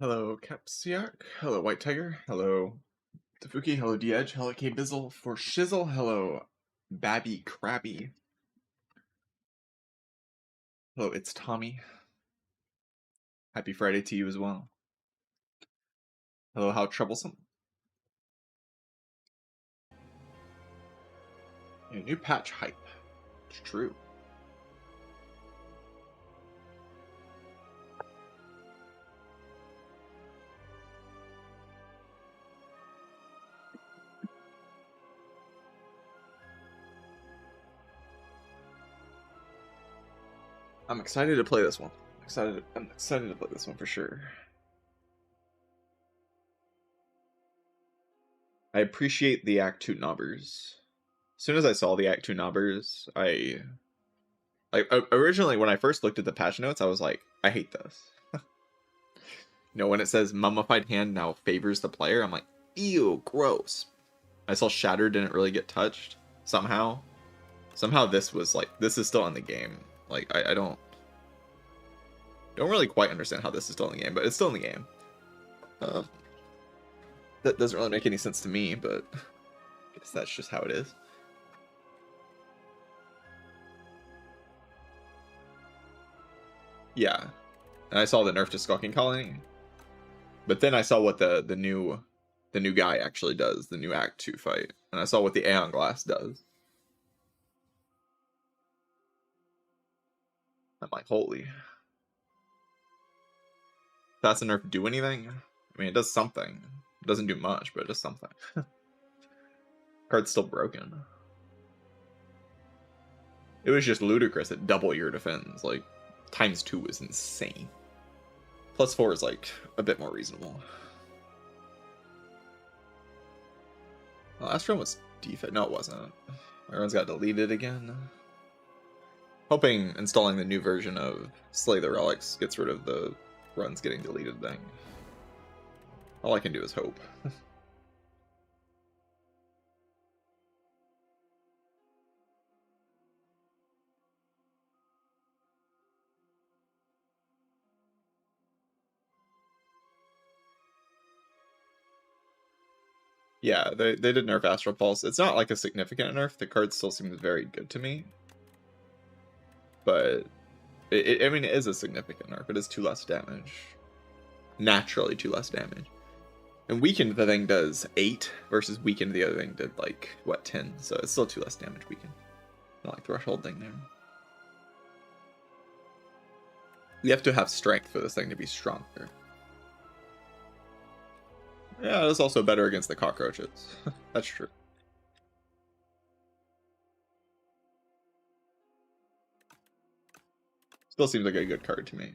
Hello, Capsiak. Hello, White Tiger. Hello, Tafuki. Hello, Edge. Hello, K Bizzle for Shizzle. Hello, Babby Crabby. Hello, it's Tommy. Happy Friday to you as well. Hello, how troublesome. Yeah, new patch hype. It's true. I'm excited to play this one. I'm excited to play this one for sure. I appreciate the Act 2 knobbers. As soon as I saw the Act 2 knobbers, originally when I first looked at the patch notes, I was like, I hate this. When it says mummified hand now favors the player, I'm like, ew, gross. I saw Shatter didn't really get touched somehow. Somehow this was like, this is still in the game. Like, I don't really quite understand how this is still in the game, but it's still in the game. That doesn't really make any sense to me, but I guess that's just how it is. Yeah. And I saw the nerf to Skulking Colony. But then I saw what the new guy actually does, the new Act 2 fight. And I saw what the Aeon Glass does. I'm like, holy. Does the nerf do anything? I mean, it does something. It doesn't do much, but it does something. Card's still broken. It was just ludicrous at double your defense. Like, ×2 is insane. +4 is, like, a bit more reasonable. Well, last run was defect. No, it wasn't. My runs got deleted again. Hoping installing the new version of Slay the Relics gets rid of the runs getting deleted thing. All I can do is hope. Yeah, they did nerf Astral Pulse. It's not like a significant nerf. The card still seems very good to me. But, I mean, it is a significant nerf. It is 2 less damage. Naturally 2 less damage. And Weakened, the thing does 8, versus Weakened, the other thing did, like, what, 10? So it's still 2 less damage Weakened. Not like Threshold thing there. You have to have strength for this thing to be stronger. Yeah, it's also better against the cockroaches. That's true. Still seems like a good card to me.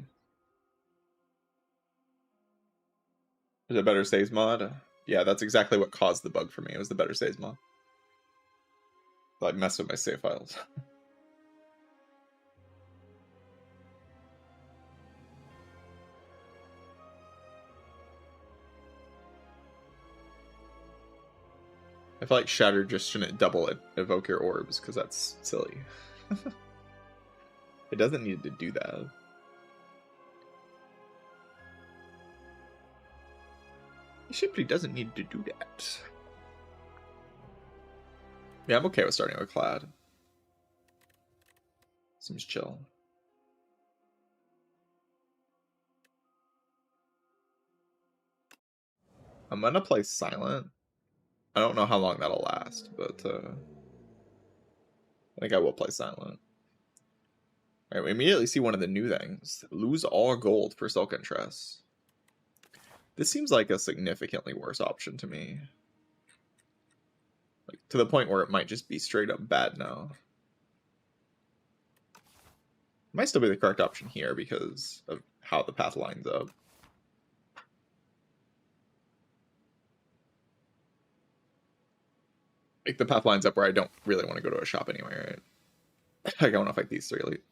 Is it better saves mod? Yeah, that's exactly what caused the bug for me. It was the better saves mod. I messed with my save files. I feel like Shatter just shouldn't double evoke your orbs, because that's silly. It doesn't need to do that. It simply doesn't need to do that. Yeah, I'm okay with starting with Clad. Seems chill. I'm gonna play Silent. I don't know how long that'll last, but I think I will play Silent. Alright, we immediately see one of the new things. Lose all gold for Silk Interest. This seems like a significantly worse option to me. Like, to the point where it might just be straight up bad now. It might still be the correct option here because of how the path lines up. Like, the path lines up where I don't really want to go to a shop anyway, right? Like, I want to fight these 3 elite.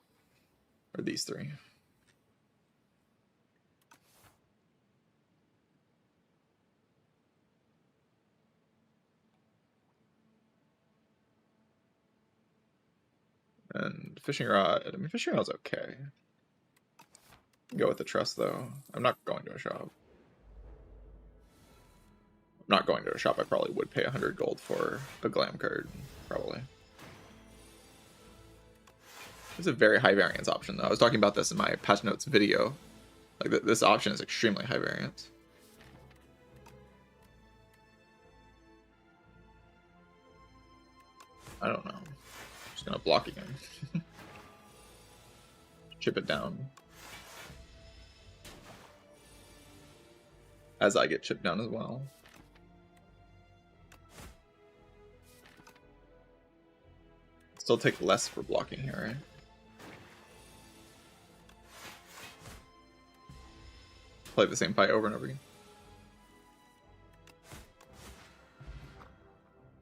Or these 3. And Fishing Rod. I mean, Fishing Rod's okay. Go with the trust though. I'm not going to a shop. I'm not going to a shop. I probably would pay 100 gold for a glam card, probably. It's a very high variance option though. I was talking about this in my patch notes video. Like this option is extremely high variance. I don't know. Just gonna block again. Chip it down. As I get chipped down as well. Still take less for blocking here, right? Play the same fight over and over again.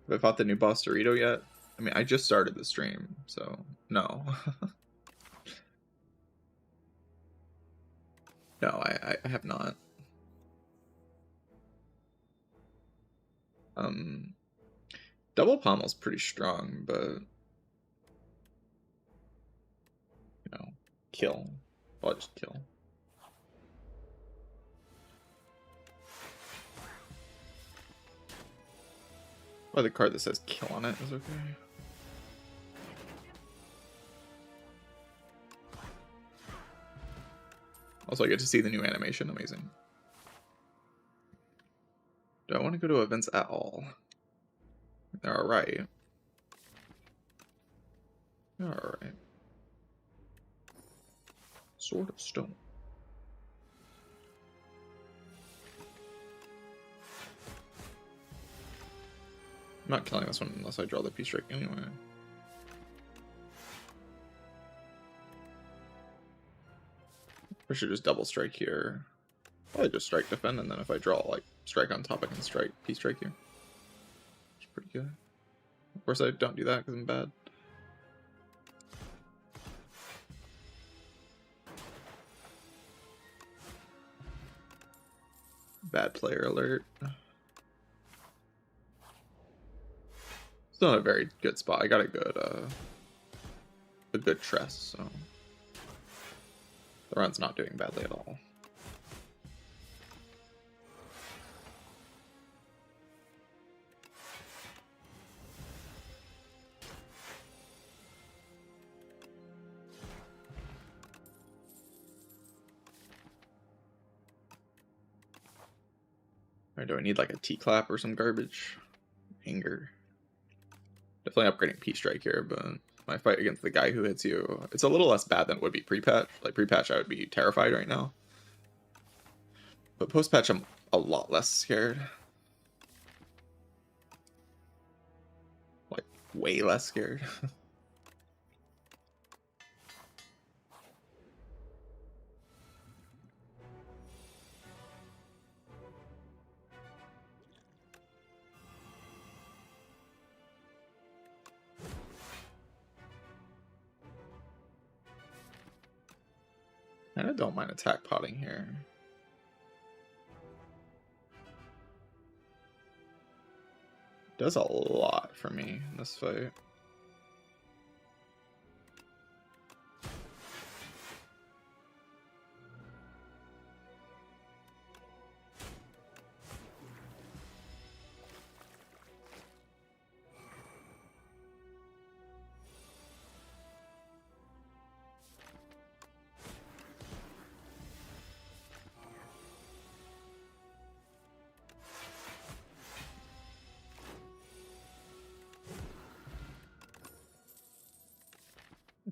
Have I fought the new boss Dorito yet? I mean, I just started the stream, so no. No, I have not. Double pommel's pretty strong, but you know, kill. I'll just kill. Well, the card that says kill on it is okay. Also, I get to see the new animation. Amazing. Do I want to go to events at all? They're alright. They're alright. Sword of Stone. I'm not killing this one unless I draw the Peace Strike anyway. I should just double strike here. Probably just strike defend, and then if I draw like strike on top, I can strike Peace Strike here. It's pretty good. Of course, I don't do that because I'm bad. Bad player alert. Still in a very good spot. I got a good tress, so the run's not doing badly at all. Or do I need like a T-clap or some garbage? Anger. Definitely upgrading P-Strike here, but my fight against the guy who hits you, it's a little less bad than it would be pre-patch. Like pre-patch, I would be terrified right now. But post-patch, I'm a lot less scared. Like, way less scared. I don't mind attack potting here. Does a lot for me in this fight.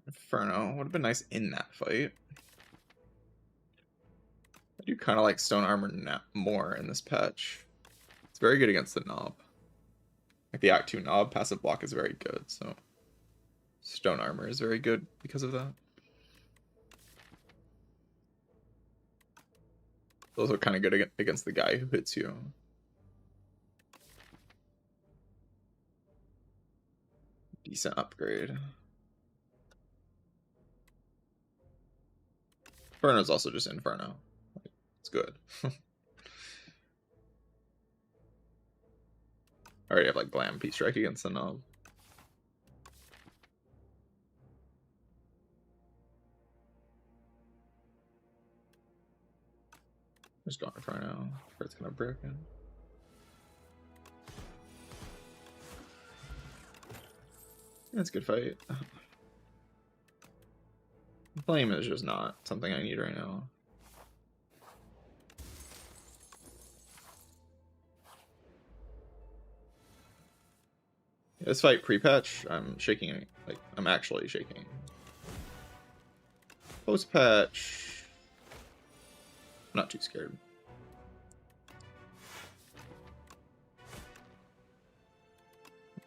Inferno would have been nice in that fight. I do kind of like Stone Armor more in this patch. It's very good against the Knob. Like the Act 2 Knob, passive block is very good, so Stone Armor is very good because of that. Those are kind of good against the guy who hits you. Decent upgrade. Inferno's also just Inferno. It's good. I already have like Glam Peace Strike against the Knob. Just going for now. It's kind of broken. That's a good fight. Flame is just not something I need right now. This fight pre-patch, I'm shaking. Like, I'm actually shaking. Post-patch, I'm not too scared.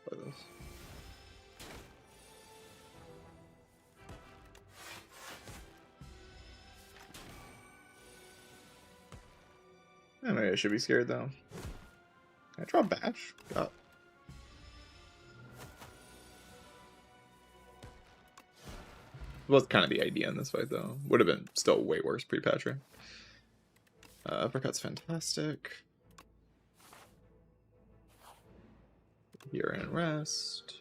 Play this. Yeah, maybe I should be scared though. Can I draw Batch? God. Was kind of the idea in this fight though. Would have been still way worse pre-patch. Uppercut's fantastic. You're in rest.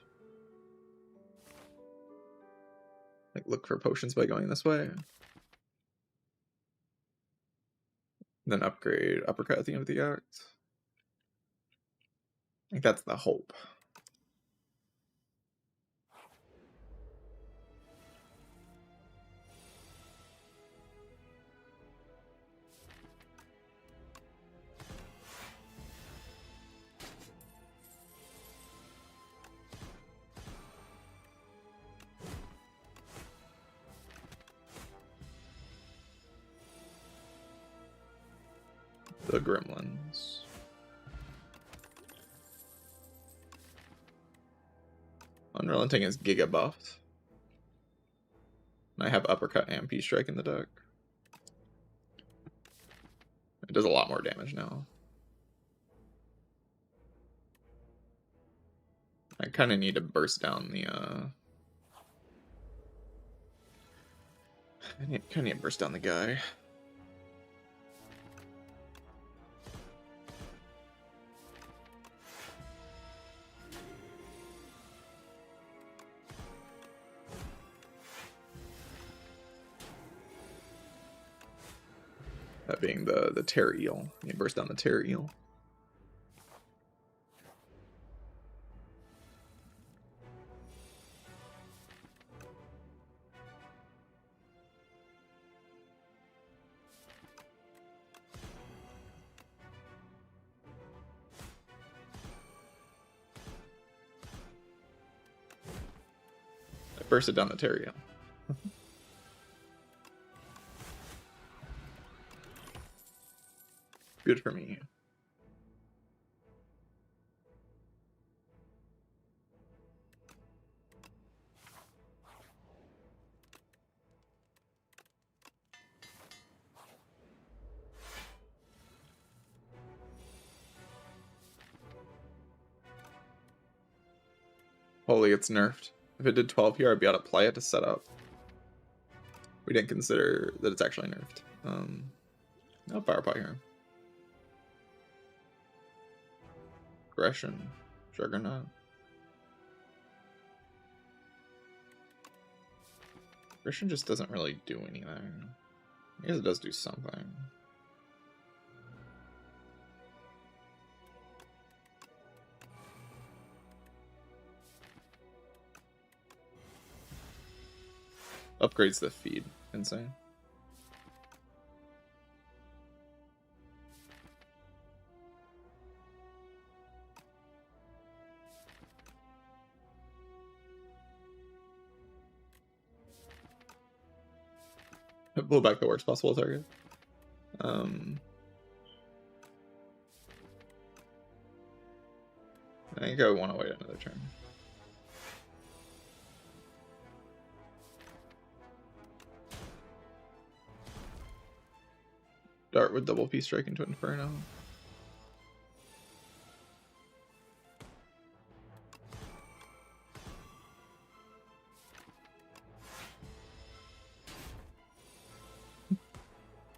Like look for potions by going this way. Then upgrade uppercut at the end of the act. I think that's the hope. The gremlins. Unrelenting is Giga buffed. And I have uppercut and P-strike in the deck. It does a lot more damage now. I kind of need to burst down the I kind of need to burst down the guy. That being the terror eel. You burst down the terror eel. I bursted down the terror eel. Good for me. Holy, it's nerfed. If it did 12 here, I'd be able to play it to set up. We didn't consider that it's actually nerfed. No Firepot here. Aggression. Juggernaut. Aggression just doesn't really do anything. I guess it does do something. Upgrades the feed. Insane. Pull back the worst possible target. I think I want to wait another turn. Dart with double P strike into Inferno.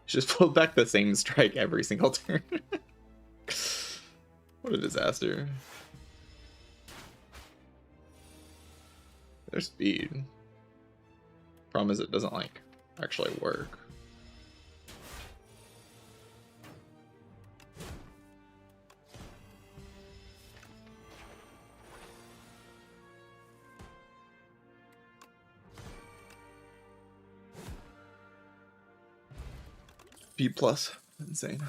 Just pulled back the same strike every single turn. What a disaster. Their speed. Problem is it doesn't like actually work. B plus. Insane.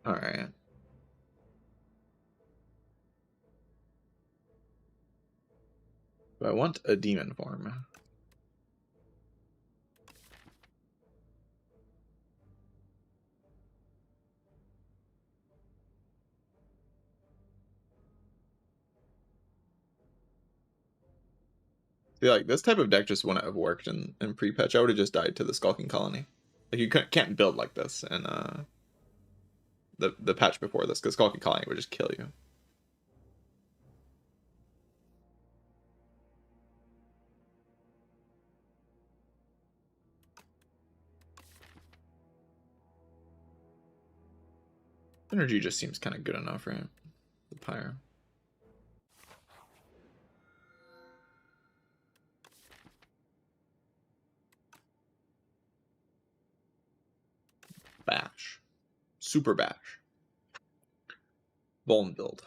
Alright. I want a demon form. See, like, this type of deck just wouldn't have worked in pre-patch. I would have just died to the Skulking Colony. Like, you can't build like this in the patch before this, because Skulking Colony would just kill you. Energy just seems kind of good enough, right? The Pyre. Bash. Super Bash. Vuln build.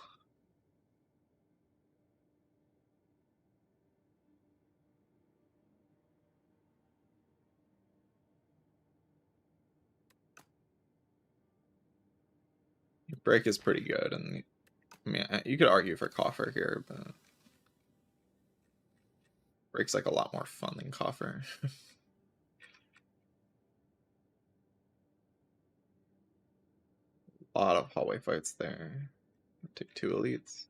Break is pretty good, and I mean, you could argue for Coffer here, but Break's like a lot more fun than Coffer. A lot of hallway fights there. Take 2 elites.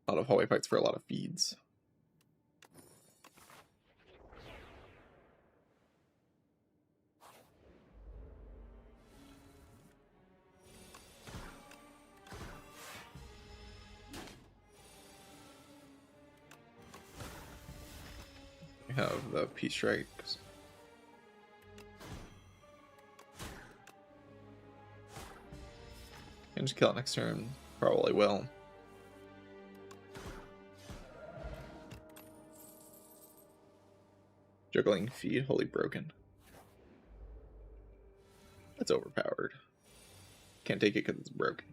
A lot of hallway fights for a lot of feeds. We have the P strikes. Can just kill it next turn. Probably will. Juggling feed, holy broken. That's overpowered. Can't take it because it's broken.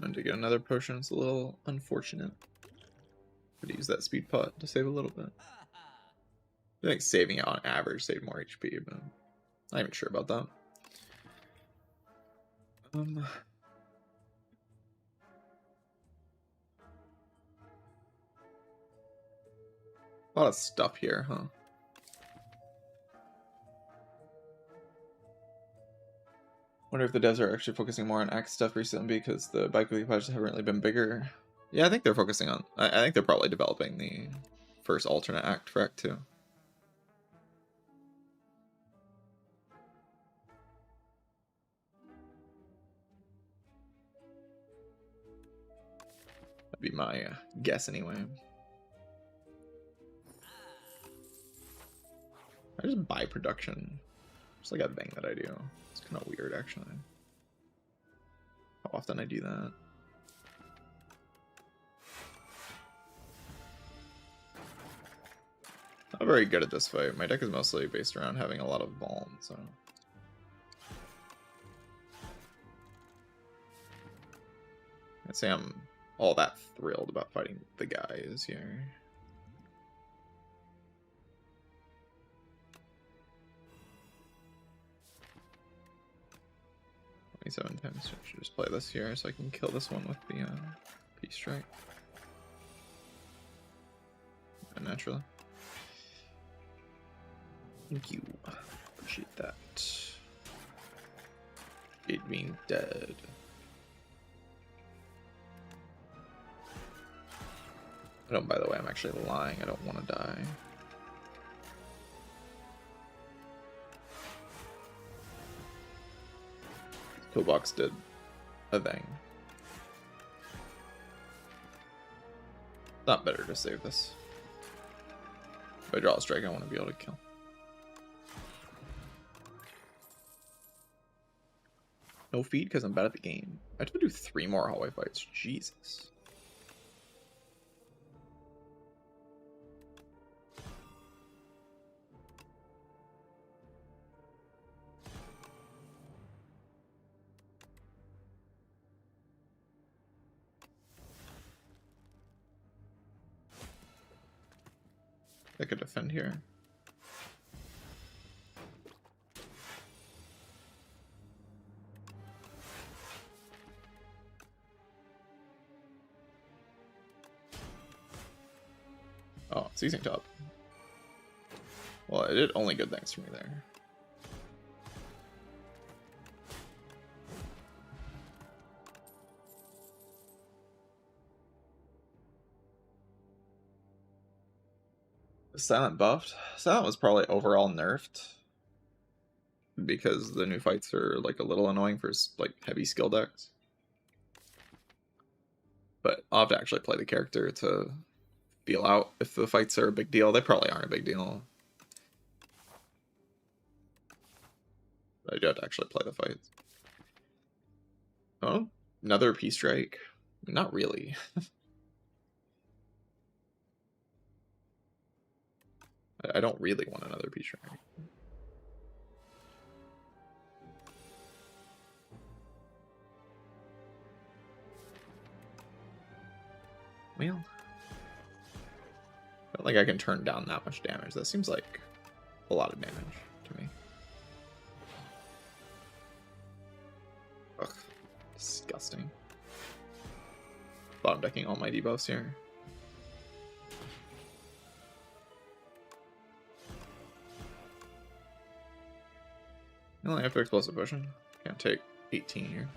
And to get another potion, it's a little unfortunate. Could use that speed pot to save a little bit. I think saving it on average saved more HP, but I'm not even sure about that. A lot of stuff here, huh? Wonder if the devs are actually focusing more on act stuff recently because the bi-weekly patches haven't really been bigger. Yeah, I think they're focusing on. I think they're probably developing the first alternate act for Act 2. That'd be my guess anyway. I just buy production. It's like a thing that I do. It's kind of weird, actually. How often I do that. Not very good at this fight. My deck is mostly based around having a lot of Vuln, so. I'd say I'm all that thrilled about fighting the guys here. 27 times. I should just play this here so I can kill this one with the Peace Strike. Naturally. Thank you. Appreciate that. It being dead. Oh, by the way, I'm actually lying. I don't want to die. Pillbox did a thing. Not better to save this. If I draw a strike, I want to be able to kill. No feed because I'm bad at the game. I have to do 3 more hallway fights. Jesus. I could defend here. Oh, it's using top. Well, it did only good things for me there. Silent buffed. Silent was probably overall nerfed because the new fights are like a little annoying for like heavy skill decks. But I'll have to actually play the character to feel out if the fights are a big deal. They probably aren't a big deal. I do have to actually play the fights. Oh, another P strike. Not really. I don't really want another P strike. Well, I don't think I can turn down that much damage. That seems like a lot of damage to me. Ugh, disgusting. Bottom decking all my debuffs here. I only have to explosive potion. Can't take 18 here.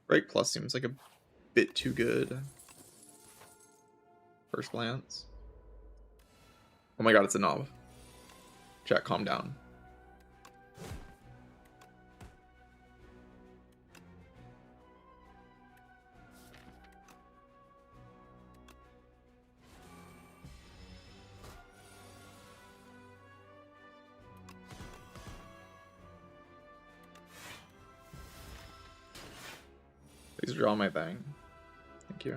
Break plus seems like a bit too good. First glance. Oh my god, it's a knob. Chat, calm down. Please draw my thing. Thank you.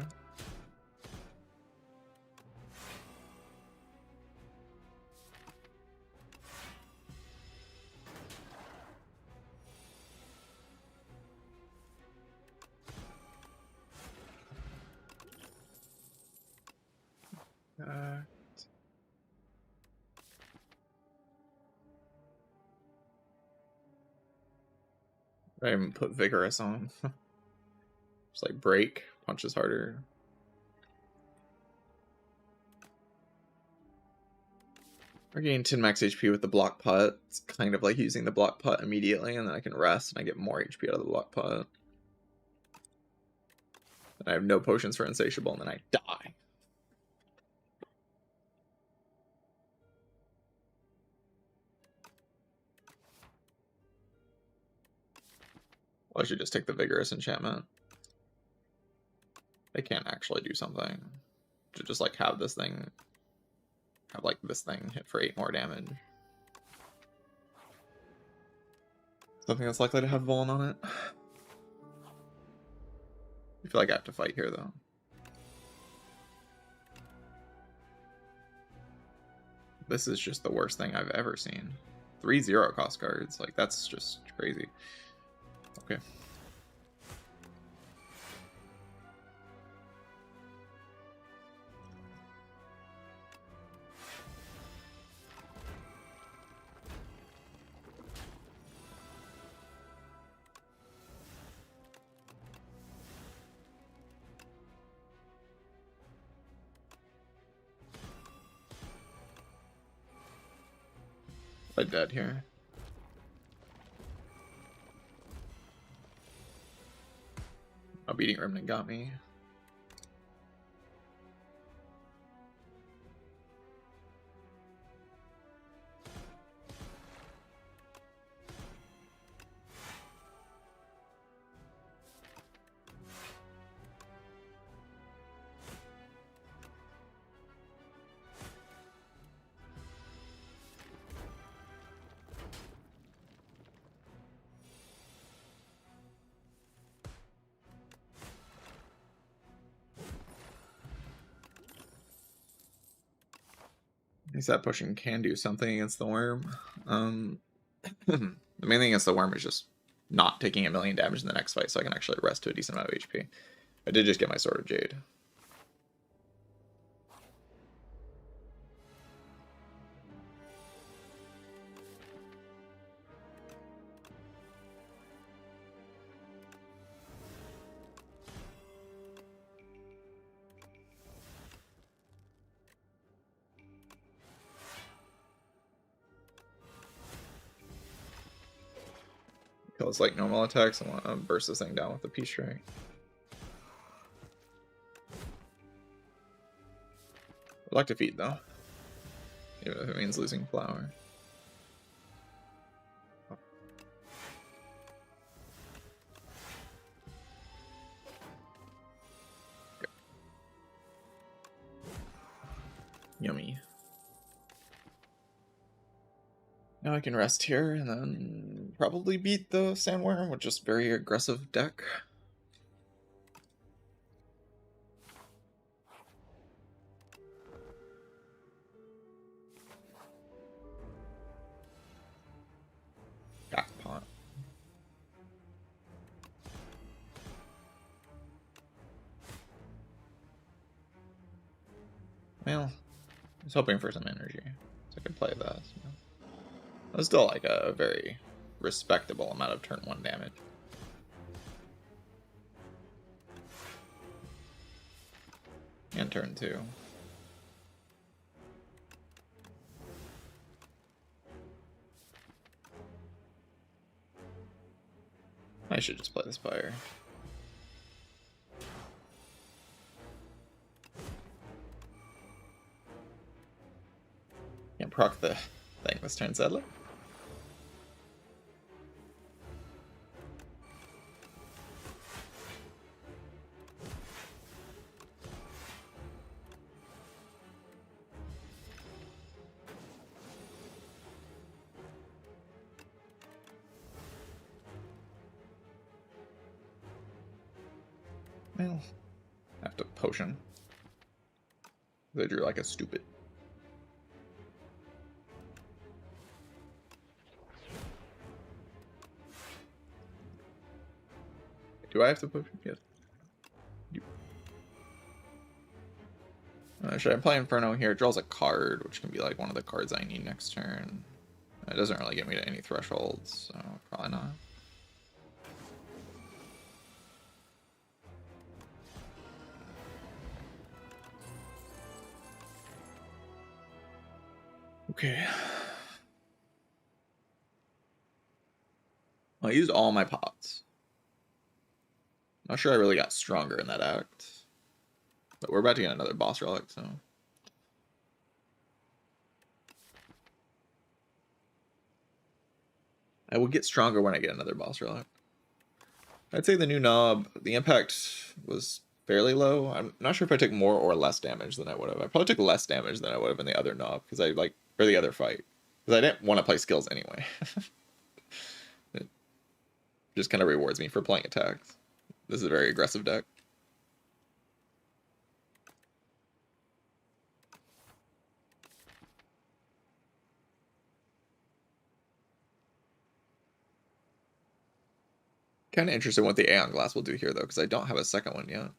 I even put vigorous on. Just like break, punches harder. I gain 10 max HP with the block putt. It's kind of like using the block putt immediately, and then I can rest and I get more HP out of the block putt. And I have no potions for insatiable, and then I die. Well, I should just take the vigorous enchantment. They can't actually do something to just like have this thing, have like this thing hit for 8 more damage. Something that's likely to have Vuln on it. I feel like I have to fight here though. This is just the worst thing I've ever seen. 3-0 cost cards, like that's just crazy. Okay. I'm dead here. Oh, beating Remnant got me. He said pushing can do something against the worm. The main thing against the worm is just not taking 1,000,000 damage in the next fight, so I can actually rest to a decent amount of HP. I did just get my Sword of Jade. Kills like normal attacks. I want to burst this thing down with the Peace Strike. I'd like to feed though, even if it means losing flower. Okay. Yummy. Now I can rest here and then probably beat the Sandworm with just very aggressive deck. Jackpot. Well, I was hoping for some energy so I could play that. It was still like a very respectable amount of turn 1 damage. And turn 2. I should just play the Spire. Can't proc the thing this turn, sadly. Well, I have to potion. They drew like a stupid. Do I have to potion? Yes. Should I play Inferno here? It draws a card, which can be like one of the cards I need next turn. It doesn't really get me to any thresholds, so probably not. Okay. I used all my pots. Not sure I really got stronger in that act. But we're about to get another boss relic, so. I will get stronger when I get another boss relic. I'd say the new knob, the impact was fairly low. I'm not sure if I took more or less damage than I would have. I probably took less damage than I would have in the other knob, because I like, or the other fight. Because I didn't want to play skills anyway. It just kind of rewards me for playing attacks. This is a very aggressive deck. Kind of interested in what the Aeon Glass will do here, though, because I don't have a second one yet.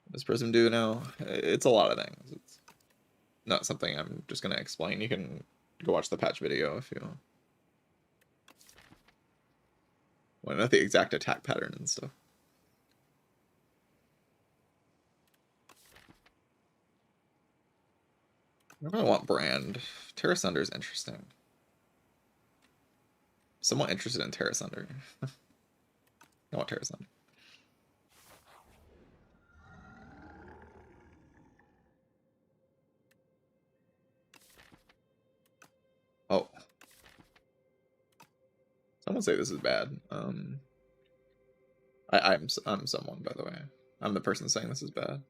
What does Prism do now? It's a lot of things. It's not something I'm just going to explain. You can go watch the patch video if you want to know the exact attack pattern and stuff. I really want Brand. Terra Sunder is interesting. Somewhat interested in Terra Thunder. I want Terra Thunder. Oh. Someone say this is bad. I'm someone, by the way. I'm the person saying this is bad.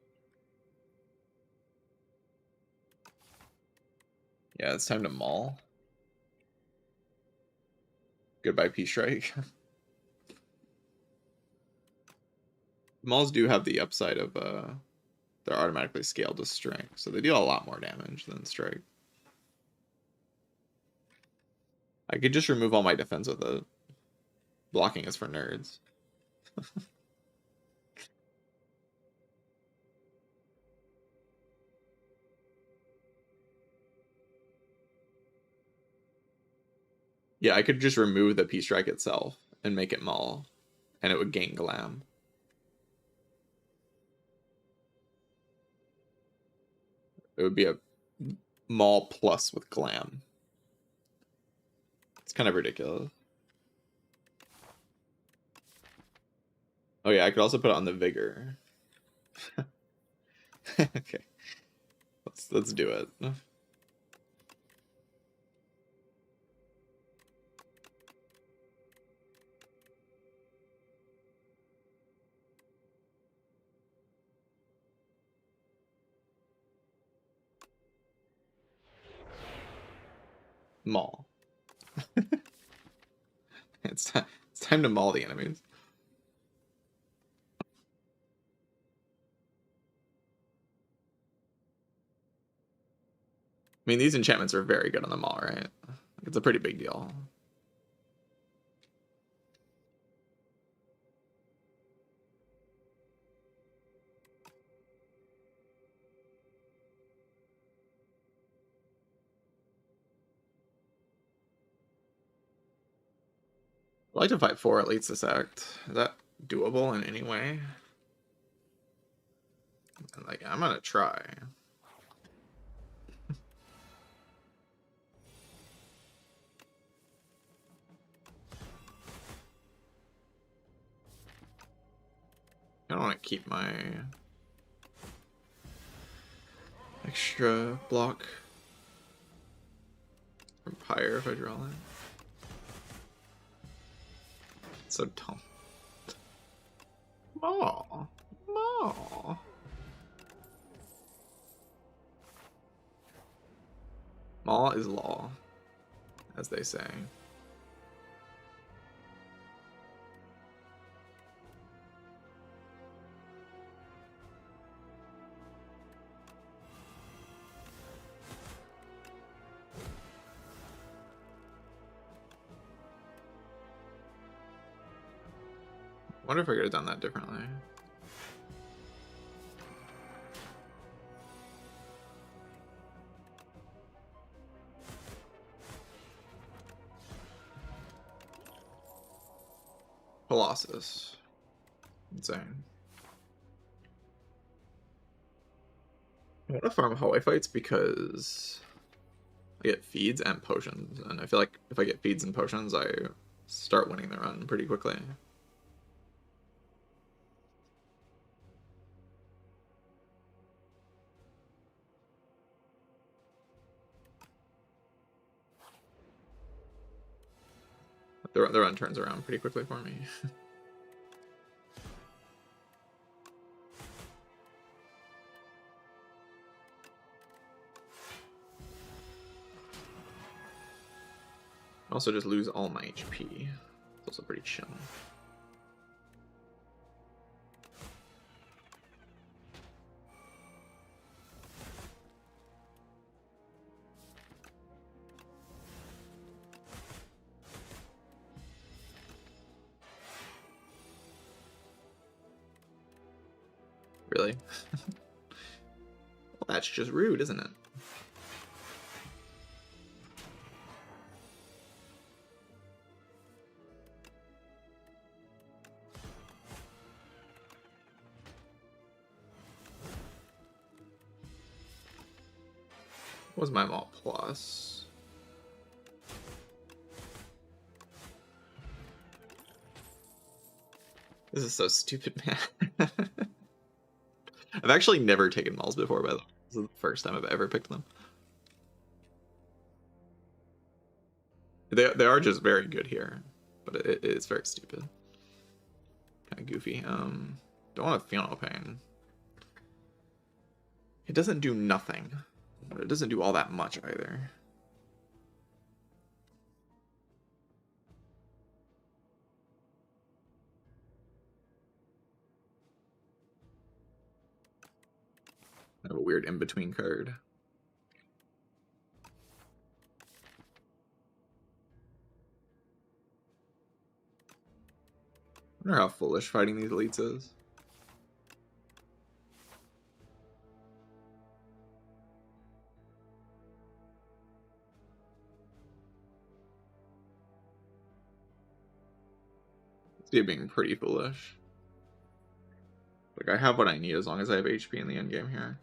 Yeah, it's time to Maul. Goodbye, P-Strike. Mauls do have the upside of they're automatically scaled to strength, so they deal a lot more damage than strike. I could just remove all my defense with it. Blocking is for nerds. Yeah, I could just remove the P-Strike itself and make it Maul, and it would gain Glam. It would be a Maul plus with Glam. It's kind of ridiculous. Oh yeah, I could also put it on the Vigor. Okay. Let's do it. Maul. It's time to maul the enemies. I mean, these enchantments are very good on the Maul, right? It's a pretty big deal. I'd like to fight 4 elites this act. Is that doable in any way? Like, I'm gonna try. I don't want to keep my extra block from Pyre if I draw that. It's so dumb. Maul. Maul. Maul is law, as they say. I wonder if I could have done that differently. Colossus. Insane. I want to farm hallway fights because I get feeds and potions, and I feel like if I get feeds and potions, I start winning the run pretty quickly. The run turns around pretty quickly for me. I also just lose all my HP. It's also pretty chill. Really? Well, that's just rude, isn't it? What was my Maul plus? This is so stupid, man. I've actually never taken Mauls before, by the way. This is the first time I've ever picked them. They are just very good here, but it is very stupid. Kind of goofy. Don't want to feel no pain. It doesn't do nothing, but it doesn't do all that much either. I have a weird in-between card. I wonder how foolish fighting these elites is. It's being pretty foolish. Like, I have what I need as long as I have HP in the endgame here.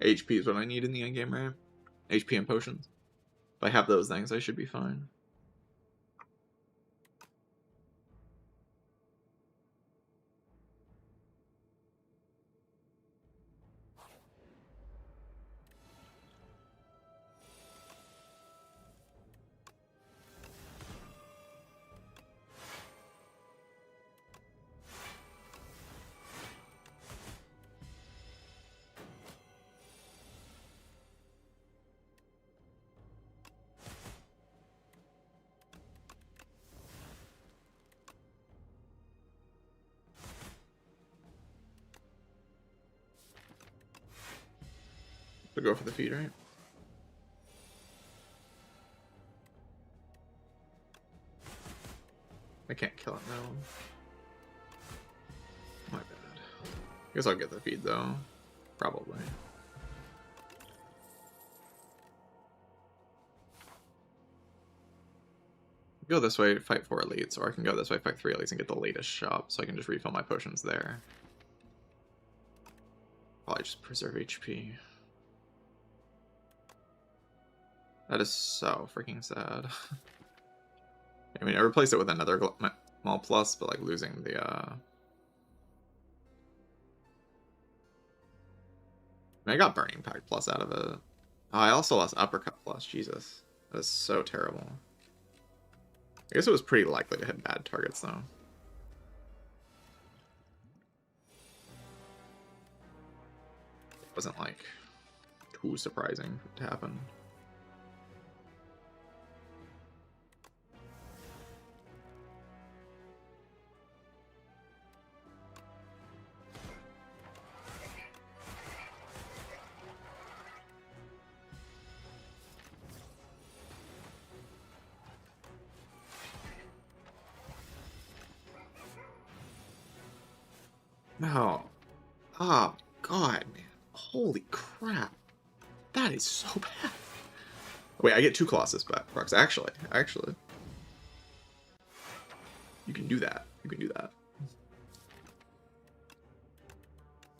HP is what I need in the endgame, right? HP and potions. If I have those things, I should be fine. To go for the feed, right? I can't kill it now. My bad. Guess I'll get the feed though. Probably. Go this way, fight 4 elites, or I can go this way, fight 3 elites, and get the latest shop, so I can just refill my potions there. Probably just preserve HP. That is so freaking sad. I mean, I replaced it with another Maul Plus, but like losing the I mean, I got Burning Pact Plus out of it. Oh, I also lost Uppercut Plus. Jesus. That is so terrible. I guess it was pretty likely to hit bad targets, though. It wasn't, like, too surprising to happen. No. Oh, God, man. Holy crap. That is so bad. Wait, I get 2 Colossus back, Rox. Actually. You can do that. You can do that.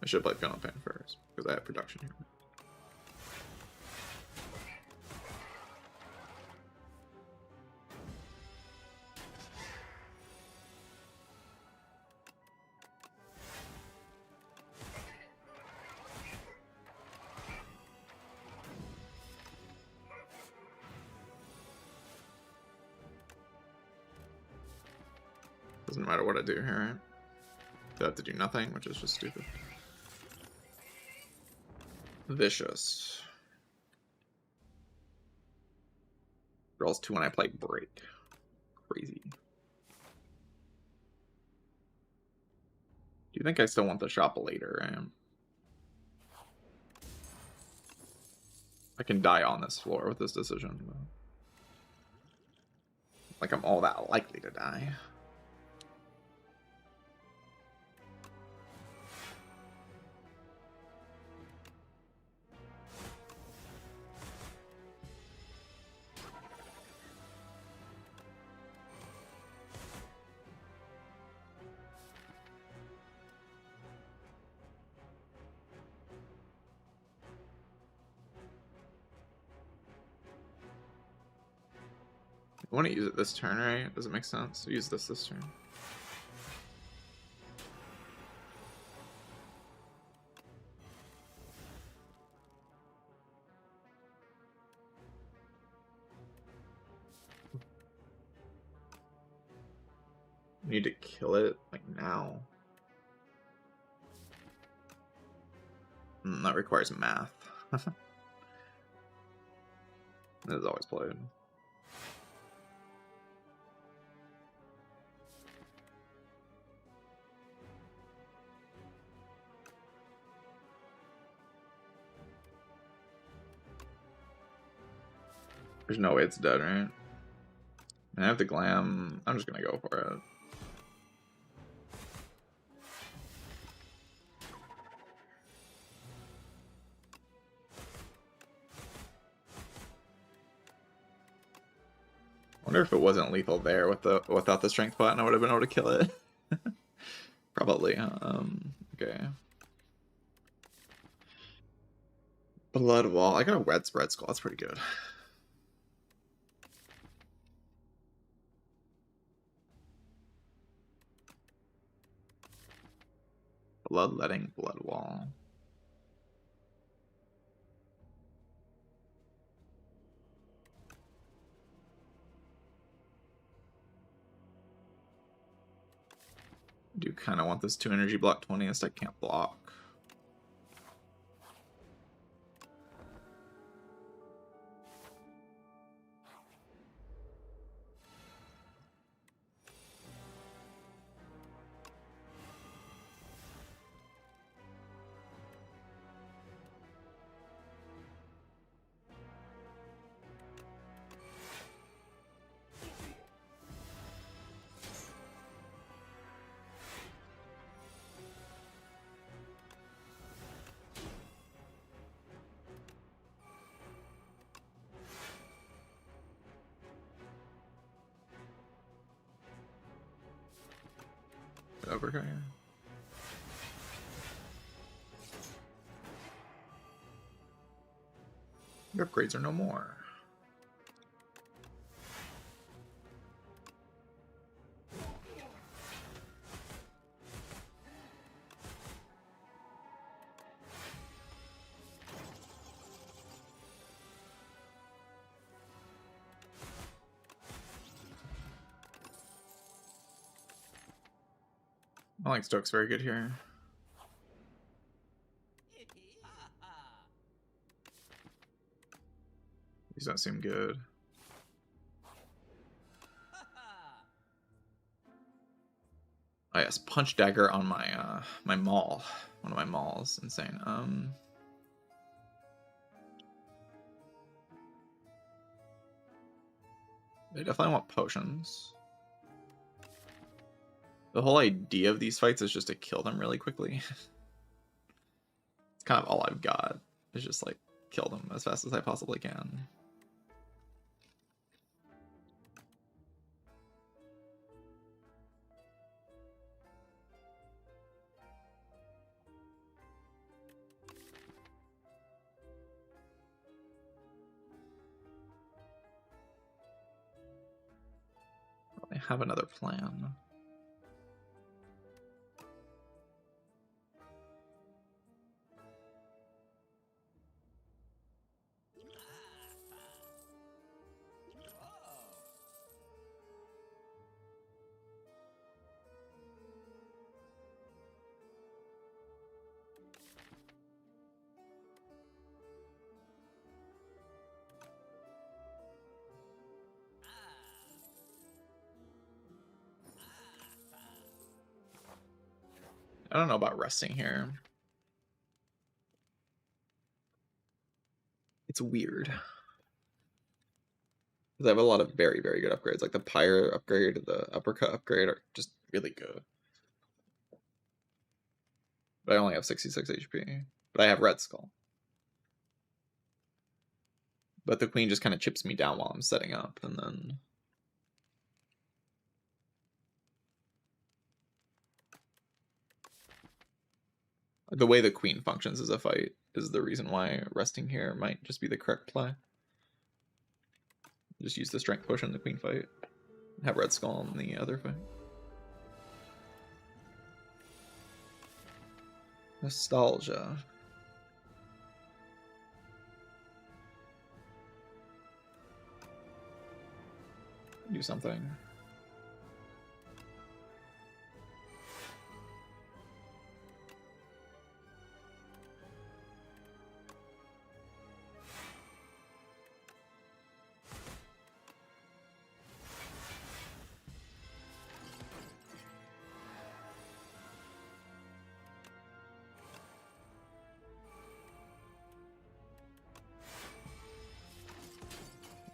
I should have played Final Pan first, because I have production here. Doesn't matter what I do here, right? I have to do nothing, which is just stupid. Vicious. Draws 2 when I play Break. Crazy. Do you think I still want the shop later, right? I can die on this floor with this decision. Like I'm all that likely to die. I want to use it this turn, right? Does it make sense? Use this turn. We need to kill it, like, now. That requires math. This is always played. There's no way it's dead, right? I have the glam. I'm just gonna go for it. I wonder if it wasn't lethal there without the strength button, I would have been able to kill it. Probably. Okay. Blood wall. I got a red spread skull. That's pretty good. Bloodletting blood wall. I do kind of want this 2 energy block 20th. I can't block. Over here. Your upgrades are no more. I like Stoke's very good here. These don't seem good. Oh yes, punch dagger on my my Maul. One of my Mauls. Insane. They definitely want potions. The whole idea of these fights is just to kill them really quickly. It's kind of all I've got. Is just like kill them as fast as I possibly can. I have another plan. I don't know about resting here. It's weird. I have a lot of very, very good upgrades. Like the Pyre upgrade, the Uppercut upgrade are just really good. But I only have 66 HP. But I have Red Skull. But the Queen just kind of chips me down while I'm setting up, and then... The way the Queen functions as a fight is the reason why resting here might just be the correct play. Just use the strength push in the queen fight. Have Red Skull in the other fight. Nostalgia. Do something.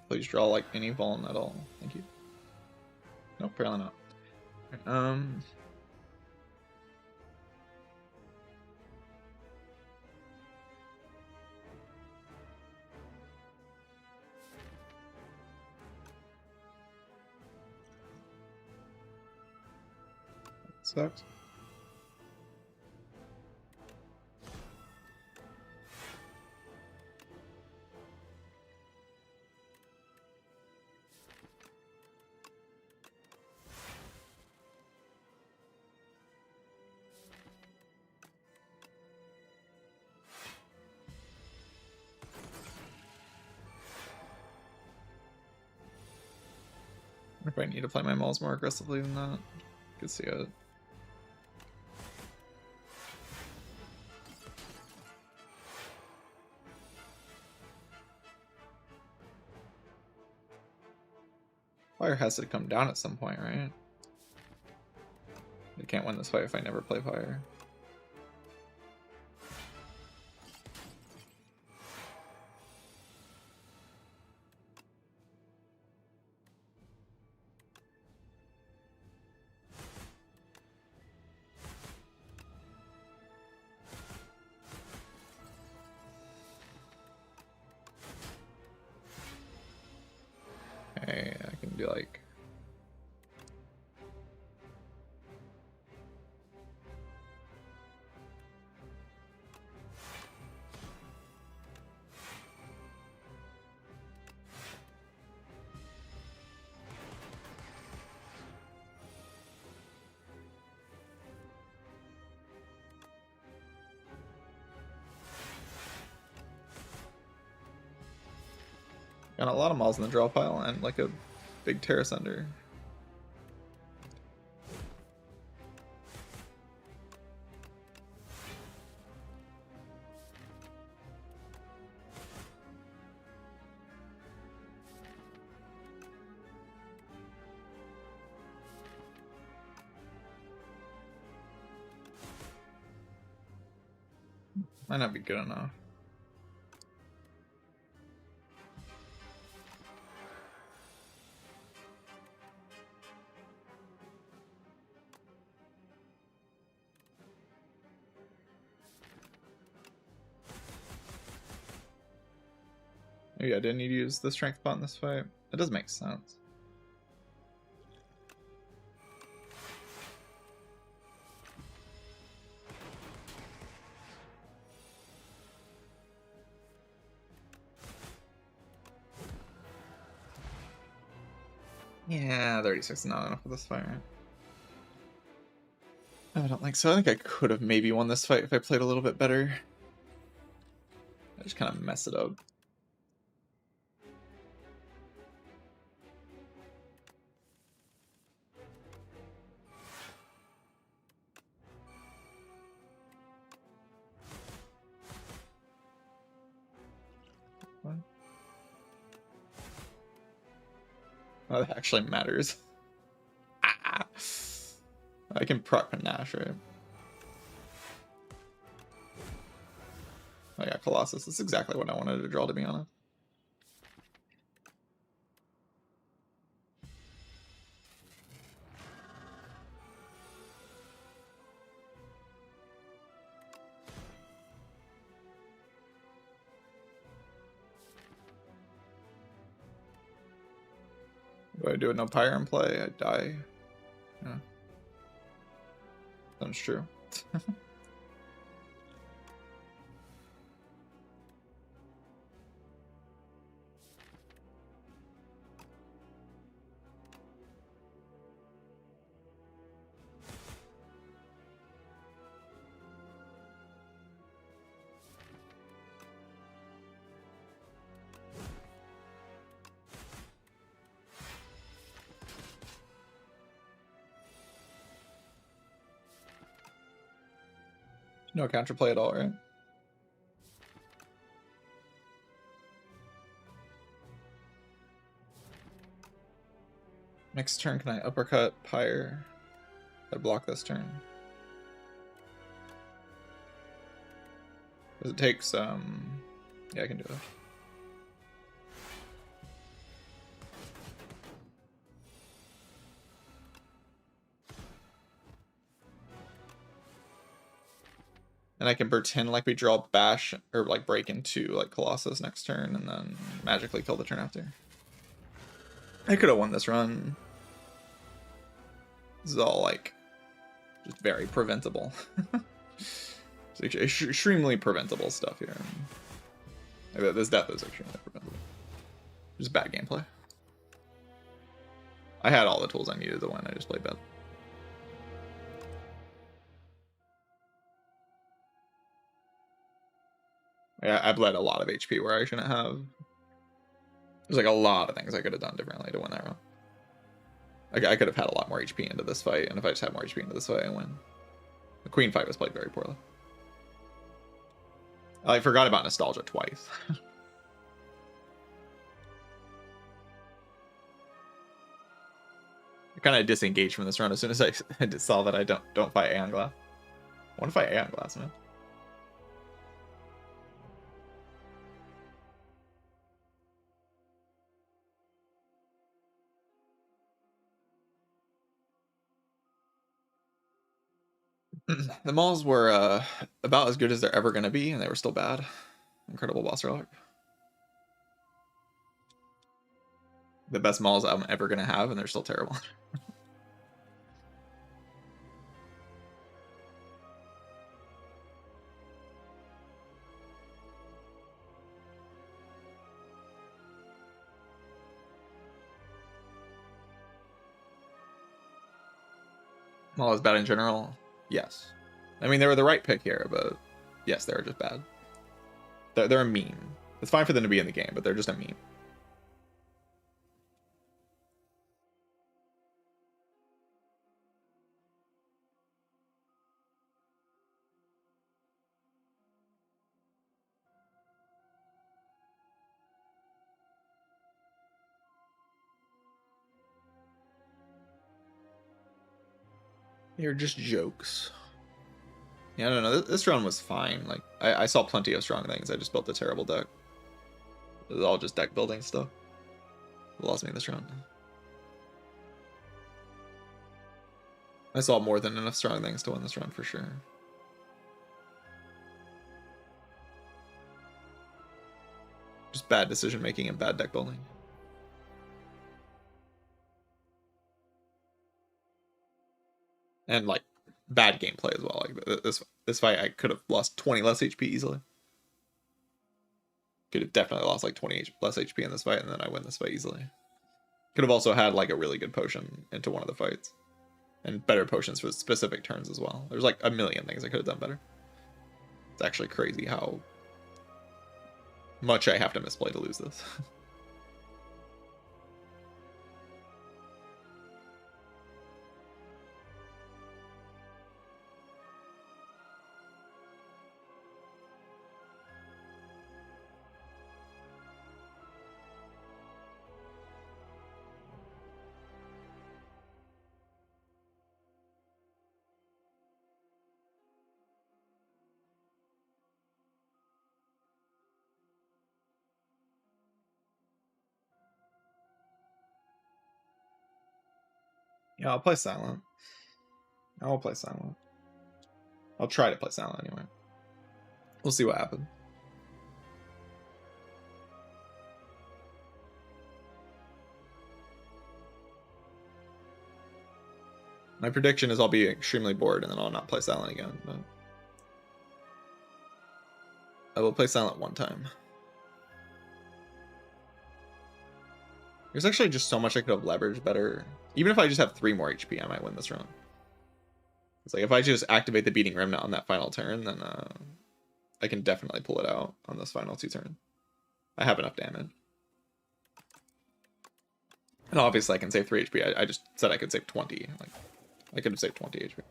Please draw like any Vuln at all. Thank you. Nope, apparently not. Sucks. If I need to play my Mauls more aggressively than that, I could see it. Fire has to come down at some point, right? I can't win this fight if I never play Fire. Okay, I can do like... Got a lot of Mauls in the draw pile and like a big Terrace under. Might not be good enough. Maybe I didn't need to use the strength pot in this fight. It does make sense. Yeah, 36 is not enough for this fight, right? I don't think so. I think I could have maybe won this fight if I played a little bit better. I just kind of mess it up. What? Oh, that actually matters. Ah! I can proc Panache, right? Oh yeah, Colossus. That's exactly what I wanted to draw, to be honest. Do I do a no Pyre in play? I die. Yeah. Sounds true. No counterplay at all, right? Next turn, can I uppercut Pyre? I block this turn. Because it takes, yeah, I can do it. And I can pretend like we draw bash, or like break into like Colossus next turn, and then magically kill the turn after. I could have won this run. This is all like just very preventable. It's extremely preventable stuff here. This death is extremely preventable. Just bad gameplay. I had all the tools I needed to win. I just played bad. Yeah, I bled a lot of HP where I shouldn't have. There's like a lot of things I could have done differently to win that round. I could have had a lot more HP into this fight, and if I just had more HP into this fight, I win. The Queen fight was played very poorly. I forgot about Nostalgia twice. I kind of disengaged from this round as soon as I saw that I don't fight Aeon Glass. I want to fight Aeon Glass, man. The Mauls were about as good as they're ever going to be, and they were still bad. Incredible boss relic. The best Mauls I'm ever going to have, and they're still terrible. Maul is bad in general. Yes. I mean, they were the right pick here, but yes, they're just bad. They're a meme. It's fine for them to be in the game, but they're just a meme. They're just jokes. Yeah, I don't know. This run was fine. Like, I saw plenty of strong things. I just built a terrible deck. It was all just deck building stuff. It lost me this run. I saw more than enough strong things to win this run for sure. Just bad decision making and bad deck building. And like bad gameplay as well. Like this fight, I could have lost 20 less HP easily. Could have definitely lost like 20 less HP in this fight, and then I win this fight easily. Could have also had like a really good potion into one of the fights, and better potions for specific turns as well. There's like a million things I could have done better. It's actually crazy how much I have to misplay to lose this. Yeah, I'll play Silent. I'll play Silent. I'll try to play Silent anyway. We'll see what happens. My prediction is I'll be extremely bored and then I'll not play Silent again. But I will play Silent one time. There's actually just so much I could have leveraged better. Even if I just have 3 more HP, I might win this round. It's like if I just activate the Beating Remnant on that final turn, then I can definitely pull it out on those final 2 turns. I have enough damage. And obviously I can save 3 HP. I just said I could save 20. Like I could have saved 20 HP.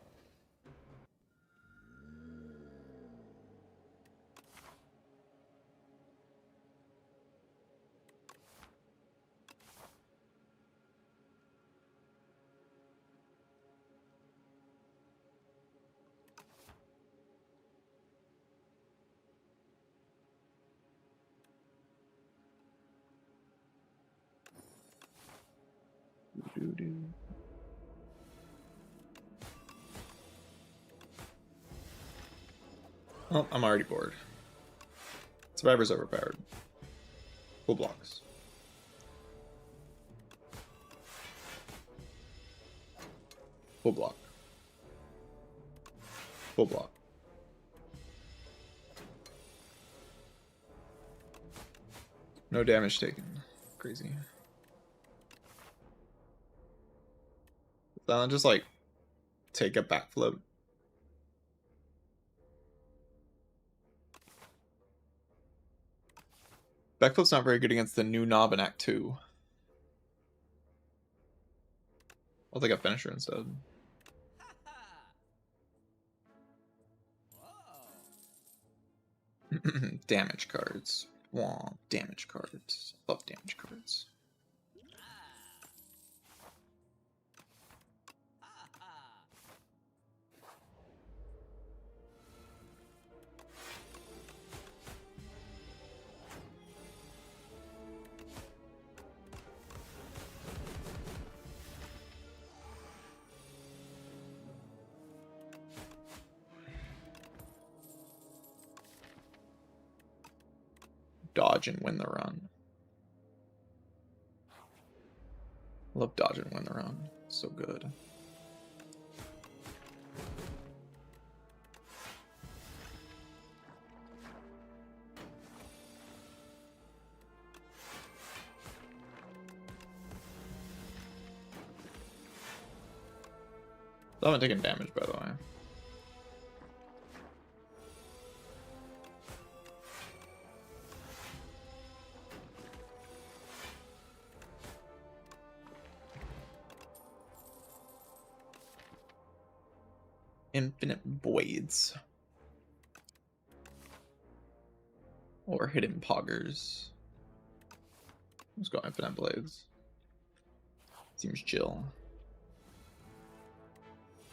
Oh, I'm already bored. Survivor's overpowered. Full blocks. Full block. Full block. No damage taken. Crazy. Then I'll just like take a backflip. Backflip's not very good against the new knob in Act 2. I'll take a finisher instead. Damage cards. Wow, damage cards. Love damage cards. Dodge and win the run. Love dodge and win the run. So good. I haven't taken damage, by the way. Infinite Voids. Or Hidden Poggers. Let's go Infinite Blades. Seems chill.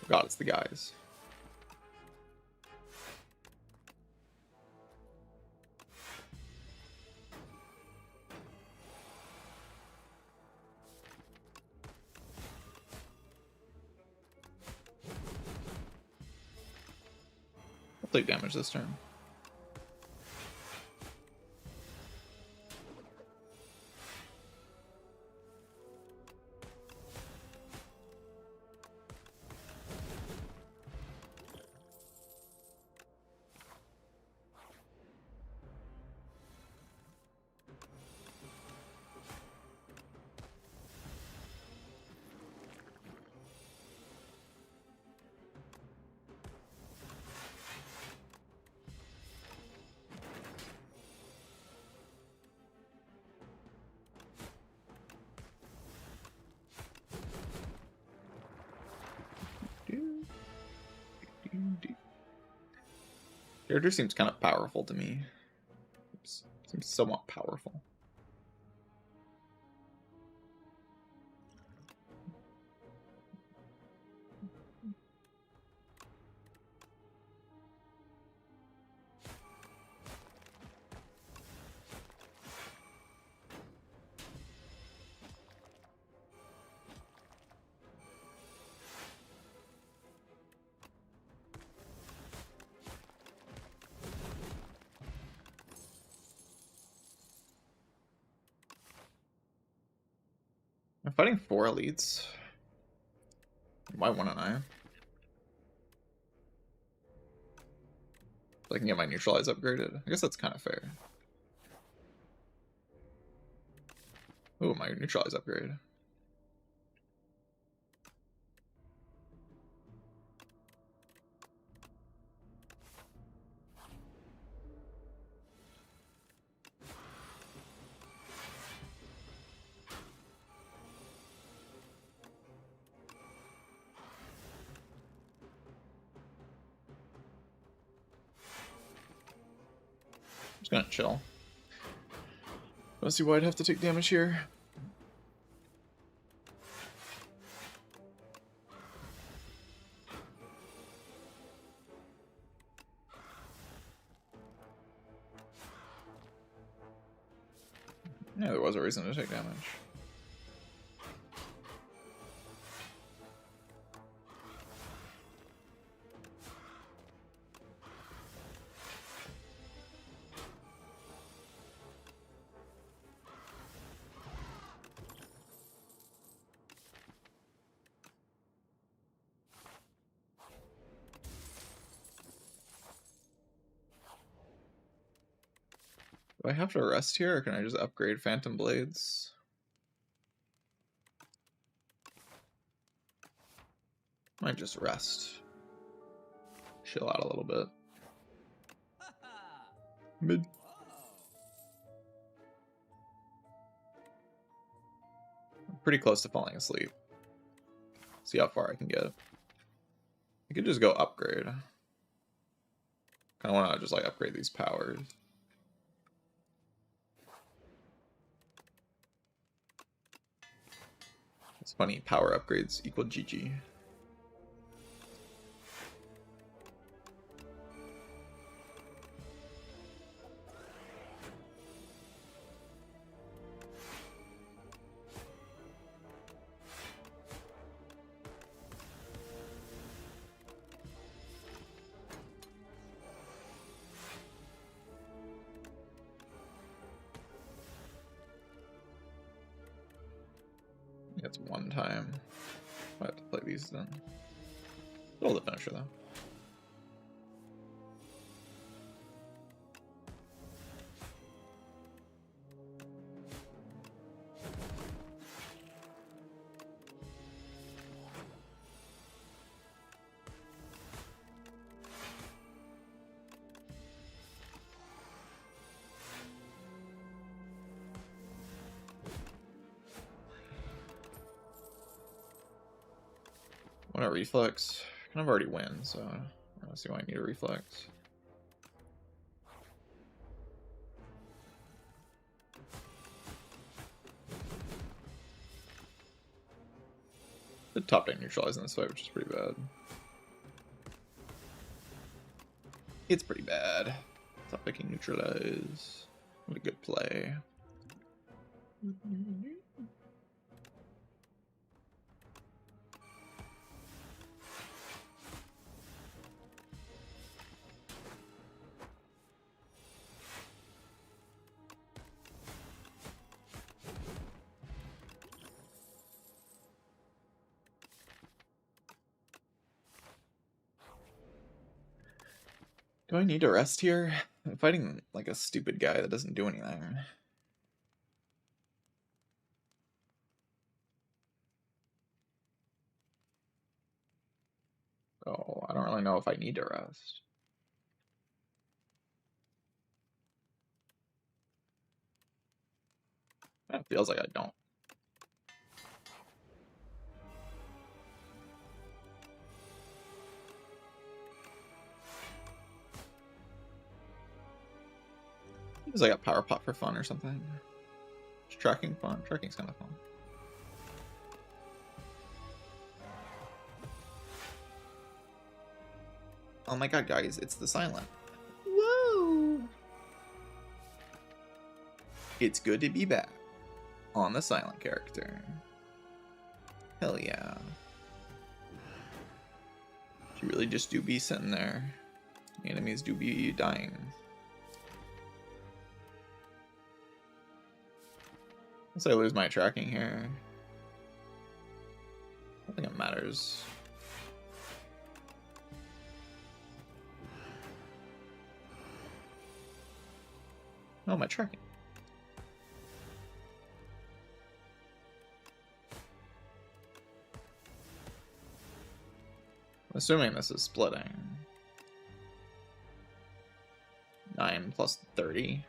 God, it's the guys. I'll take damage this turn. Character seems kind of powerful to me. Seems somewhat powerful. I'm fighting 4 elites. Why wouldn't I? I can get my neutralize upgraded. I guess that's kind of fair. Ooh, my neutralize upgrade. Just gonna chill. Let's see why I'd have to take damage here. Yeah, there was a reason to take damage. Do I have to rest here, or can I just upgrade Phantom Blades? Might just rest. Chill out a little bit. Mid. I'm pretty close to falling asleep. See how far I can get. I could just go upgrade. Kind of want to just like upgrade these powers. It's funny, power upgrades equal GG. It's one time. I have to play these then. Roll the finisher though. Want a reflex? I kind of already win, so I don't see why I need a reflex. The top deck neutralizing this fight, which is pretty bad. It's pretty bad. Top decking neutralize. What a good play. Do I need to rest here? I'm fighting like a stupid guy that doesn't do anything. Oh, I don't really know if I need to rest. It feels like I don't. It's like a power pop for fun or something. Is tracking fun? Tracking's kind of fun. Oh my god, guys, it's the silent. Whoa! It's good to be back on the silent character. Hell yeah. She really just do be sitting there. The enemies do be dying. Unless I lose my tracking here. I don't think it matters. Oh, my tracking. I'm assuming this is splitting. 9 plus 30.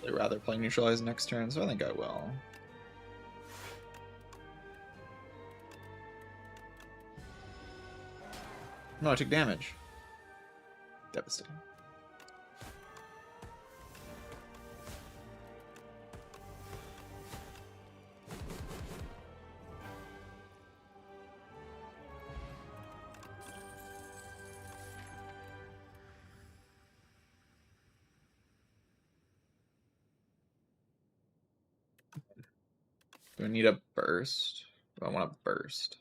I'd rather play neutralize next turn, so I think I will. No, I took damage. Devastating. Do I need a burst? Do I want a burst?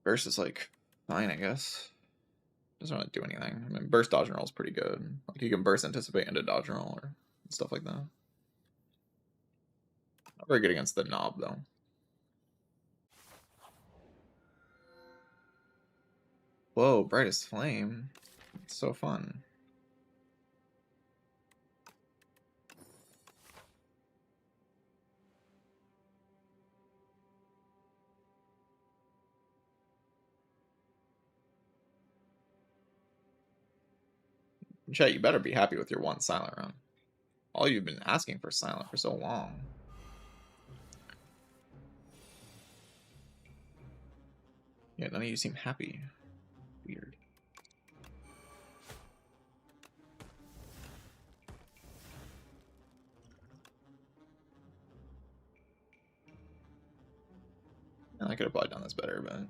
Burst is like fine, I guess. Doesn't really do anything. I mean, burst dodge and roll is pretty good. Like you can burst anticipate into dodge and roll or stuff like that. Not very good against the knob though. Whoa, brightest flame. It's so fun. Chat, you better be happy with your one silent run. All you've been asking for silent for so long. Yeah, none of you seem happy. Weird. I could have probably done this better, but...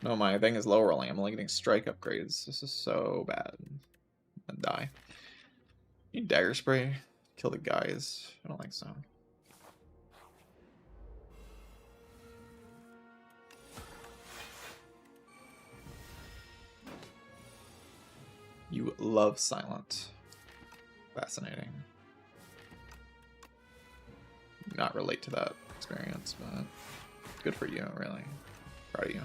No, my thing is low rolling. I'm only getting strike upgrades. This is so bad. I'm gonna die. Need dagger spray? Kill the guys? I don't think so. You love silent. Fascinating. Not relate to that experience, but good for you, really. Proud of you.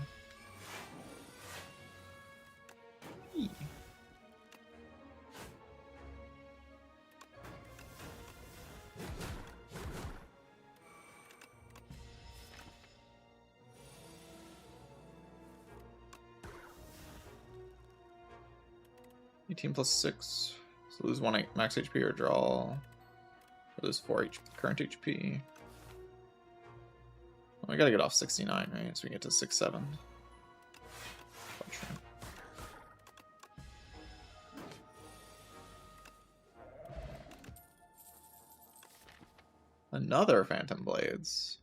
Team plus 6. So lose 1 max HP or draw. Or lose 4 current HP. Well, we gotta get off 69, right? So we get to 6-7. Another Phantom Blades.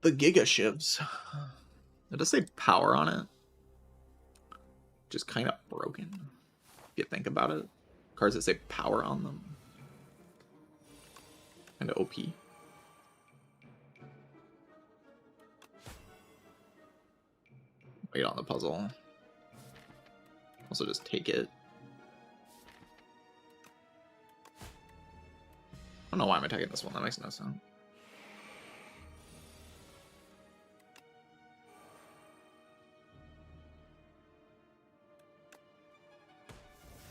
The Giga Shivs. It does say power on it. Just kind of broken. If you think about it. Cards that say power on them. Kind of OP. Wait on the puzzle. Also just take it. I don't know why I'm attacking this one. That makes no sense.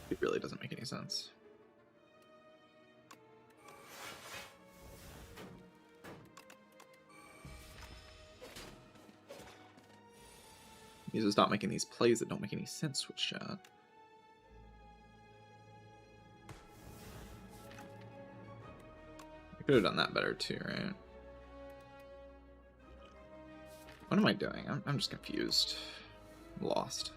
It really doesn't make any sense. He's just not making these plays that don't make any sense with shot. I could have done that better too, right? What am I doing? I'm just confused. I'm lost.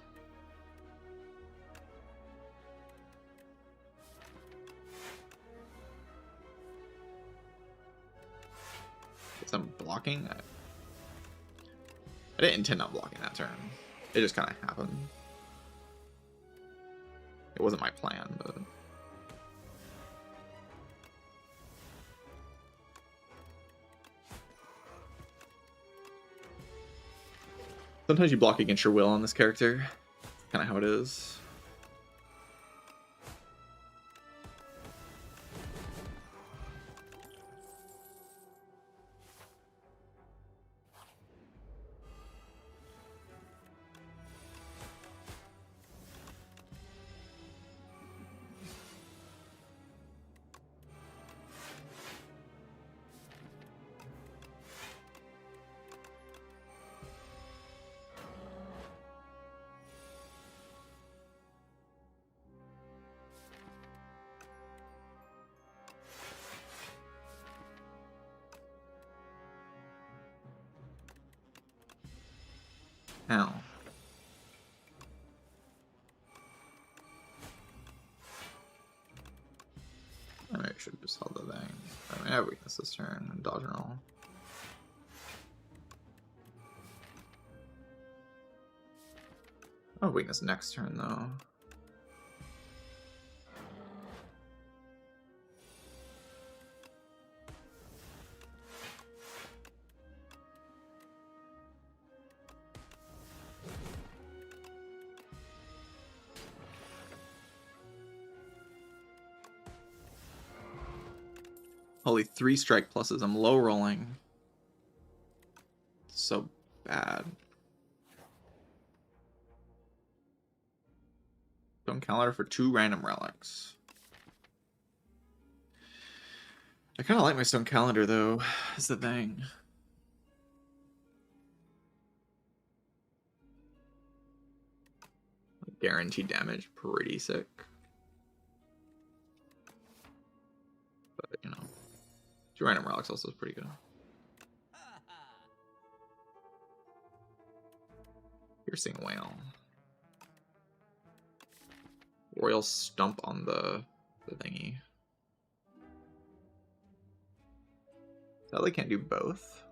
I'm blocking. I didn't intend on blocking that turn. It just kind of happened. It wasn't my plan, but sometimes you block against your will on this character. Kind of how it is. Ow. I should have just held the thing. I mean, I have weakness this turn and dodge and roll. Oh, weakness next turn though. Holy 3 strike pluses. I'm low rolling. So bad. Stone calendar for 2 random relics. I kind of like my stone calendar though. Is the thing. Guaranteed damage, pretty sick. But you know, 2 random relics also is pretty good. Piercing Whale. Royal Stump on the thingy. Sadly can't do both.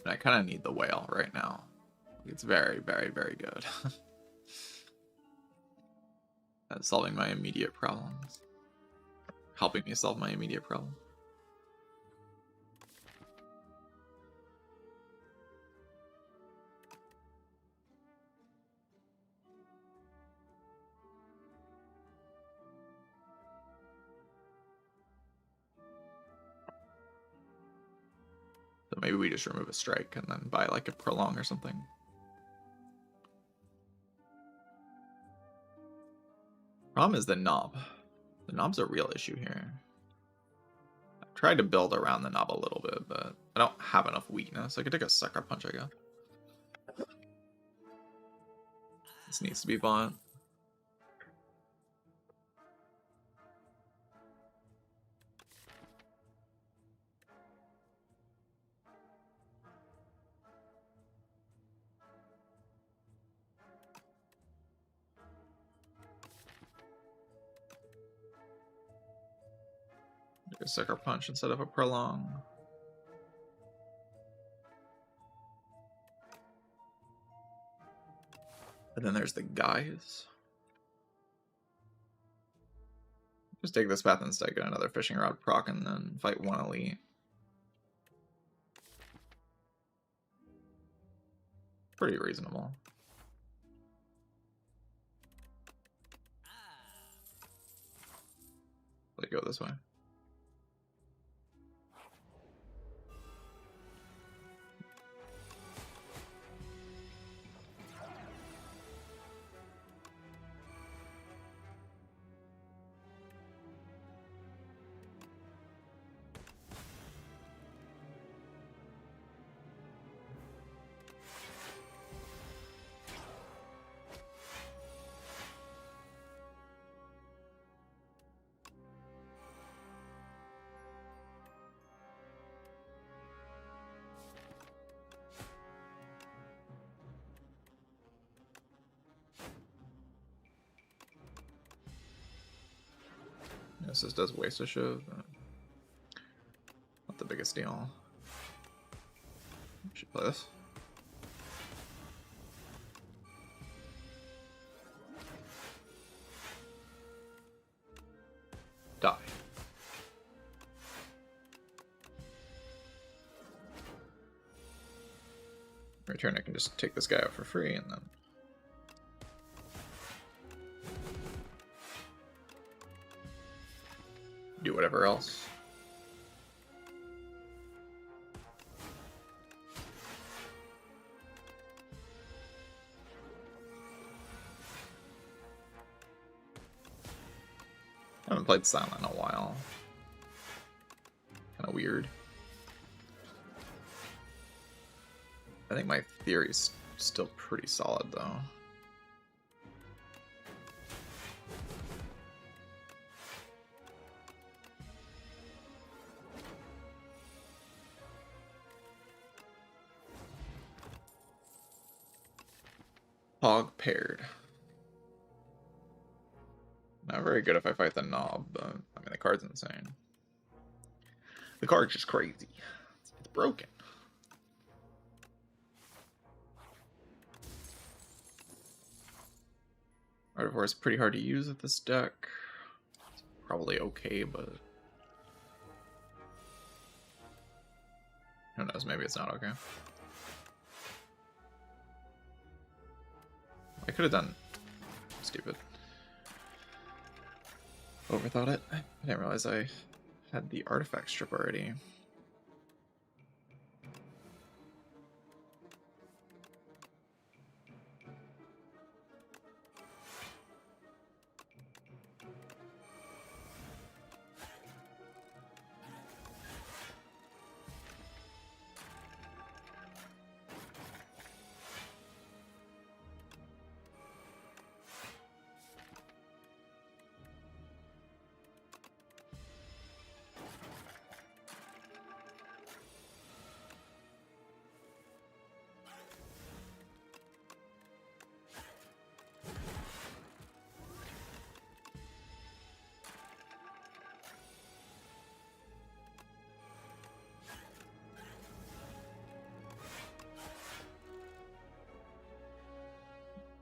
And I kind of need the whale right now. It's very, very, very good. That's solving my immediate problems. Helping me solve my immediate problem. So maybe we just remove a strike and then buy like a prolong or something. Problem is the knob. The knob's a real issue here. I tried to build around the knob a little bit, but I don't have enough weakness. I could take a sucker punch, I guess. This needs to be bought. A sucker punch instead of a prolong. And then there's the guys. Just take this path instead, get another fishing rod proc, and then fight 1 elite. Pretty reasonable. Let it go this way. This just does waste a shove. Not the biggest deal. Should play this. Die. Return, I can just take this guy out for free and then do whatever else. I haven't played Silent in a while. Kind of weird. I think my theory's still pretty solid though. Hog paired. Not very good if I fight the knob, but I mean the card's insane. The card's just crazy. It's broken. Artifact is pretty hard to use with this deck. It's probably okay, but who knows? Maybe it's not okay. I could have done stupid. Overthought it. I didn't realize I had the artifact strip already.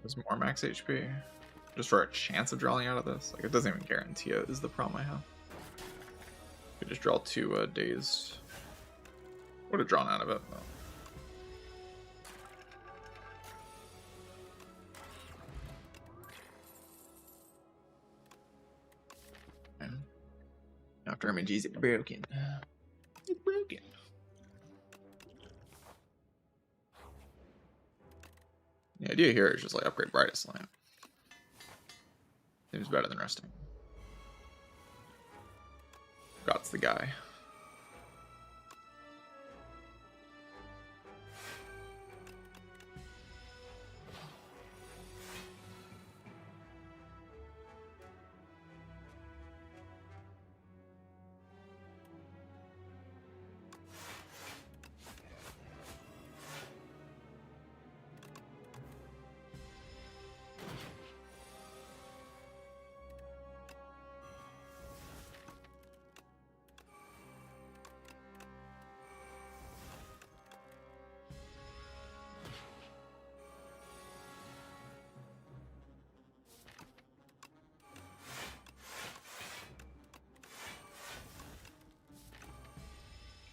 There's more max HP. Just for a chance of drawing out of this. Like, it doesn't even guarantee it, is the problem I have. Could just draw 2 dazed. Would have drawn out of it, though. After images, it's broken. It's broken. The idea here is just like upgrade brightest lamp. Seems better than resting. God's the guy.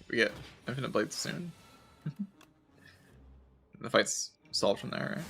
We get Infinite Blades soon. The fight's solved from there, right?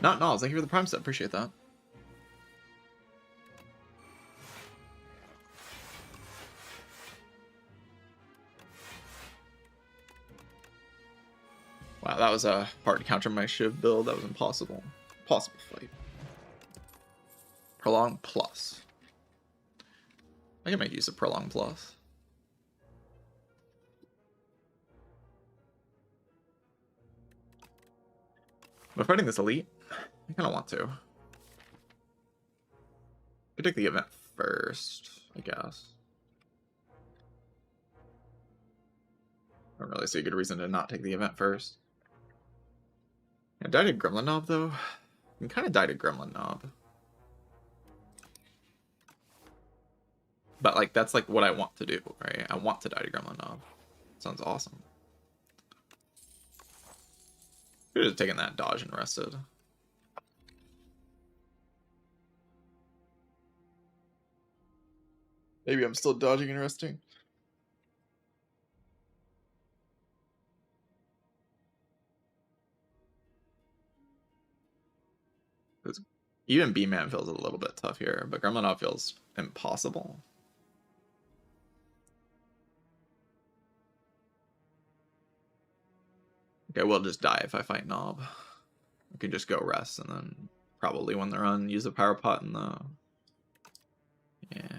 Not Knobs, thank you for the Prime set, appreciate that. Wow, that was hard to counter my Shiv build, that was impossible. Possible fight. Prolong plus. I can make use of Prolong plus. But fighting this elite, I kind of want to. Could take the event first, I guess. I don't really see a good reason to not take the event first. I died to Gremlin Knob, though. I can kind of die to Gremlin Knob. But, like, that's, like, what I want to do, right? I want to die to Gremlin Knob. Sounds awesome. Could have taken that dodge and rested. Maybe I'm still dodging and resting. Even B-Man feels a little bit tough here, but Gremlin Knob feels impossible. Okay, we'll just die if I fight Knob. I can just go rest and then probably when they're on, use the power pot and the... Yeah.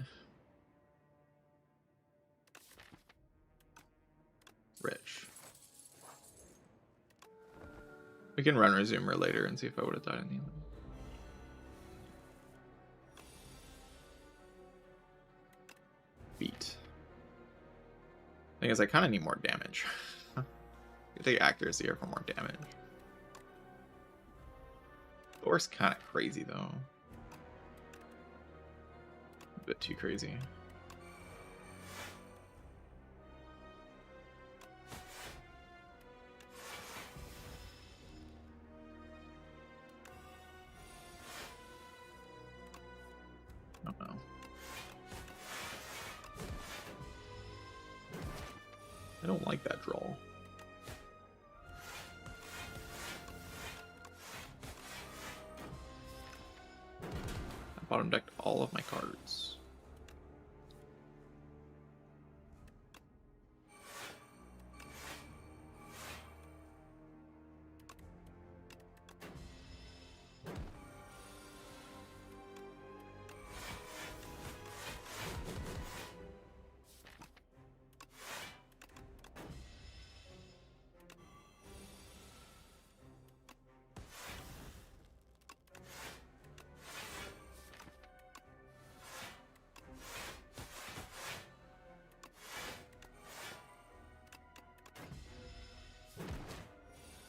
Rich. We can run Resumer later and see if I would have died in the end. Beat. Thing is, I kind of need more damage. I take accuracy here for more damage. Thor's kind of crazy though. A bit too crazy. Oh no. I don't like that draw. I bottom decked all of my cards.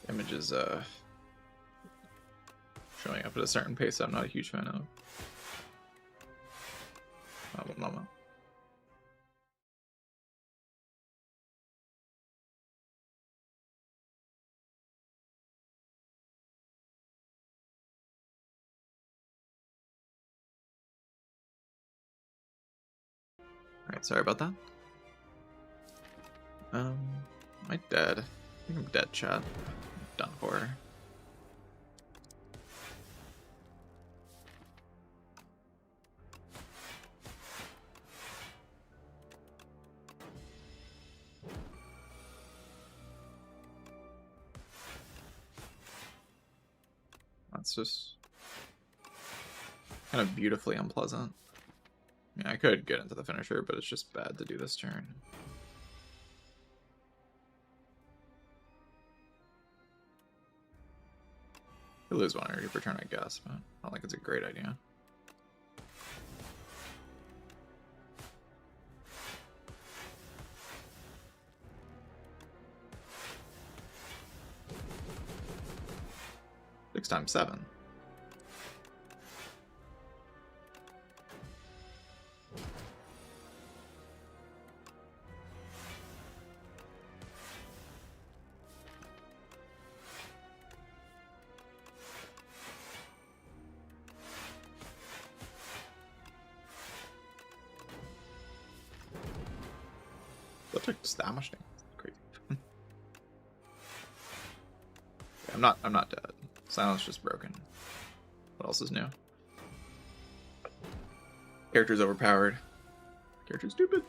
Image is showing up at a certain pace I'm not a huge fan of. No. Alright, sorry about that. Am I dead? I think I'm dead, chat. Done for. That's just kind of beautifully unpleasant. I mean, I could get into the finisher, but it's just bad to do this turn. Could lose one energy per turn, I guess, but I don't think it's a great idea. Six times 7. That took just that much damage. Crazy. I'm not dead. Silence just broken. What else is new? Character's overpowered. Character's stupid.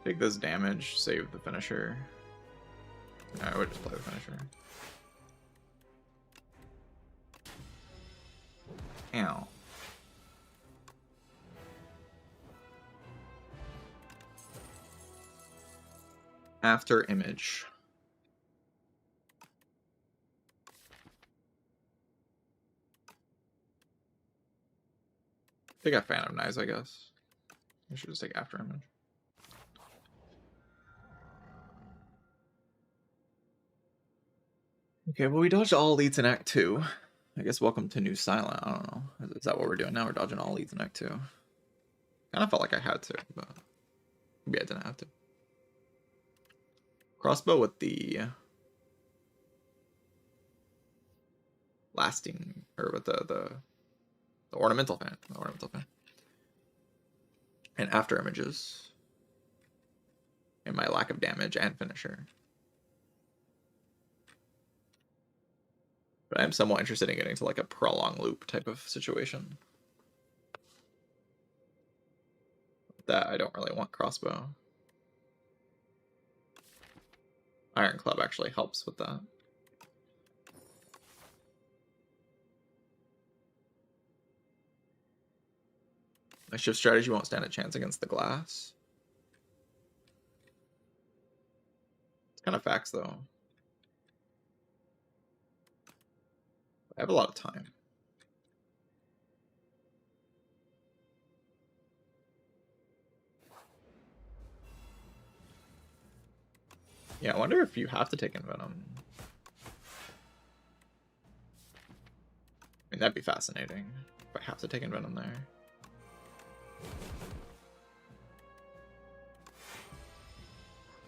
Take this damage, save the finisher. No, I would just play the finisher. Ow. After image. Take a Phantom Knives, I guess. I should just take after image. Okay, well, we dodged all elites in Act 2. I guess welcome to New Silent. I don't know. Is that what we're doing now? We're dodging all elites in Act 2. Kind of felt like I had to, but maybe I didn't have to. Crossbow with the lasting, or with the ornamental fan. The ornamental fan. And after images. And my lack of damage and finisher. But I am somewhat interested in getting to like a prolonged loop type of situation. That I don't really want crossbow. Iron Club actually helps with that. My shift strategy won't stand a chance against the glass. It's kind of facts though. I have a lot of time. Yeah, I wonder if you have to take Envenom. I mean, that'd be fascinating if I have to take Envenom there.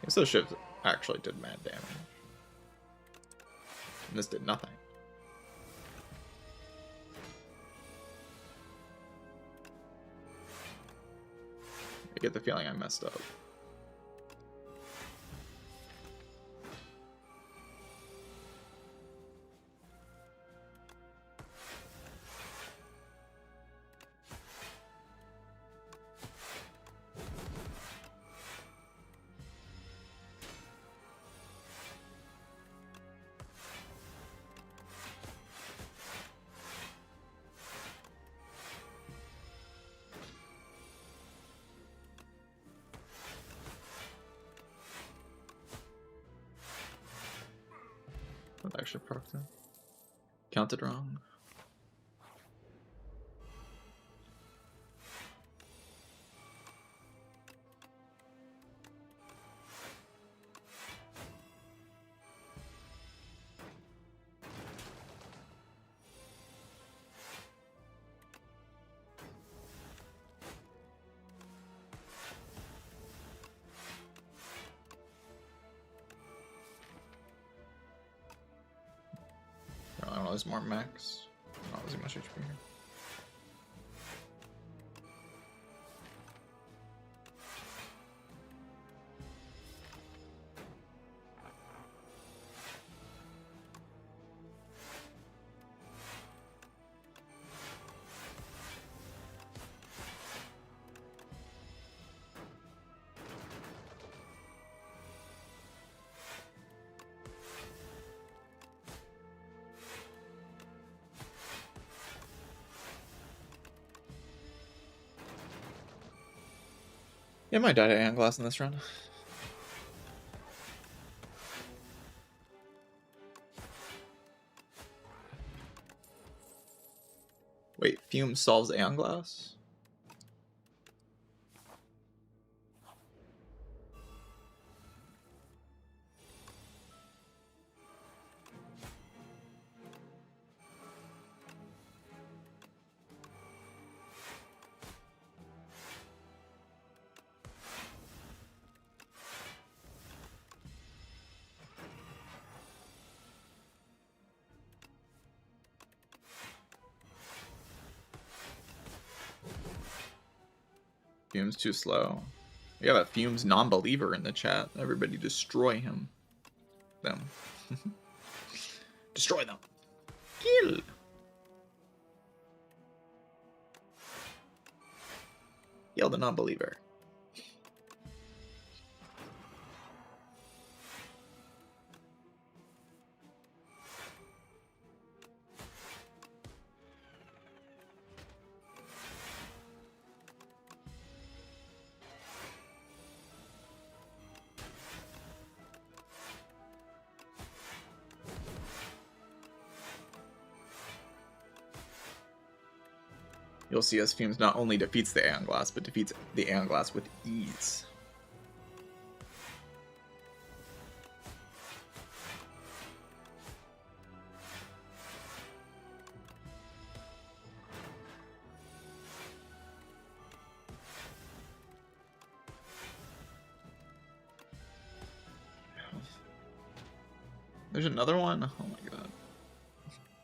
I guess those shivs actually did mad damage. And this did nothing. I get the feeling I messed up. That actually procced it. Counted wrong. I don't know, there's more max. Not losing much HP here. Yeah, I might die to Aeon Glass in this run. Wait, Fume solves Aeon Glass? Fume's too slow. We have a Fume's non-believer in the chat. Everybody destroy him. Them. Destroy them. Kill. Kill the non-believer. You'll see as Fumes not only defeats the Aeon Glass, but defeats the Aeon Glass with ease. There's another one? Oh my god.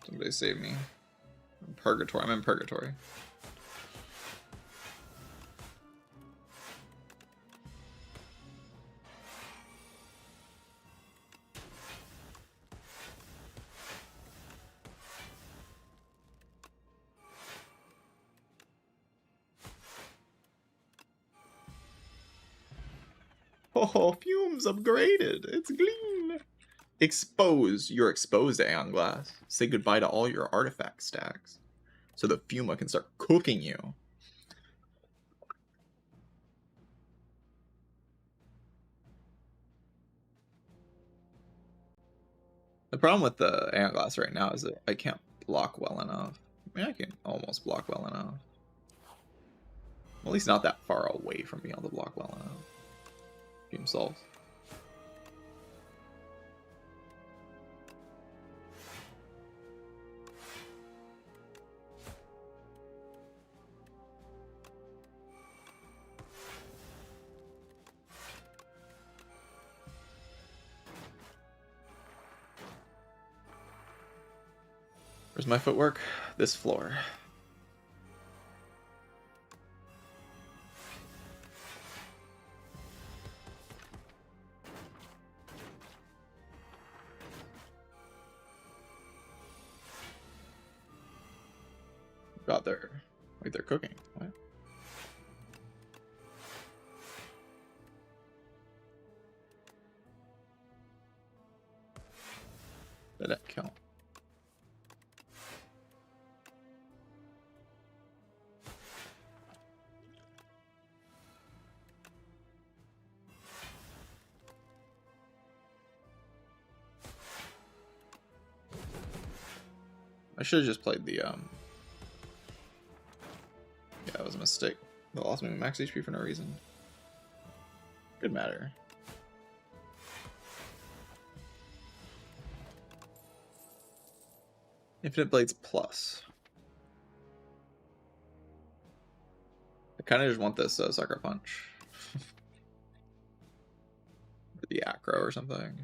Somebody save me. Purgatory. I'm in purgatory. Oh, fumes upgraded. It's clean. Expose. You're exposed to Aeon Glass. Say goodbye to all your artifact stacks. So the Fuma can start cooking you. The problem with the Aeon Glass right now is that I can't block well enough. I mean, I can almost block well enough. At least not that far away from being able to block well enough. Fume solves. Where's my footwork? This floor. God, they're like they're cooking. What? Did that count? I should have just played the Yeah, it was a mistake. They lost me max HP for no reason. Good matter. Infinite Blades Plus. I kind of just want this Sucker Punch. Or the Acro or something.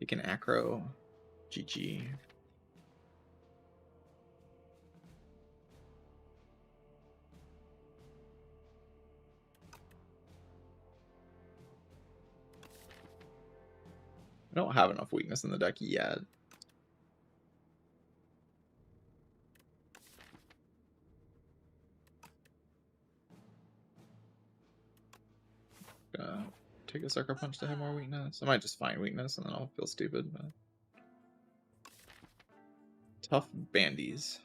Take an Acro. GG. I don't have enough weakness in the deck yet. Take a Sucker Punch to have more weakness. I might just find weakness and then I'll feel stupid. But... Tough bandies.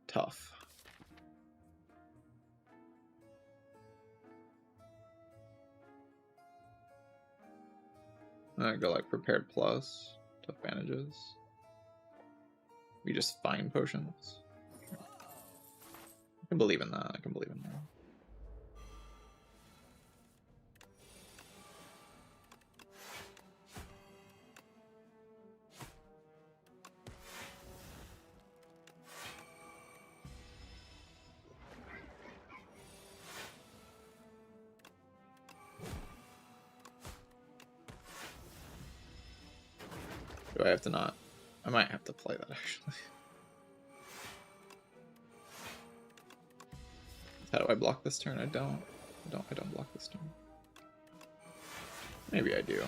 Tough. I'm gonna go like Prepared Plus. Tough bandages. We just find potions. I can believe in that. I can believe in that. Do I have to not? I might have to play that actually. How do I block this turn? I don't block this turn. Maybe I do.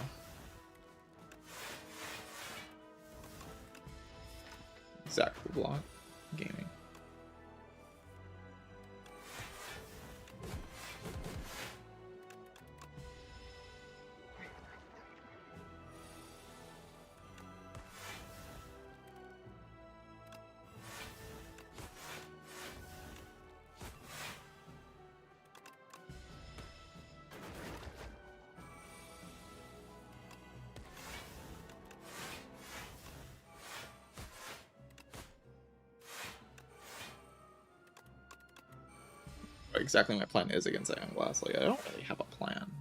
Exactly block. Gaming. Exactly my plan is against Aeon Glass. Like, I don't really have a plan.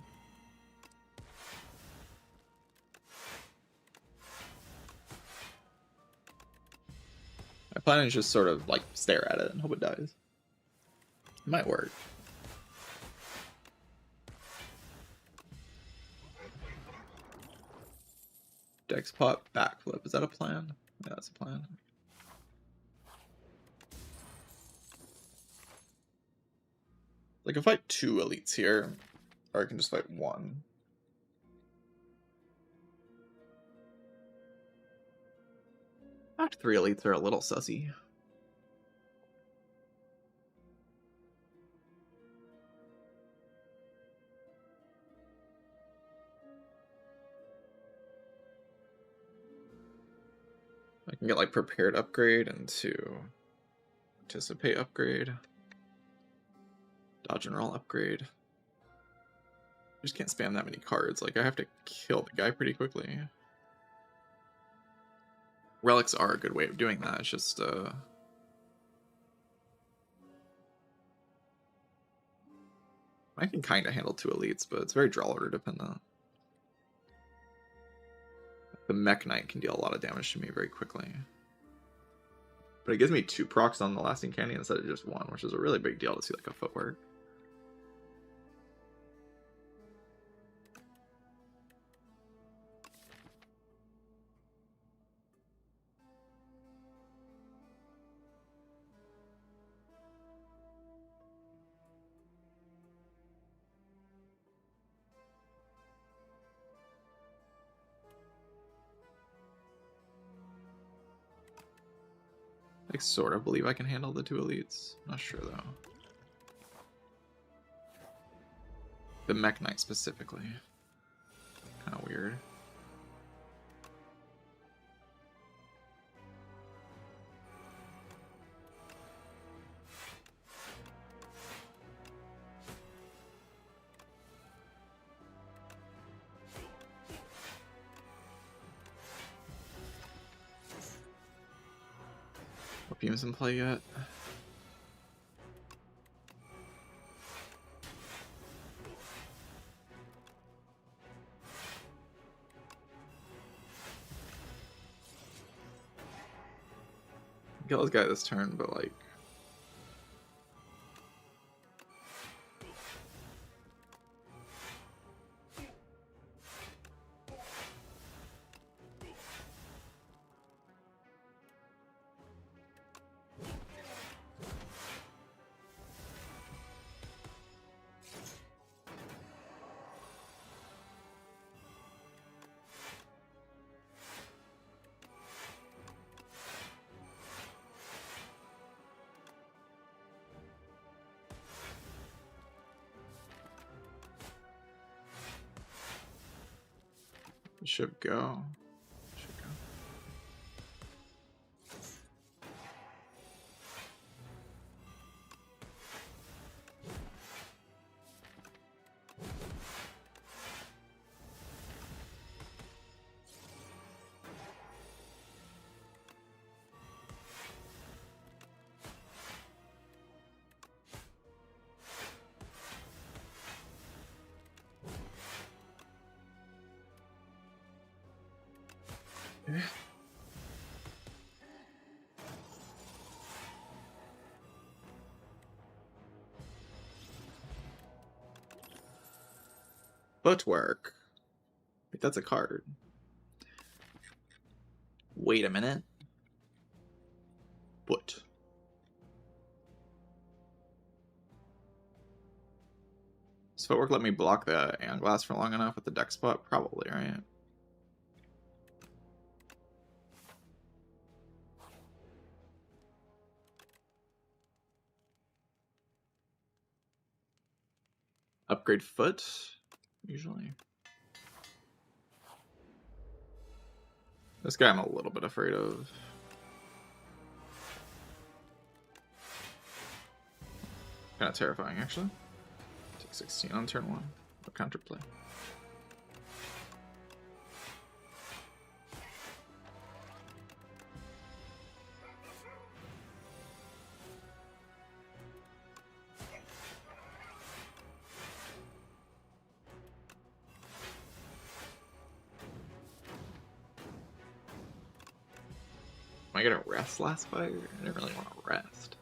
My plan is just sort of like stare at it and hope it dies. It might work. Dex pot backflip. Is that a plan? Yeah, that's a plan. Like, I can fight 2 elites here, or I can just fight 1. Act 3 elites are a little sussy. I can get like prepared upgrade into anticipate upgrade, dodge and roll upgrade. I just can't spam that many cards. Like I have to kill the guy pretty quickly. Relics are a good way of doing that. It's just I can kind of handle 2 elites, but it's very draw order dependent. The Mech Knight can deal a lot of damage to me very quickly. But it gives me 2 procs on the Lasting Candy instead of just 1, which is a really big deal to see like a footwork. I sort of believe I can handle the 2 elites. Not sure though. The Mech Knight specifically. Kind of weird. Beams in play yet? Kill this guy this turn, but like it should go. Footwork. Wait, that's a card. Wait a minute. Foot. Does Footwork let me block the Aeon Glass for long enough with the deck spot? Probably, right? Upgrade foot, usually. This guy I'm a little bit afraid of. Kind of terrifying, actually. Take 16 on turn 1. No counterplay. Am I gonna rest last fire? I didn't really want to rest.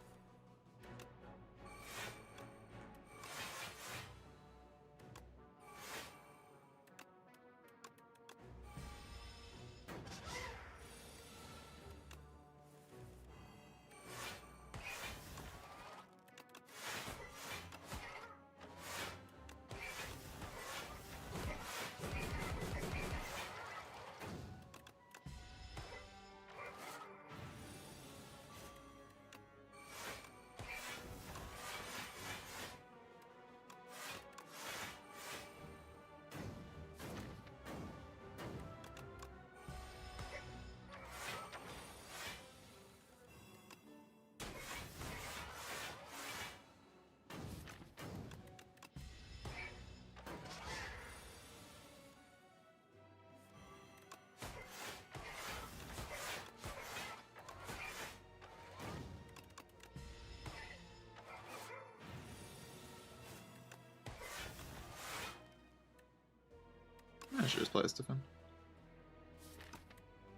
should just play a Stefan.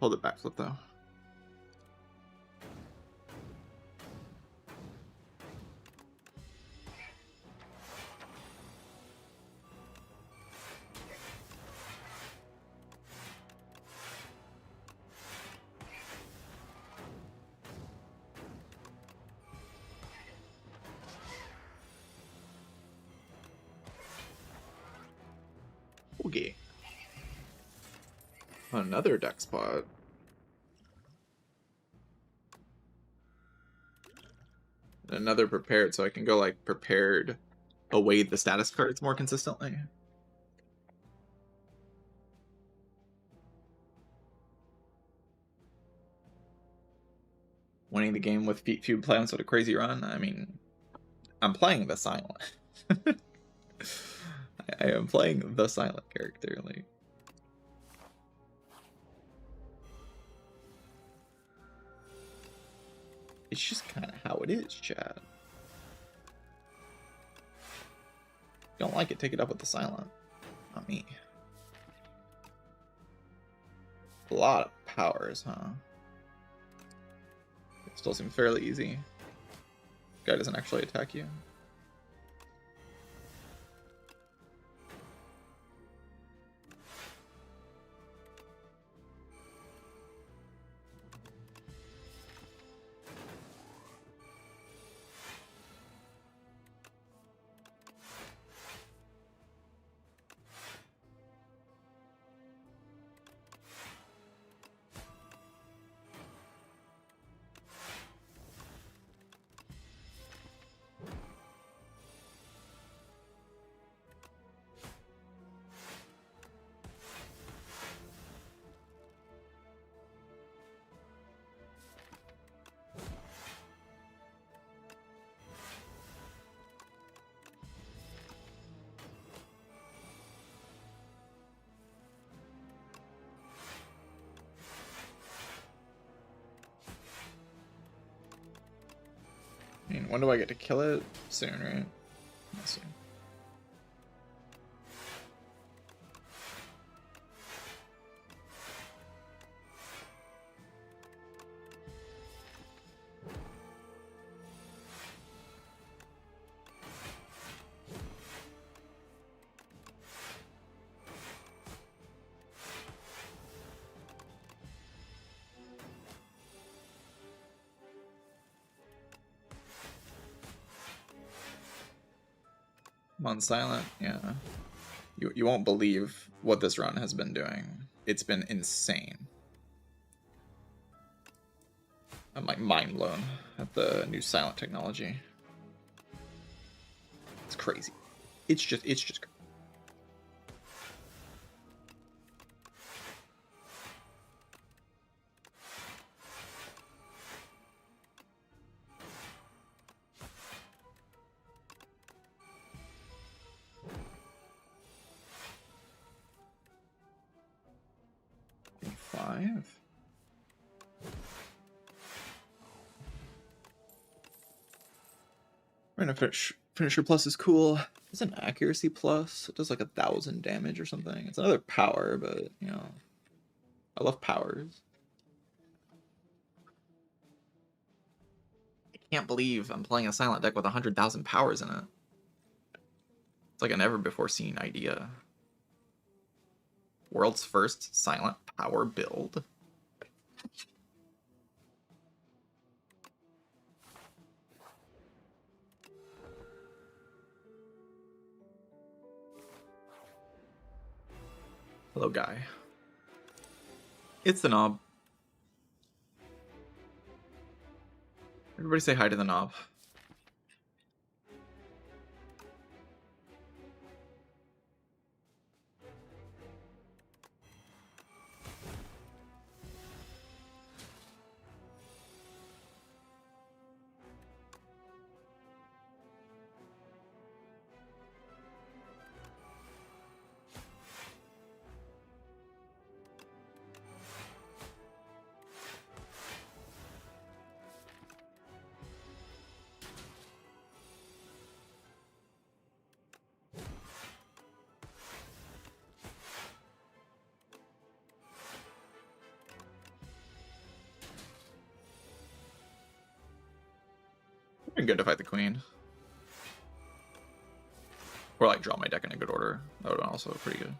Hold it backflip though. Okay. Another deck spot. Another prepared, so I can go like prepared away the status cards more consistently. Winning the game with few plans with a crazy run. I mean, I'm playing the silent. I am playing the silent character. Like, it's just kind of how it is, Chad. Don't like it, take it up with the silent. Not me. A lot of powers, huh? It still seems fairly easy. Guy doesn't actually attack you. I mean, when do I get to kill it? Soon, right? Soon. I'm on silent, yeah. You won't believe what this run has been doing. It's been insane. I'm like mind blown at the new silent technology. It's crazy. It's just crazy. Finisher plus is cool. It's an accuracy plus. It does like 1,000 damage or something. It's another power, but you know, I love powers. I can't believe I'm playing a silent deck with 100,000 powers in it. It's like a never before seen idea. World's first silent power build. Hello, guy. It's the knob. Everybody say hi to the knob. Been good to fight the queen. Or like draw my deck in a good order. That would have been also pretty good.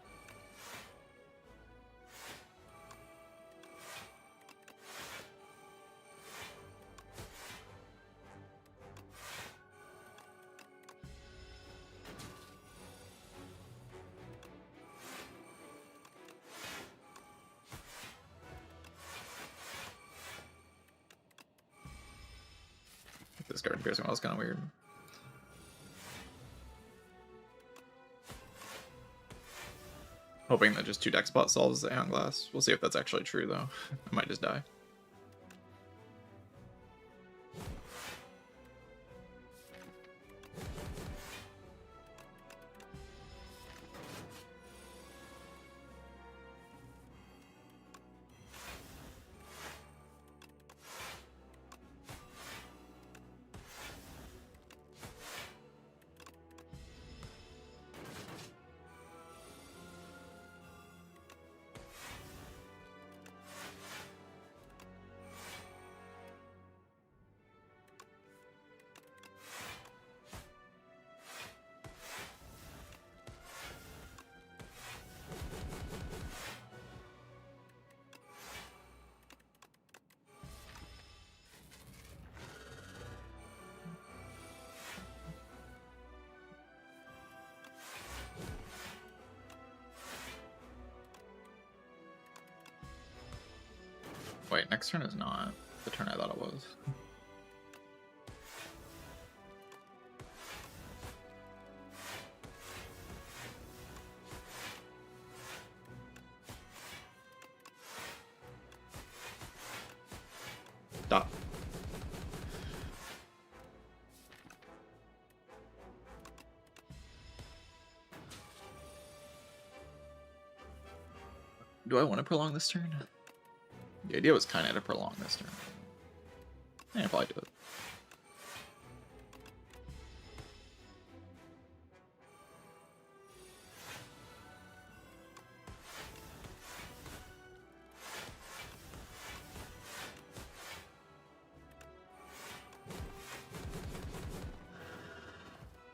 This card in Piercing Well is kind of weird. Hoping that just 2 deck spot solves the Aeon Glass. We'll see if that's actually true, though. I might just die. Wait, next turn is not the turn I thought it was. Stop. Do I want to prolong this turn? The idea was kind of to prolong this turn. Yeah, I'll probably do it.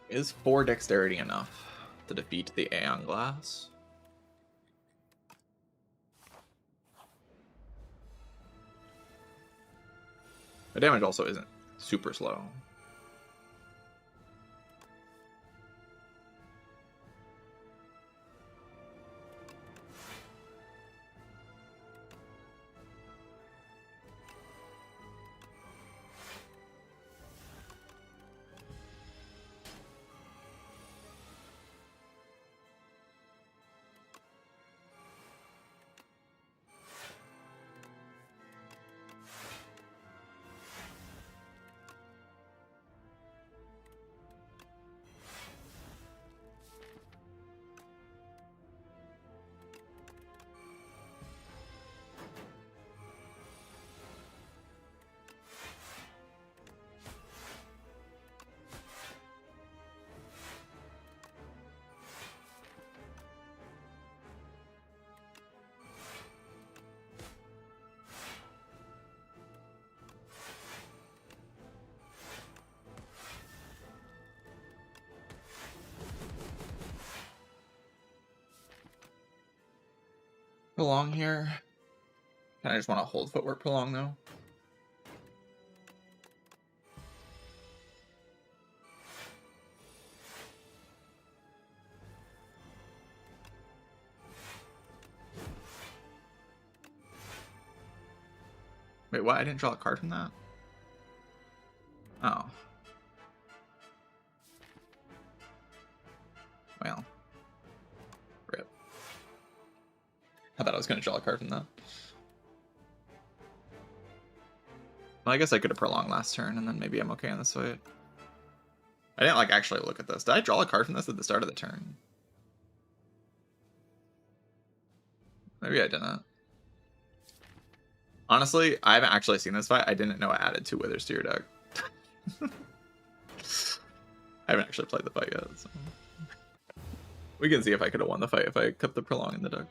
Is 4 dexterity enough to defeat the Aeon Glass? The damage also isn't super slow. Prolong here. I just want to hold footwork prolong though. Wait, what? I didn't draw a card from that? Oh. Well. Rip. I thought I was going to draw a card from that. Well, I guess I could have prolonged last turn, and then maybe I'm okay on this fight. I didn't, like, actually look at this. Did I draw a card from this at the start of the turn? Maybe I didn't. Honestly, I haven't actually seen this fight. I didn't know I added 2 Withers to your deck. I haven't actually played the fight yet, so... We can see if I could have won the fight if I kept the prolong in the deck.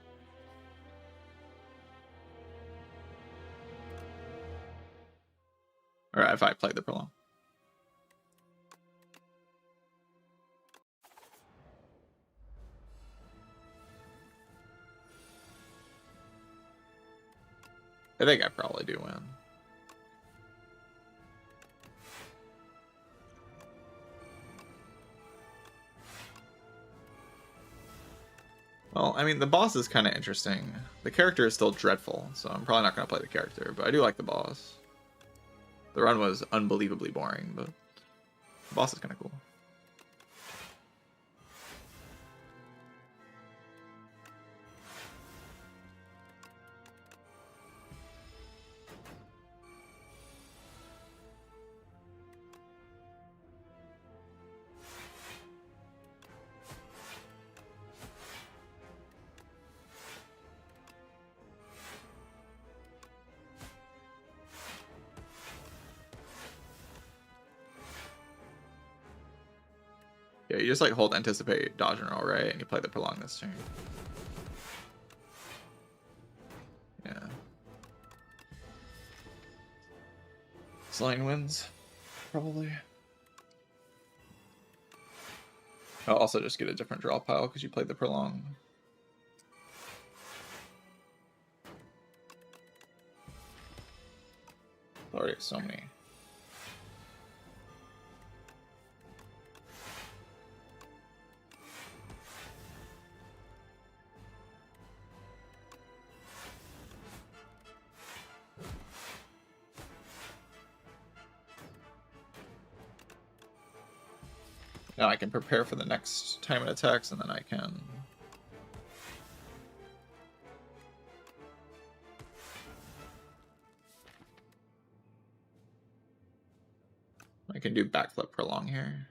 Or if I played the prolong. I think I probably do win. Well, I mean, the boss is kind of interesting. The character is still dreadful, so I'm probably not going to play the character, but I do like the boss. The run was unbelievably boring, but the boss is kind of cool. Yeah, you just like hold anticipate, dodge and roll, right? And you play the prolong this turn. Yeah. Slane wins, probably. I'll also just get a different draw pile because you played the prolong. Already have so many. Now I can prepare for the next time it attacks, and then I can... I can do backflip prolong here.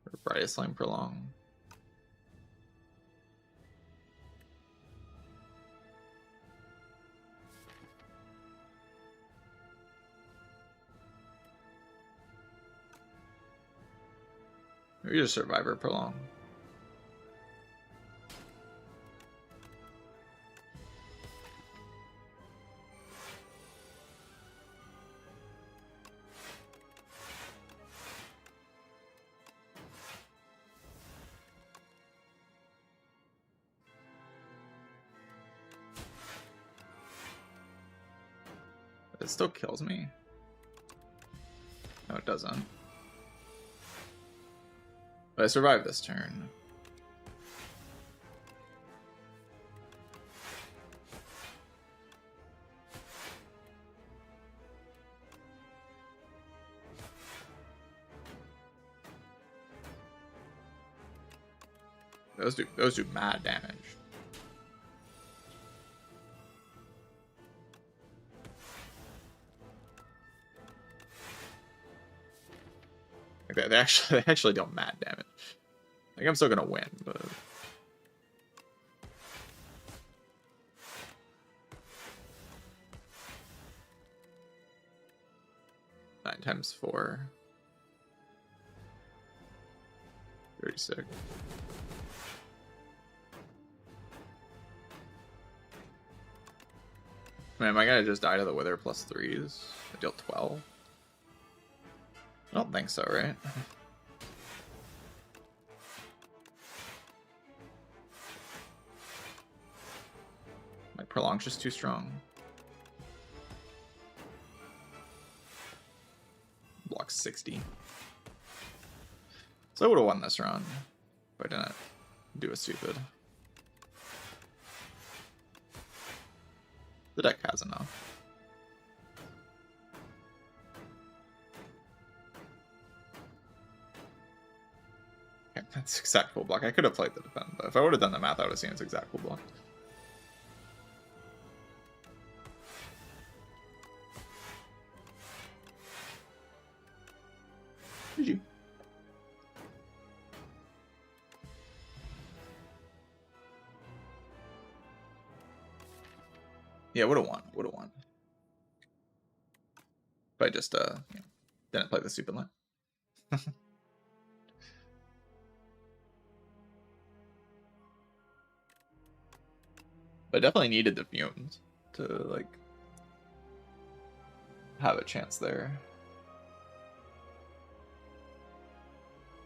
Or brightest slime prolong. Maybe just survivor prolong. It still kills me. No, it doesn't. But I survived this turn. Those do mad damage. Like they actually deal mad damage. Like I'm still gonna win, but 9 times 4. 36. Man, am I gonna just die to the Wither plus 3s? I deal 12? I don't think so, right? My prolong's just too strong. Block 60. So I would have won this round if I didn't do a stupid. The deck has enough. Okay, that's exact full block. I could have played the defend, but if I would have done the math, I would have seen it's exact full block. GG. Yeah, would have won. Would have won. If I just didn't play the stupid line. But I definitely needed the fumes to like have a chance there.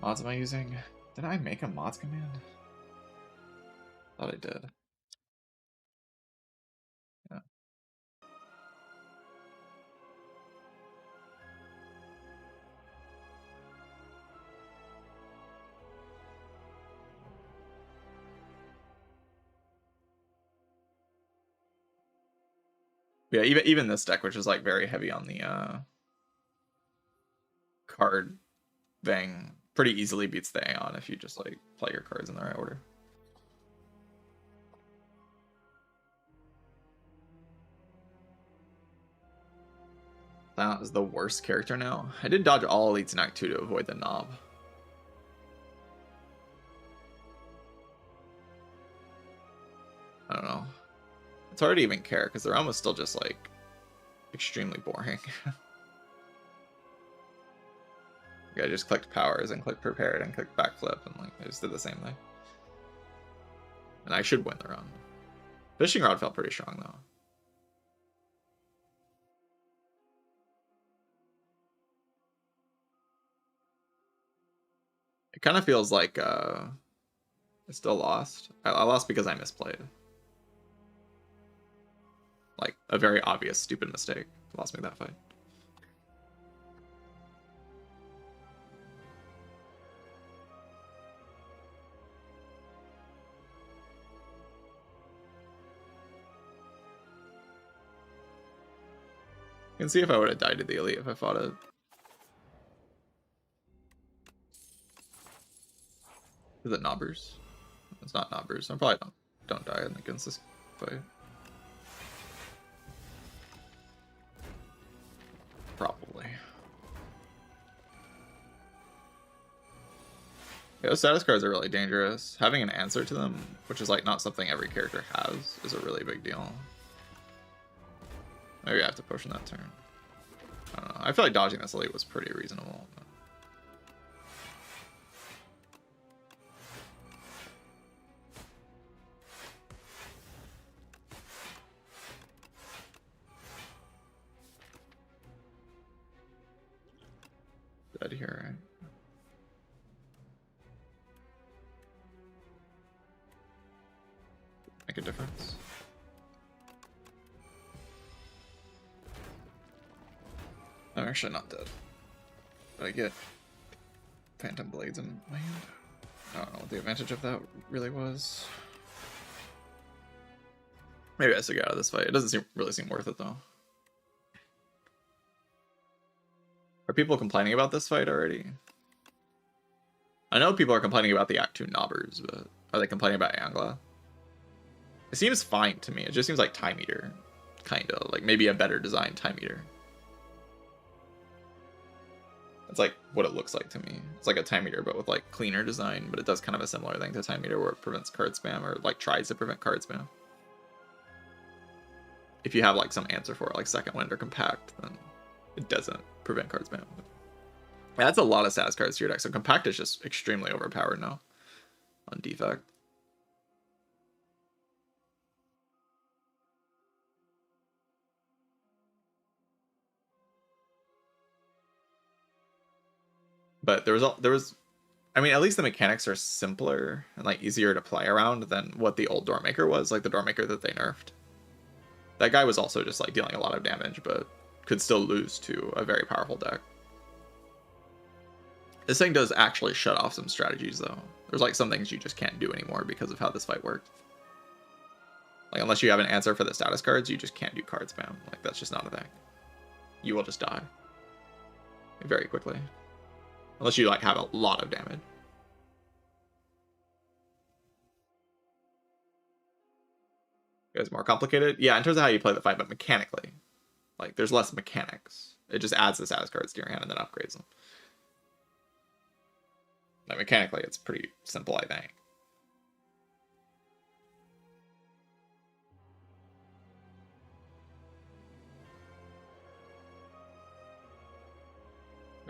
Mods am I using? Did I make a mods command? Thought I did. Yeah. Yeah, even this deck, which is like very heavy on the card thing, pretty easily beats the Aeon if you just like play your cards in the right order. That is the worst character now. I did dodge all elites in Act 2 to avoid the knob. I don't know. It's hard to even care because they're almost still just like extremely boring. I just clicked powers and clicked prepared and clicked backflip and like I just did the same thing. And I should win the run. Fishing rod felt pretty strong though. It kind of feels like I still lost. I lost because I misplayed. Like a very obvious stupid mistake lost me that fight. You can see if I would have died to the elite if I fought it. Is it knobbers? It's not knobbers. I probably don't die against this fight. Probably. Yeah, those status cards are really dangerous. Having an answer to them, which is like not something every character has, is a really big deal. Maybe I have to push in that turn. I don't know. I feel like dodging this elite was pretty reasonable. Dead here, right? Make a difference. I'm actually not dead. But I get Phantom Blades in my hand. I don't know what the advantage of that really was. Maybe I should get out of this fight. It doesn't really seem worth it though. Are people complaining about this fight already? I know people are complaining about the Act 2 knobbers, but are they complaining about Angla? It seems fine to me. It just seems like Time Eater. Kinda. Like maybe a better designed Time Eater. That's like what it looks like to me. It's like a Time Eater, but with like cleaner design, but it does kind of a similar thing to Time Eater where it prevents card spam or like tries to prevent card spam. If you have like some answer for it, like Second Wind or Compact, then it doesn't prevent card spam. That's a lot of status cards to your deck, so Compact is just extremely overpowered now on defect. But there was I mean, at least the mechanics are simpler and like easier to play around than what the old Doormaker was, like the Doormaker that they nerfed. That guy was also just like dealing a lot of damage, but could still lose to a very powerful deck. This thing does actually shut off some strategies though. There's like some things you just can't do anymore because of how this fight worked. Like unless you have an answer for the status cards, you just can't do card spam. Like that's just not a thing. You will just die very quickly. Unless you like have a lot of damage. You guys more complicated? Yeah, in terms of how you play the fight, but mechanically. Like there's less mechanics. It just adds the status cards to your hand and then upgrades them. Like mechanically, it's pretty simple, I think.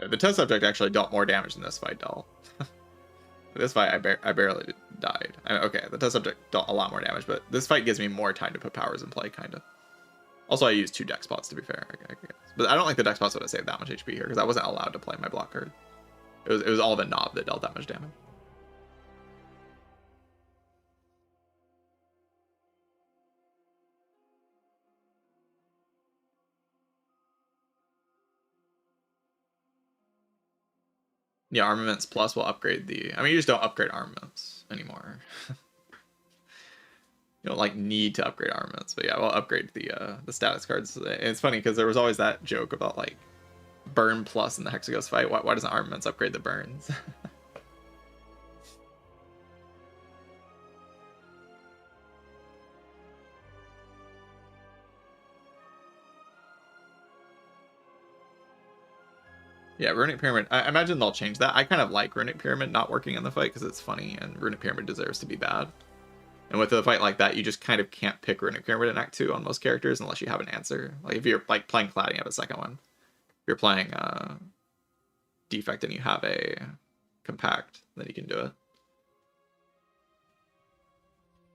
The test subject actually dealt more damage than this fight dealt. This fight, I barely died. I mean, okay, the test subject dealt a lot more damage, but this fight gives me more time to put powers in play, kind of. Also, I used 2 deck spots, to be fair, I guess. But I don't think the deck spots would have saved that much HP here, because I wasn't allowed to play my block card. It was all the knob that dealt that much damage. Yeah, Armaments Plus will upgrade the... I mean, you just don't upgrade Armaments anymore. You don't like need to upgrade armaments, but yeah, we'll upgrade the status cards. And it's funny because there was always that joke about like burn plus in the Hexaghost fight. Why doesn't armaments upgrade the burns? Yeah, Runic Pyramid. I imagine they'll change that. I kind of like Runic Pyramid not working in the fight because it's funny, and Runic Pyramid deserves to be bad. And with a fight like that, you just kind of can't pick Runic Pyramid in Act 2 on most characters unless you have an answer. Like if you're like playing Cloud and you have a second one. If you're playing Defect and you have a Compact, then you can do it.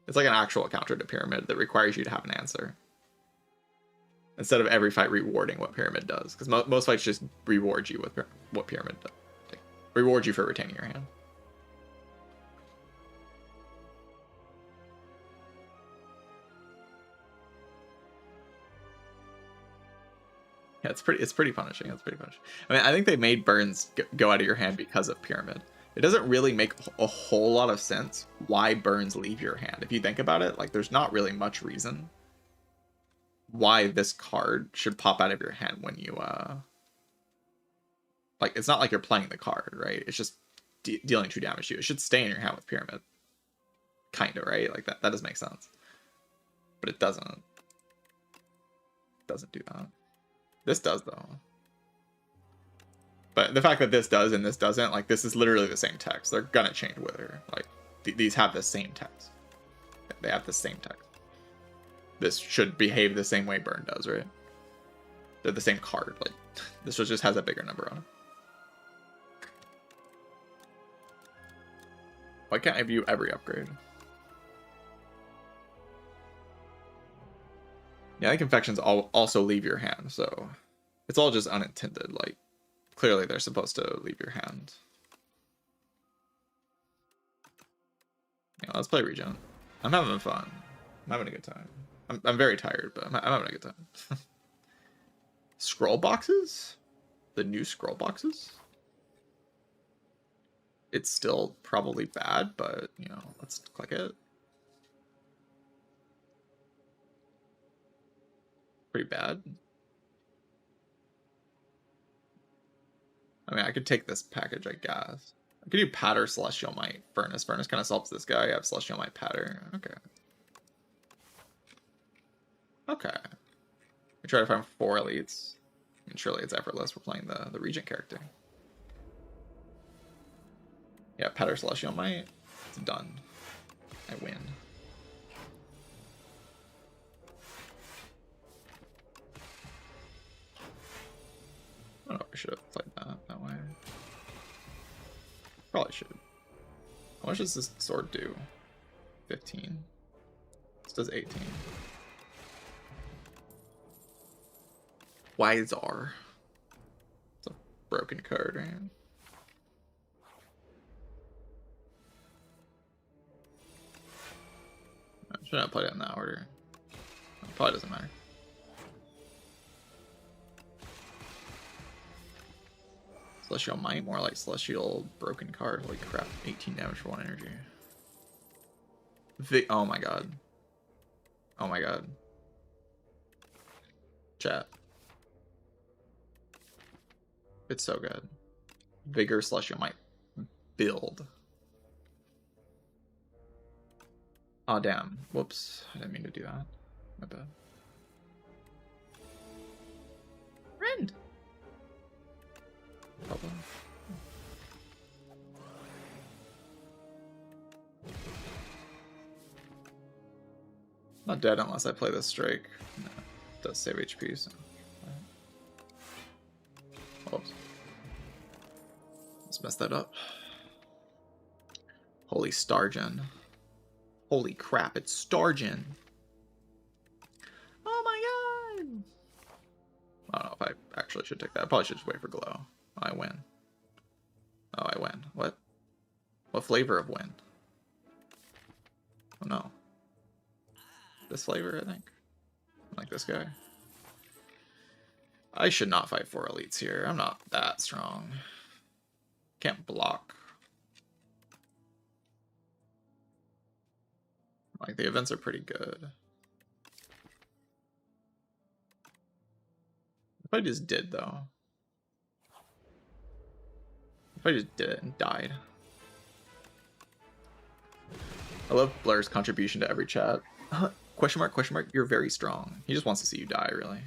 It's like an actual counter to Pyramid that requires you to have an answer. Instead of every fight rewarding what Pyramid does. Because most fights just reward you with what Pyramid does. Like, reward you for retaining your hand. Yeah, it's pretty punishing. It's pretty punishing. I mean, I think they made burns go out of your hand because of Pyramid. It doesn't really make a whole lot of sense why burns leave your hand. If you think about it, like there's not really much reason why this card should pop out of your hand when you like it's not like you're playing the card, right? It's just dealing 2 damage to you. It should stay in your hand with Pyramid, kind of, right? Like that does make sense, but it doesn't do that. This does though, but the fact that this does and this doesn't, like this is literally the same text. They're gonna change whether like these have the same text. They have the same text. This should behave the same way Burn does, right? They're the same card. Like this just has a bigger number on it. Why can't I view every upgrade? Yeah, I think infections also leave your hand, so it's all just unintended. Like clearly they're supposed to leave your hand. Yeah, let's play Regen. I'm having fun. I'm having a good time. I'm very tired, but I'm having a good time. Scroll boxes? The new scroll boxes? It's still probably bad, but, you know, let's click it. Pretty bad. I mean, I could take this package, I guess. I could do Patter, Celestial Might, Furnace. Furnace kind of solves this guy. I have Celestial Might, Patter. Okay. Okay. We try to find 4 elites. I mean, surely it's effortless. We're playing the Regent character. Yeah, Patter Celestial Might. It's done. I win. I don't know if I should have played that way. Probably should. How much does this sword do? 15. This does 18. Wizar. It's a broken card, right? I should not play it in that order. It probably doesn't matter. Celestial Might, more like Celestial Broken card. Holy crap, 18 damage for 1 energy. Oh my god. Oh my god. Chat. It's so good. Vigor Celestial Might build. Oh damn. Whoops. I didn't mean to do that. My bad. Rend! Probably. Not dead unless I play this strike. No, it does save HP, so. Whoops. Let's mess that up. Holy Stargen. Holy crap, it's Stargen. Oh my god! I don't know if I actually should take that. I probably should just wait for Glow. I win. Oh, I win. What? What flavor of win? Oh no. This flavor, I think. Like this guy. I should not fight 4 elites here. I'm not that strong. Can't block. Like, the events are pretty good. If I just did, though. If I just did it and died. I love Blair's contribution to every chat. Question mark, you're very strong. He just wants to see you die, really.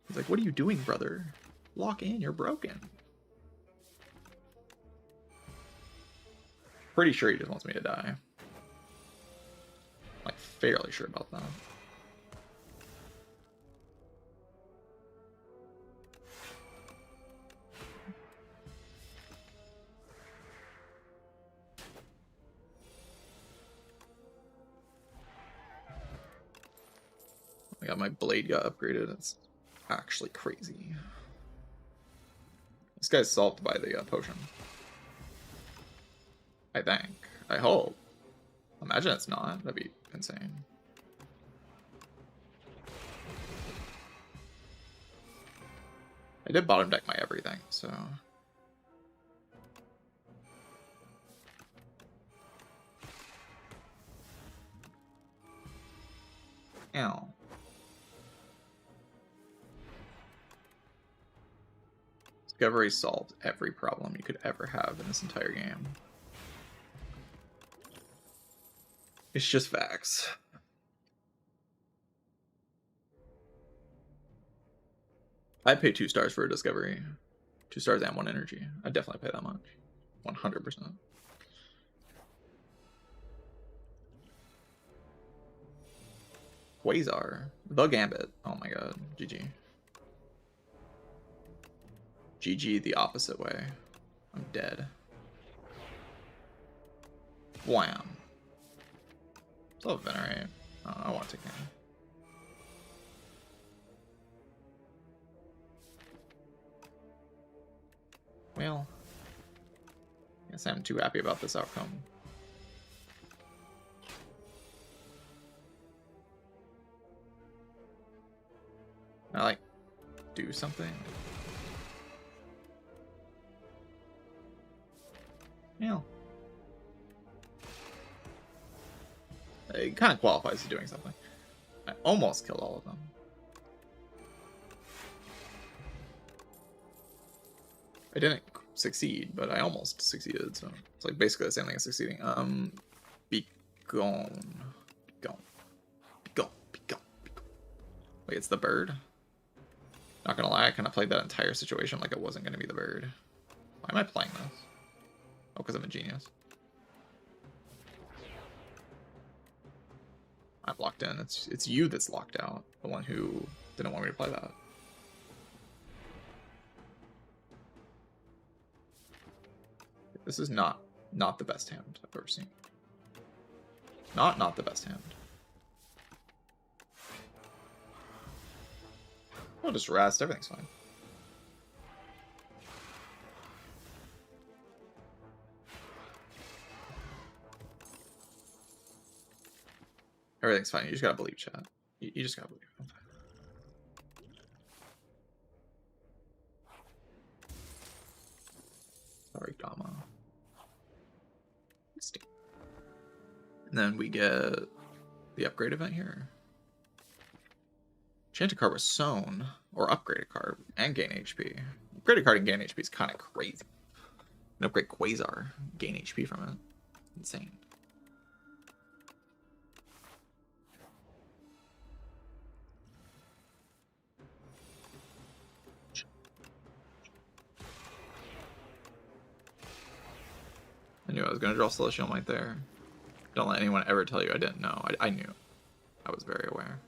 He's like, what are you doing, brother? Lock in, you're broken. Pretty sure he just wants me to die. Like, fairly sure about that. I got my blade got upgraded. It's actually crazy. This guy's solved by the potion. I think. I hope. Imagine it's not. That'd be insane. I did bottom deck my everything, so... Ow. Discovery solved every problem you could ever have in this entire game. It's just facts. I'd pay 2 stars for a discovery. 2 stars and 1 energy. I'd definitely pay that much. 100%. Quasar. The Gambit. Oh my god. GG. GG the opposite way. I'm dead. Wham. Still Venerate. Oh, I want to take him. Well, I guess I'm too happy about this outcome. I like do something. Yeah. It kind of qualifies as doing something. I almost killed all of them. I didn't succeed, but I almost succeeded, so it's like basically the same thing as succeeding. Be gone. Be gone. Be gone. Be gone. Be gone. Wait, it's the bird? Not gonna lie, I kind of played that entire situation like it wasn't gonna be the bird. Why am I playing this? Oh, because I'm a genius. I'm locked in. It's you that's locked out. The one who didn't want me to play that. This is not the best hand I've ever seen. Not the best hand. We'll just rest. Everything's fine. Everything's fine. You just gotta believe, chat. You just gotta believe. I'm fine. Sorry, Gamma. And then we get the upgrade event here. Enchanted card was sown, or upgraded card, and gain HP. Upgraded card and gain HP is kind of crazy. An upgrade Quasar, gain HP from it. Insane. I knew I was going to draw Celestial Might there. Don't let anyone ever tell you I didn't know. I knew. I was very aware.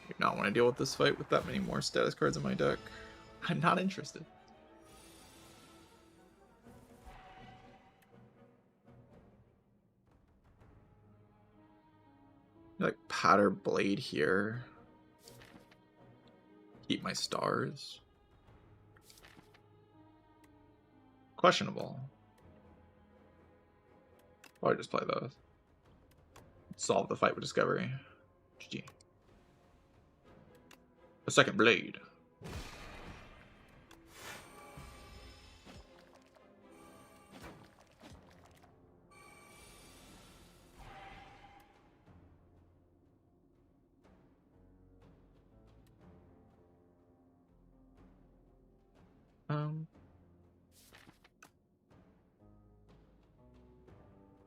I do not want to deal with this fight with that many more status cards in my deck. I'm not interested. Like Patter Blade here. Keep my stars. Questionable. Probably just play those. Solve the fight with Discovery. GG. A second blade.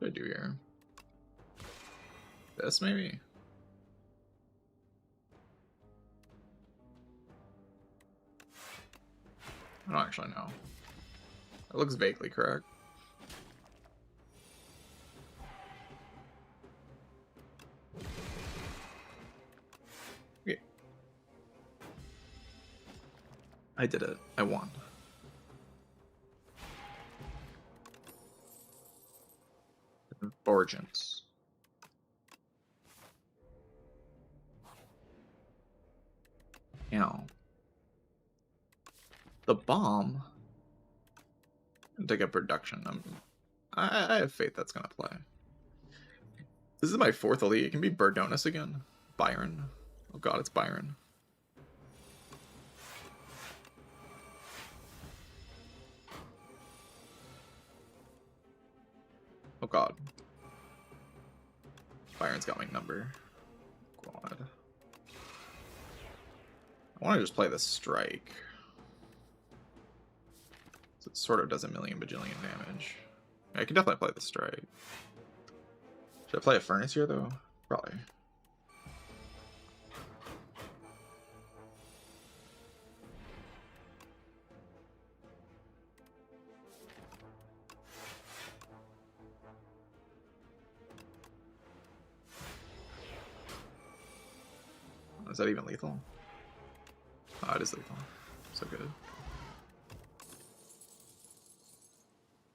What do I do here? This maybe? I don't actually know. It looks vaguely correct. Okay. I did it. I won. Origins. The bomb. To get production. I have faith that's gonna play. This is my 4th elite. It can be Burdonus again. Byron. Oh god, it's Byron. Oh god. Byron's got my number. God. I want to just play the strike. So it sort of does a million bajillion damage. I can definitely play the strike. Should I play a furnace here though? Probably. Is that even lethal? Oh, it is lethal. So good.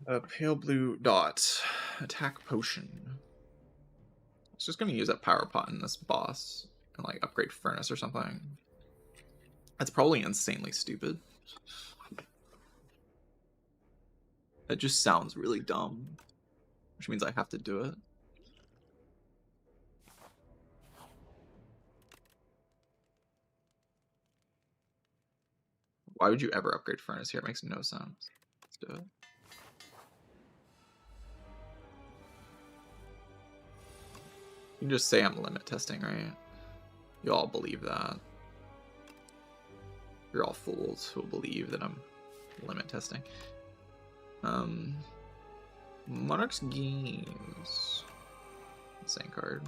A pale blue dot. Attack potion. I was just gonna use that power pot in this boss and like upgrade furnace or something. That's probably insanely stupid. That just sounds really dumb. Which means I have to do it. Why would you ever upgrade furnace here? It makes no sense. Let's do it. You can just say I'm limit testing, right? You all believe that. You're all fools who will believe that I'm limit testing. Monarch's Games. Insane card.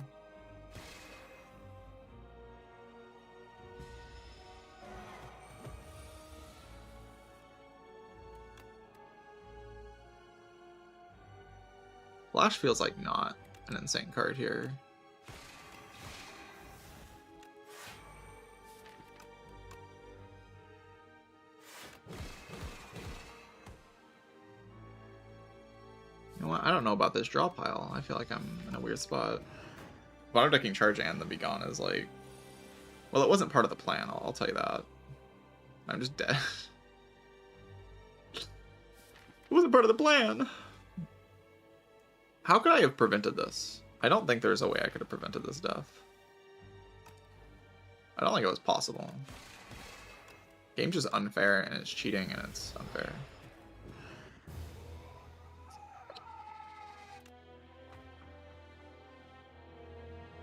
Flash feels like not an insane card here. You know what? I don't know about this draw pile. I feel like I'm in a weird spot. Bottom decking Charge and the Be Gone is like... Well, it wasn't part of the plan, I'll tell you that. I'm just dead. It wasn't part of the plan! How could I have prevented this? I don't think there's a way I could have prevented this death. I don't think it was possible. Game's just unfair, and it's cheating, and it's unfair.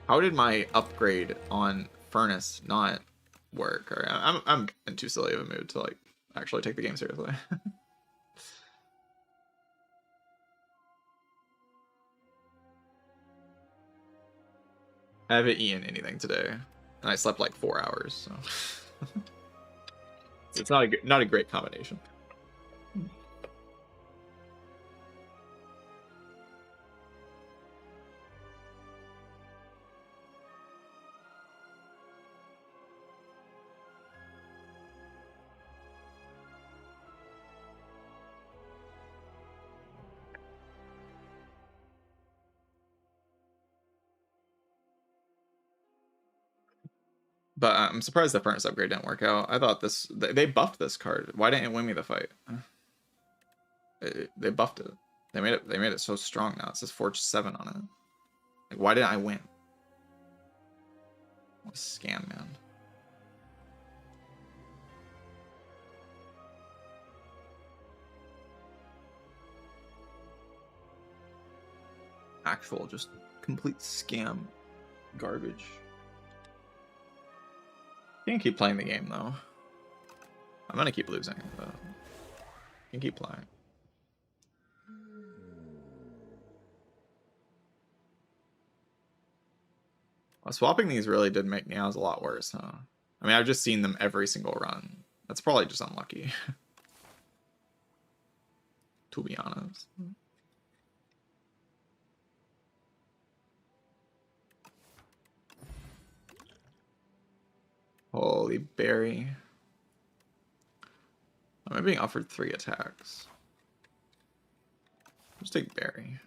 How did my upgrade on Furnace not work? Or I'm in too silly of a mood to like actually take the game seriously. I haven't eaten anything today, and I slept like 4 hours, so it's not a great combination. But I'm surprised the Furnace upgrade didn't work out. I thought they buffed this card. Why didn't it win me the fight? They buffed it. They made it so strong now. It says Forge 7 on it. Like, why didn't I win? Scam, man. Actual, just complete scam garbage. You can keep playing the game, though. I'm gonna keep losing, but you can keep playing. Well, swapping these really did make Meows a lot worse, huh? I mean, I've just seen them every single run. That's probably just unlucky. To be honest. Holy berry. I'm being offered 3 attacks. Just take berry.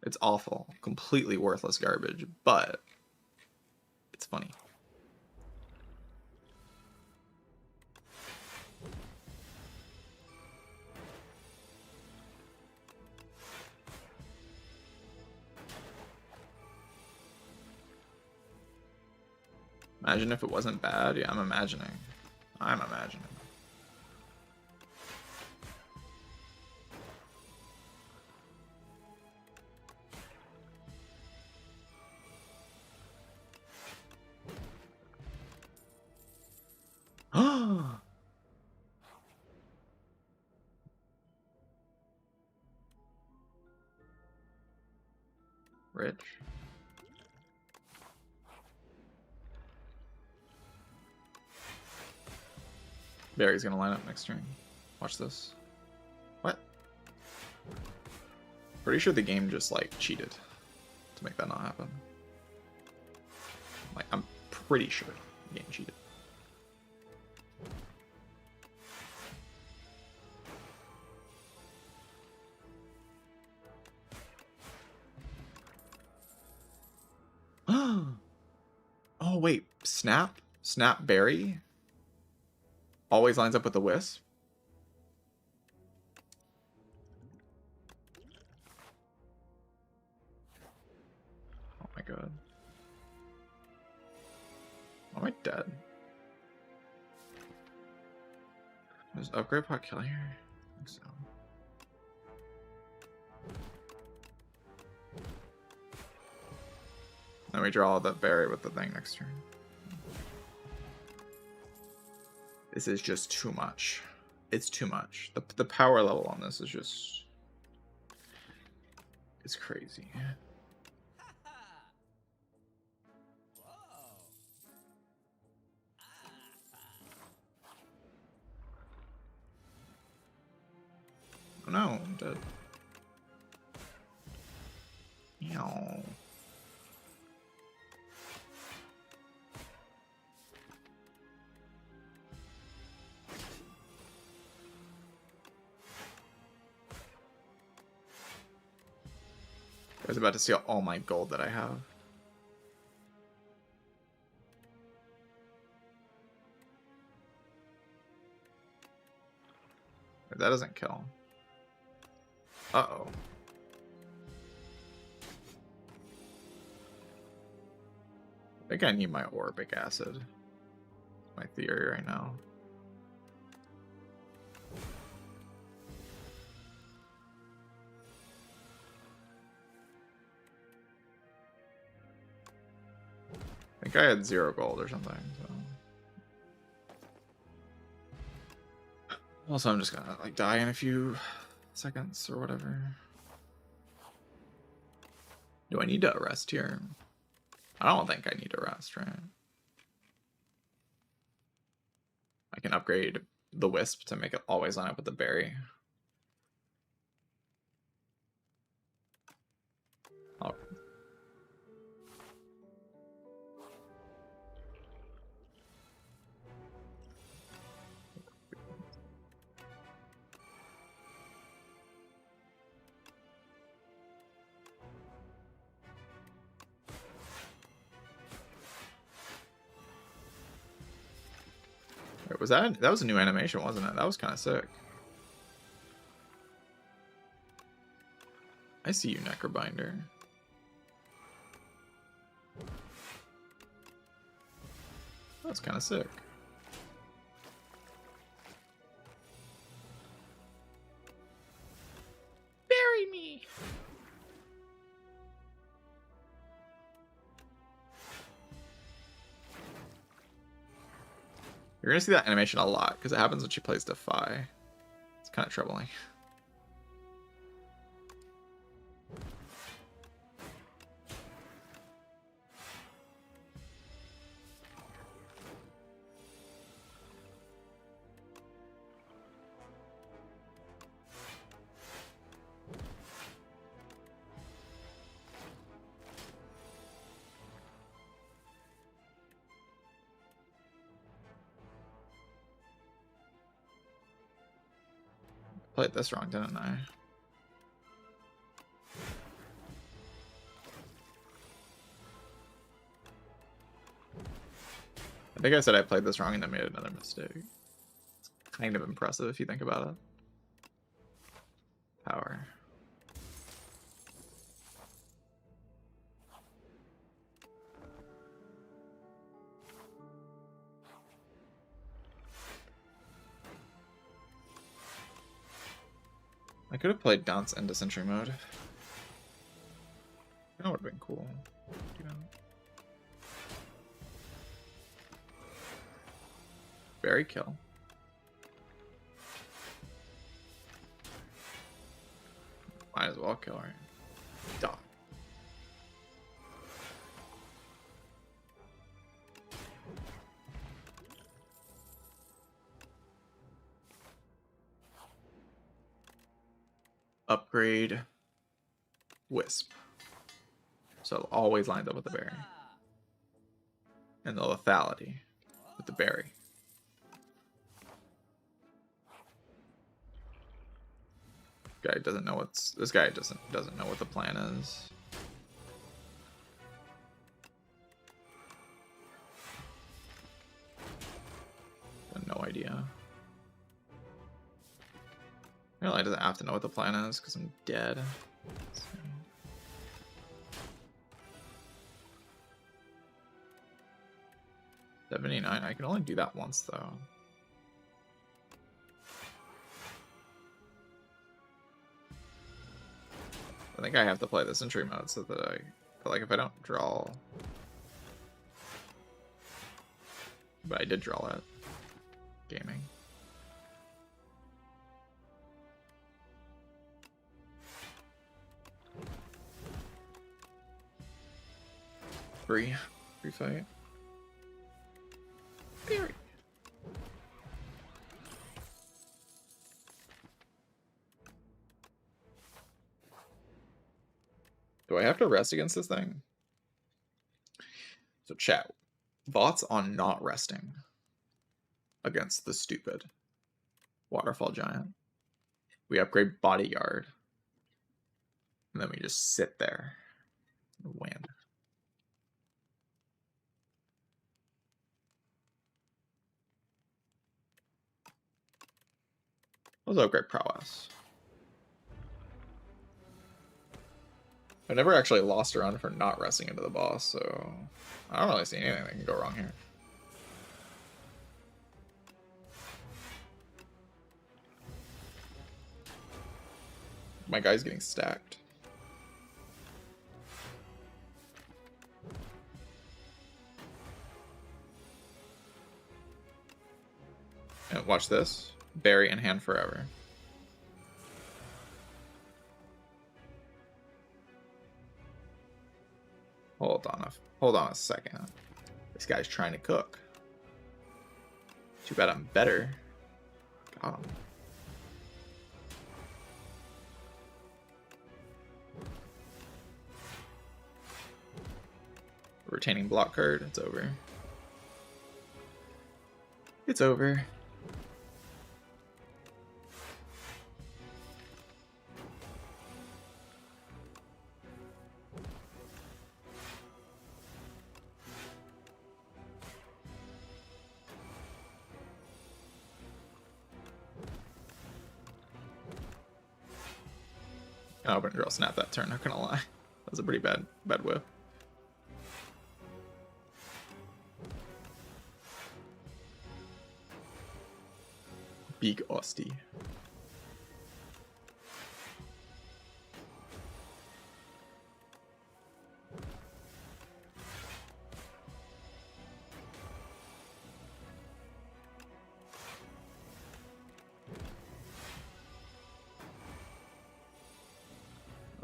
It's awful. Completely worthless garbage, but it's funny. Imagine if it wasn't bad. Yeah, I'm imagining. I'm imagining. Rich. Barry's gonna line up next turn. Watch this. What? Pretty sure the game just like cheated to make that not happen. Like, I'm pretty sure the game cheated. Oh wait, snap berry always lines up with the wisp. Oh my god. Am I dead? Does upgrade pot kill here? I think so. Then we draw the berry with the thing next turn. This is just too much. It's too much. The power level on this is just... It's crazy. Oh no, I'm dead. Meow. I was about to see all my gold that I have. That doesn't kill. Uh-oh. I think I need my orbic acid. My theory right now. I think I had 0 gold or something. So. Also, I'm just gonna like die in a few seconds or whatever. Do I need to rest here? I don't think I need to rest, right? I can upgrade the wisp to make it always line up with the berry. Oh. Wait, was that was a new animation, wasn't it? That was kind of sick. I see you, Necrobinder. That's kind of sick. Bury me. You're gonna see that animation a lot because it happens when she plays Defy. It's kind of troubling. Played this wrong, didn't I? I think I said I played this wrong and then made another mistake. It's kind of impressive if you think about it. Power. I could have played Dance into Sentry mode. That would have been cool. Yeah. Berry kill. Might as well kill her. Dog. Upgrade Wisp. So it always lines up with the berry. And the lethality with the berry. Guy doesn't know what's this guy doesn't know what the plan is. No idea. Really doesn't have to know what the plan is because I'm dead. So. 79. I can only do that once though. I think I have to play the Sentry mode so that I feel like if I don't draw. But I did draw it. Gaming. Free fight. Berry. Do I have to rest against this thing? So chat. Thoughts on not resting against the stupid Waterfall Giant. We upgrade Bodyguard. And then we just sit there and win. Also upgrade Prowess. I've never actually lost a run for not resting into the boss, so I don't really see anything that can go wrong here. My guy's getting stacked. And watch this. Berry in hand forever. Hold on a second. This guy's trying to cook. Too bad I'm better. Got him. Retaining block card. It's over. It's over. I wouldn't draw snap that turn, not gonna lie. That was a pretty bad whip. Big Osty.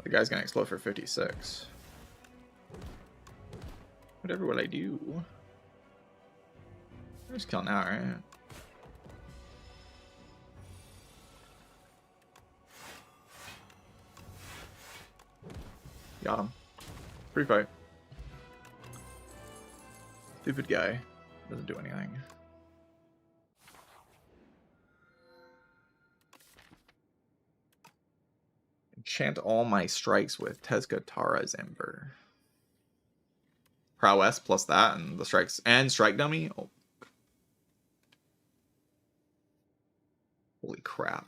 The guy's gonna explode for 56. Whatever will I do? Just kill now, right? Got him. Free fight. Stupid guy. Doesn't do anything. Enchant all my strikes with Tezca Tara's Ember. Prowess plus that and the strikes and strike dummy. Oh. Holy crap.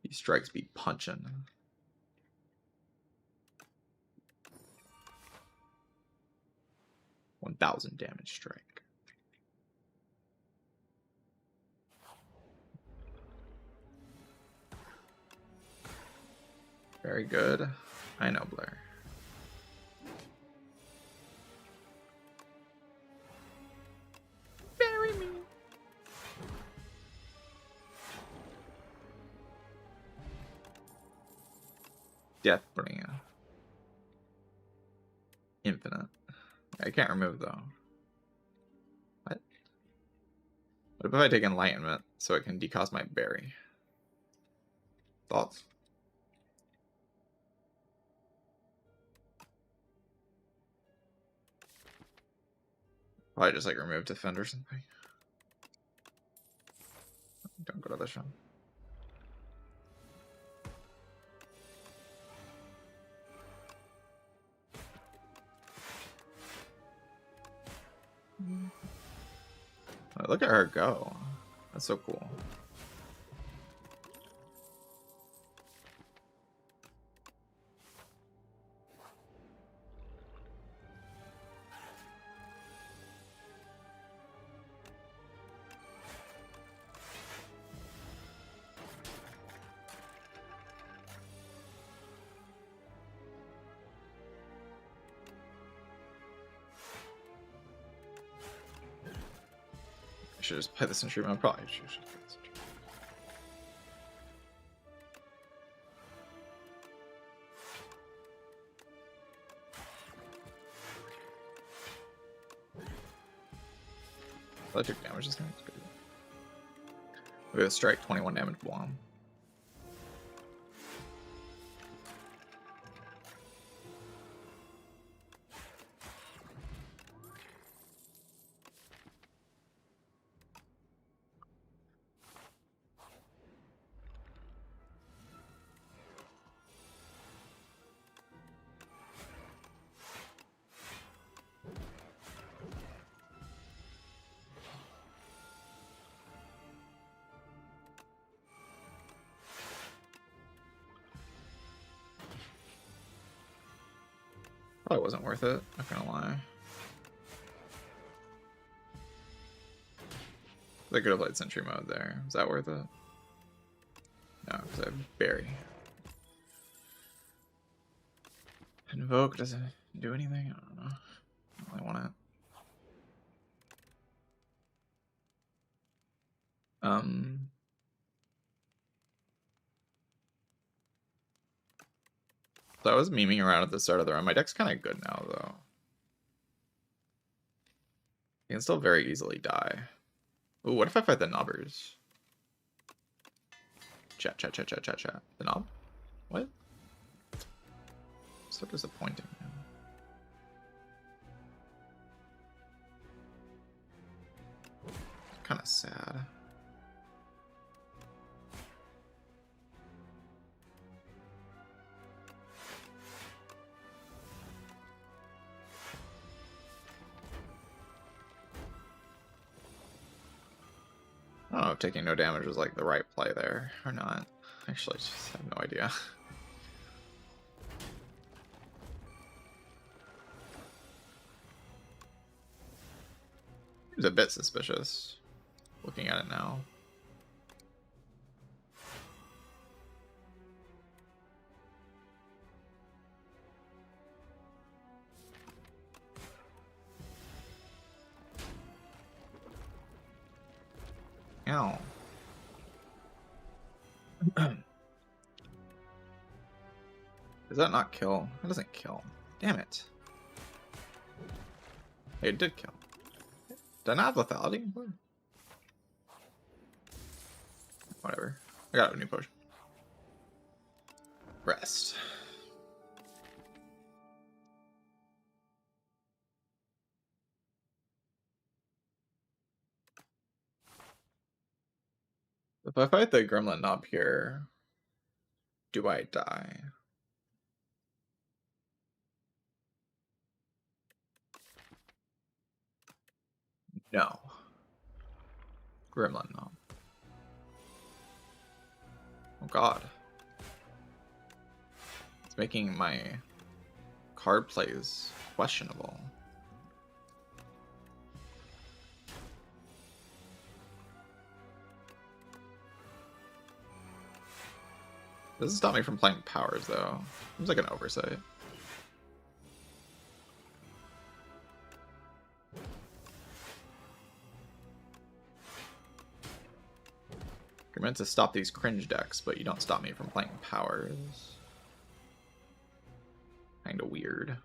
These strikes be punching. $1,000 damage strike. Very good. I know, Blair. Bury me. Deathbringer. Infinite. I can't remove though. What? What if I take Enlightenment so it can decost my berry? Thoughts? Probably just like remove Defend or something. Don't go to this one. Oh, look at her go. That's so cool. I should just play this in stream. I probably should play this in stream. Electric damage this time. We have a strike 21 damage bomb. Probably wasn't worth it, not gonna lie. I could have played Sentry mode there. Was that worth it? No, because I have Berry. Invoke doesn't do anything? I don't know. I don't really want it. So I was memeing around at the start of the run. My deck's kind of good now, though. You can still very easily die. Ooh, what if I fight the knobbers? Chat. The knob? What? So disappointing, man. Kind of sad. I don't know if taking no damage was like the right play there or not. Actually, I just have no idea. It was a bit suspicious. Looking at it now. Ow. Does that not kill? That doesn't kill. Damn it. Hey, it did kill. Did I not have lethality? Whatever. I got a new potion. Rest. If I fight the gremlin up here, do I die? No. Gremlin, no. Oh god. It's making my card plays questionable. Doesn't stop me from playing powers, though. Seems like an oversight. You're meant to stop these cringe decks, but you don't stop me from playing powers. Kinda weird.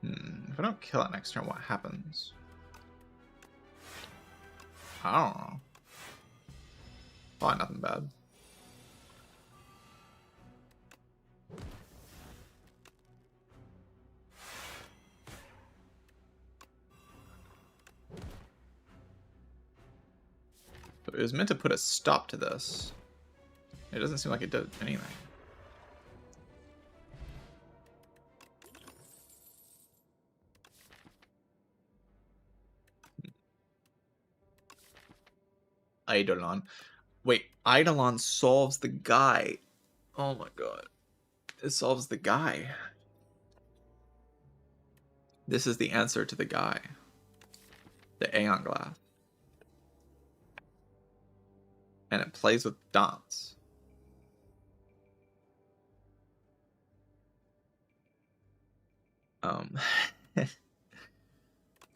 If I don't kill it next turn, what happens? I don't know. Probably nothing bad. But it was meant to put a stop to this. It doesn't seem like it did anything. Eidolon. Wait, Eidolon solves the guy. Oh my god. It solves the guy. This is the answer to the guy. The Aeon Glass. And it plays with dots.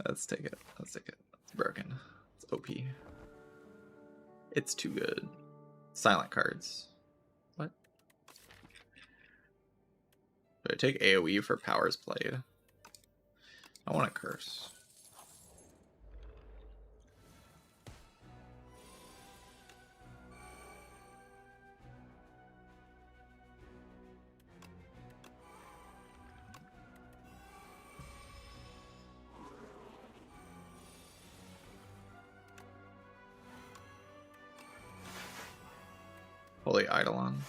Let's take it. Let's take it. It's broken. It's OP. It's too good. Silent cards. What? Should I take AoE for powers played? I want to curse. Holy Eidolon.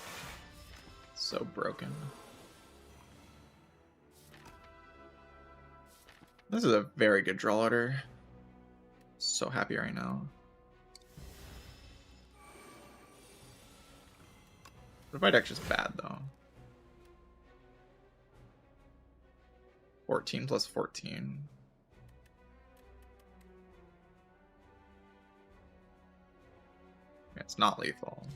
So broken. This is a very good draw order. So happy right now. The fight deck's just bad though. 14 plus 14. It's not lethal.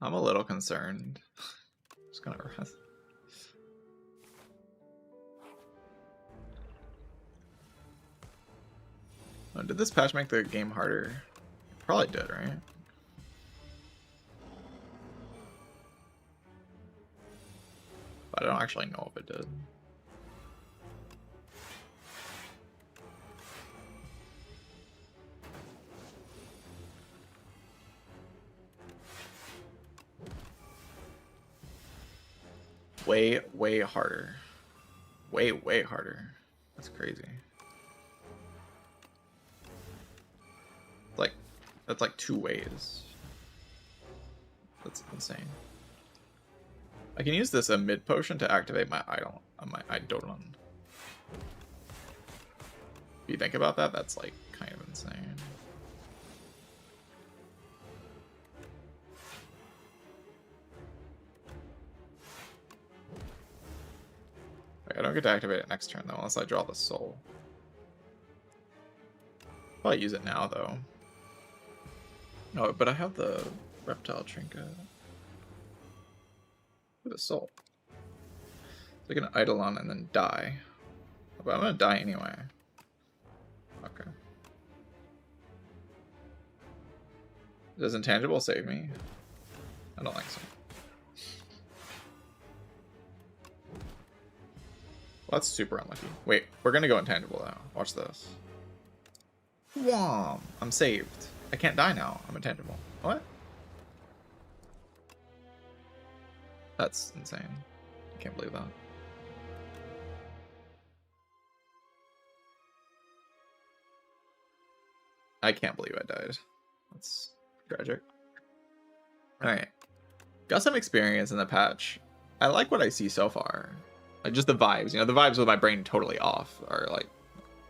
I'm a little concerned. Just gonna rest. Oh, did this patch make the game harder? It probably did, right? I don't actually know if it did. Way harder. Way harder. That's crazy. Like, that's like 2 ways. That's insane. I can use this mid potion to activate my Eidolon. If you think about that, that's like kind of insane. I don't get to activate it next turn though, unless I draw the soul. Probably use it now though. No, but I have the reptile trinket. With a soul. So I can Eidolon and then die. But I'm gonna die anyway. Okay. Does intangible save me? I don't think so. Well, that's super unlucky. Wait, we're gonna go intangible now. Watch this. Whom! I'm saved. I can't die now. I'm intangible. What? That's insane. I can't believe that. I can't believe I died. That's tragic. Alright. Got some experience in the patch. I like what I see so far. Like, just the vibes. You know, the vibes with my brain totally off are, like,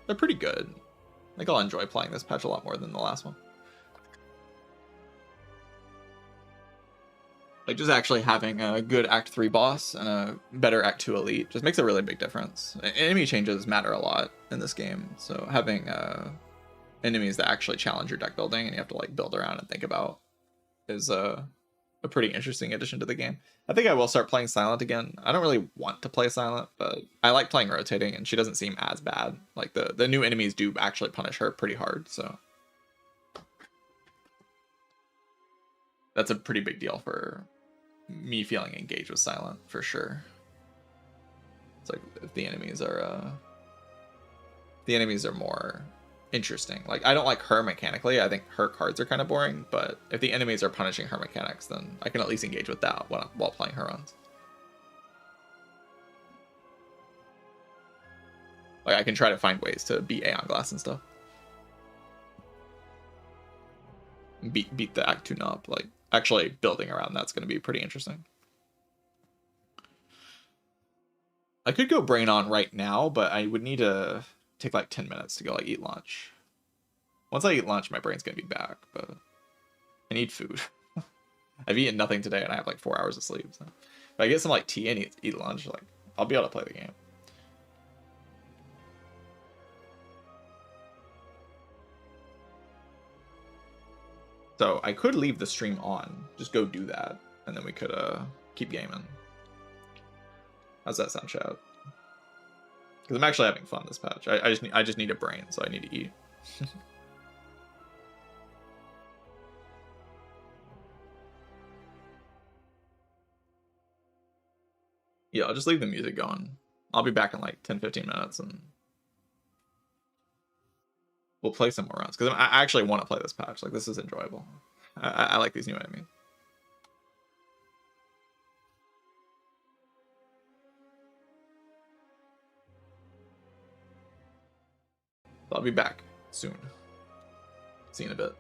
they're pretty good. I think I'll enjoy playing this patch a lot more than the last one. Like, just actually having a good Act 3 boss and a better Act 2 elite just makes a really big difference. Enemy changes matter a lot in this game, so having enemies that actually challenge your deck building and you have to, like, build around and think about is a pretty interesting addition to the game. I think I will start playing Silent again. I don't really want to play Silent, but I like playing rotating, and she doesn't seem as bad. Like, the new enemies do actually punish her pretty hard, so that's a pretty big deal for me feeling engaged with Silent, for sure. It's like, if the enemies are more interesting. Like, I don't like her mechanically. I think her cards are kind of boring, but if the enemies are punishing her mechanics, then I can at least engage with that while playing her runs. Like, I can try to find ways to beat Aeon Glass and stuff. Beat the Act 2 knob. Like, actually building around that's going to be pretty interesting. I could go Brain On right now, but I would need to take like 10 minutes to go like eat lunch. Once I eat lunch, my brain's going to be back, but I need food. I've eaten nothing today and I have like 4 hours of sleep. So if I get some like tea and eat lunch, like, I'll be able to play the game. So I could leave the stream on, just go do that, and then we could keep gaming. How's that sound, chat? Because I'm actually having fun this patch. I just need a brain, so I need to eat. Yeah, I'll just leave the music going. I'll be back in like 10-15 minutes, and we'll play some more rounds. Because I actually want to play this patch. Like, this is enjoyable. I like these new enemies. I'll be back soon. See you in a bit.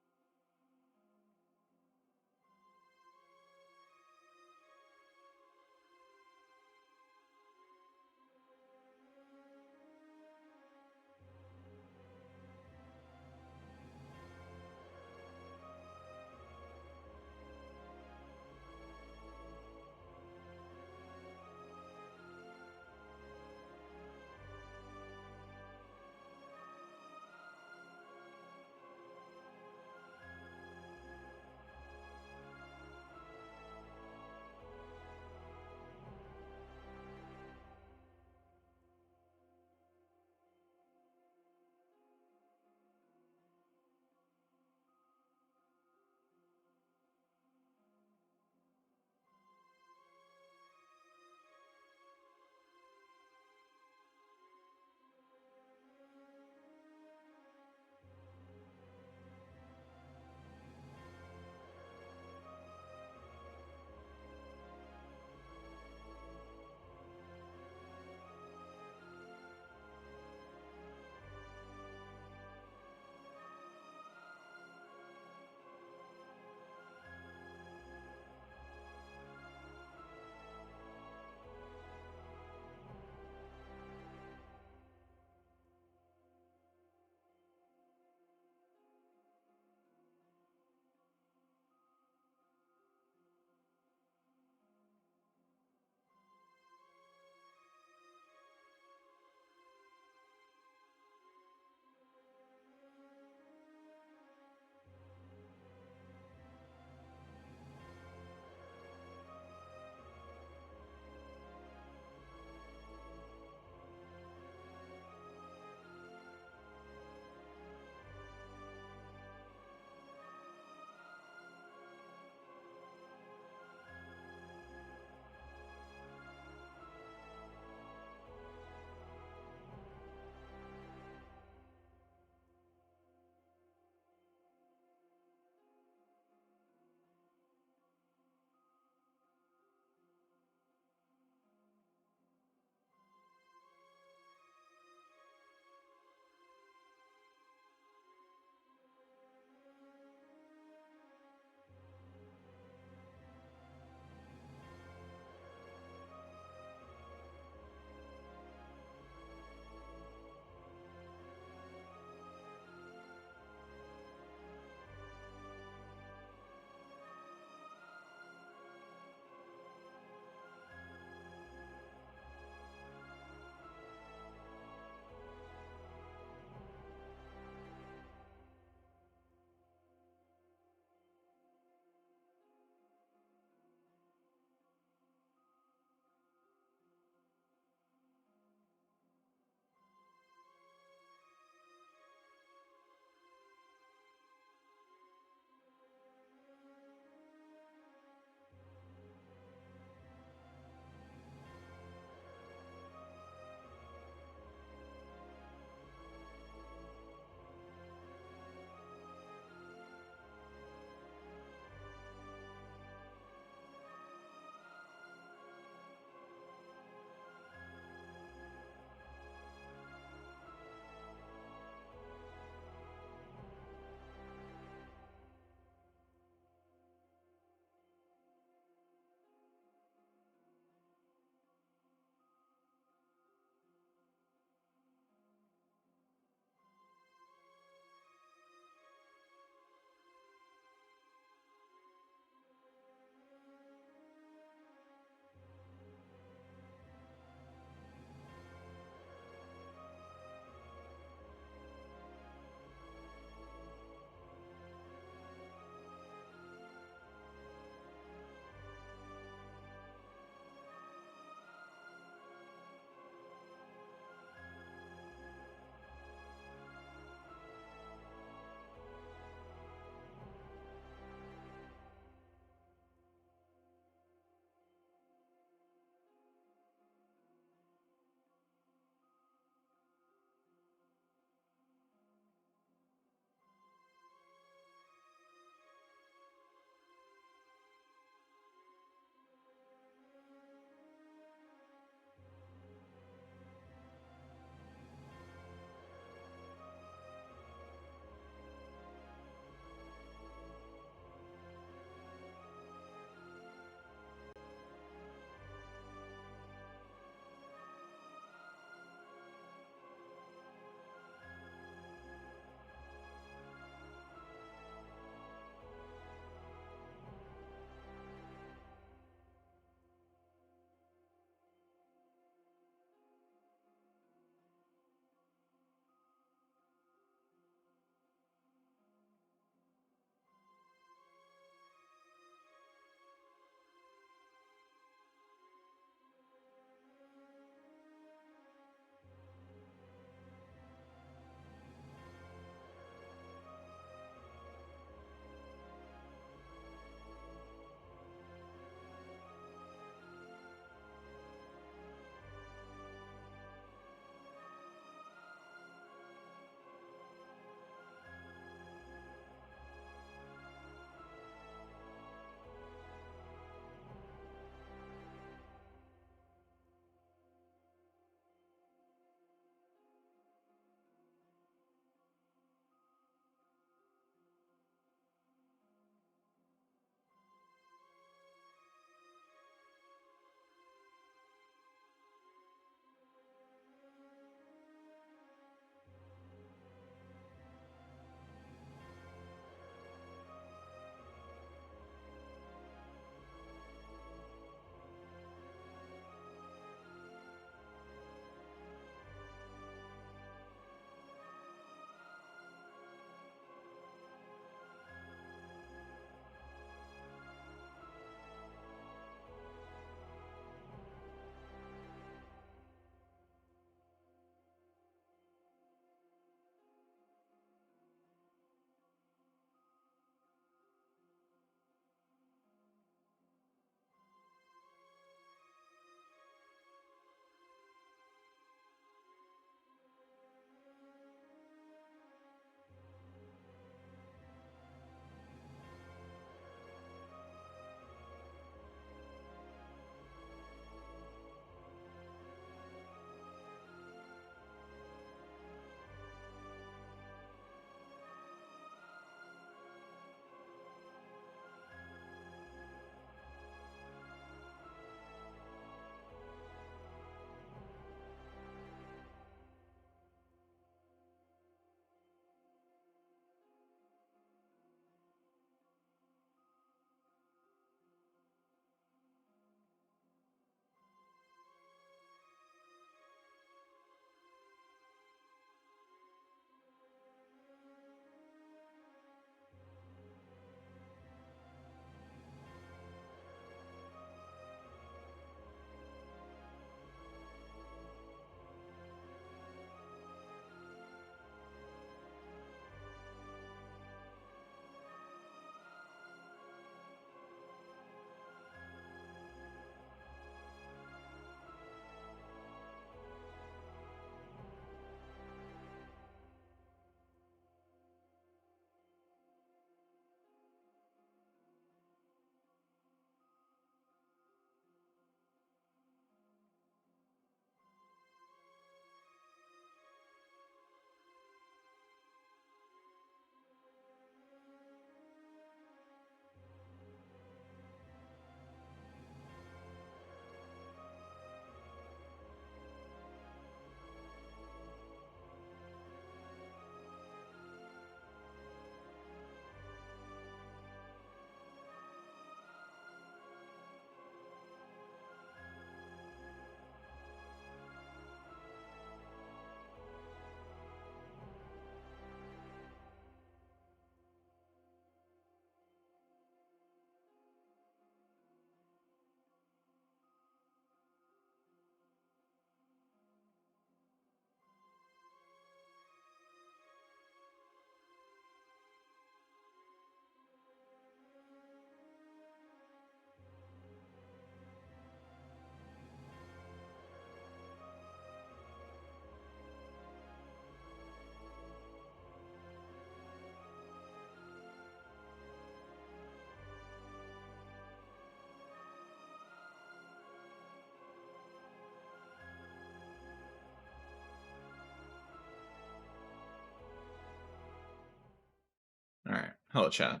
Hello, chat.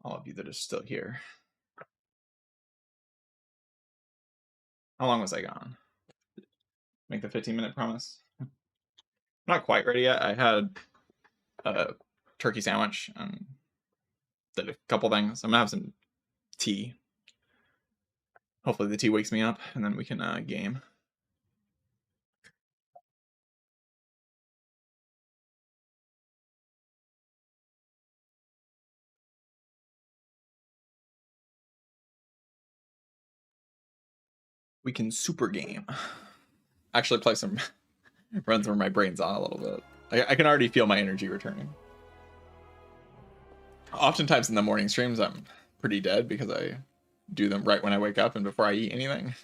All of you that are still here. How long was I gone? Make the 15-minute promise? Not quite ready yet. I had a turkey sandwich and did a couple things. I'm gonna have some tea. Hopefully the tea wakes me up, and then we can game. We can super game. Actually play some runs where my brain's on a little bit. I can already feel my energy returning. Oftentimes in the morning streams, I'm pretty dead because I do them right when I wake up and before I eat anything.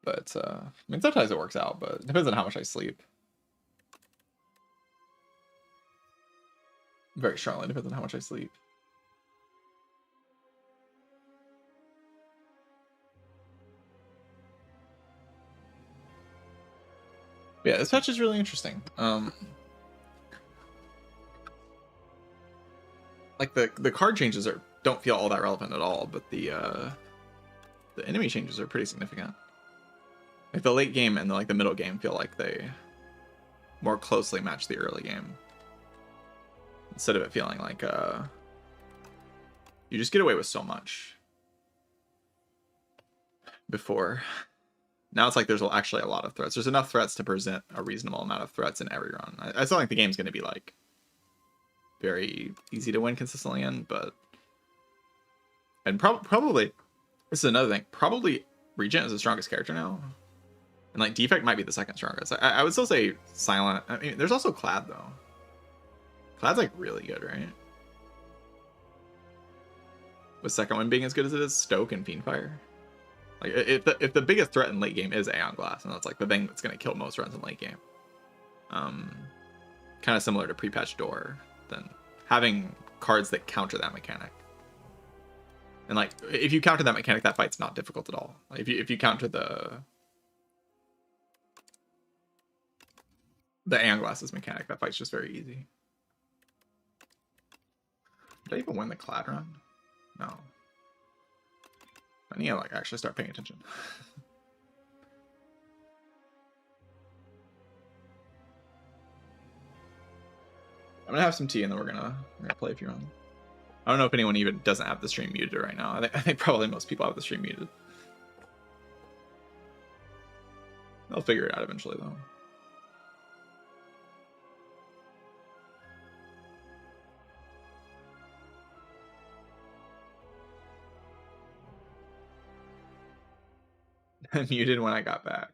But, I mean, sometimes it works out, but it depends on how much I sleep. Very strongly depends on how much I sleep. Yeah, this patch is really interesting. Like the card changes don't feel all that relevant at all, but the enemy changes are pretty significant. Like the late game and the middle game feel like they more closely match the early game, instead of it feeling like you just get away with so much before. Now it's like there's actually a lot of threats. There's enough threats to present a reasonable amount of threats in every run. I still think the game's going to be like very easy to win consistently in, but probably this is another thing. Probably Regent is the strongest character now, and like Defect might be the second strongest. I would still say Silent. I mean, there's also Clad though. Clad's like really good, right? With second one being as good as it is, Stoke and Fiendfire. Like if the biggest threat in late game is Aeon Glass, and that's like the thing that's going to kill most runs in late game. Kind of similar to pre-patch Door, then having cards that counter that mechanic. And like if you counter that mechanic, that fight's not difficult at all. Like, if you counter the Aeon Glass's mechanic, that fight's just very easy. Did I even win the Clad run? No. I need to like actually start paying attention. I'm gonna have some tea and then we're gonna play a few rounds. I don't know if anyone even doesn't have the stream muted right now. I think probably most people have the stream muted. They'll figure it out eventually though. I muted when I got back.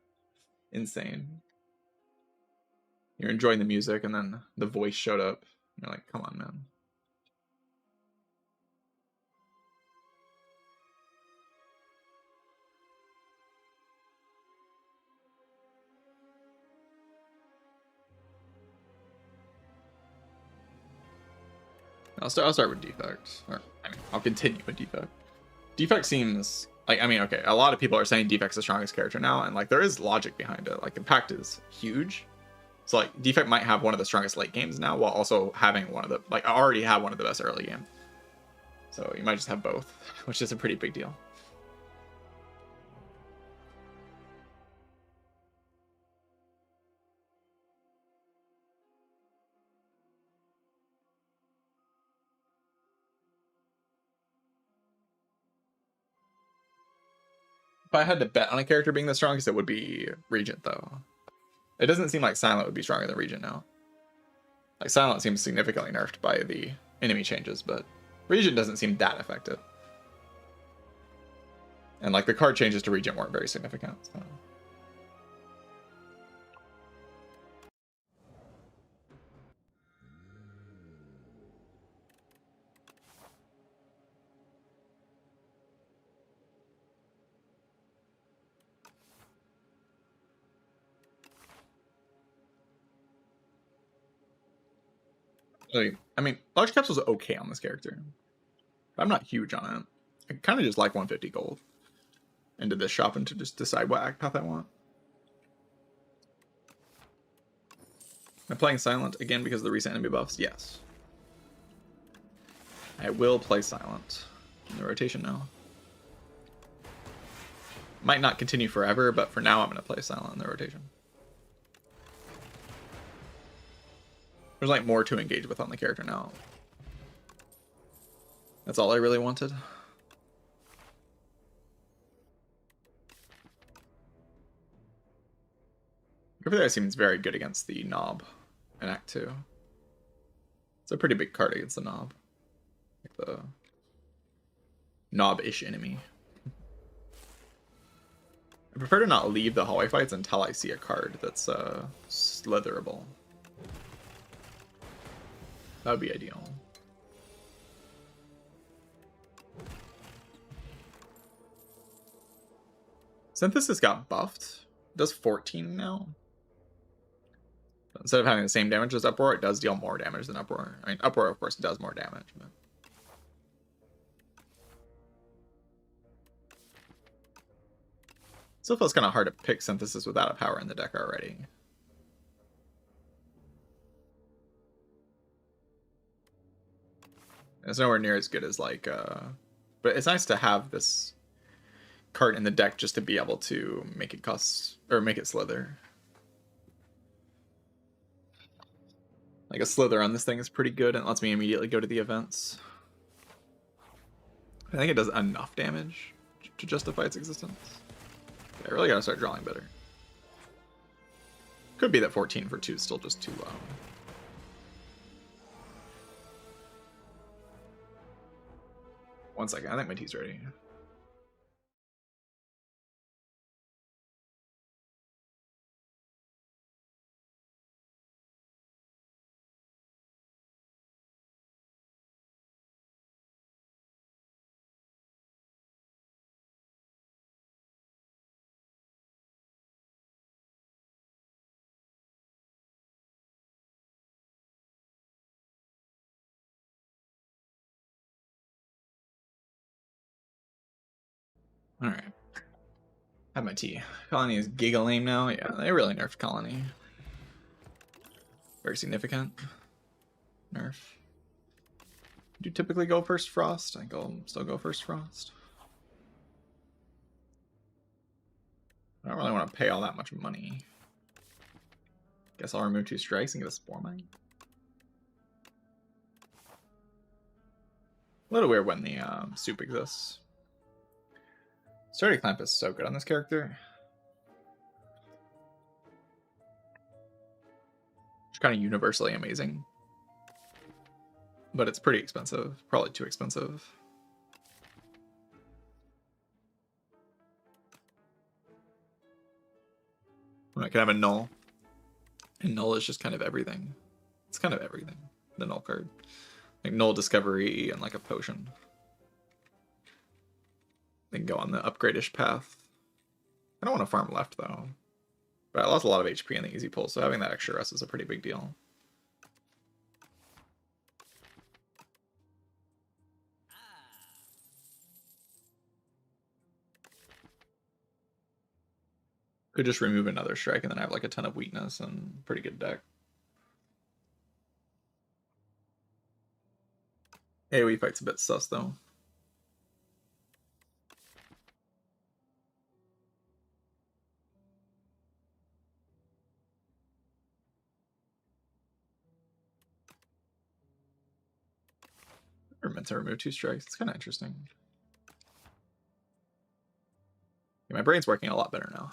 Insane. You're enjoying the music and then the voice showed up. You're like, come on, man. I'll start with Defect. Or, I mean, I'll continue with Defect. Defect seems like, I mean, okay, a lot of people are saying Defect's the strongest character now, and like there is logic behind it. Like impact is huge. So like Defect might have one of the strongest late games now, while also having one of the already have one of the best early games. So you might just have both, which is a pretty big deal. If I had to bet on a character being the strongest, it would be Regent though. It doesn't seem like Silent would be stronger than Regent now. Like Silent seems significantly nerfed by the enemy changes, but Regent doesn't seem that effective. And like the card changes to Regent weren't very significant. So. I mean, large capsule's okay on this character. I'm not huge on it. I kind of just like 150 gold into this shop and to just decide what act path I want. Am I playing Silent again because of the recent enemy buffs? Yes. I will play Silent in the rotation now. Might not continue forever, but for now I'm going to play Silent in the rotation. There's like more to engage with on the character now. That's all I really wanted. Everything seems very good against the Knob in Act 2. It's a pretty big card against the Knob. Like the Knob-ish enemy. I prefer to not leave the hallway fights until I see a card that's slitherable. That would be ideal. Synthesis got buffed. It does 14 now. But instead of having the same damage as Uproar, it does deal more damage than Uproar. I mean, Uproar, of course, does more damage, but... Still feels kind of hard to pick Synthesis without a power in the deck already. It's nowhere near as good as like, but it's nice to have this card in the deck just to be able to make it cost, or make it slither. Like a slither on this thing is pretty good and it lets me immediately go to the events. I think it does enough damage to justify its existence. I really gotta start drawing better. Could be that 14 for 2 is still just too low. One second, I think my tea's ready. Alright. Have my tea. Colony is giga lame now. Yeah, they really nerfed Colony. Very significant nerf. Do you typically go first Frost? I think I'll still go first Frost. I don't really want to pay all that much money. Guess I'll remove 2 strikes and get a Spore Mine. A little weird when the soup exists. Sturdy Clamp is so good on this character. It's kind of universally amazing. But it's pretty expensive. Probably too expensive. I can have a Null. And Null is just kind of everything. It's kind of everything. The Null card. Like Null Discovery and like a potion. They can go on the upgrade-ish path. I don't want to farm left though. But I lost a lot of HP in the easy pull, so having that extra rest is a pretty big deal. Could just remove another strike and then I have like a ton of weakness and pretty good deck. AoE fight's a bit sus though. We're meant to remove 2 strikes. It's kind of interesting. Yeah, my brain's working a lot better now.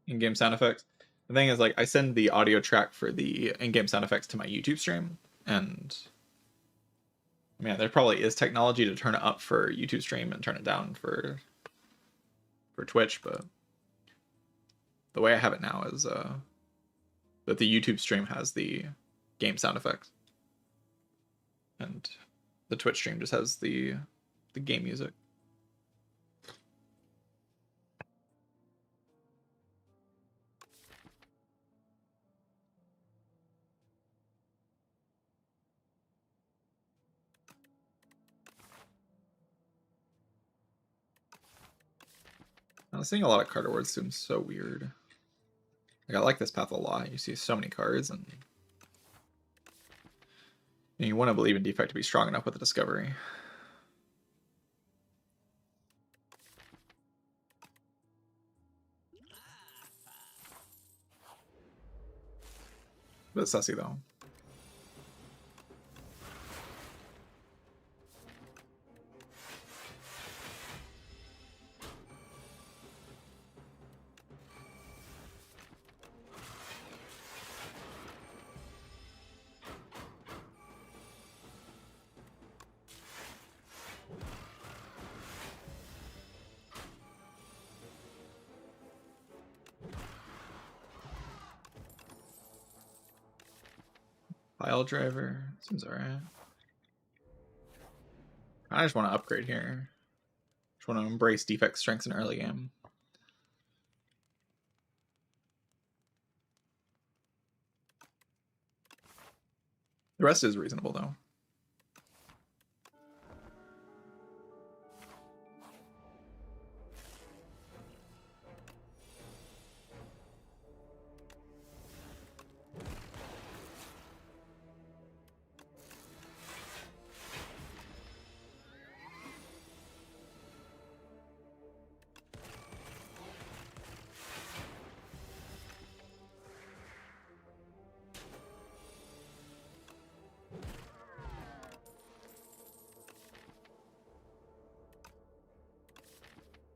In-game sound effects. The thing is, like, I send the audio track for the in-game sound effects to my YouTube stream, and I mean, there probably is technology to turn it up for YouTube stream and turn it down for Twitch, but the way I have it now is that the YouTube stream has the game sound effects, and the Twitch stream just has the game music. I'm seeing a lot of card awards seems so weird. Like, I like this path a lot. You see so many cards, and you want to believe in defect to be strong enough with the discovery. But it's sussy though. Pile driver seems alright. I just want to upgrade here. Just want to embrace defect strengths in early game. The rest is reasonable though.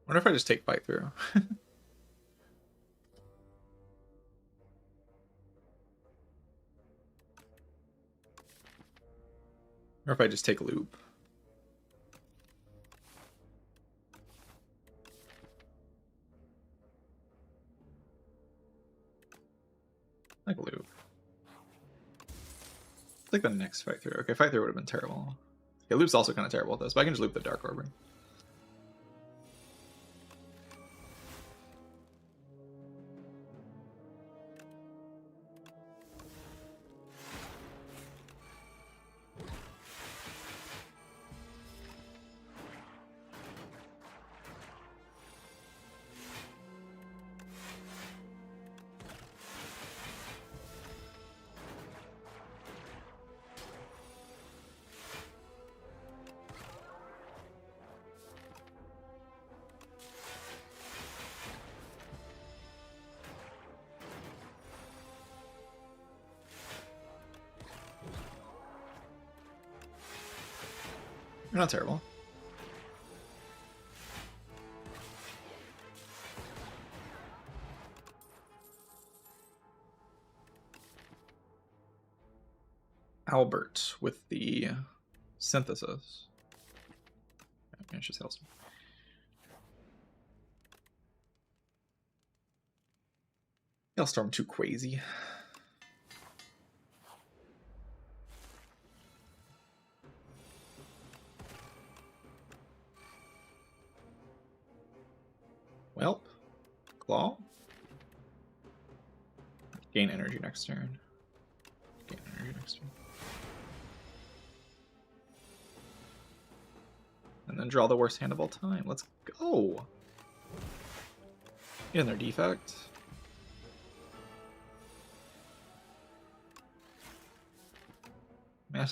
I wonder if I just take fight through. Or if I just take loop. Like loop. Like the next fight through. Okay, fight through would have been terrible. Yeah, loop's also kind of terrible with this, but I can just loop the Dark Orb. You're not terrible. Albert with the synthesis. Finish his Hailstorm. Hailstorm too crazy. Welp. Claw. Gain energy next turn. Gain energy next turn. And then draw the worst hand of all time. Let's go. In their defect. Man.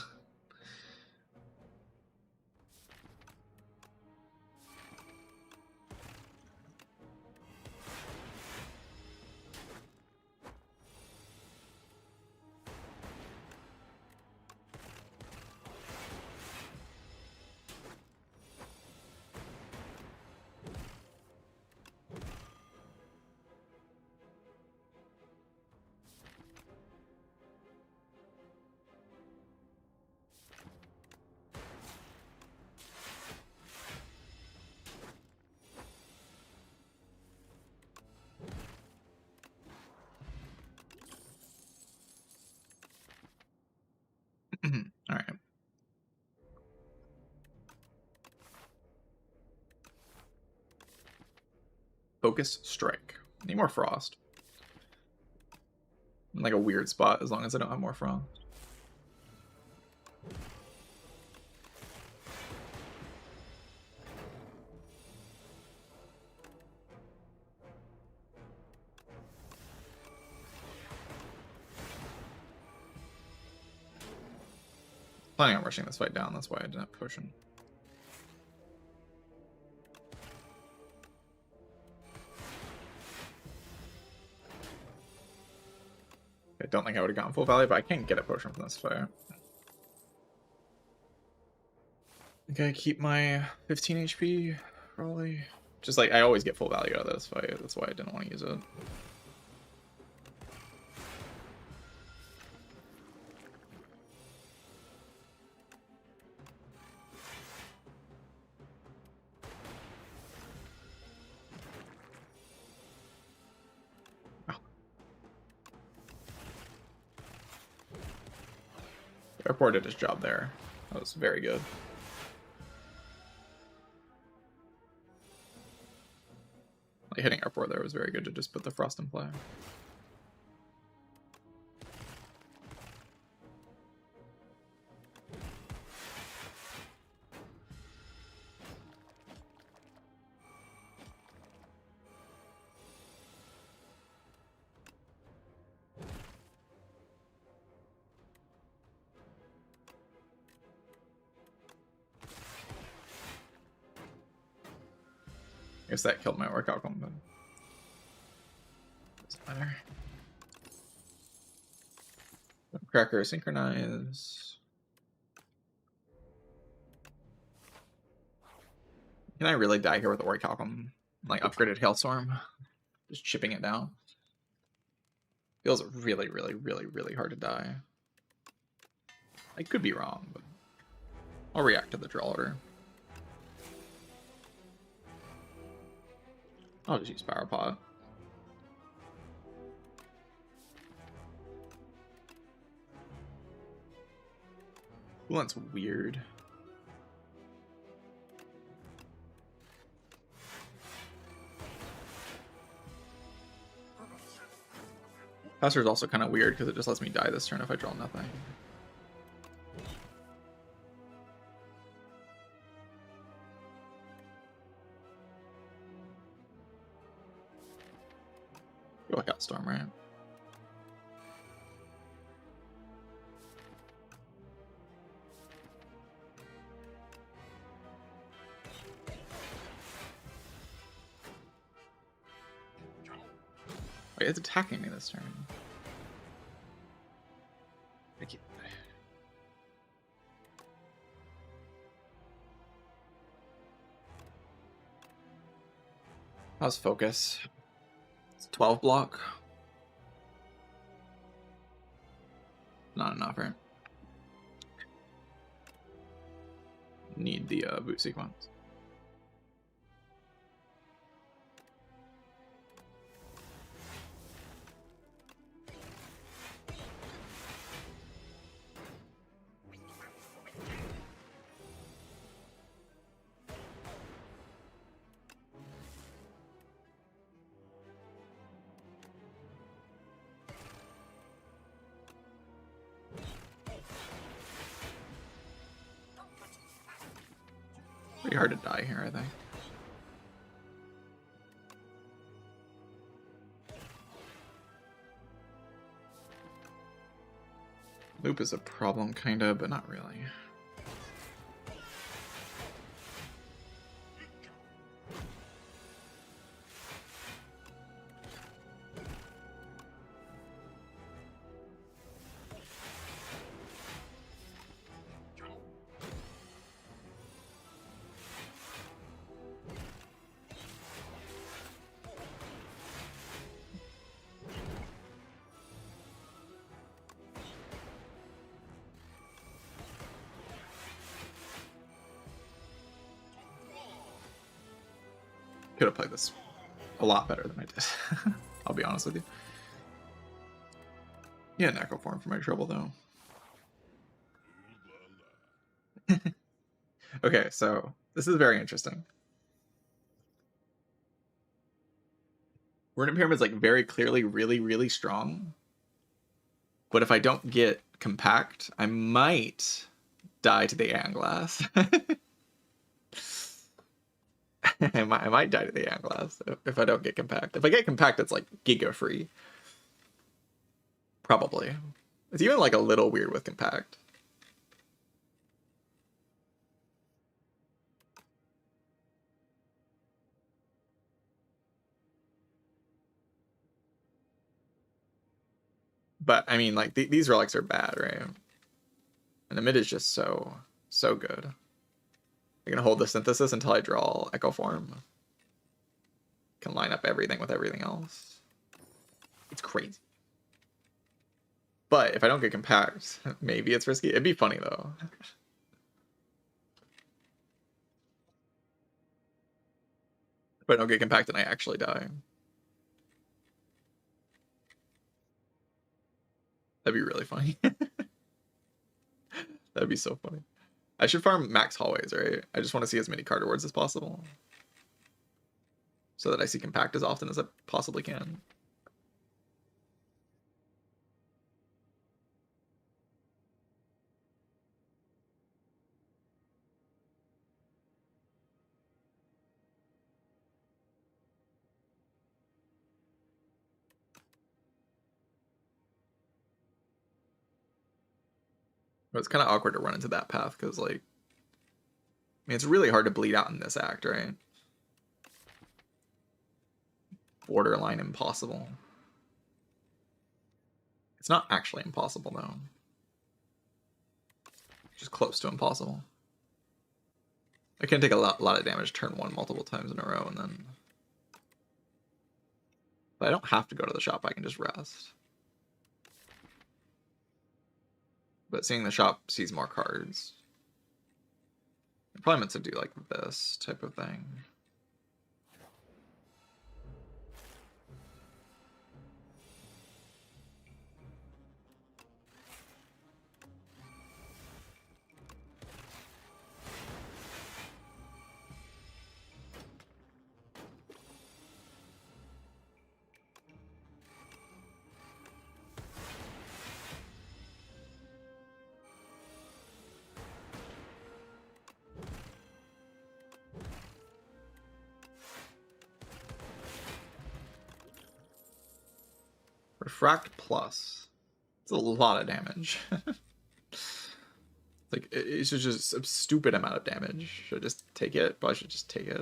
All right. Focus strike. Need more frost. I'm in like a weird spot as long as I don't have more frost. planning on rushing this fight down, that's why I didn't push him. I don't think I would have gotten full value, but I can't get a potion from this fight. Okay, keep my 15 HP, probably. Just like, I always get full value out of this fight, that's why I didn't want to use it. Airport did his job there. That was very good. Like hitting airport there was very good to just put the frost in play. I guess that killed my workout combo. Doesn't matter. Cracker synchronize. Can I really die here with the Orichalcum? Like upgraded Hailstorm? Just chipping it down. Feels really, really, really, really hard to die. I could be wrong, but I'll react to the draw order. I'll just use Spire Pot. Ooh, that's weird. Passer is also kind of weird because it just lets me die this turn if I draw nothing. You look out Storm, right? Wait, it's attacking me this turn. Thank you. How's focus? It's 12 block. Not enough, right? Need the boot sequence. Pretty hard to die here, I think. Loop is a problem, kinda, but not really. Could have played this a lot better than I did. I'll be honest with you. Yeah, Necro form for my trouble though. Okay, so this is very interesting. Runic Pyramid's like very clearly really, really strong. But if I don't get compact, I might die to the Anglass. I might die to the Anglass if I don't get compact. If I get compact, it's like giga free. Probably. It's even like a little weird with compact. But I mean, like these relics are bad, right? And the mid is just so good. I'm gonna hold the synthesis until I draw Echo Form. Can line up everything with everything else. It's crazy. But if I don't get compact, maybe it's risky. It'd be funny though. If I don't get compact and I actually die. That'd be really funny. That'd be so funny. I should farm max hallways, right? I just want to see as many card rewards as possible. So that I see compact as often as I possibly can. But it's kind of awkward to run into that path because, like, I mean, it's really hard to bleed out in this act, right? Borderline impossible. It's not actually impossible, though. Just close to impossible. I can take a lot of damage turn one multiple times in a row, and then... But I don't have to go to the shop, I can just rest. But seeing the shop sees more cards. I'm probably meant to do like this type of thing. Refract plus. It's a lot of damage. Like, it's just a stupid amount of damage. Should I just take it? But I should just take it.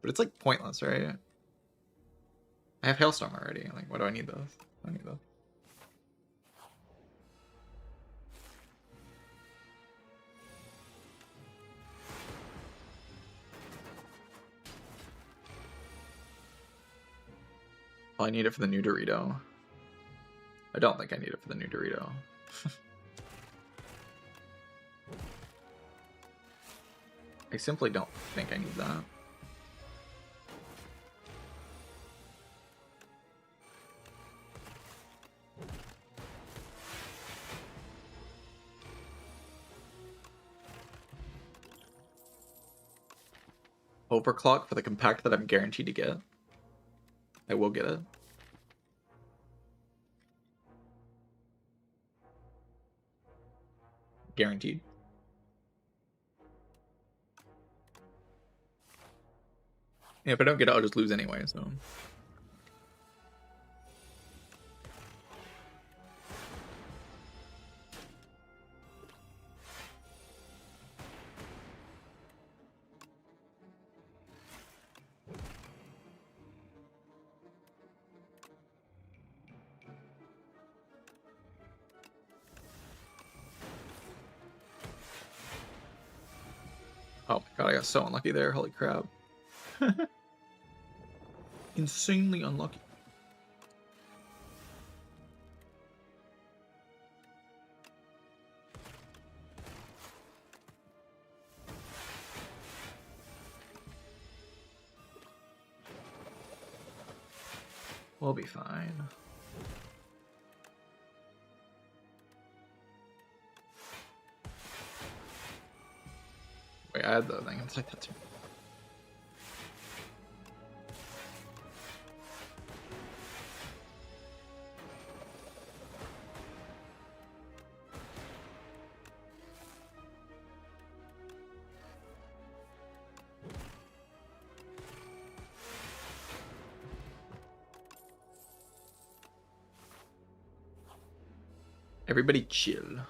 But it's like pointless, right? I have Hailstorm already. Like, why do I need those? I don't need those. Oh, I need it for the new Dorito. I don't think I need it for the new Dorito. I simply don't think I need that. Overclock for the compact that I'm guaranteed to get. I will get it. Guaranteed. Yeah, if I don't get it, I'll just lose anyway, so. Oh my god, I got so unlucky there. Holy crap. Insanely unlucky. We'll be fine. Wait, I had the thing. It's like that too. Everybody chill.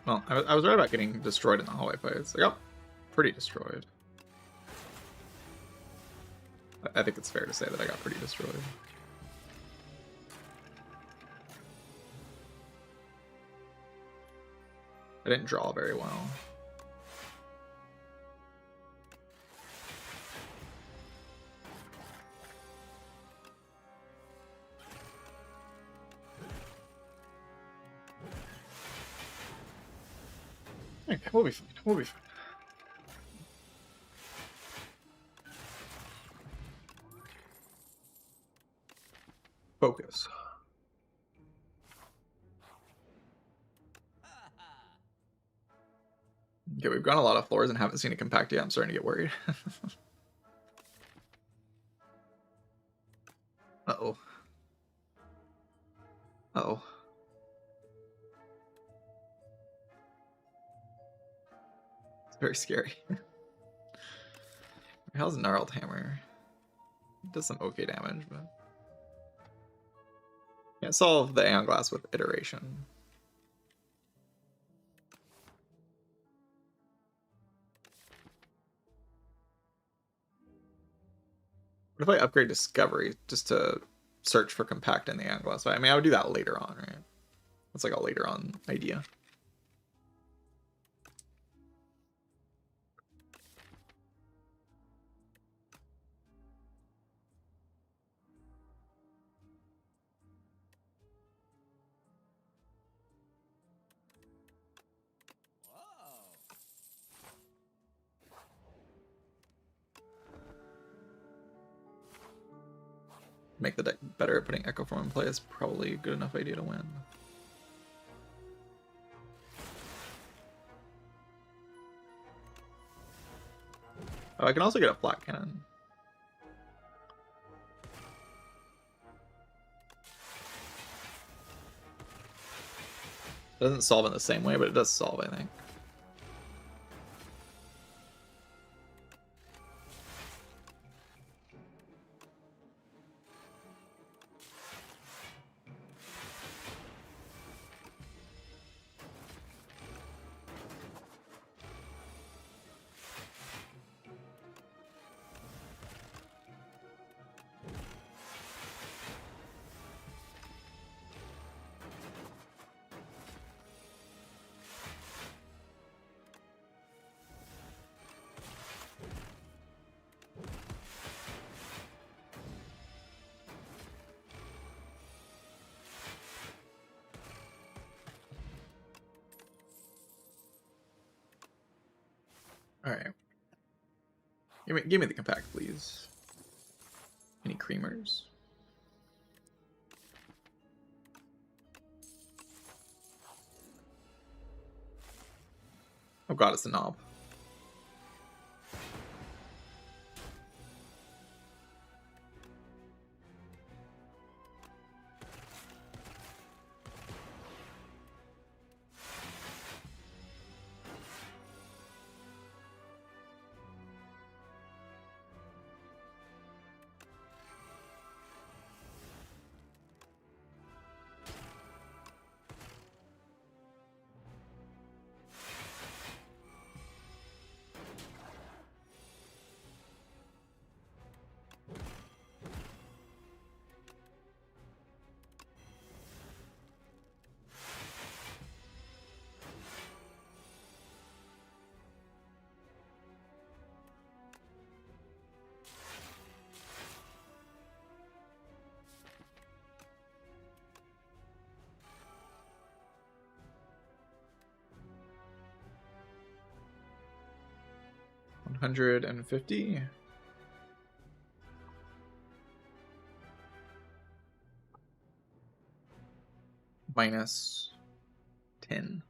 Well, I was right about getting destroyed in the hallway fights. I got pretty destroyed. I think it's fair to say that I got pretty destroyed. I didn't draw very well. Okay, we'll be fine. We'll be fine. Focus. Okay, we've gone a lot of floors and haven't seen a compact yet. I'm starting to get worried. Uh-oh. Uh-oh. It's very scary. How's Gnarled Hammer? It does some okay damage, but... Can't solve the Aeon Glass with Iteration. What if I upgrade Discovery just to search for Compact in the Aeon Glass? I mean, I would do that later on, right? That's like a later on idea. Make the deck better at putting Echo Form in play is probably a good enough idea to win. Oh, I can also get a flat cannon. Doesn't solve in the same way, but it does solve, I think. Alright. Give me the compact, please. Any creamers? Oh god, it's the knob. $150. Minus 10.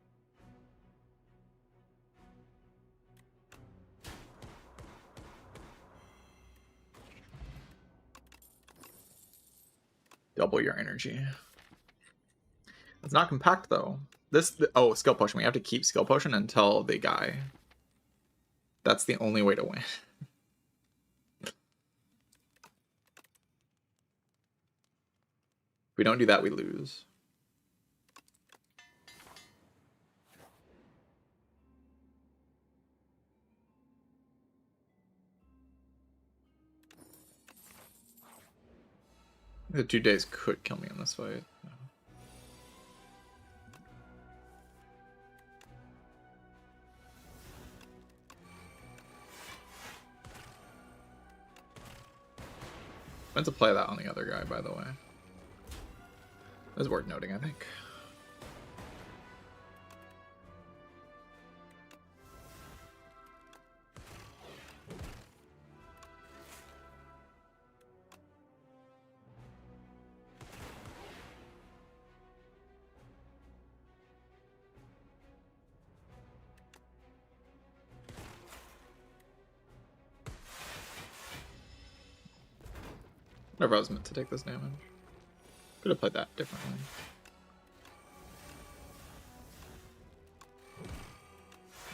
Double your energy. It's not compact though. Oh, skill potion. We have to keep skill potion until they die. That's the only way to win. If we don't do that, we lose. The 2 days could kill me in this fight. I meant to play that on the other guy, by the way. That's worth noting, I think. Whatever, I was meant to take this damage. Could have played that differently.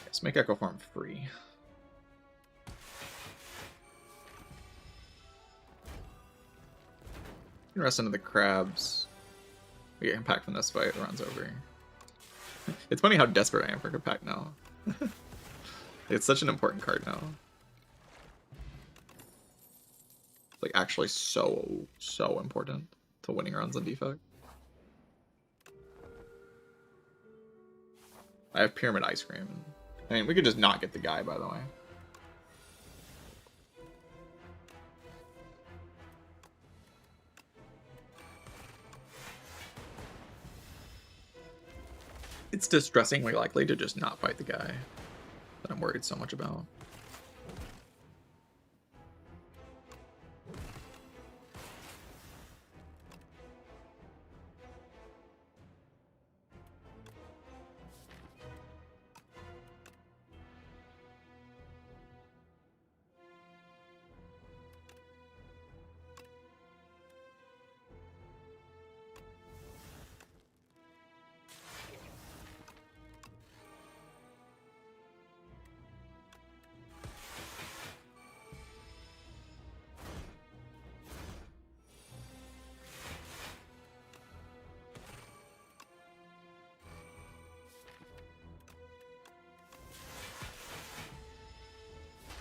Let's make Echo Form free. You can rest into the crabs. We get Compact from this fight, it runs over. It's funny how desperate I am for Compact now. It's such an important card now. Like, actually so important to winning runs on defect. I have Pyramid Ice Cream. I mean, we could just not get the guy, by the way. It's distressingly likely to just not fight the guy that I'm worried so much about.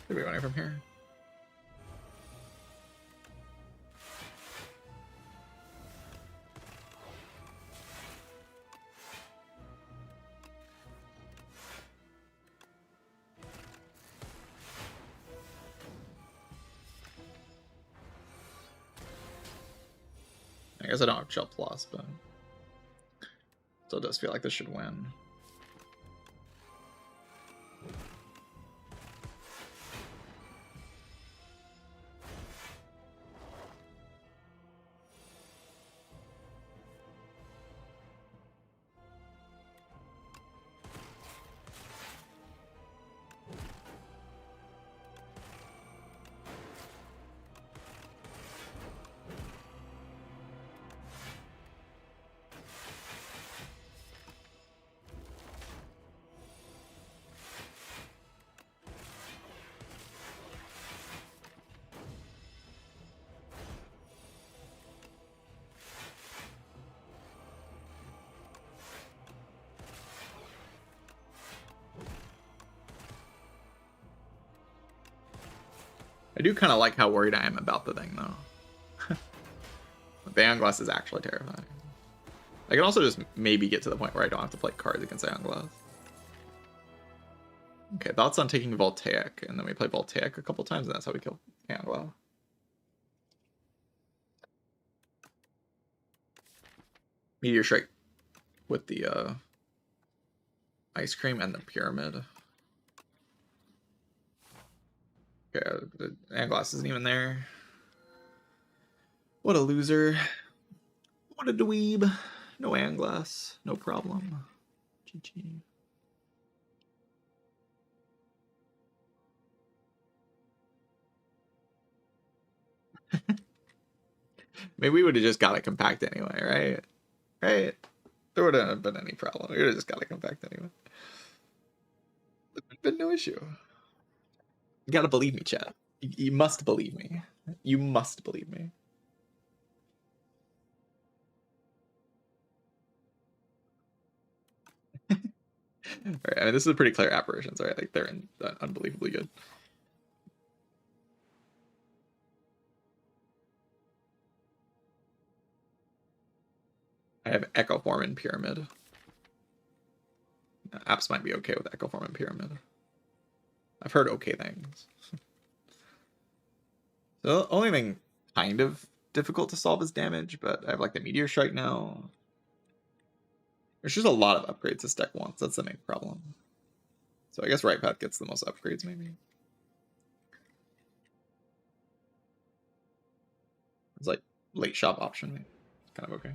Could be running from here. I guess I don't have Chill Plus, but still does feel like this should win. I do kind of like how worried I am about the thing, though. The Aeon Glass is actually terrifying. I can also just maybe get to the point where I don't have to play cards against Aeon Glass. Okay, thoughts on taking Voltaic, and then we play Voltaic a couple times, and that's how we kill Aeon Glass. Meteor Strike with the Ice Cream and the Pyramid. Okay, the Aeon Glass isn't even there. What a loser. What a dweeb. No Aeon Glass. No problem. GG. Maybe we would have just got it compact anyway, right? Right? There wouldn't have been any problem. We would have just got it compact anyway. There's been no issue. You gotta believe me, chat. You must believe me. You must believe me. Alright, I mean, this is a pretty clear apparitions, right? Like, they're unbelievably good. I have Echo Form and Pyramid. Apps might be okay with Echo Form and Pyramid. I've heard okay things. The only thing kind of difficult to solve is damage, but I have like the Meteor Strike now. There's just a lot of upgrades this deck wants. That's the main problem. So I guess Right Path gets the most upgrades, maybe. It's like late shop option. It's kind of okay.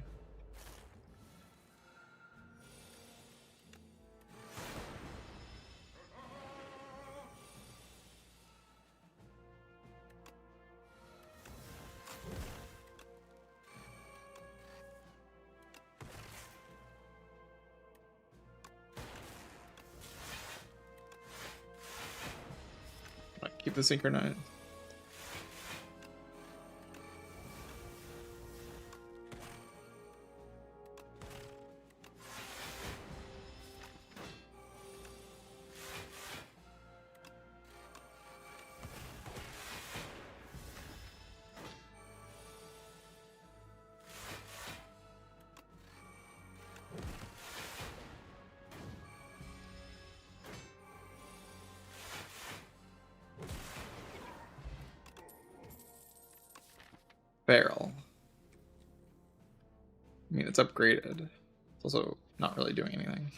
Keep the synchronized. Barrel. I mean, it's upgraded. It's also not really doing anything.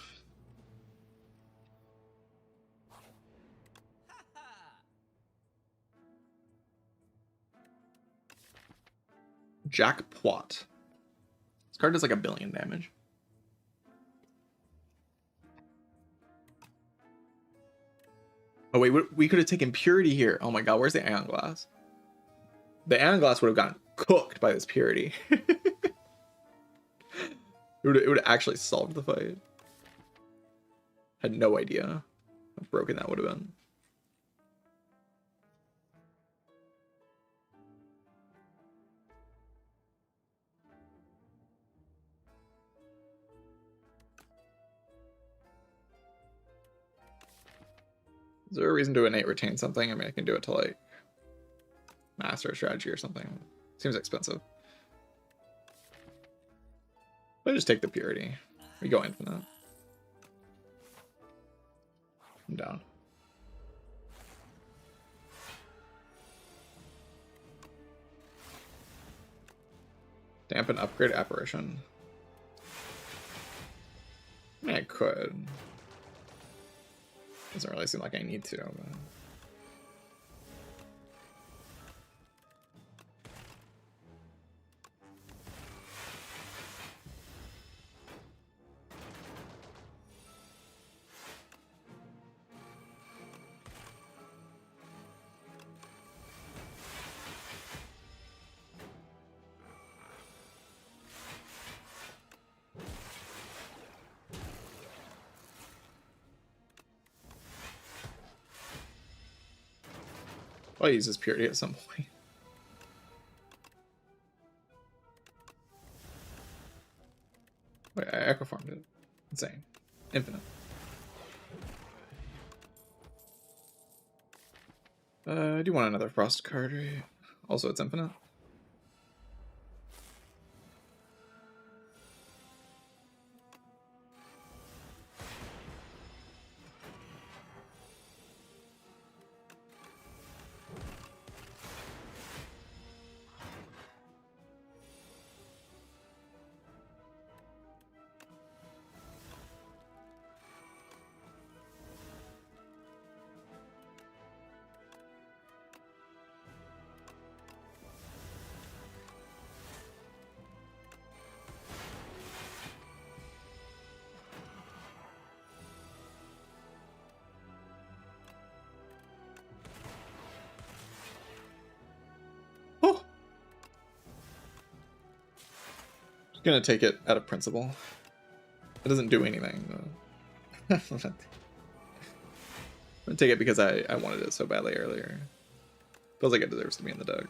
Jackpot. This card does like 1 billion damage. Oh wait, we could have taken Purity here. Oh my god, where's the Ion Glass? The Ion Glass would have gotten cooked by this Purity. It would actually solved the fight. Had no idea how broken that would have been. Is there a reason to innate retain something? I mean, I can do it to like master a strategy or something. Seems expensive. But I just take the Purity. We go infinite. I'm down. Dampen upgrade apparition. I mean, I could. Doesn't really seem like I need to. But... I'll use his Purity at some point. Wait, I Echo Farmed it. Insane. Infinite. I do want another Frost card, right? Also, it's infinite. Gonna take it out of principle. It doesn't do anything. I'm gonna take it because I wanted it so badly earlier. Feels like it deserves to be in the deck.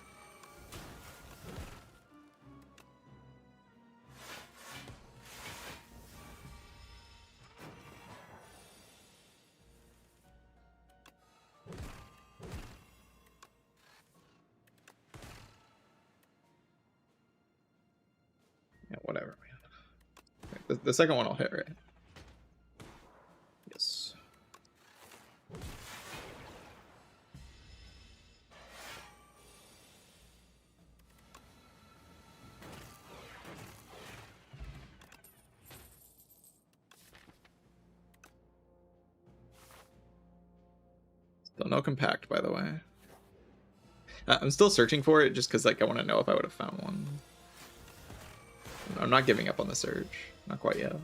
Yeah, whatever, man. The second one will hit, right? Yes. Still no compact, by the way. I'm still searching for it just because like I want to know if I would have found one. I'm not giving up on the search. Not quite yet.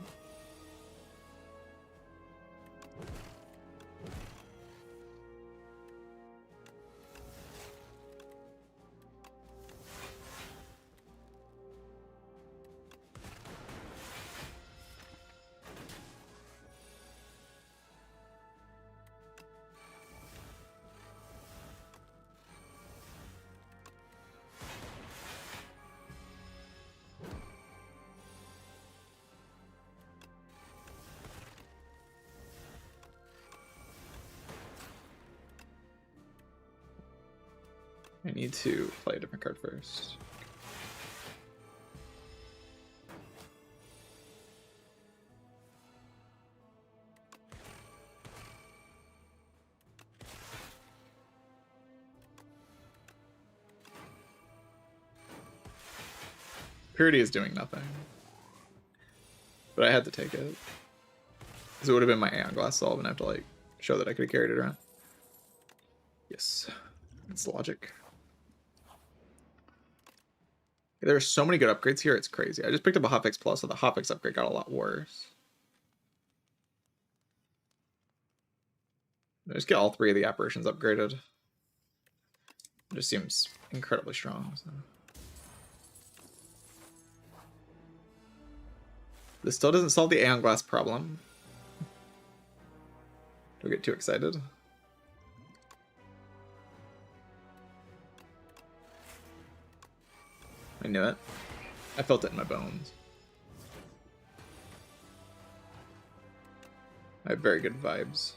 I need to play a different card first. Purity is doing nothing. But I had to take it. Because it would have been my Aeon Glass solve and I have to like show that I could have carried it around. Yes. That's logic. There are so many good upgrades here, it's crazy. I just picked up a Hotfix Plus, so the Hotfix upgrade got a lot worse. I just get all three of the apparitions upgraded. It just seems incredibly strong. So. This still doesn't solve the Aeon Glass problem. Don't get too excited. I knew it. I felt it in my bones. I have very good vibes.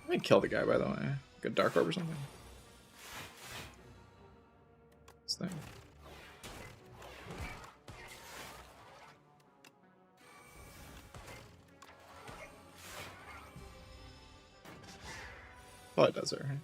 I might kill the guy, by the way. Good Dark Orb or something. This thing. Oh, it does it, right?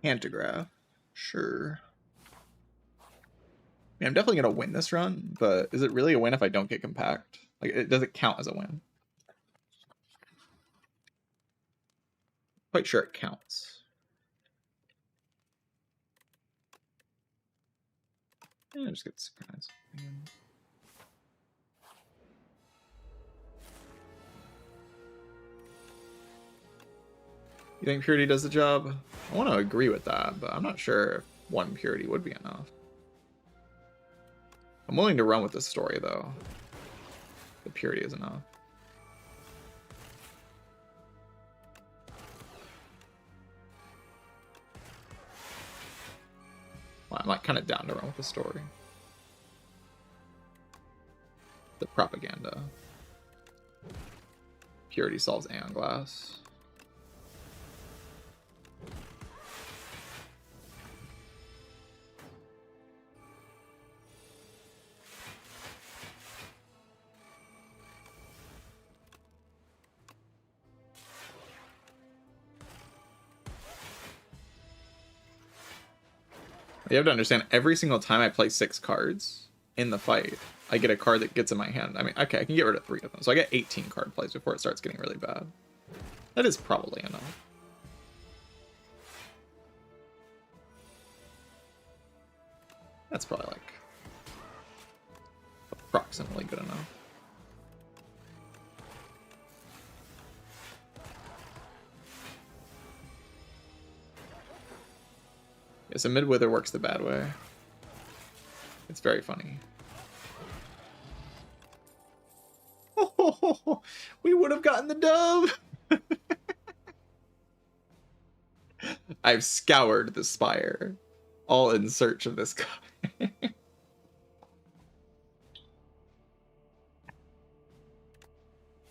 Pantograph. Sure. I mean, I'm definitely going to win this run, but is it really a win if I don't get compact? Like, does it count as a win? Quite sure it counts. Yeah, just get synchronized. You think Purity does the job? I want to agree with that, but I'm not sure if one Purity would be enough. I'm willing to run with this story, though. The Purity is enough. Well, I'm like kind of down to run with the story. The propaganda. Purity solves Aeon Glass. You have to understand, every single time I play 6 cards in the fight, I get a card that gets in my hand. I mean, okay, I can get rid of 3 of them. So I get 18 card plays before it starts getting really bad. That is probably enough. That's probably like approximately good enough. Yeah, so mid-wither works the bad way. It's very funny. Oh, we would have gotten the dub! I've scoured the Spire, all in search of this guy.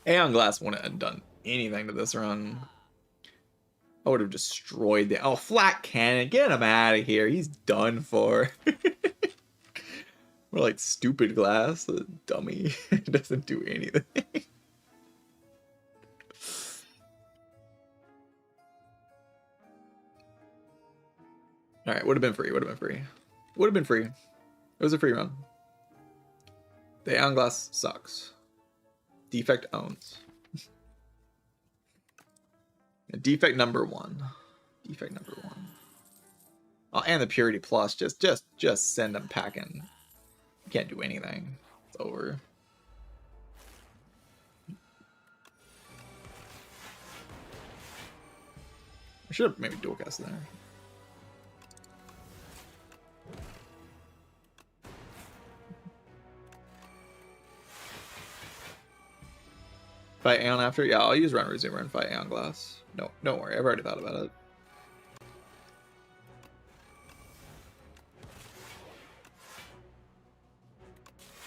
Aeon Glass wouldn't have done anything to this run. I would have destroyed the... Oh, flat cannon. Get him out of here. He's done for. We're like stupid glass. The dummy. It doesn't do anything. Alright, would have been free. Would have been free. Would have been free. It was a free run. The Aeon Glass sucks. Defect owns. Defect number 1. Defect number 1. Oh, and the Purity Plus. Just send them packing. You can't do anything. It's over. I should have maybe dual cast there. Fight Aeon after? Yeah, I'll use Run Resumer and fight Aeon Glass. No, don't worry. I've already thought about it.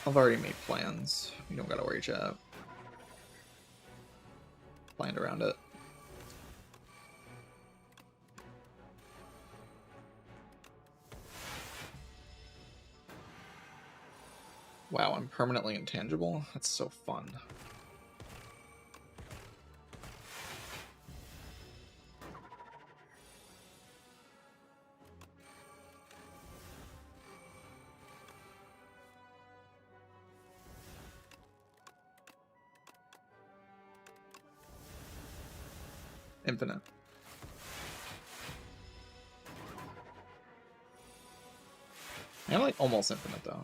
I've already made plans. You don't gotta worry, chat. Planned around it. Wow, I'm permanently intangible? That's so fun. Infinite. I'm like almost infinite though.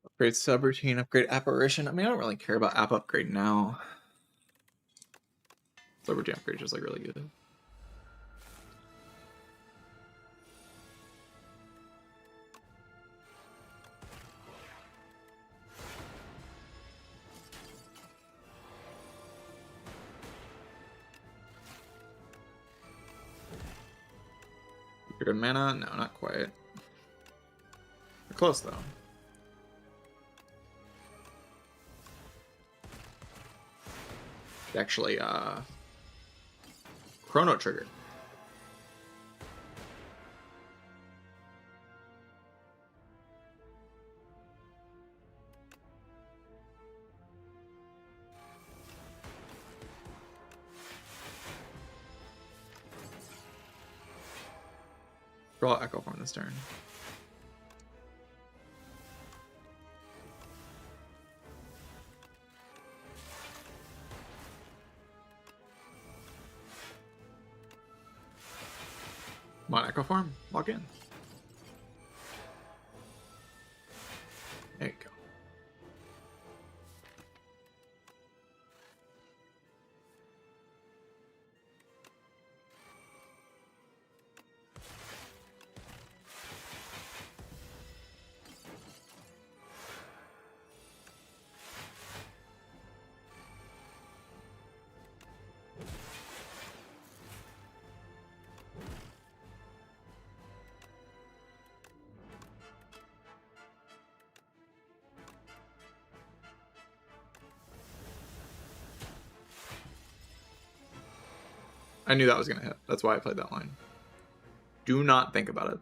Upgrade subroutine, upgrade apparition. I mean, I don't really care about app upgrade now. Subroutine upgrade is just like really good. Good mana? No, not quite. We're close though. Actually, Chrono Trigger. Draw Echo Form this turn. Come on, Echo Form, lock in. There you go. I knew that was going to hit. That's why I played that line. Do not think about it.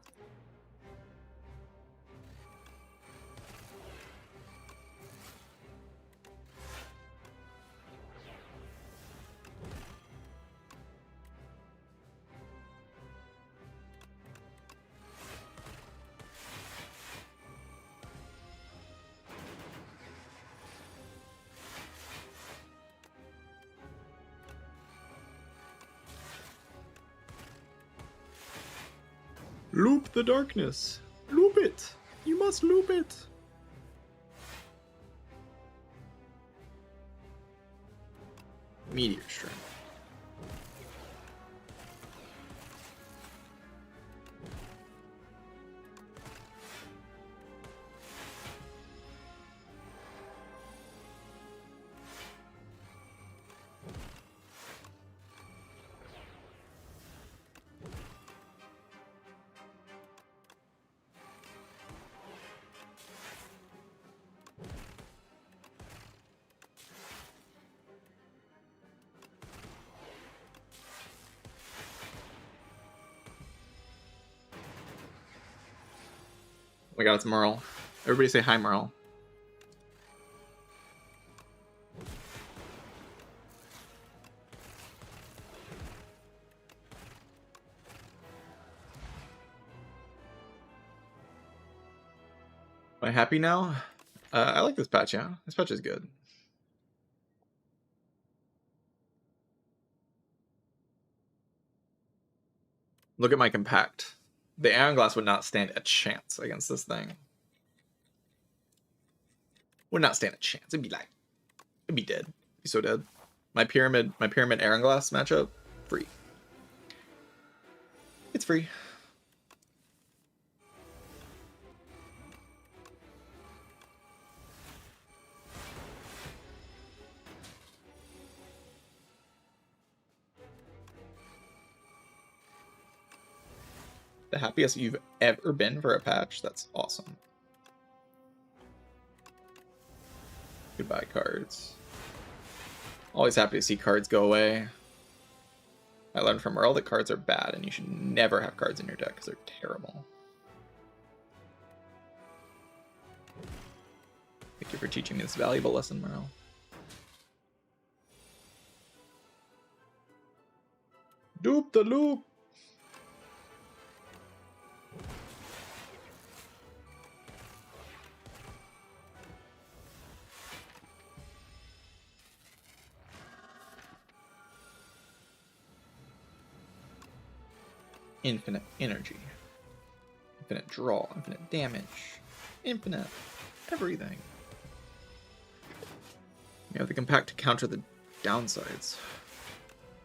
Loop the darkness. Loop it. You must loop it. Meteor Strike. Oh my god, it's Merle. Everybody say hi, Merle. Am I happy now? I like this patch, yeah. This patch is good. Look at my compact. The Iron Glass would not stand a chance against this thing. Would not stand a chance. It'd be dead. It'd be so dead. My pyramid Iron Glass matchup, free. It's free. The happiest you've ever been for a patch? That's awesome. Goodbye, cards. Always happy to see cards go away. I learned from Earl that cards are bad and you should never have cards in your deck because they're terrible. Thank you for teaching me this valuable lesson, Merle. Dupe the loop! Infinite energy. Infinite draw. Infinite damage. Infinite everything. You have the compact to counter the downsides.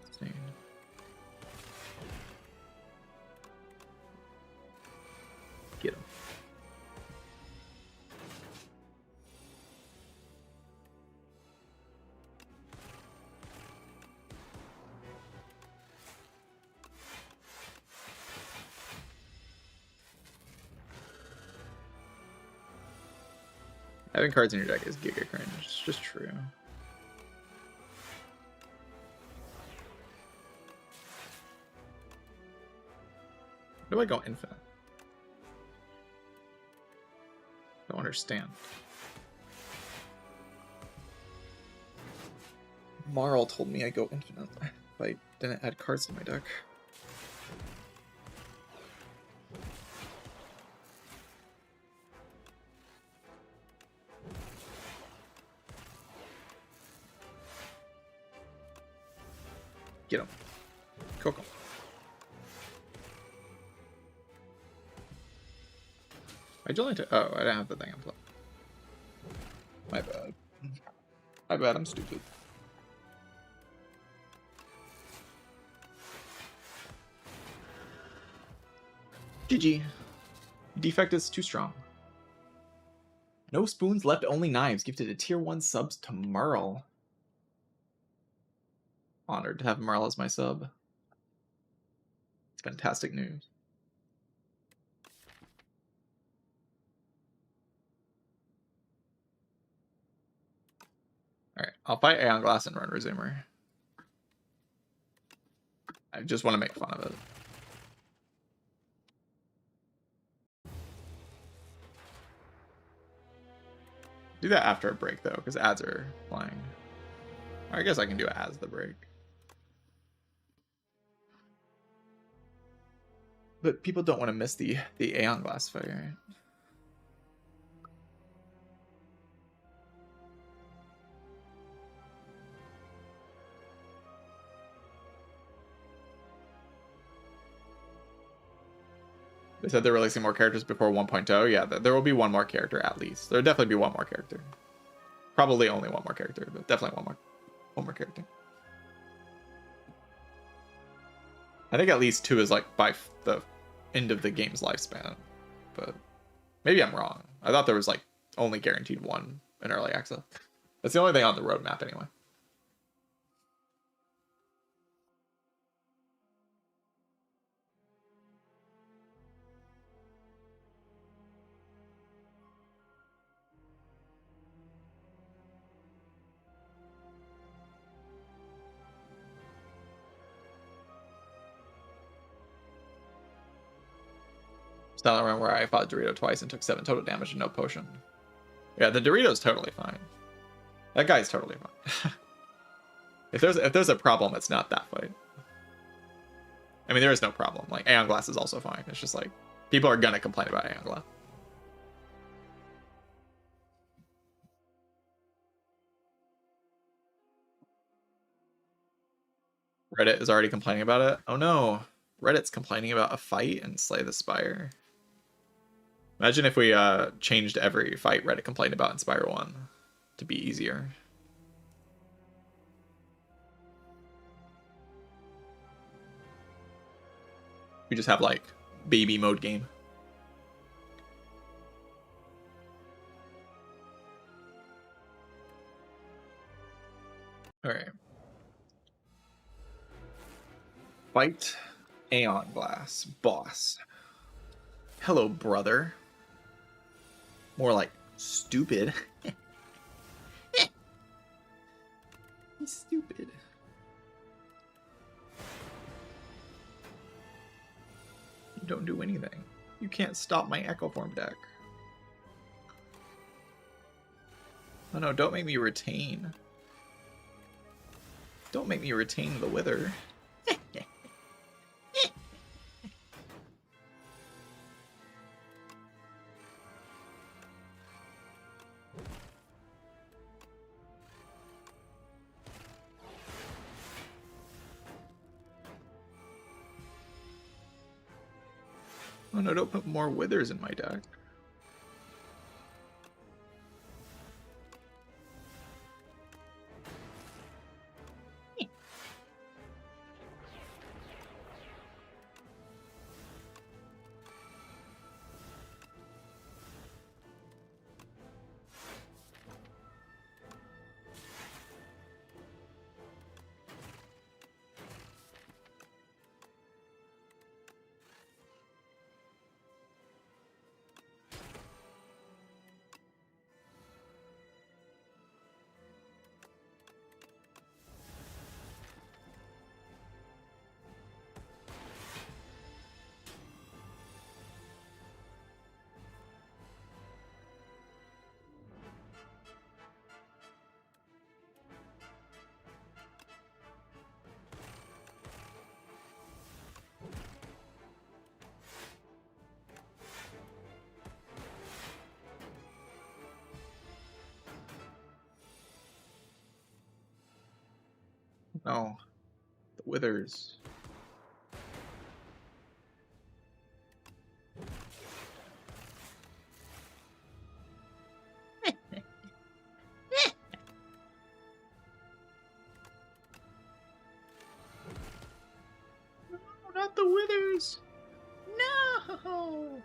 Insane. Get him. Having cards in your deck is giga cringe. It's just true. Why do I go infinite? Don't understand. Maul told me I go infinite if I didn't add cards to my deck. Get him. Coco. Why'd you only take... Oh, I didn't have the thing in play. My bad. My bad, I'm stupid. GG. Defect is too strong. No spoons left, only knives. Gifted a tier 1 subs to Merle. Honored to have Merle as my sub. It's fantastic news. Alright, I'll fight Aeon Glass and run Resumer. I just want to make fun of it. Do that after a break, though, because ads are flying. Or I guess I can do it as the break. But people don't want to miss the Aeon Glass fight, right? They said they're releasing more characters before 1.0. Yeah, there will be one more character at least. There'll definitely be one more character. Probably only one more character, but definitely one more character. I think at least 2 is like by the end of the game's lifespan, but maybe I'm wrong. I thought there was like only guaranteed 1 in early access. That's the only thing on the roadmap anyway. Not around where I fought Dorito twice and took 7 total damage and no potion. Yeah, the Dorito's totally fine. That guy's totally fine. if there's a problem, it's not that fight. I mean, there is no problem. Like, Aeon Glass is also fine. It's just like, people are gonna complain about Aeon Glass. Reddit is already complaining about it. Oh no. Reddit's complaining about a fight and Slay the Spire. Imagine if we changed every fight Reddit complained about in Spire 1 to be easier. We just have like baby mode game. Alright. Fight Aeon Glass. Boss. Hello, brother. More like stupid. He's stupid. You don't do anything. You can't stop my Echo Form deck. Oh no, don't make me retain. Don't make me retain the Wither. Oh no, don't put more Withers in my deck. No. The Withers. No, not the Withers. No.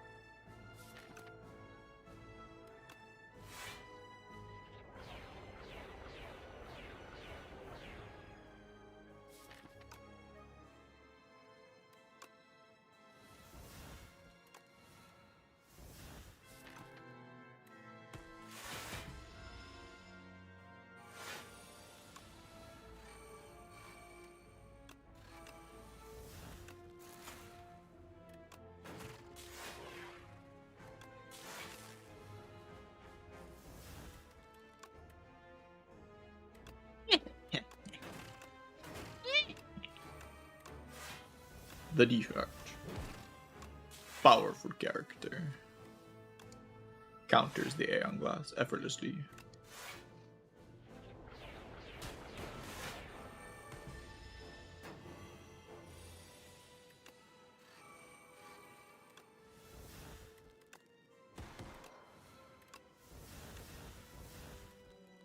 The defect. Powerful character. Counters the Aeon Glass effortlessly.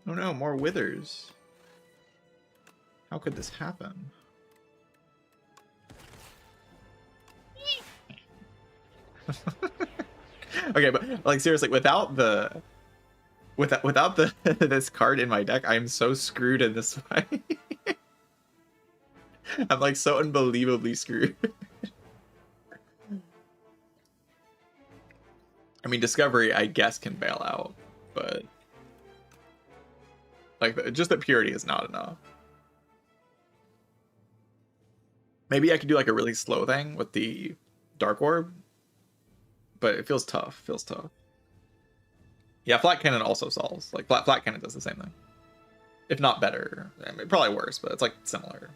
Oh no, more withers. How could this happen? Okay, but like seriously, without the this card in my deck, I'm so screwed in this fight. I'm like so unbelievably screwed. I mean, Discovery, I guess, can bail out, but like just the purity is not enough. Maybe I could do like a really slow thing with the Dark Orb, but it feels tough. Feels tough. Yeah, Flat Cannon also solves. Like Flat Cannon does the same thing, if not better. I mean, probably worse, but it's like similar.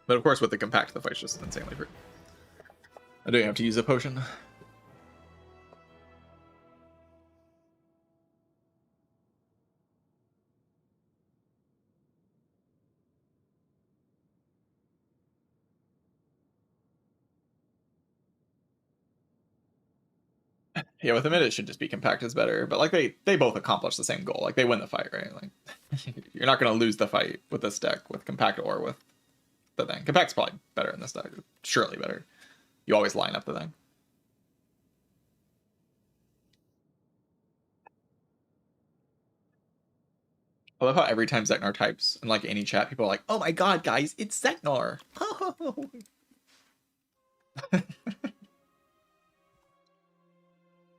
But of course, with the compact, the fight's just insanely free. I don't have to use a potion. Yeah, with the mid, it should just be compact is better. But like they both accomplish the same goal. Like they win the fight, right? Like you're not gonna lose the fight with this deck with compact or with the thing. Compact's probably better in this deck. Surely better. You always line up the thing. I love how every time Zeknar types in like any chat, people are like, "Oh my god, guys, it's Zeknar!"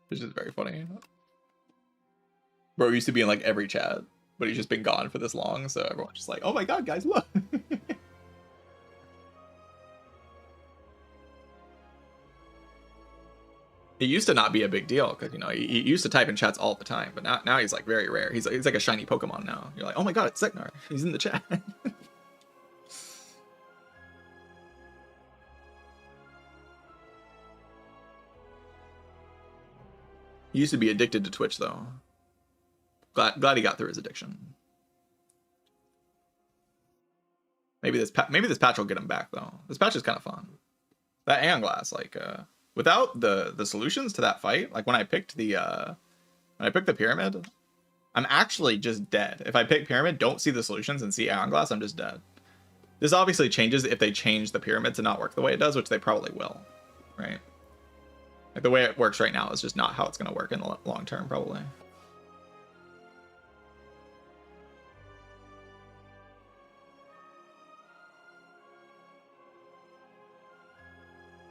Which is very funny. Bro used to be in like every chat, but he's just been gone for this long, so everyone's just like, "Oh my god, guys, look!" It used to not be a big deal because he used to type in chats all the time, but now he's like very rare. He's like a shiny Pokemon now. You're like, oh my god, it's Zeknar. He's in the chat. He used to be addicted to Twitch though. Glad he got through his addiction. Maybe this patch will get him back though. This patch is kind of fun. That Aeon Glass, like without the solutions to that fight, like when I picked the pyramid, I'm actually just dead. If I pick pyramid, don't see the solutions and see Aeon Glass, I'm just dead. This obviously changes if they change the pyramid to not work the way it does, which they probably will, right? Like the way it works right now is just not how it's going to work in the long term, probably.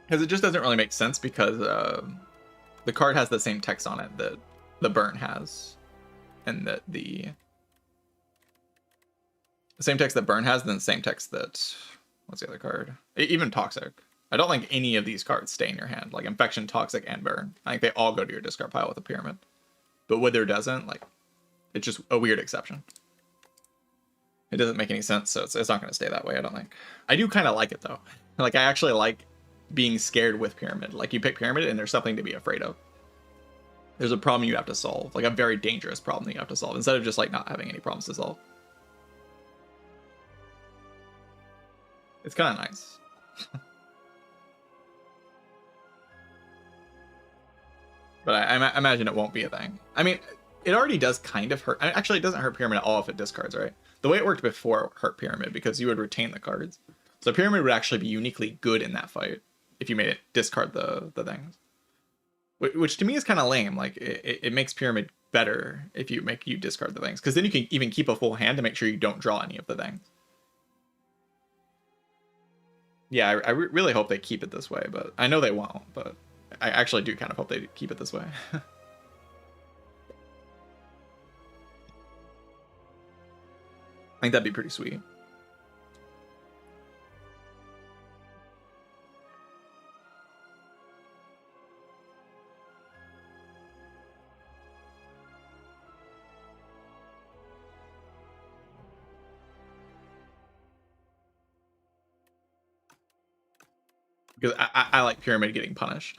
Because it just doesn't really make sense because the card has the same text on it that the burn has, and that the same text that burn has, then the same text that what's the other card? Even toxic. I don't think any of these cards stay in your hand. Like infection, toxic, and burn. I think they all go to your discard pile with a pyramid. But Wither doesn't. Like it's just a weird exception. It doesn't make any sense, so it's not going to stay that way. I don't think. I do kind of like it though. Like I actually like being scared with pyramid. Like you pick pyramid and there's something to be afraid of. There's a problem you have to solve, like a very dangerous problem that you have to solve, instead of just like not having any problems to solve. It's kind of nice. But I imagine it won't be a thing. I mean, it already does kind of hurt. Actually, it doesn't hurt pyramid at all if it discards, right? The way it worked before hurt pyramid because you would retain the cards. So pyramid would actually be uniquely good in that fight if you made it discard the things. Which to me is kind of lame. Like it makes pyramid better if you discard the things, because then you can even keep a full hand to make sure you don't draw any of the things. Yeah, I really hope they keep it this way, but I know they won't. But I actually do kind of hope they keep it this way. I think that'd be pretty sweet. Because I like pyramid getting punished.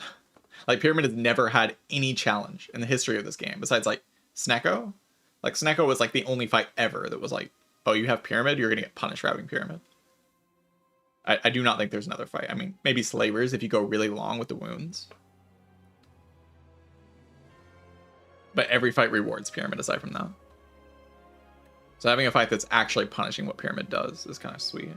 Like pyramid has never had any challenge in the history of this game besides like Snecko. Like Snecko was like the only fight ever that was like, oh, you have pyramid, you're gonna get punished for having pyramid. I do not think there's another fight. I mean, maybe Slavers if you go really long with the wounds. But every fight rewards Pyramid aside from that. So having a fight that's actually punishing what Pyramid does is kind of sweet.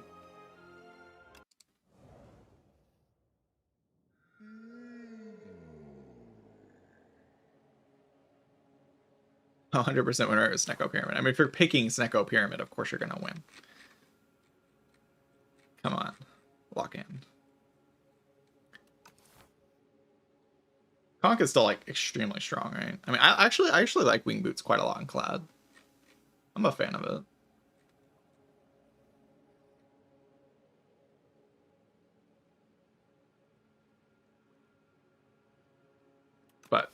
100% winner is Snecko Pyramid. I mean, if you're picking Snecko Pyramid, of course you're going to win. Come on. Lock in. Conk is still, like, extremely strong, right? I mean, I actually like Wing Boots quite a lot in Clad. I'm a fan of it. But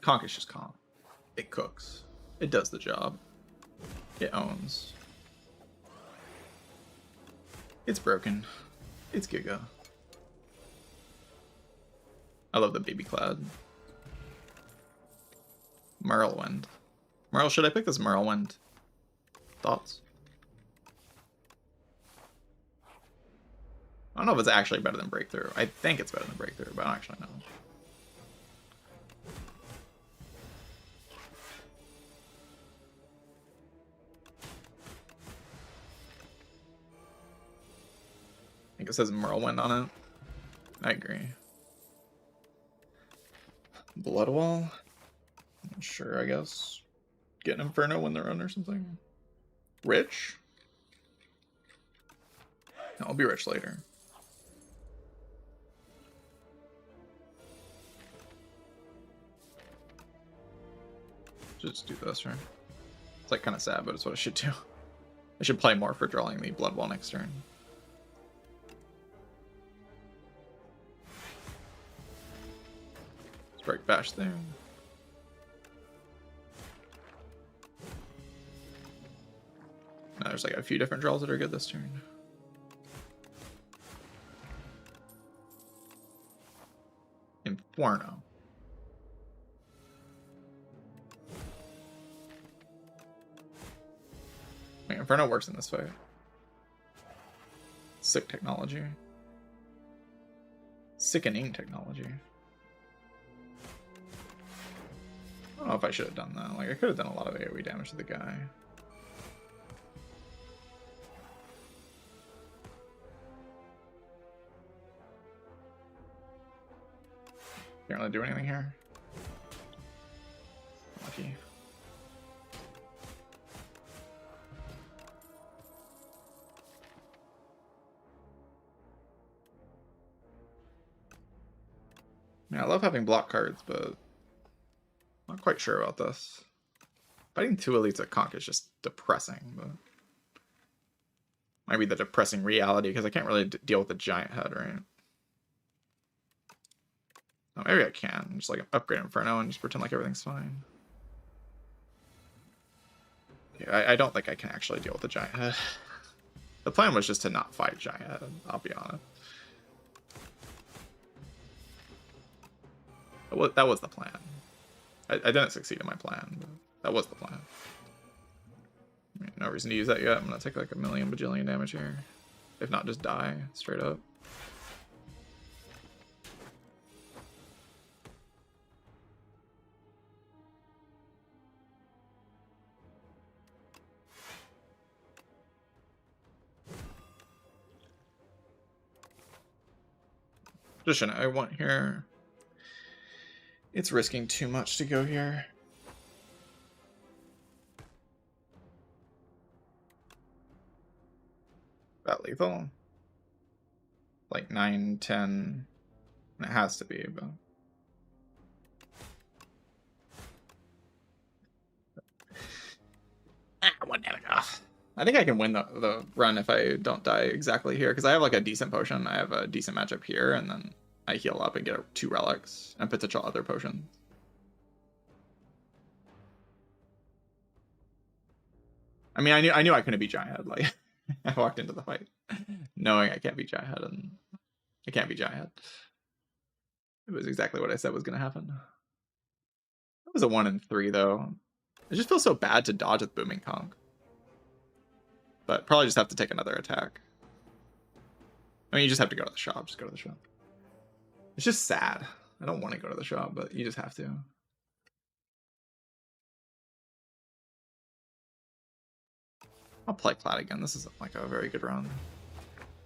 Conk is just Conk. It cooks. It does the job. It owns. It's broken. It's Giga. I love the baby Clad. Merlewind. Merle, should I pick this Merlewind? Thoughts? I don't know if it's actually better than Breakthrough. I think it's better than Breakthrough, but I don't actually know. I think it says Merlewind on it. I agree. Bloodwall? Sure, I guess. Get an Inferno when they're run or something. Rich? No, I'll be rich later. Just do this, right? It's like kind of sad, but it's what I should do. I should play more for drawing the Bloodwall next turn. Break bash there. Now there's like a few different draws that are good this turn. Inferno. Wait, Inferno works in this fight. Sick technology. Sickening technology. I don't know if I should have done that. Like, I could have done a lot of AoE damage to the guy. Can't really do anything here. Lucky. Yeah, I love having block cards, but not quite sure about this. Fighting two elites at Conk is just depressing, but might be the depressing reality because I can't really deal with the giant head, right? Oh, maybe I can. Just like upgrade Inferno and just pretend like everything's fine. Yeah, I don't think I can actually deal with the giant head. The plan was just to not fight giant head, I'll be honest. That was the plan. I didn't succeed in my plan, but that was the plan. I mean, no reason to use that yet. I'm gonna take like a million bajillion damage here. If not, just die straight up. Position I want here. It's risking too much to go here. That lethal? Like 9, 10. It has to be, but. One damage off. I think I can win the run if I don't die exactly here, because I have like a decent potion. I have a decent matchup here, and then I heal up and get 2 relics and potential other potions. I mean, I knew I couldn't beat Giant Head. Like, I walked into the fight knowing I can't beat Giant Head, and I can't beat Giant Head. It was exactly what I said was going to happen. That was a 1 in 3, though. It just feels so bad to dodge with Booming Conk. But probably just have to take another attack. I mean, you just have to go to the shop. Just go to the shop. It's just sad. I don't want to go to the shop, but you just have to. I'll play Cloud again. This isn't like a very good run.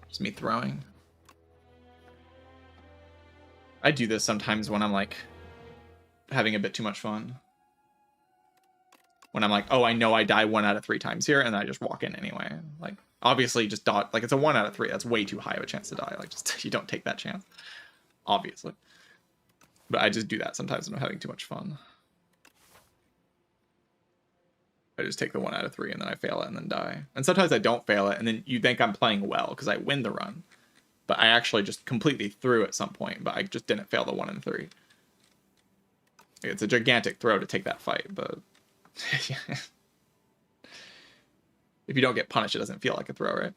Just me throwing. I do this sometimes when I'm like having a bit too much fun. When I'm like, oh, I know I die 1 out of 3 times here, and then I just walk in anyway. Like, obviously, just dot. Like, it's a 1 out of 3. That's way too high of a chance to die. Like, just you don't take that chance, obviously. But I just do that sometimes when I'm having too much fun. I just take the 1 out of 3 and then I fail it and then die. And sometimes I don't fail it, and then you think I'm playing well because I win the run. But I actually just completely threw at some point, but I just didn't fail the 1 in 3. It's a gigantic throw to take that fight, but if you don't get punished, it doesn't feel like a throw, right?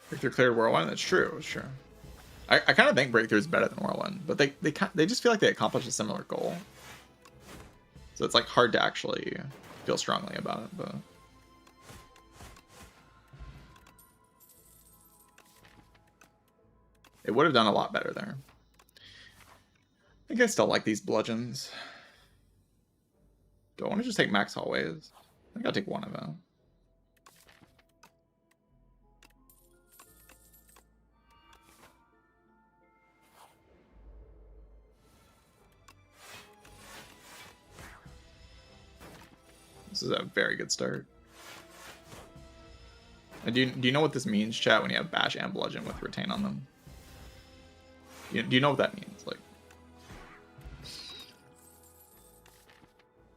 Breakthrough cleared Whirlwind. That's true. Sure. I kind of think Breakthrough is better than Whirlwind, but they just feel like they accomplish a similar goal. So it's like hard to actually feel strongly about it, but it would have done a lot better there. I think I still like these bludgeons. Do I want to just take max hallways? I think I'll take one of them. This is a very good start. And do you know what this means, chat, when you have bash and bludgeon with retain on them? Do you know what that means? Like,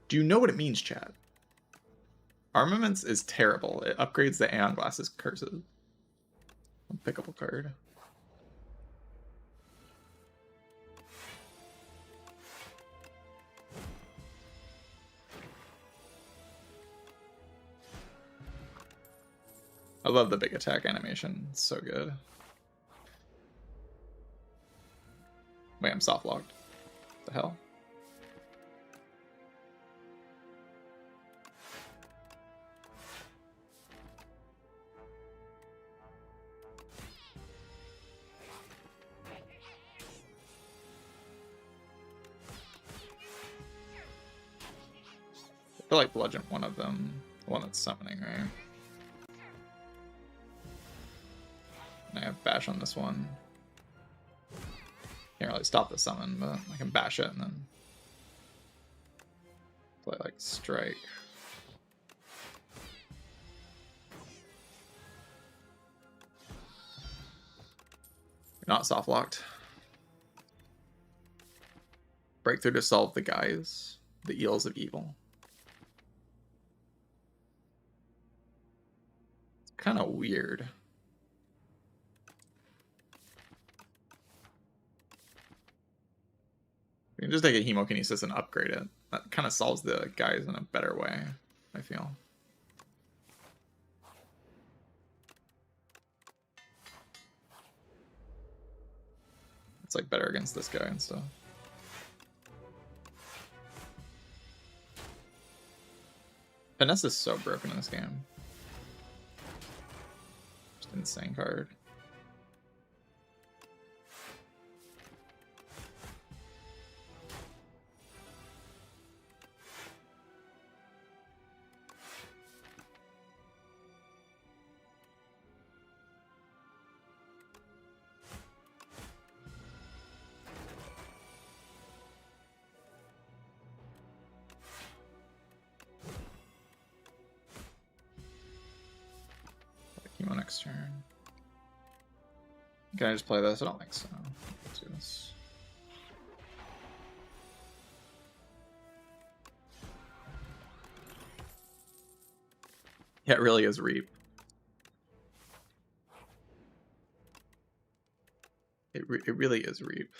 do you know what it means, chat? Armaments is terrible. It upgrades the Aeon Glasses curses. Unpickable card. I love the big attack animation. It's so good. Wait, I'm soft locked. What the hell? I feel like bludgeon one of them. The one that's summoning, right? And I have bash on this one. Can't really stop the summon, but I can bash it and then play like strike. You're not soft locked. Breakthrough to solve the guys, the eels of evil. It's kind of weird. We can just take a hemokinesis and upgrade it. That kind of solves the guys in a better way, I feel. It's like better against this guy and stuff. Finesse is so broken in this game. Just an insane card. Next turn. Can I just play this? I don't think so. Let's do this. Yeah, it really is Reap. It really is Reap.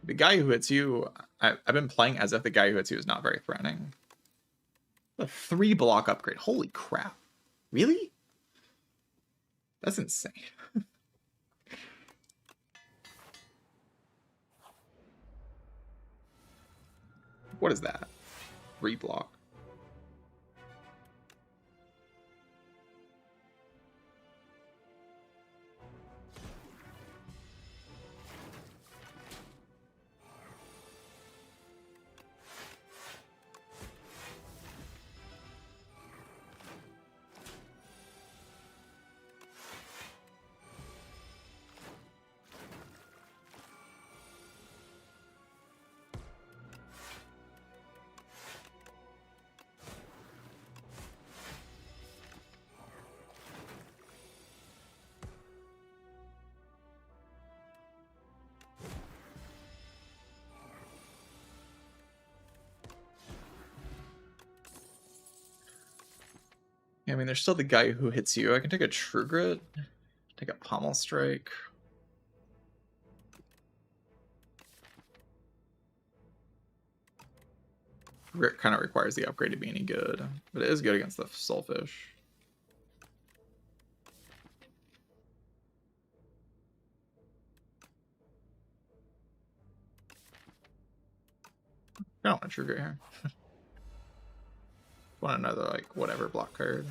The guy who hits you, I've been playing as if the guy who hits you is not very threatening. A 3 block upgrade. Holy crap. Really? That's insane. What is that? 3 block. Yeah, I mean, there's still the guy who hits you. I can take a True Grit, take a Pommel Strike. Grit kind of requires the upgrade to be any good, but it is good against the Soulfish. I don't want a True Grit here. Want another, like, whatever block card.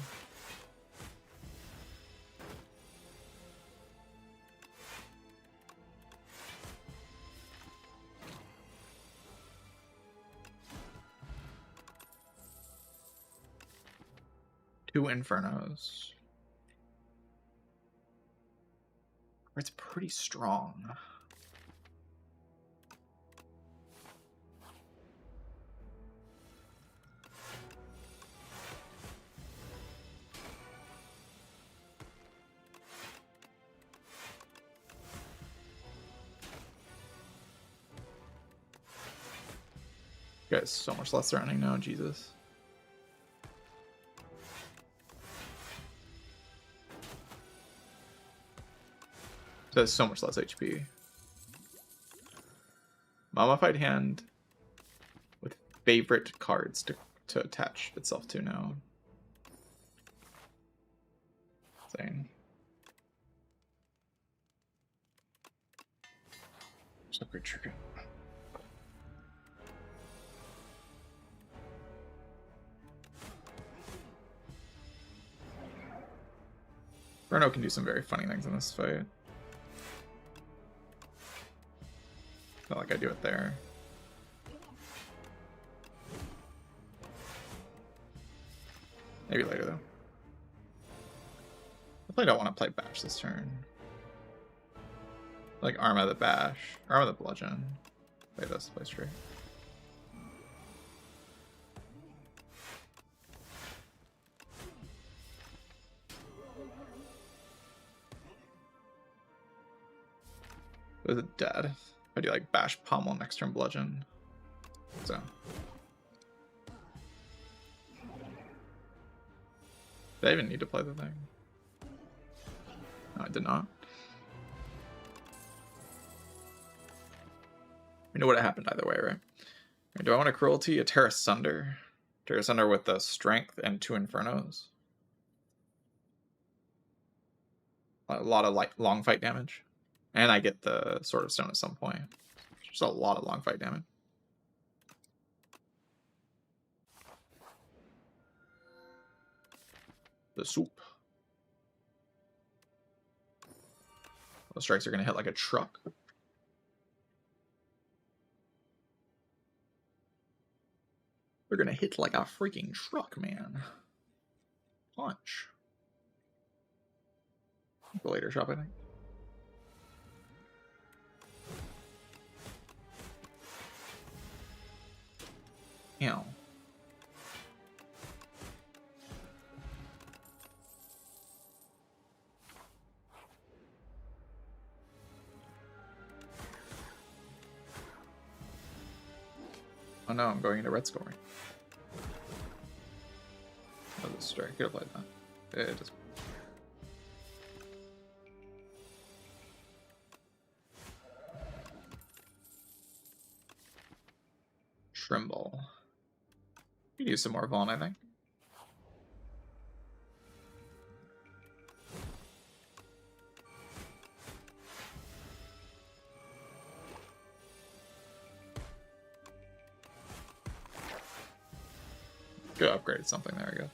Two Infernos. It's pretty strong. Guys, so much less threatening now, Jesus. That's so much less HP. Mummified hand with favorite cards to attach itself to now. Insane. So great trigger. Bruno can do some very funny things in this fight. Not like I do it there. Maybe later though. I probably don't want to play Bash this turn. Like Arma the Bash, Arma the Bludgeon. Play this, play straight. Was it dead? I do like Bash, Pommel, next turn Bludgeon. So. Did I even need to play the thing? No, I did not. We know what happened either way, right? Do I want a Cruelty? A Terra Sunder? Terra Sunder with the Strength and 2 Infernos. A lot of like long fight damage. And I get the Sword of Stone at some point. Just a lot of long fight damage. The soup. Those strikes are going to hit like a truck. They're going to hit like a freaking truck, man. Punch. The later shop, I think. Ew. Oh no, I'm going into red scoring. Oh, this strike. I could have played that. It just. Use some more Vaughn, I think. Could upgrade something. There we go.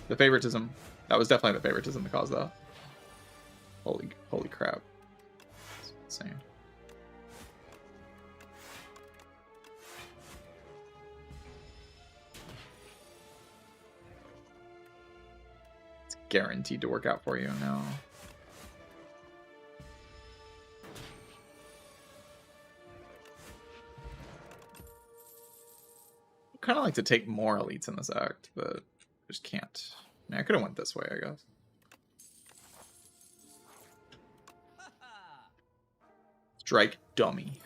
The favoritism. That was definitely the favoritism that caused that. Holy crap. It's insane. It's guaranteed to work out for you now. Kind of like to take more elites in this act, but just can't. I, mean, I could have went this way, I guess. Strike dummy.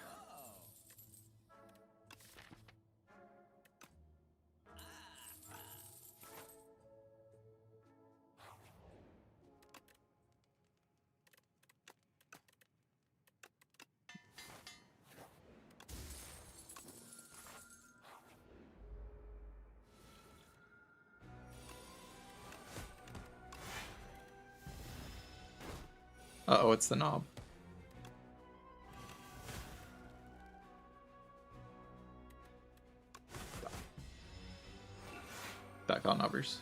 Uh-oh, it's the knob. Back on knobbers.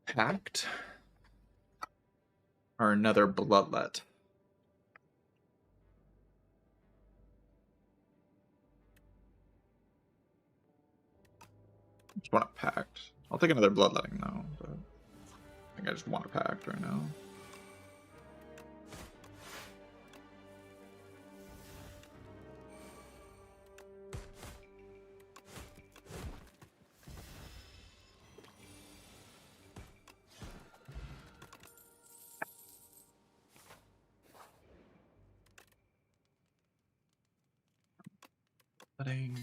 Pact? Or another bloodlet? Just want a pact. I'll take another bloodletting though, but I think I just want a pact right now. Letting.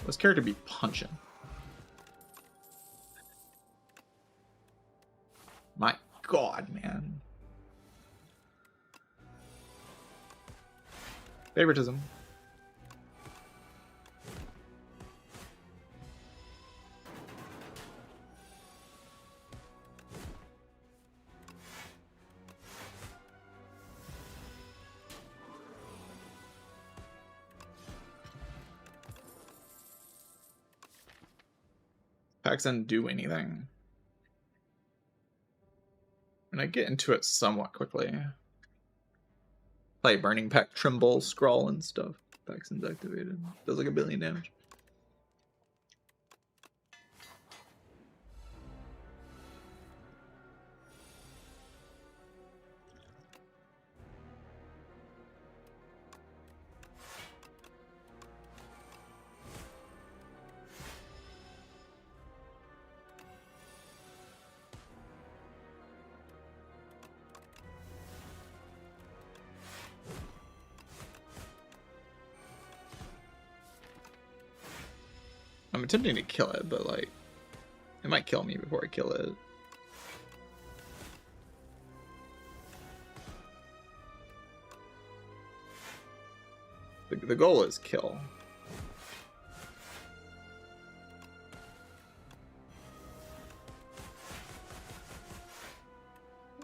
This character be punching. My god, man. Favoritism. Packs didn't do anything. And I get into it somewhat quickly. Play Burning Pack, Trimble, Scrawl, and stuff. Paxton's activated. Does like 1 billion damage. I'm attempting to kill it, but like, it might kill me before I kill it. The goal is kill.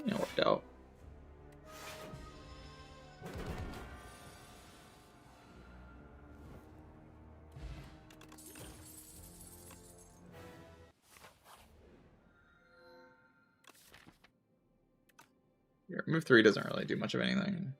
Yeah, it worked out. Yeah, move 3 doesn't really do much of anything.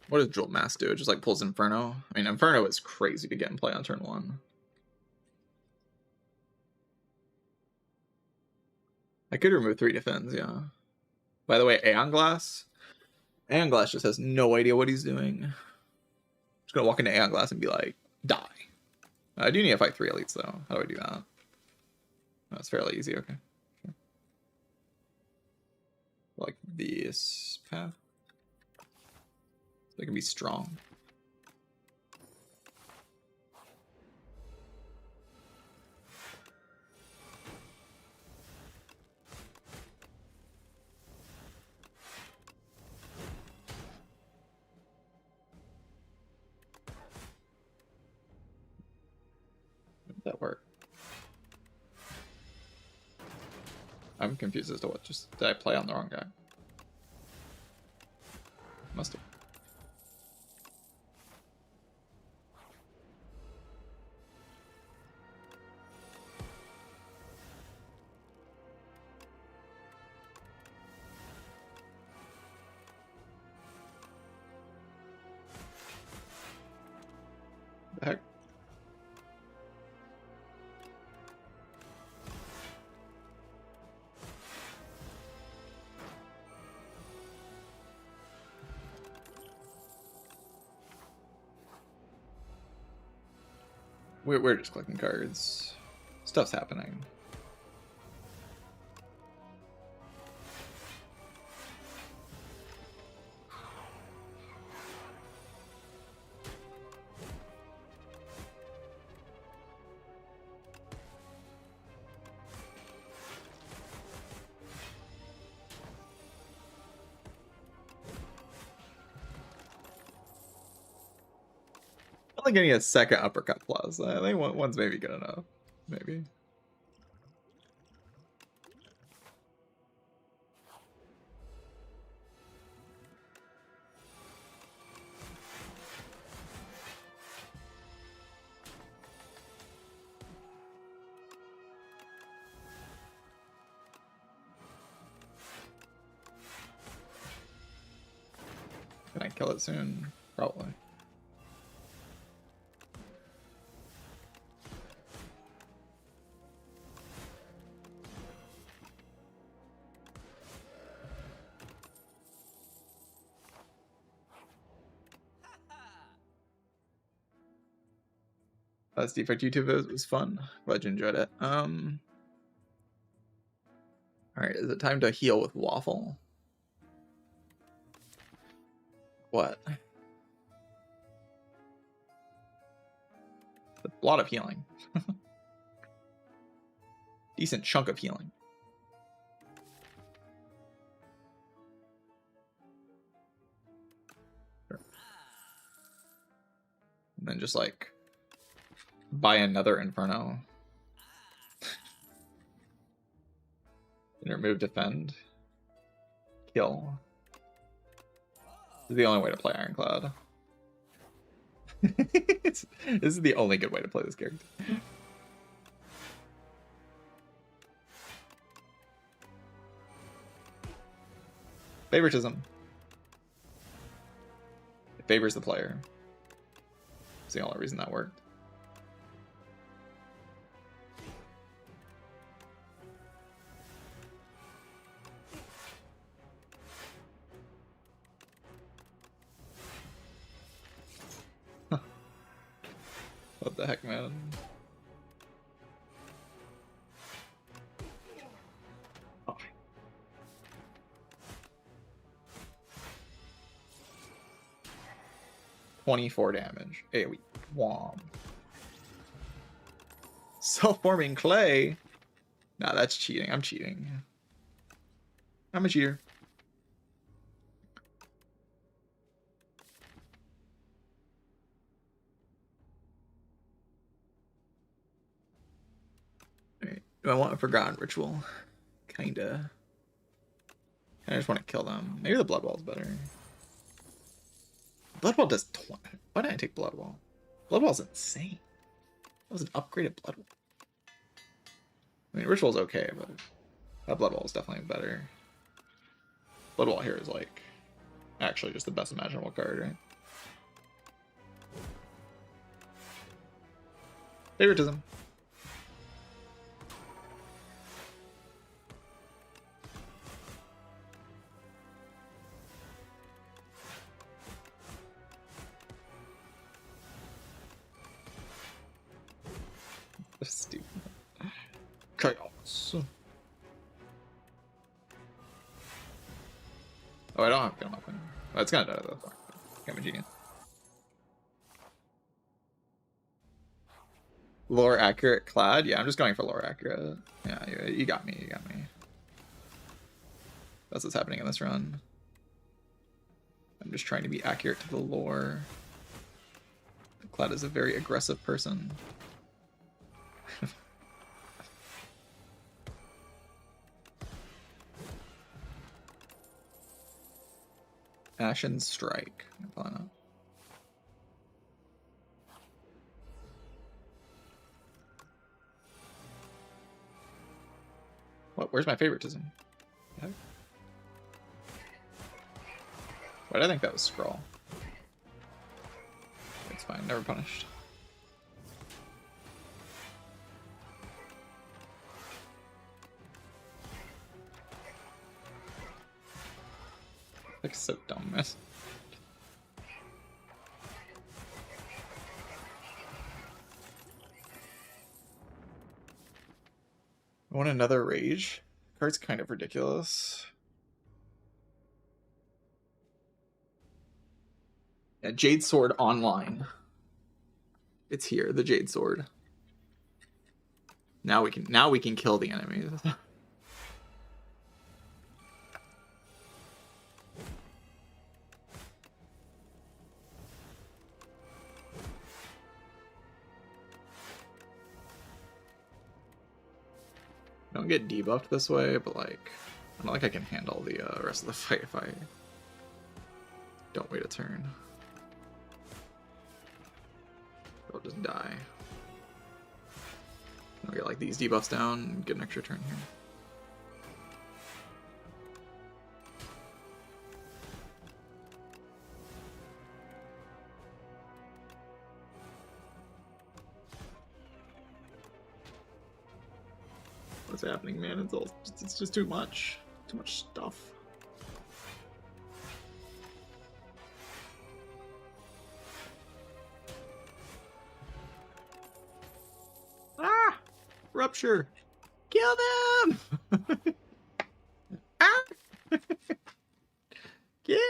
What does Jolt Mass do? It just like pulls Inferno. I mean, Inferno is crazy to get in play on turn 1. I could remove 3 defends, yeah. By the way, Aeon Glass. Aeon Glass just has no idea what he's doing. Just gonna walk into Aeon Glass and be like, die. I do need to fight 3 elites though. How do I do that? That's fairly easy, okay. Sure. Like this path. So I can be strong. That work? I'm confused as to what just did I play on the wrong guy? Must have. The heck? We're just clicking cards. Stuff's happening. I think getting a second uppercut plus. I think one's maybe good enough. Maybe. Can I kill it soon? Probably. That's Defect YouTube. It was fun. Glad you enjoyed it. All right, is it time to heal with Waffle? What? A lot of healing. Decent chunk of healing. Sure. And then just like buy another Inferno. And remove defend. Kill. This is the only way to play Ironclad. This is the only good way to play this character. Favoritism. It favors the player. It's the only reason that worked. What the heck, man? Oh. $24 damage. AoE. Wom. Self-forming clay? Nah, that's cheating. I'm cheating. I'm a cheater. Do I want a Forgotten Ritual? Kinda. I just want to kill them. Maybe the Blood Ball is better. Blood Ball does 20. Why didn't I take Blood Ball? Blood Ball's insane. That was an upgraded Blood Ball. I mean, Ritual's okay, but that Blood Ball is definitely better. Blood Ball here is like actually just the best imaginable card, right? Favoritism. Stupid. Chaos. Oh, I don't have gun weapon. Oh, it's gonna die though. Damage again. Lore accurate clad? Yeah, I'm just going for lore accurate. Yeah, you got me, you got me. That's what's happening in this run. I'm just trying to be accurate to the lore. Clad is a very aggressive person. Ashen Strike. Probably not. What? Where's my favoritism? Why did I think that was Scrawl? It's fine, never punished. Like so dumb, man. I want another rage. Card's kind of ridiculous. Yeah, Jade Sword online. It's here, the Jade Sword. Now we can kill the enemies. Don't get debuffed this way, but like, I don't think I can handle the rest of the fight if I don't wait a turn. I'll just die. I'll get like these debuffs down and get an extra turn here. What's happening, man? It's just too much. Too much stuff. Ah! Rupture! Kill them! Ah! Kill!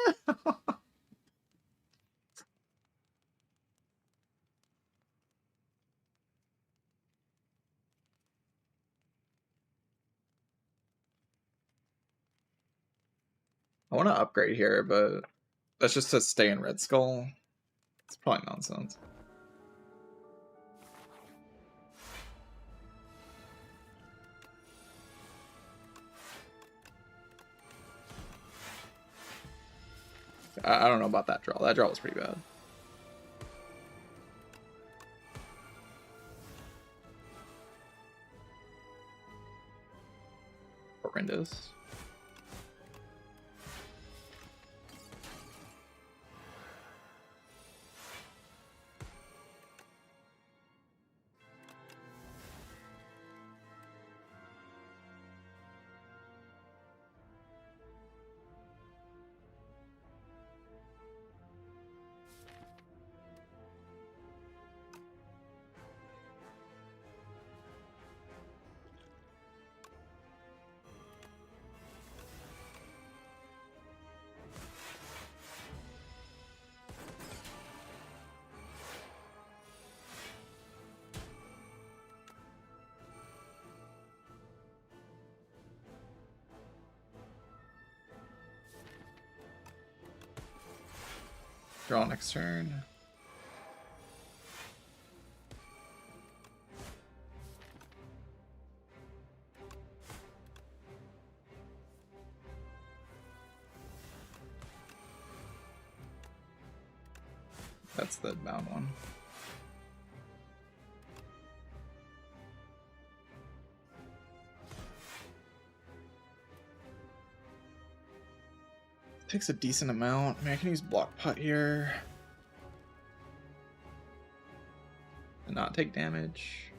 I want to upgrade here, but that's just to stay in Red Skull. It's probably nonsense. I don't know about that draw. That draw was pretty bad. Horrendous. Draw next turn. That's the bound one. Takes a decent amount. I mean, I can use block putt here. and not take damage.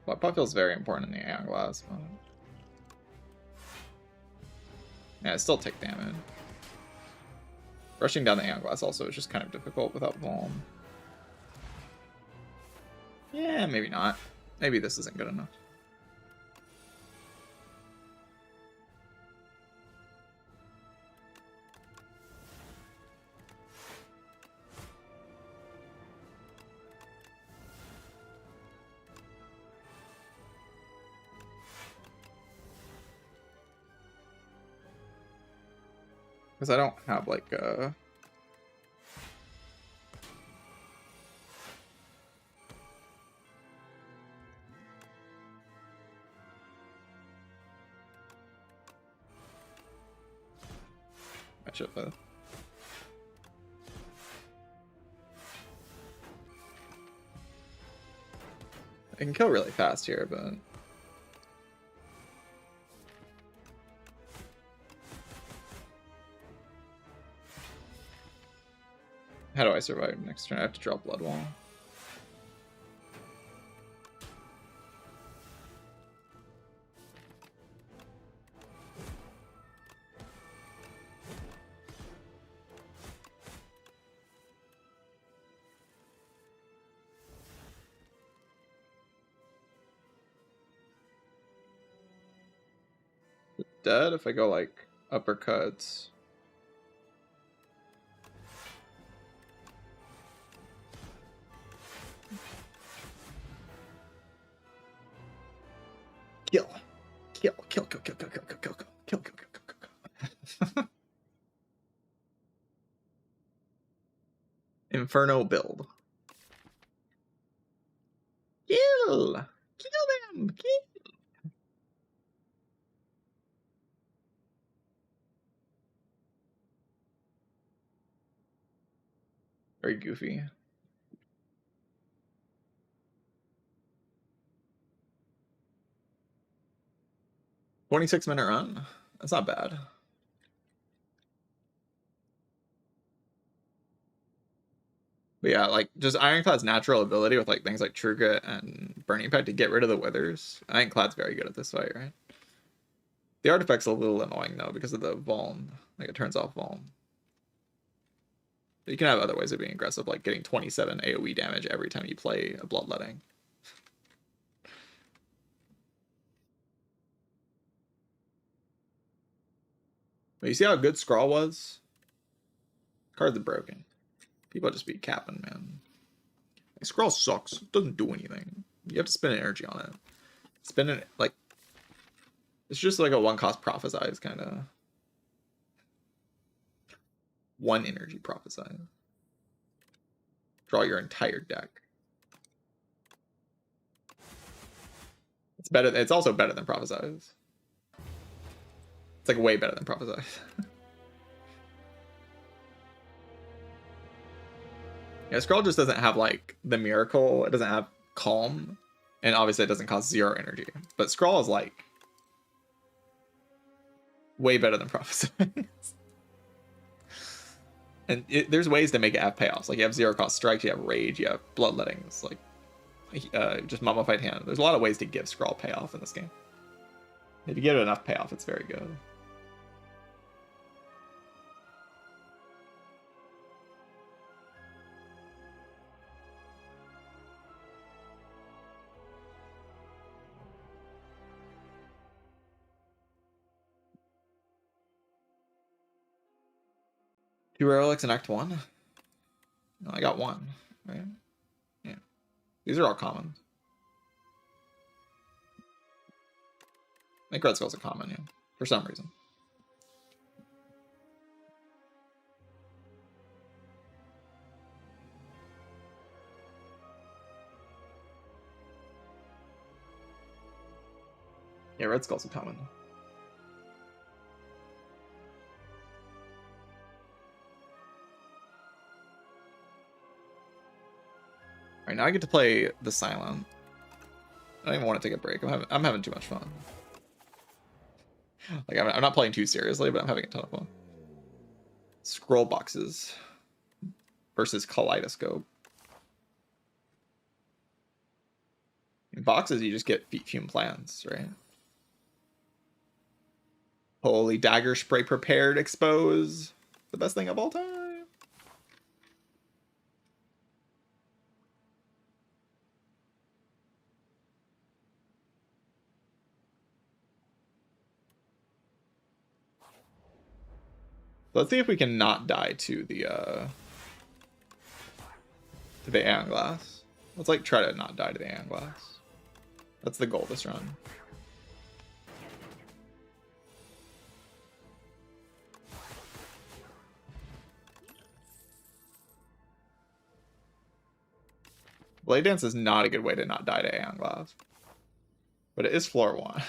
Blood pot feels very important in the Aeon Glass. But... yeah, still take damage. Rushing down the Aeon Glass also is just kind of difficult without Vuln. Yeah, maybe not. Maybe this isn't good enough. Because I don't have like I should have. I can kill really fast here, but how do I survive next turn? I have to draw Blood Wall. Dead if I go like uppercuts. Kill. Kill, kill, kill, kill, kill, kill, kill, kill, kill, kill, kill, kill, kill. Inferno build. Kill! Kill them! Kill! Very goofy. $26-minute run? That's not bad. But yeah, like, just Ironclad's natural ability with like things like True Grit and Burning Impact to get rid of the withers. Ironclad's very good at this fight, right? The artifact's a little annoying though because of the Vuln. Like, it turns off Vuln. But you can have other ways of being aggressive, like getting 27 AoE damage every time you play a Bloodletting. But you see how good Scrawl was? Cards are broken. People just be capping, man. Like, Scrawl sucks. It doesn't do anything. You have to spend energy on it. Spend it, like... it's just like a one-cost Prophesize, kind of. One energy Prophesize. Draw your entire deck. It's better. It's also better than Prophesize. It's like way better than Prophesize. Yeah, Scroll just doesn't have like the miracle. It doesn't have calm, and obviously it doesn't cost 0 energy. But Scroll is like way better than Prophesize. And there's ways to make it have payoffs. Like, you have 0 cost strikes, you have rage, you have bloodlettings, like just mummified hand. There's a lot of ways to give Scroll payoff in this game. If you give it enough payoff, it's very good. Two relics in Act 1? No, I got 1, right? Yeah. These are all common. I think Red Skull's a common, yeah. For some reason. Yeah, Red Skull's a common. Alright, now I get to play the Silent. I don't even want to take a break. I'm having too much fun. Like, I'm not playing too seriously, but I'm having a ton of fun. Scroll boxes versus Kaleidoscope. In boxes, you just get fume plants, right? Holy dagger spray prepared expose. The best thing of all time. Let's see if we can not die to the Aeon Glass. Let's like try to not die to the Aeon Glass. That's the goal this run. Blade Dance is not a good way to not die to Aeon Glass. But it is floor 1.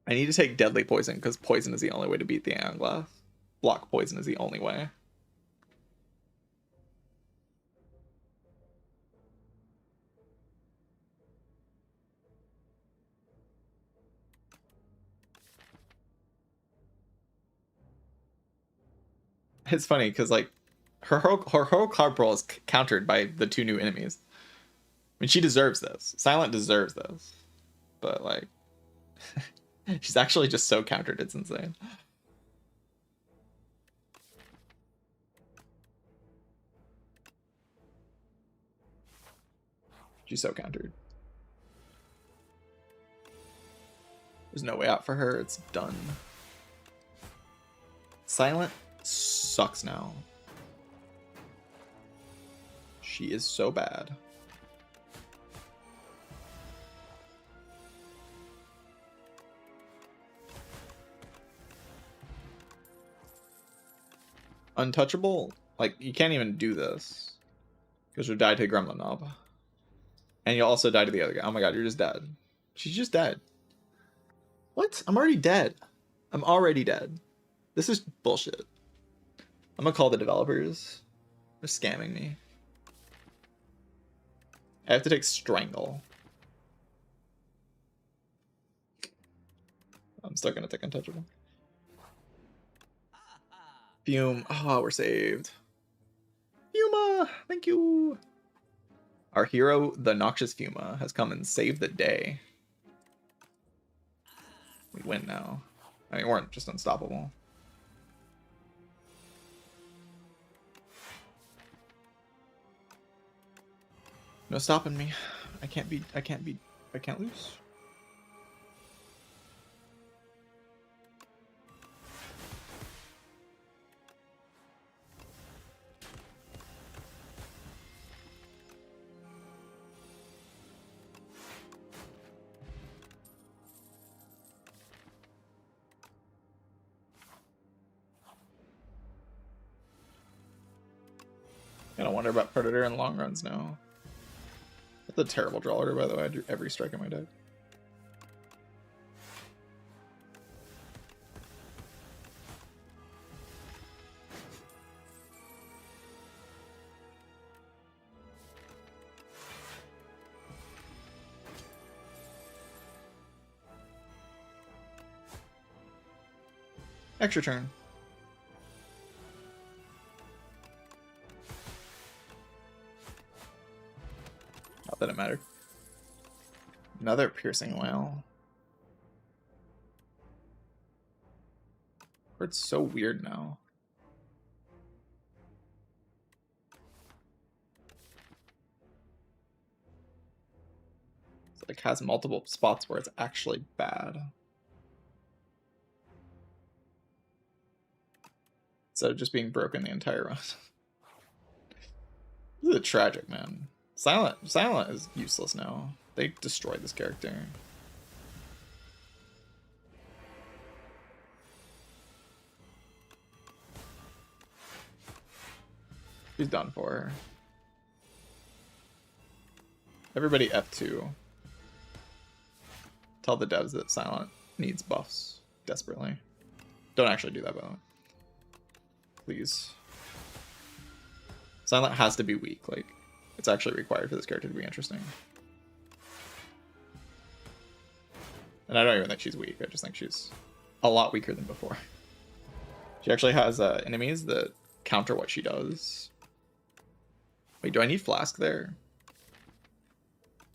I need to take Deadly Poison, because Poison is the only way to beat the Aeon Glass. Block Poison is the only way. It's funny, because, like, her whole card roll is countered by the 2 new enemies. I mean, she deserves this. Silent deserves this. But, like... she's actually just so countered, it's insane. She's so countered. There's no way out for her, it's done. Silent sucks now. She is so bad. Untouchable? Like, you can't even do this. Because you'll die to Gremlin Knob. And you'll also die to the other guy. Oh my god, you're just dead. She's just dead. What? I'm already dead. I'm already dead. This is bullshit. I'm gonna call the developers. They're scamming me. I have to take Strangle. I'm still gonna take Untouchable. Fume. Oh, we're saved. Fuma! Thank you! Our hero, the Noxious Fuma, has come and saved the day. We win now. I mean, we weren't just unstoppable. No stopping me. I can't lose. I don't wonder about Predator in long runs now. That's a terrible draw order, by the way. I do every strike in my deck. Extra turn. Not that it mattered. Another piercing whale. It's so weird now. It's like has multiple spots where it's actually bad. Instead of just being broken the entire run. This is tragic, man. Silent is useless now. They destroyed this character. She's done for. Everybody F2. Tell the devs that Silent needs buffs desperately. Don't actually do that, by the way. Please. Silent has to be weak. Like, it's actually required for this character to be interesting. And I don't even think she's weak. I just think she's a lot weaker than before. She actually has enemies that counter what she does. Wait, do I need Flask there?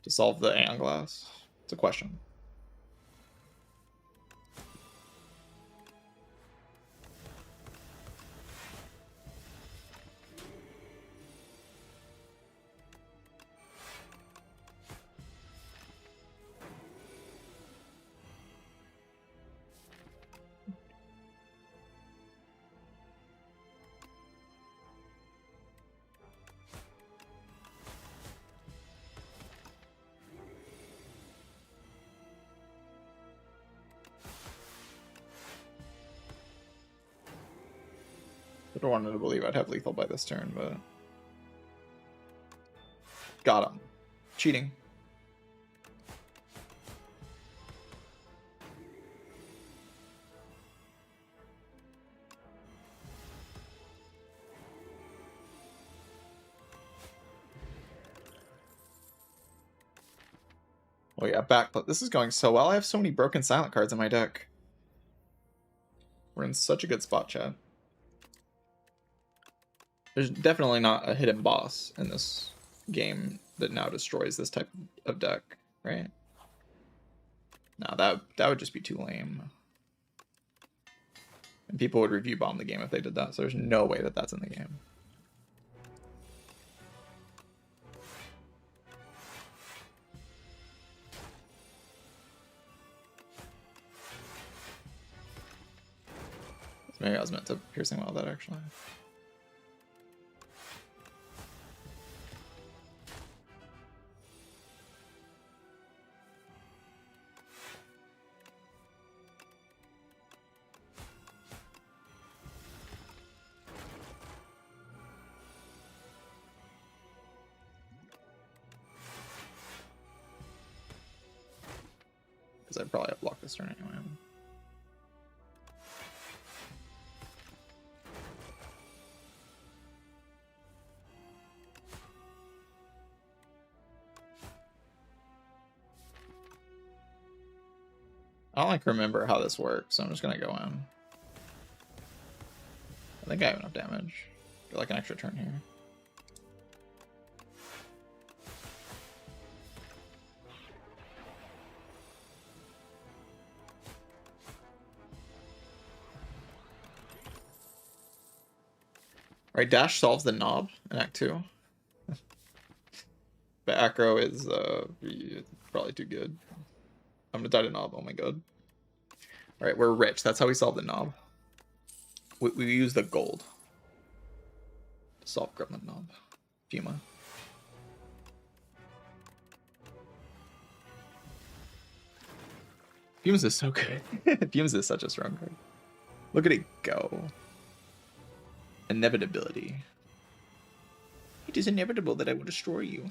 to solve the Aeon Glass? It's a question. I wanted to believe I'd have lethal by this turn, but got him. Cheating. Oh yeah, backflip. This is going so well. I have so many broken silent cards in my deck. We're in such a good spot, chat. There's definitely not a hidden boss in this game that now destroys this type of deck, right? No, that would just be too lame. And people would review bomb the game if they did that, so there's no way that that's in the game. Maybe I was meant to piercing well that actually. Because I'd probably have blocked this turn anyway. I don't like remember how this works, so I'm just gonna go in. I think I have enough damage. Get like an extra turn here. Right, dash solves the knob in Act 2. The acro is probably too good. I'm gonna die to knob. Oh my god. Alright, we're rich. That's how we solve the knob. We use the gold to solve Gremlin knob. Fuma. Fumes is so good. Fumes is such a strong card. Look at it go. Inevitability. It is inevitable that I will destroy you.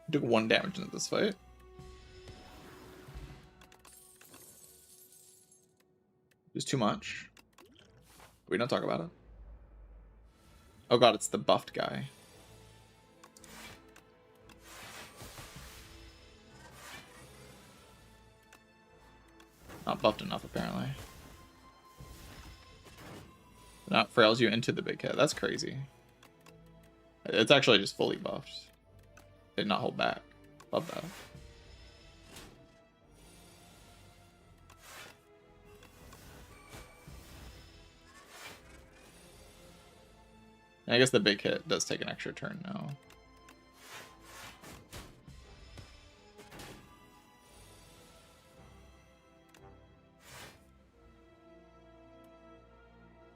Took 1 damage into this fight. It's too much. We don't talk about it. Oh god, it's the buffed guy. Not buffed enough, apparently. Not frails you into the big hit. That's crazy. It's actually just fully buffed. Did not hold back. Love that. And I guess the big hit does take an extra turn now.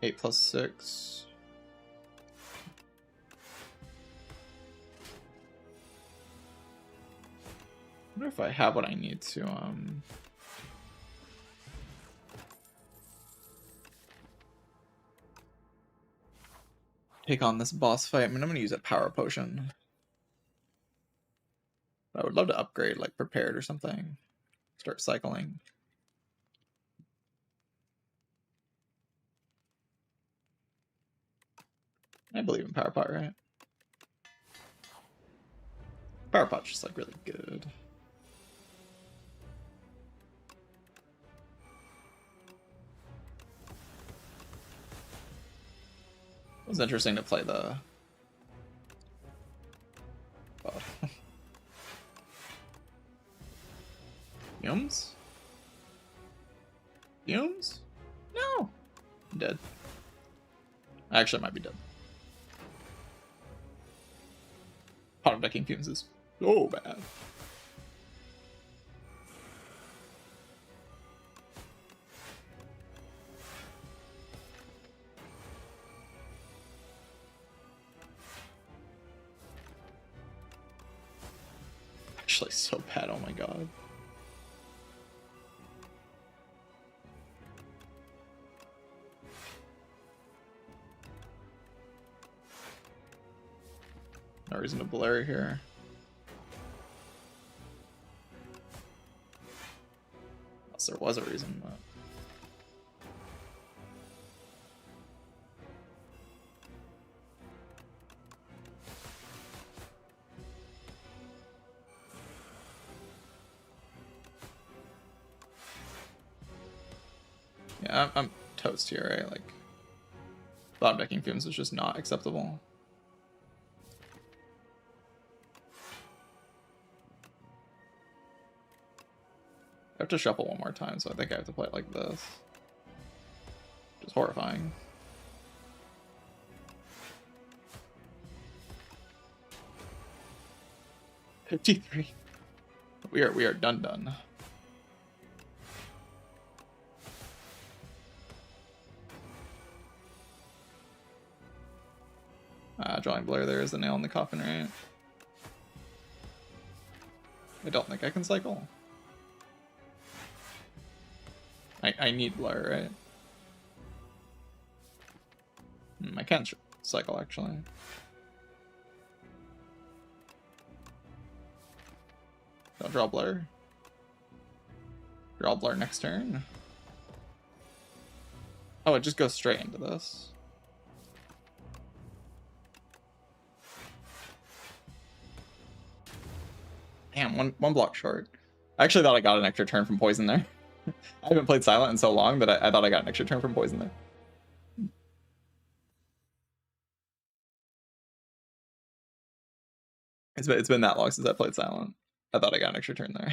Eight plus 6. I wonder if I have what I need to take on this boss fight. I mean, I'm gonna use a power potion I would love to upgrade, like prepared or something. Start cycling. I believe in Power Pot, right? Power Pot's just like really good. It was interesting to play the... Oh. Fumes? Fumes? No! I'm dead. Actually, I might be dead. Bottom decking Fumes is so bad. Actually, so bad. Oh my god. No reason to blur here. Unless there was a reason, but... Yeah, I'm toast here, right? Like, bottom decking Fumes is just not acceptable. I have to shuffle one more time, so I think I have to play it like this. Which is horrifying. $53. We are done. Drawing Blur there is the nail in the coffin, right? I don't think I can cycle. I need Blur, right? I can cycle, actually. Don't draw Blur. Draw Blur next turn. Oh, it just goes straight into this. Damn, one block short. I actually thought I got an extra turn from Poison there. I haven't played Silent in so long, but I thought I got an extra turn from Poison there. It's been that long since I played Silent. I thought I got an extra turn there.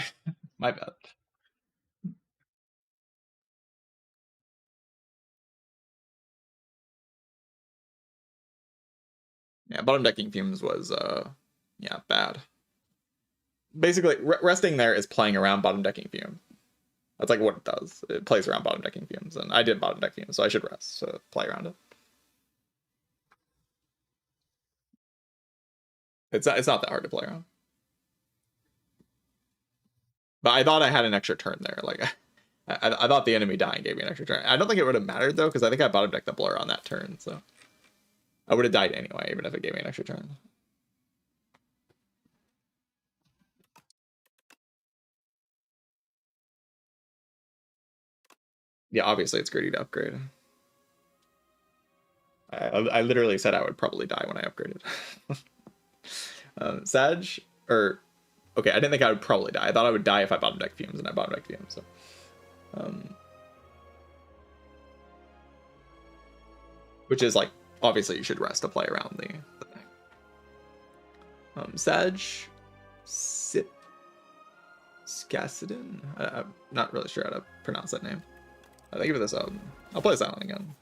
My bad. Yeah, bottom decking Fumes was, yeah, bad. Basically, resting there is playing around bottom decking Fumes. That's like what it does. It plays around bottom decking Fumes, and I did bottom deck Fumes, so I should rest, so play around it. It's not that hard to play around. But I thought I had an extra turn there. Like, I thought the enemy dying gave me an extra turn. I don't think it would have mattered, though, because I think I bottom decked the Blur on that turn, so... I would have died anyway, even if it gave me an extra turn. Yeah, obviously it's greedy to upgrade. I literally said I would probably die when I upgraded. Sag, or... Okay, I didn't think I would probably die. I thought I would die if I bottom deck Fumes, and I bottom deck Fumes, so... Which is, like, obviously you should rest to play around the thing. Sag... Sip... Scassidon? I'm not really sure how to pronounce that name. I think of this out. I'll play Silent again.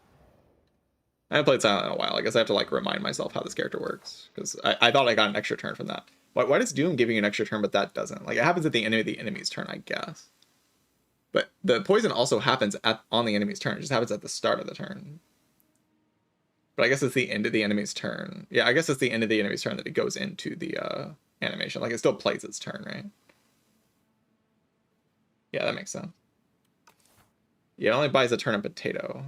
I haven't played Silent in a while. I guess I have to like remind myself how this character works, because I thought I got an extra turn from that. Why does Doom give you an extra turn, but that doesn't? Like, it happens at the end of the enemy's turn, I guess. But the poison also happens on the enemy's turn. It just happens at the start of the turn. But I guess it's the end of the enemy's turn. Yeah, I guess it's the end of the enemy's turn that it goes into the animation. Like, it still plays its turn, right? Yeah, that makes sense. Yeah, it only buys a turn of Potato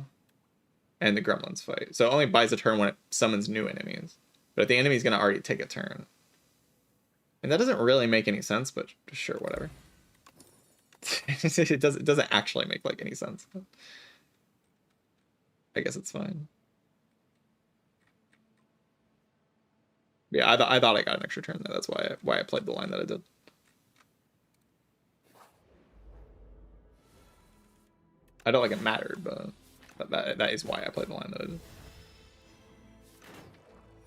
and the Gremlins fight. So it only buys a turn when it summons new enemies. But if the enemy's going to already take a turn. And that doesn't really make any sense, but sure, whatever. It doesn't actually make like any sense. I guess it's fine. Yeah, I thought I got an extra turn there. That's why I played the line that I did. I don't like it mattered, but that is why I played the line that I did.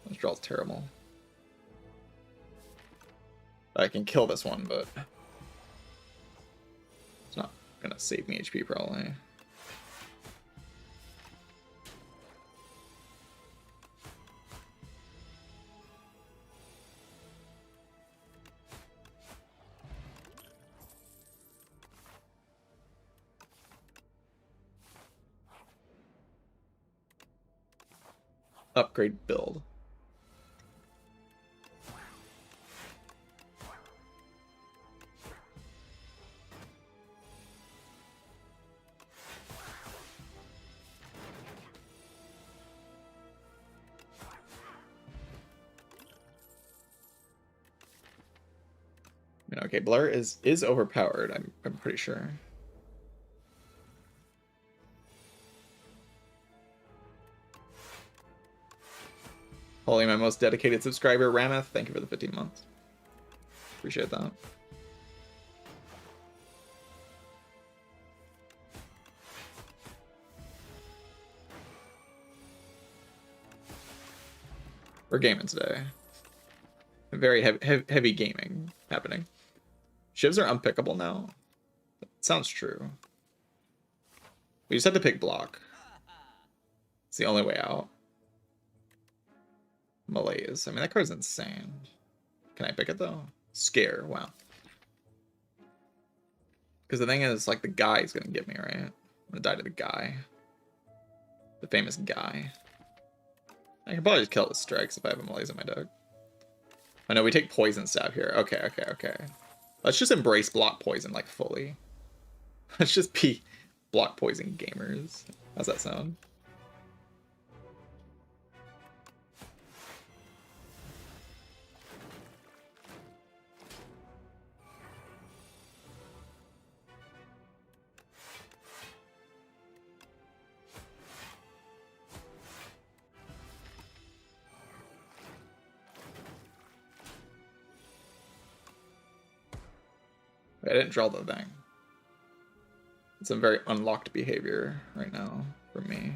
This draw's terrible. I can kill this one, but it's not gonna save me HP probably. Upgrade build. Okay, Blur is overpowered, I'm pretty sure. Holy, my most dedicated subscriber, Rameth, thank you for the 15 months. Appreciate that. We're gaming today. Very heavy gaming happening. Shivs are unpickable now. That sounds true. We just have to pick block. It's the only way out. Malaise. I mean, that card's insane. Can I pick it though? Scare. Wow. Because the thing is, like, the guy's gonna get me, right? I'm gonna die to the guy. The famous guy. I can probably just kill it with strikes if I have a Malaise in my deck. I know we take poison stab here. Okay. Let's just embrace block poison, like, fully. Let's just be block poison gamers. How's that sound? I didn't draw the thing. It's a very unlocked behavior right now for me.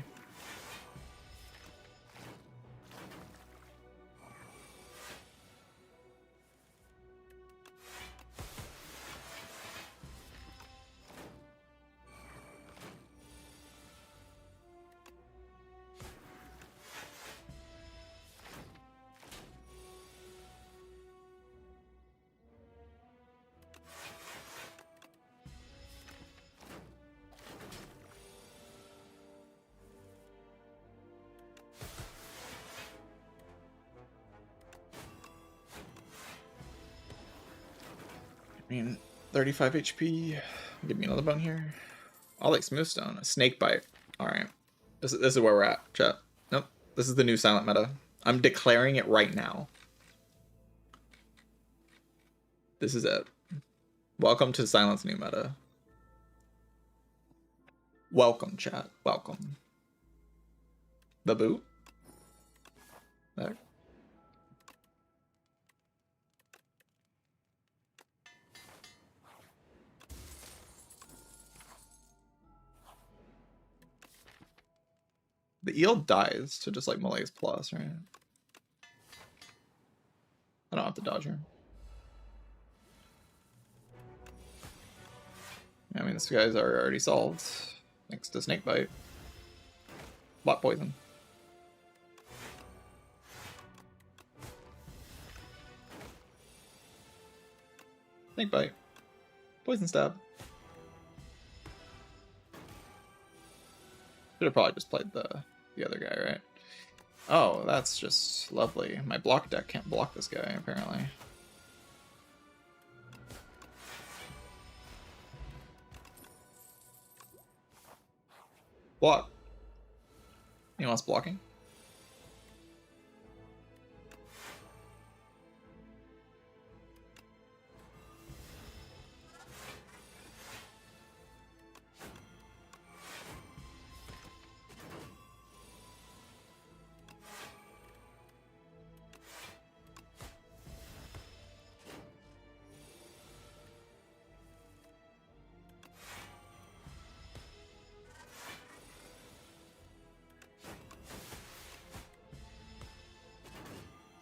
I mean, 35 HP. Give me another bone here. I'll like Smoothstone. A snake bite. Alright. This is where we're at, chat. Nope. This is the new silent meta. I'm declaring it right now. This is it. Welcome to Silent's new meta. Welcome, chat. Welcome. The boot? There. The eel dies to just like Malaise Plus, right? I don't have to dodge her. I mean, this guy's are already solved. Thanks to Snakebite. Block poison. Snakebite. Poison stab. Should have probably just played the other guy, right? Oh, that's just lovely. My block deck can't block this guy, apparently. Block. He wants blocking.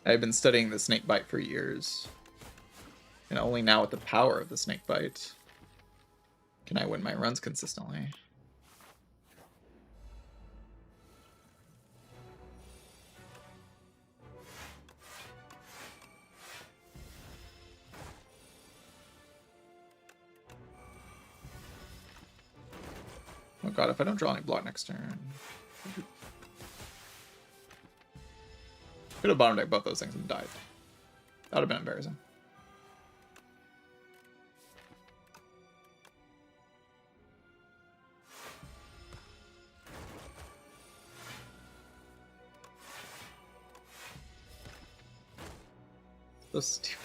I've been studying the snake bite for years. And only now with the power of the snake bite can I win my runs consistently. Oh god, if I don't draw any block next turn. Could have bottom decked both those things and died. That would have been embarrassing. So stupid.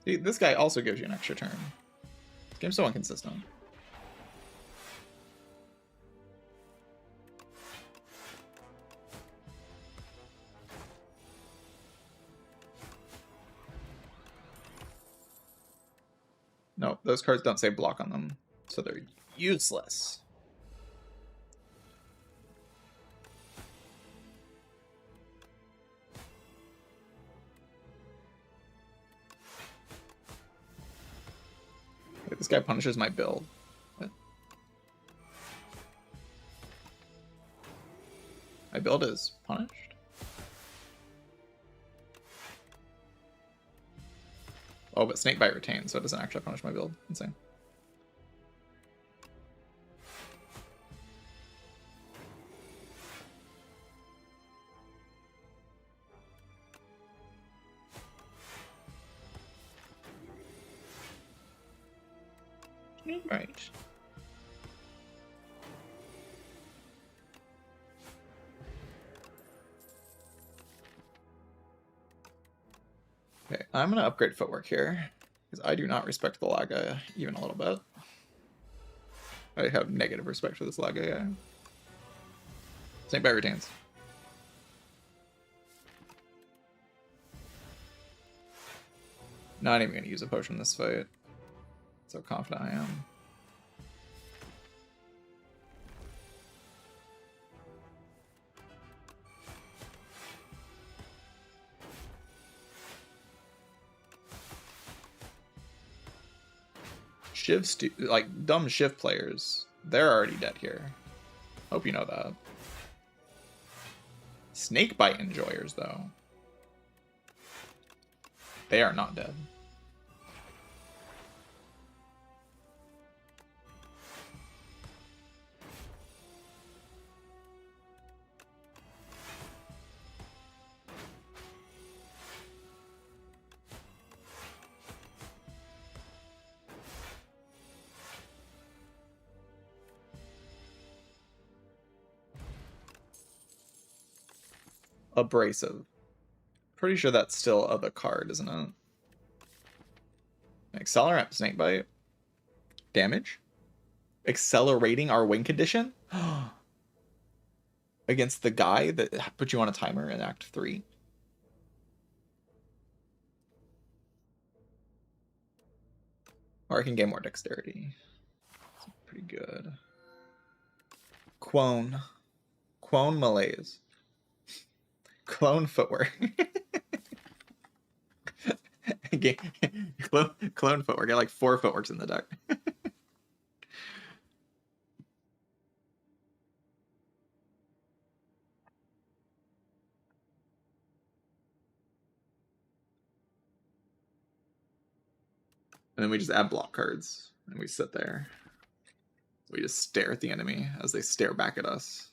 See, this guy also gives you an extra turn. This game's so inconsistent. No, those cards don't say block on them, so they're useless. This guy punishes my build. What? My build is punished? Oh, but Snakebite retains, so it doesn't actually punish my build. Insane. Right. Okay, I'm gonna upgrade footwork here because I do not respect the Laga even a little bit. I have negative respect for this Laga guy. Snakebite retains. Not even gonna use a potion in this fight. So confident I am. Like dumb shift players, they're already dead here. Hope you know that. Snakebite enjoyers, though, they are not dead. Abrasive. Pretty sure that's still of the card, isn't it? Accelerant Snakebite. Damage. Accelerating our win condition? Against the guy that put you on a timer in Act 3. Or I can gain more dexterity. That's pretty good. Quone. Quone Malaise. Clone footwork. Clone footwork. Got like 4 footworks in the deck. And then we just add block cards. And we sit there. We just stare at the enemy as they stare back at us.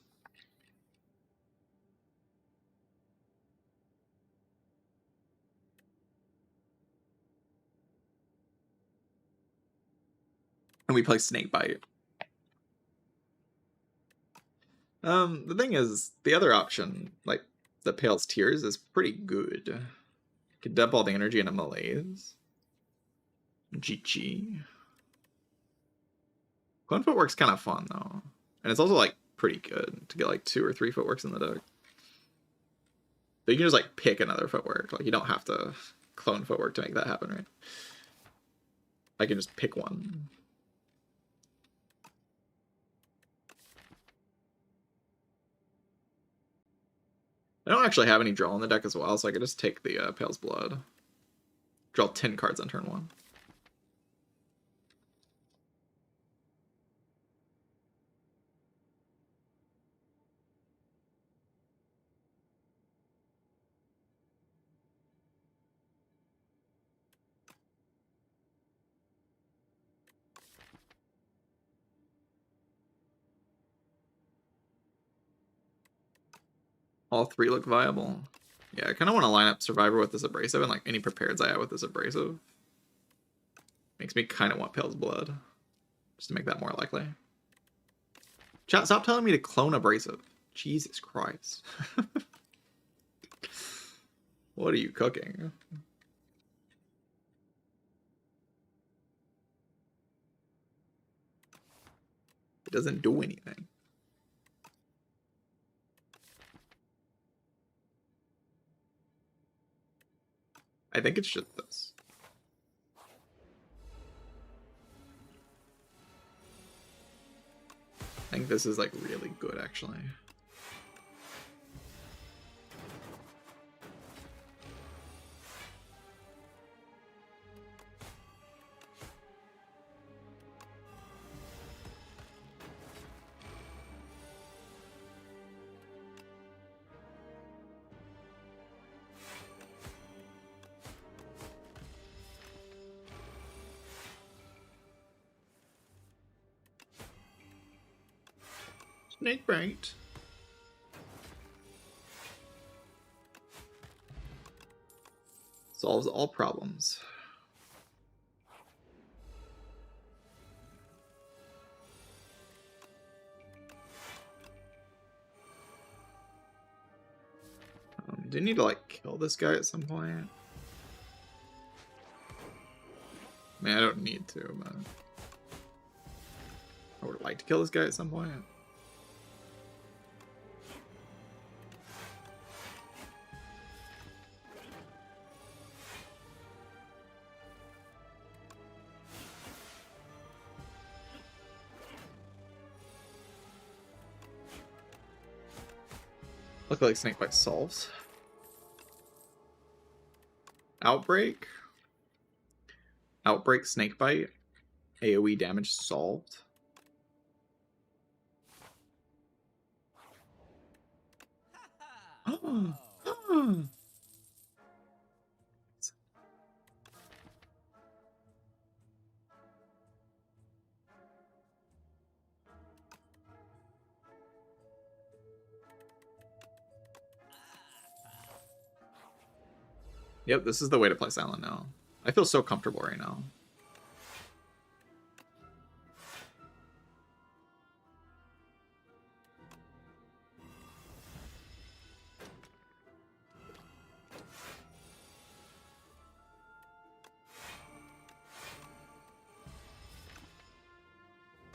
And we play Snakebite. The thing is, the other option, like the Pale's Tears, is pretty good. You can dump all the energy into Malaise. GG. Clone Footwork's kind of fun, though. And it's also, like, pretty good to get like 2 or 3 footworks in the deck. But you can just like pick another footwork. Like you don't have to clone footwork to make that happen, right? I can just pick one. I don't actually have any draw in the deck as well, so I could just take the Pale's Blood. Draw 10 cards on turn 1. All 3 look viable. Yeah, I kind of want to line up Survivor with this Abrasive and like any prepareds I have with this Abrasive. Makes me kind of want Pale's Blood. Just to make that more likely. Chat, stop telling me to clone Abrasive. Jesus Christ. What are you cooking? It doesn't do anything. I think it's just this. I think this is like really good actually. Snakebite. Solves all problems. Do you need to like kill this guy at some point? I mean, I don't need to, but I would like to kill this guy at some point. Look like Snakebite solves. Outbreak. Outbreak, Snakebite. AoE damage solved. Yep, this is the way to play Silent now. I feel so comfortable right now.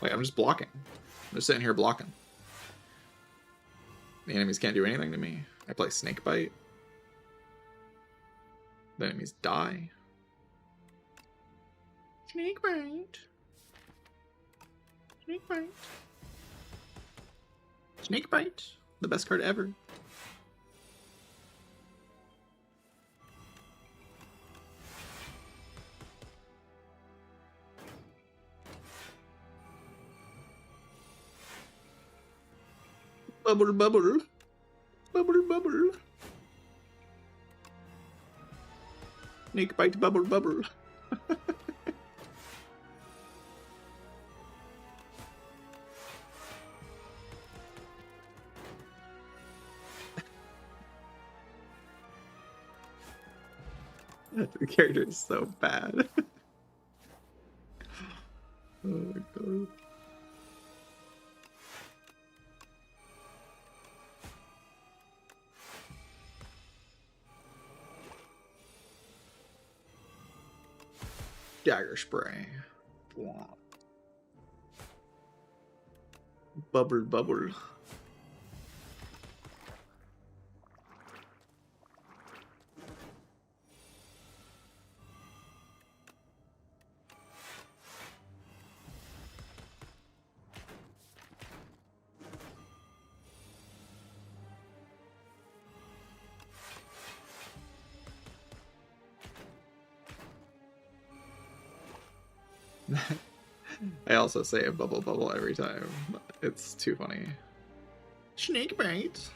Wait, I'm just blocking. I'm just sitting here blocking. The enemies can't do anything to me. I play Snakebite. The enemies die. Snakebite. Snakebite. Snakebite. The best card ever. Bubble, bubble. Bubble, bubble. Snakebite, bubble, bubble. The character is so bad. Oh my god. Dagger spray. Wow. Bubble, bubble. I also say a bubble bubble every time. It's too funny. Snake bite.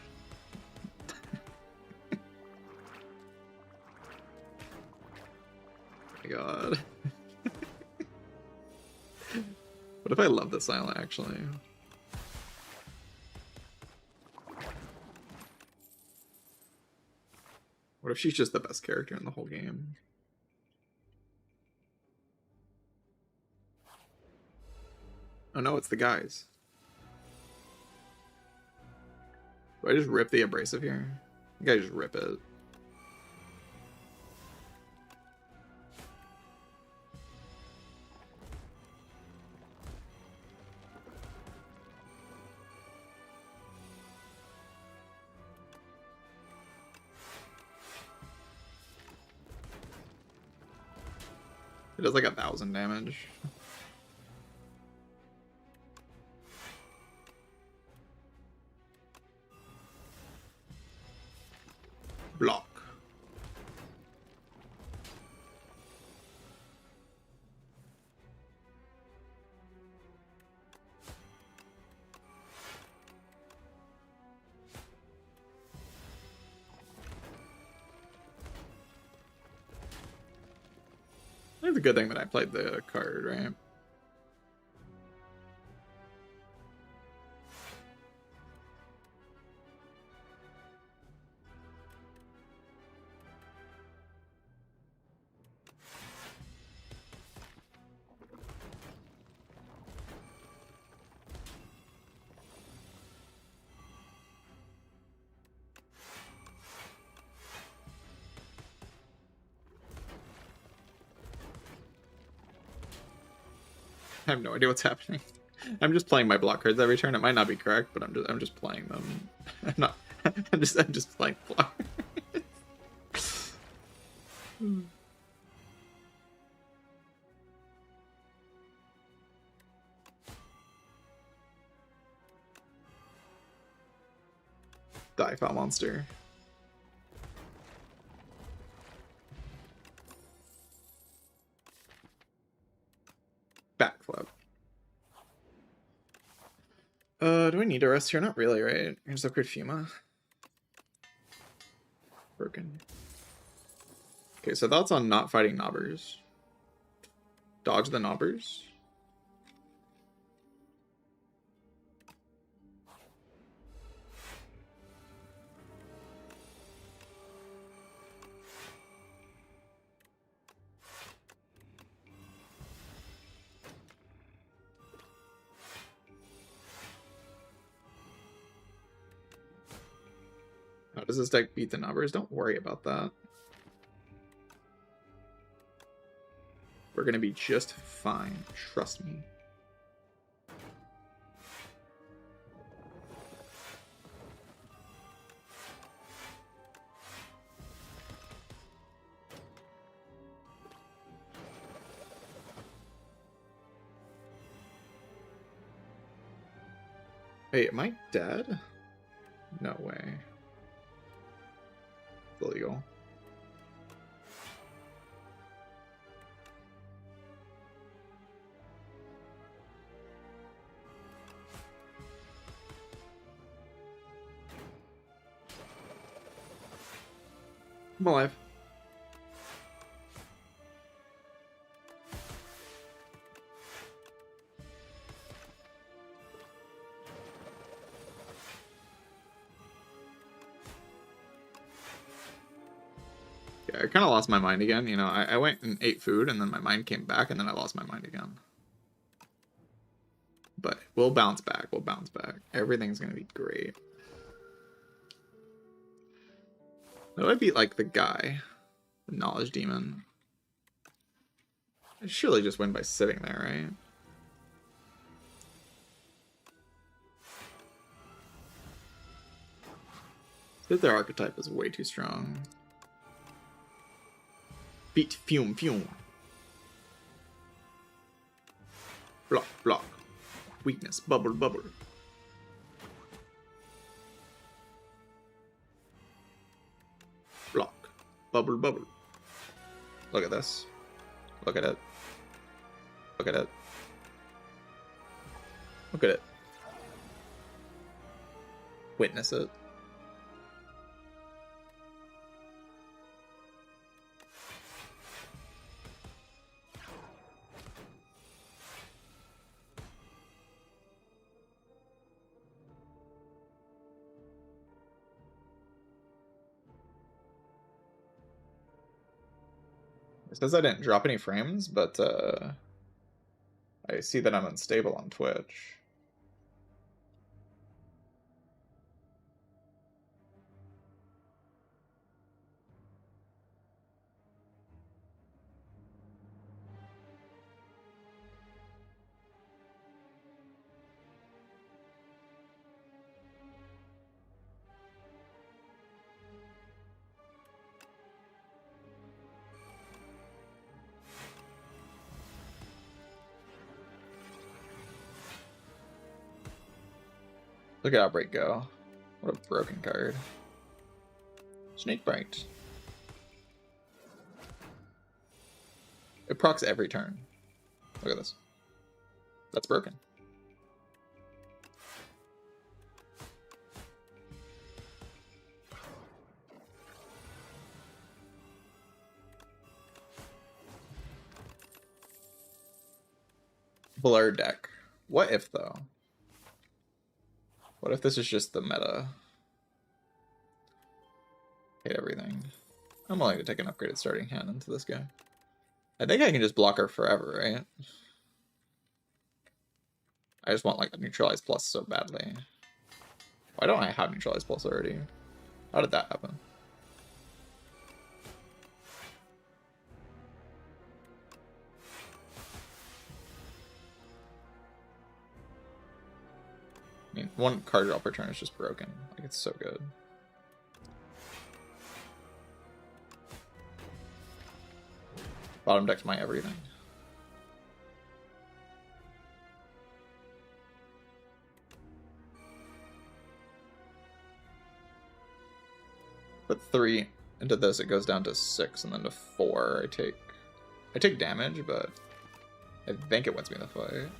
Oh my god. What if I love the silent actually? What if she's just the best character in the whole game? Oh no, it's the guys. Do I just rip the abrasive here? I think I just rip it. It does like 1,000 damage. Block. It's a good thing that I played the card, right? I have no idea what's happening. I'm just playing my block cards every turn. It might not be correct, but I'm just playing them. I'm not. I'm just playing block. Die, foul monster. Backflip. Do I need a rest here? Not really, right? I just upgrade Fuma. Broken. Okay, so thoughts on not fighting knobbers. Dodge the knobbers. How does this deck beat the knobbers? Don't worry about that. We're gonna be just fine. Trust me. Wait, am I dead? No way. It's illegal. I'm alive. Yeah, I kind of lost my mind again. You know, I went and ate food, and then my mind came back, and then I lost my mind again. But we'll bounce back. We'll bounce back. Everything's going to be great. How do I beat, like, the guy? The Knowledge Demon. I surely just win by sitting there, right? Their archetype is way too strong. Beat, fume, fume. Block, block. Weakness, bubble, bubble. Block, bubble, bubble. Look at this. Look at it. Look at it. Look at it. Witness it. It says I didn't drop any frames, but I see that I'm unstable on Twitch. Look at Outbreak go. What a broken card. Snakebite. It procs every turn. Look at this. That's broken. Blur deck. What if, though? What if this is just the meta? Hate everything. I'm willing to take an upgraded starting hand into this guy. I think I can just block her forever, right? I just want like a neutralize plus so badly. Why don't I have neutralize plus already? How did that happen? I mean, one card drop per turn is just broken. Like, it's so good. Bottom deck's my everything. Put 3 into this, it goes down to 6, and then to 4 I take damage, but I think it wins me the fight.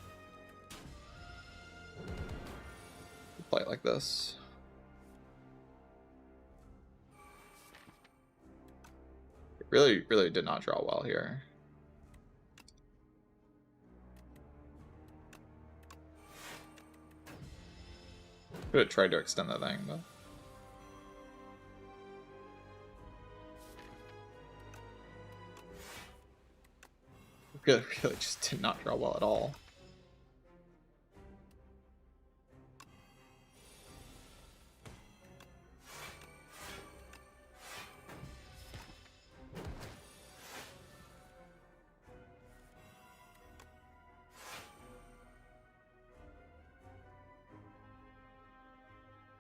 Play it like this. It really did not draw well here. Could have tried to extend that thing, but really just did not draw well at all.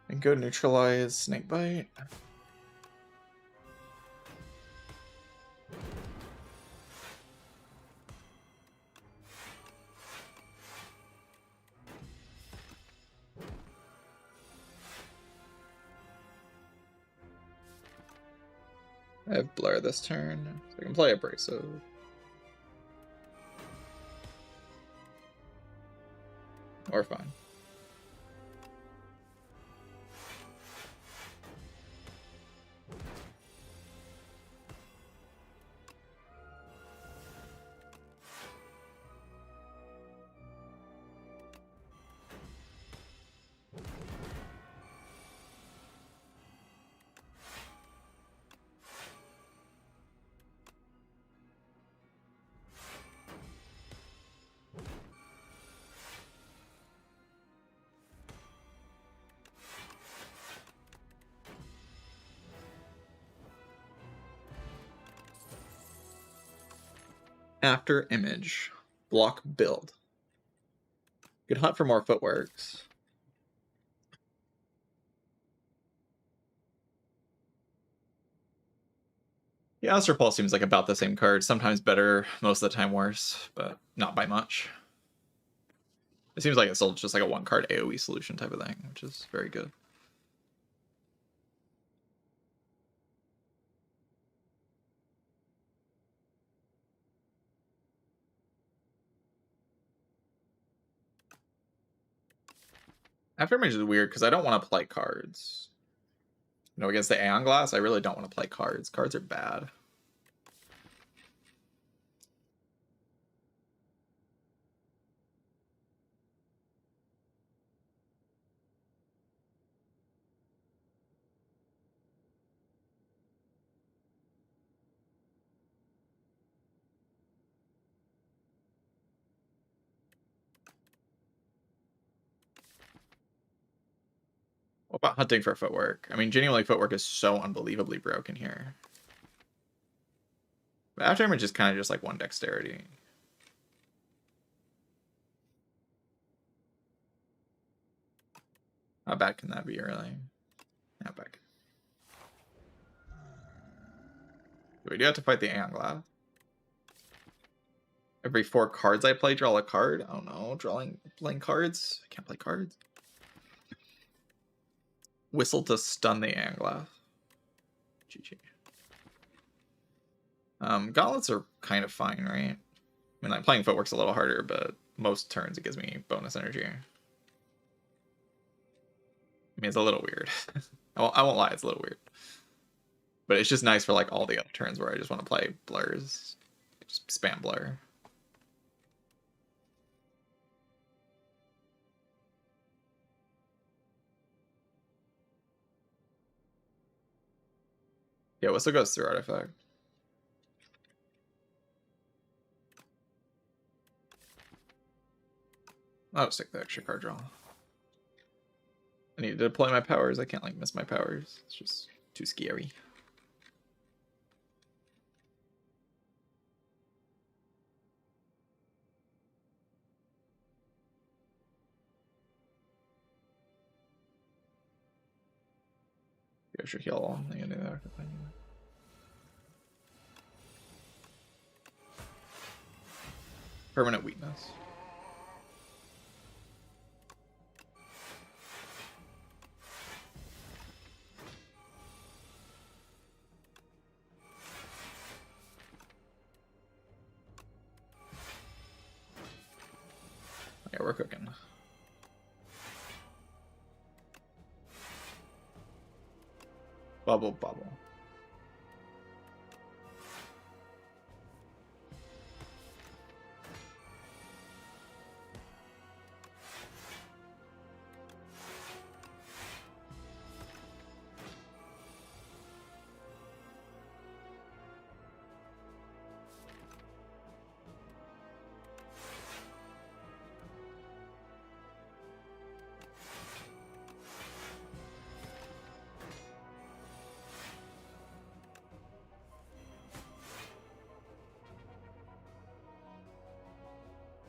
And go neutralize Snakebite. I have Blur this turn, so I can play Abrasive. Or fine. After image, block build. Could hunt for more footworks. Yeah, Astral Pulse seems like about the same card. Sometimes better, most of the time worse, but not by much. It seems like it's still just like a one-card AoE solution type of thing, which is very good. Afterimage is weird because I don't want to play cards. You know, against the Aeon Glass, I really don't want to play cards. Cards are bad. What about hunting for footwork? I mean, genuinely, footwork is so unbelievably broken here. But Afterimage is kind of just like one dexterity. How bad can that be, really? Not bad. We do have to fight the Aeon Glass. Every 4 cards I play, draw a card. Oh no, playing cards. I can't play cards. Whistle to stun the Aeon Glass. GG. Gauntlets are kind of fine, right? I mean, like playing footwork's a little harder, but most turns it gives me bonus energy. I mean, it's a little weird. I won't lie, it's a little weird. But it's just nice for like all the other turns where I just want to play blurs. Just spam blur. Yeah, Whistle goes through Artifact. I'll just take the extra card draw. I need to deploy my powers. I can't like miss my powers. It's just too scary. I should heal. I'm gonna do that. Permanent weakness. Yeah, we're cooking. Bubble, bubble.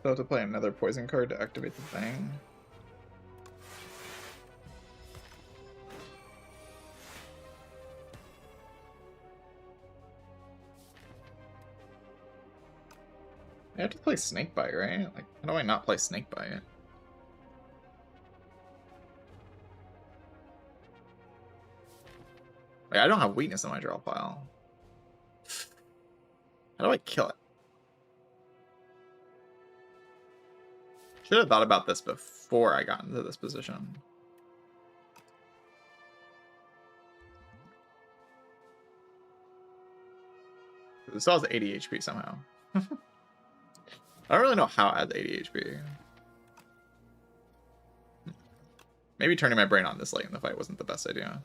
So I have to play another poison card to activate the thing. I have to play Snakebite, right? Like, how do I not play Snakebite? Like, I don't have weakness in my draw pile. How do I kill it? Should have thought about this before I got into this position. It still has 80 HP somehow. I don't really know how it adds 80 HP. Maybe turning my brain on this late in the fight wasn't the best idea.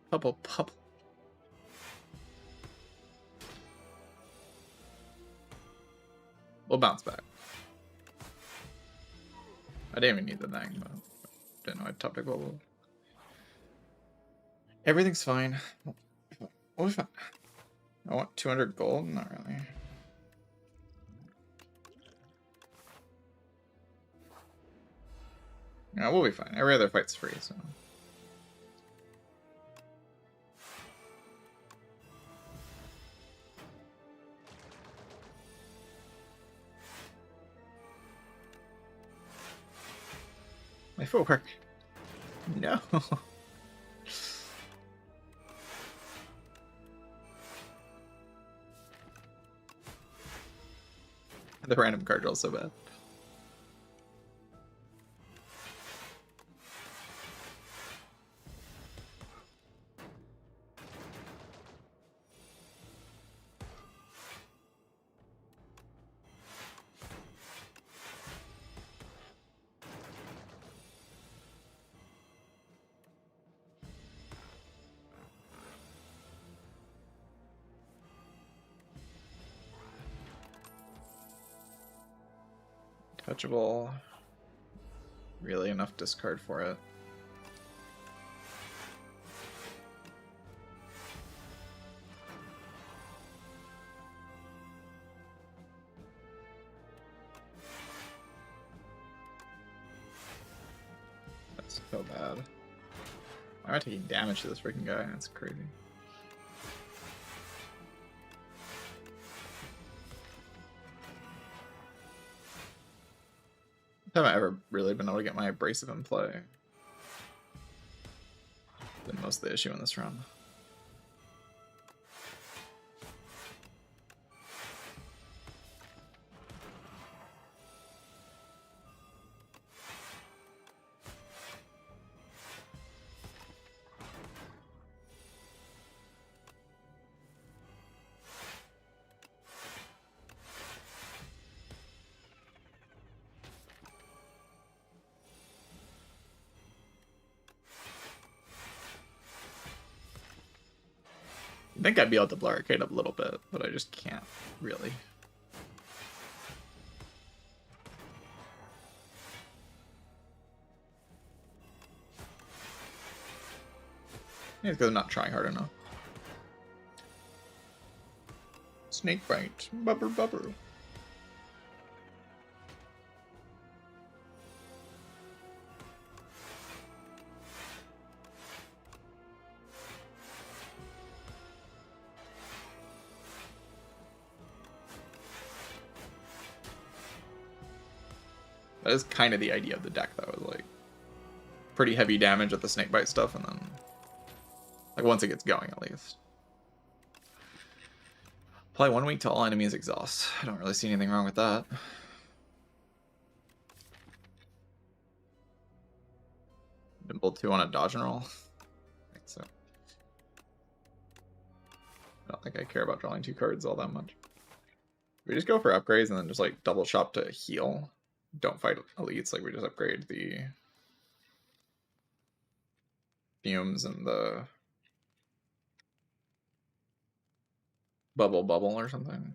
Pubble. We'll bounce back. I didn't even need the thing, but didn't know I top deck bubble. Everything's fine. What if I want 200 gold? Not really. Yeah, we'll be fine. Every other fight's free, so. My footwork. No. The random card draw is so bad. Touchable. Really enough discard for it. That's so bad. Why am I taking damage to this freaking guy? That's crazy. I haven't ever really been able to get my abrasive in play. Been most of the issue in this run. I think I'd be able to blow Arcade up a little bit, but I just can't, really. Yeah, it's because I'm not trying hard enough. Snake bite. Bubber bubber. That is kind of the idea of the deck, though. Is like pretty heavy damage with the snakebite stuff, and then like once it gets going, at least. Apply 1 week to all enemies exhaust. I don't really see anything wrong with that. Dimple 2 on a dodge and roll. I think so. I don't think I care about drawing 2 cards all that much. We just go for upgrades and then just like double shop to heal. Don't fight elites, like we just upgrade the fumes and the bubble or something.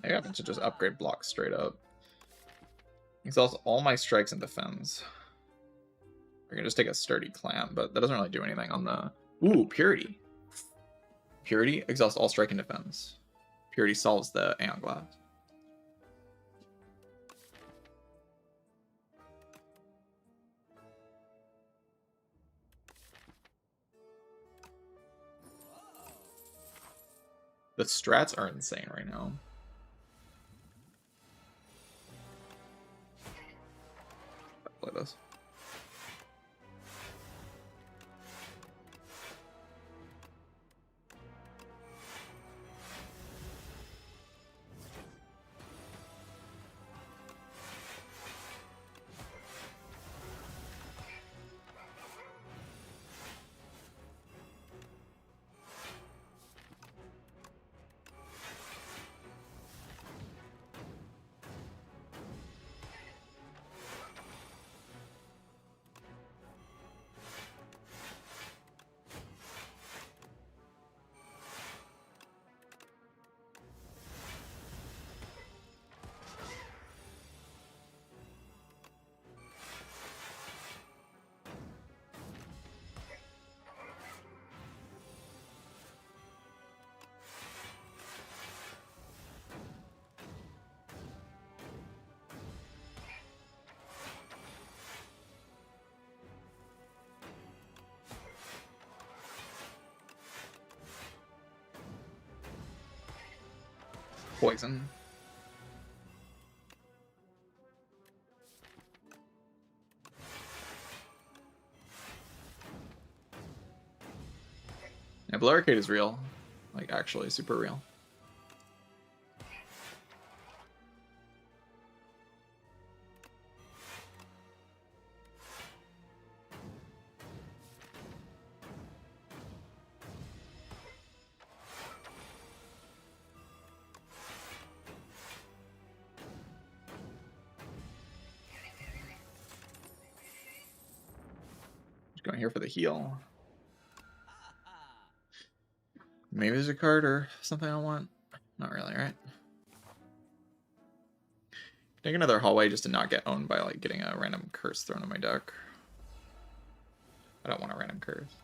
I happen to just upgrade blocks straight up. Exhaust all my strikes and defends. I can just take a sturdy clamp, but that doesn't really do anything on the... Ooh, Purity. Purity, exhaust all strike and defense. Purity solves the Aeon Glass. The strats are insane right now. Play this. Poison. Yeah, Blue Arcade is real. Like, actually super real. Just going here for the heal. Maybe there's a card or something I want. Not really, right? Take another hallway just to not get owned by like getting a random curse thrown in my deck. I don't want a random curse.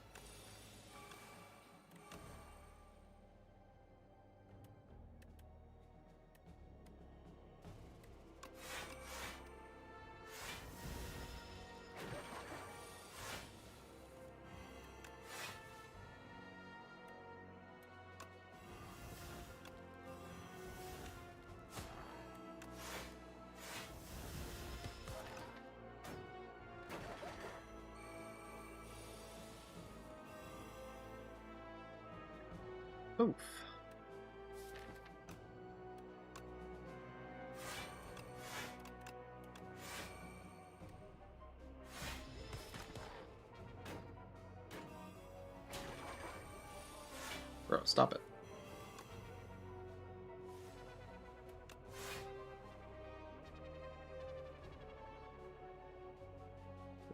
Oof. Bro, stop it.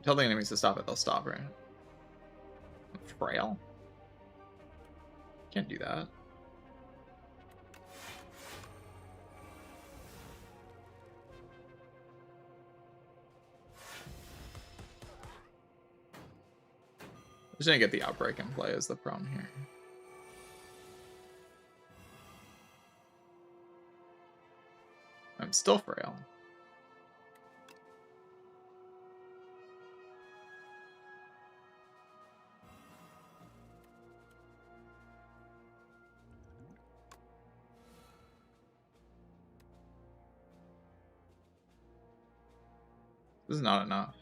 Tell the enemies to stop it, they'll stop, right? Frail. Can't do that. Just didn't get the outbreak in play is the problem here. I'm still frail. This is not enough.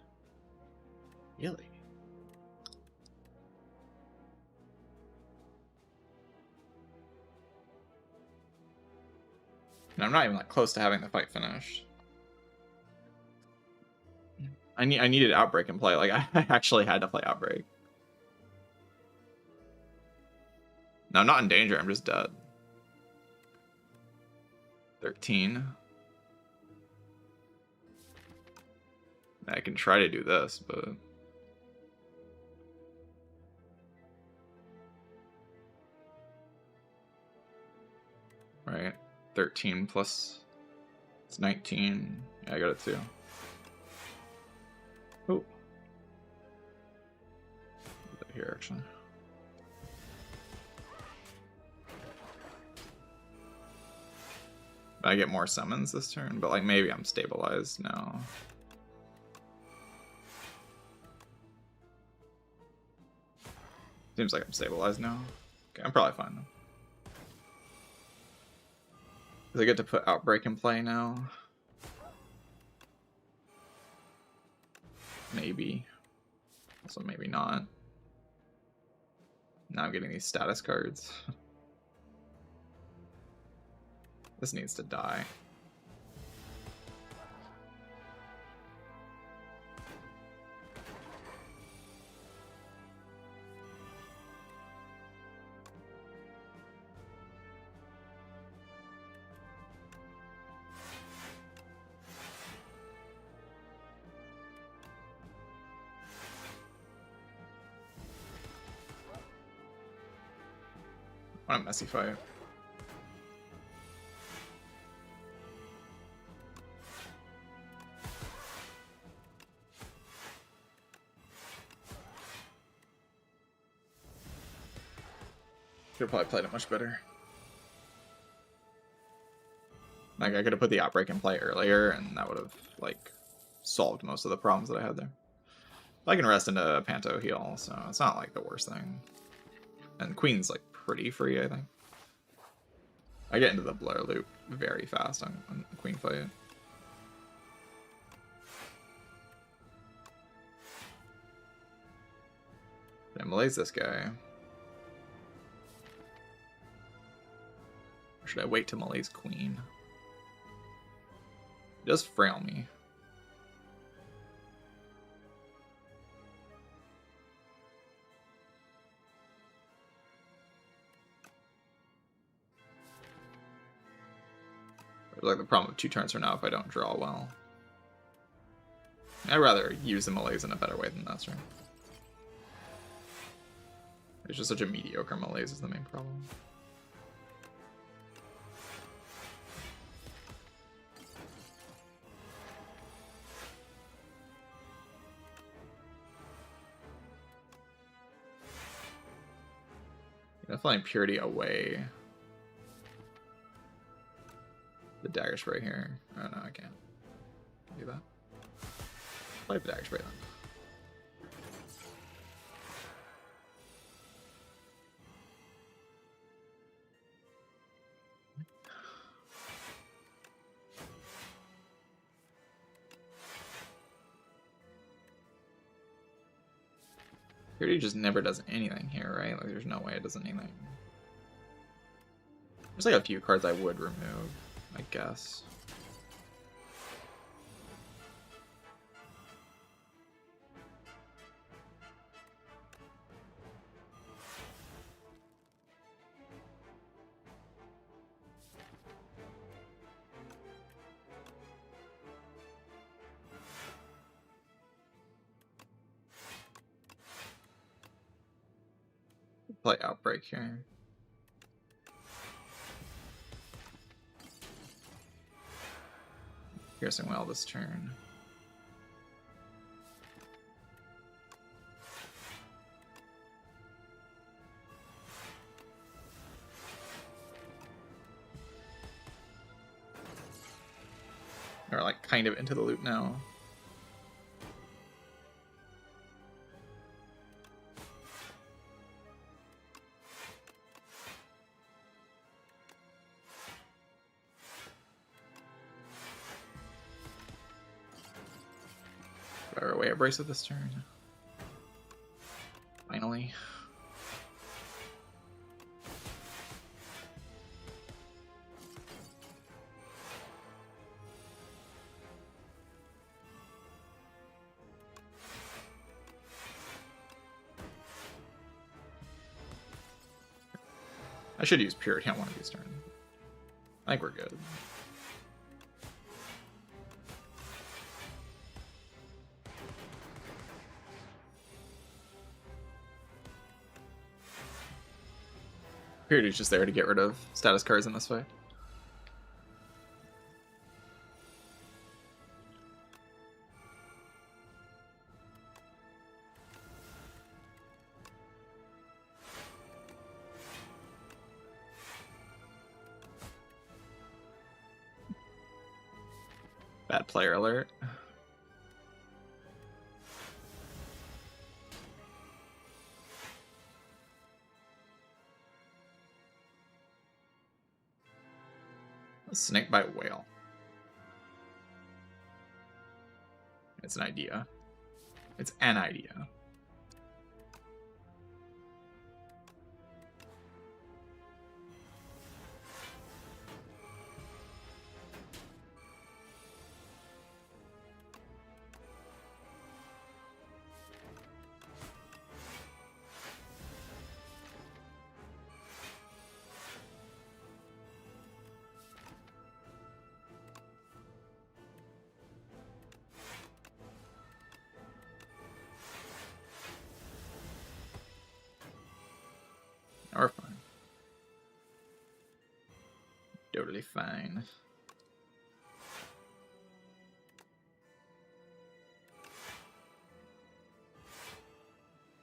Really? And I'm not even like close to having the fight finished. I needed Outbreak in play. Like I actually had to play Outbreak. No, I'm not in danger. I'm just dead. 13. I can try to do this, but right. 13 plus it's 19. Yeah, I got it too. Oh. Here actually. I get more summons this turn, but like maybe I'm stabilized now. Seems like I'm stabilized now. Okay, I'm probably fine though. Because I get to put Outbreak in play now. Maybe. Also maybe not. Now I'm getting these status cards. This needs to die. What a messy fight. Could have probably played it much better. Like I could have put the Outbreak in play earlier and that would have like solved most of the problems that I had there. I can rest into Panto heal, so it's not like the worst thing. And Queen's like pretty free, I think. I get into the blur loop very fast on queen fight. I malaise this guy. Or should I wait to malaise queen? It does frail me. Like the problem with 2 turns from now if I don't draw well. I'd rather use the malaise in a better way than this, right? It's just such a mediocre malaise is the main problem. I'm flying purity away. The dagger spray here. Oh no, I can't do that. Play the dagger spray then. Purity just never does anything here, right? Like there's no way it does anything. There's like a few cards I would remove, I guess. Play Outbreak here. Piercing well this turn. We're like kind of into the loop now. Fire away a bracelet this turn. Finally. I should use Purity on one of these turns. I think we're good. Purity's just there to get rid of status cards in this fight. Bad player alert. Snakebite whale. It's an idea. It's an idea. We're fine. Totally fine.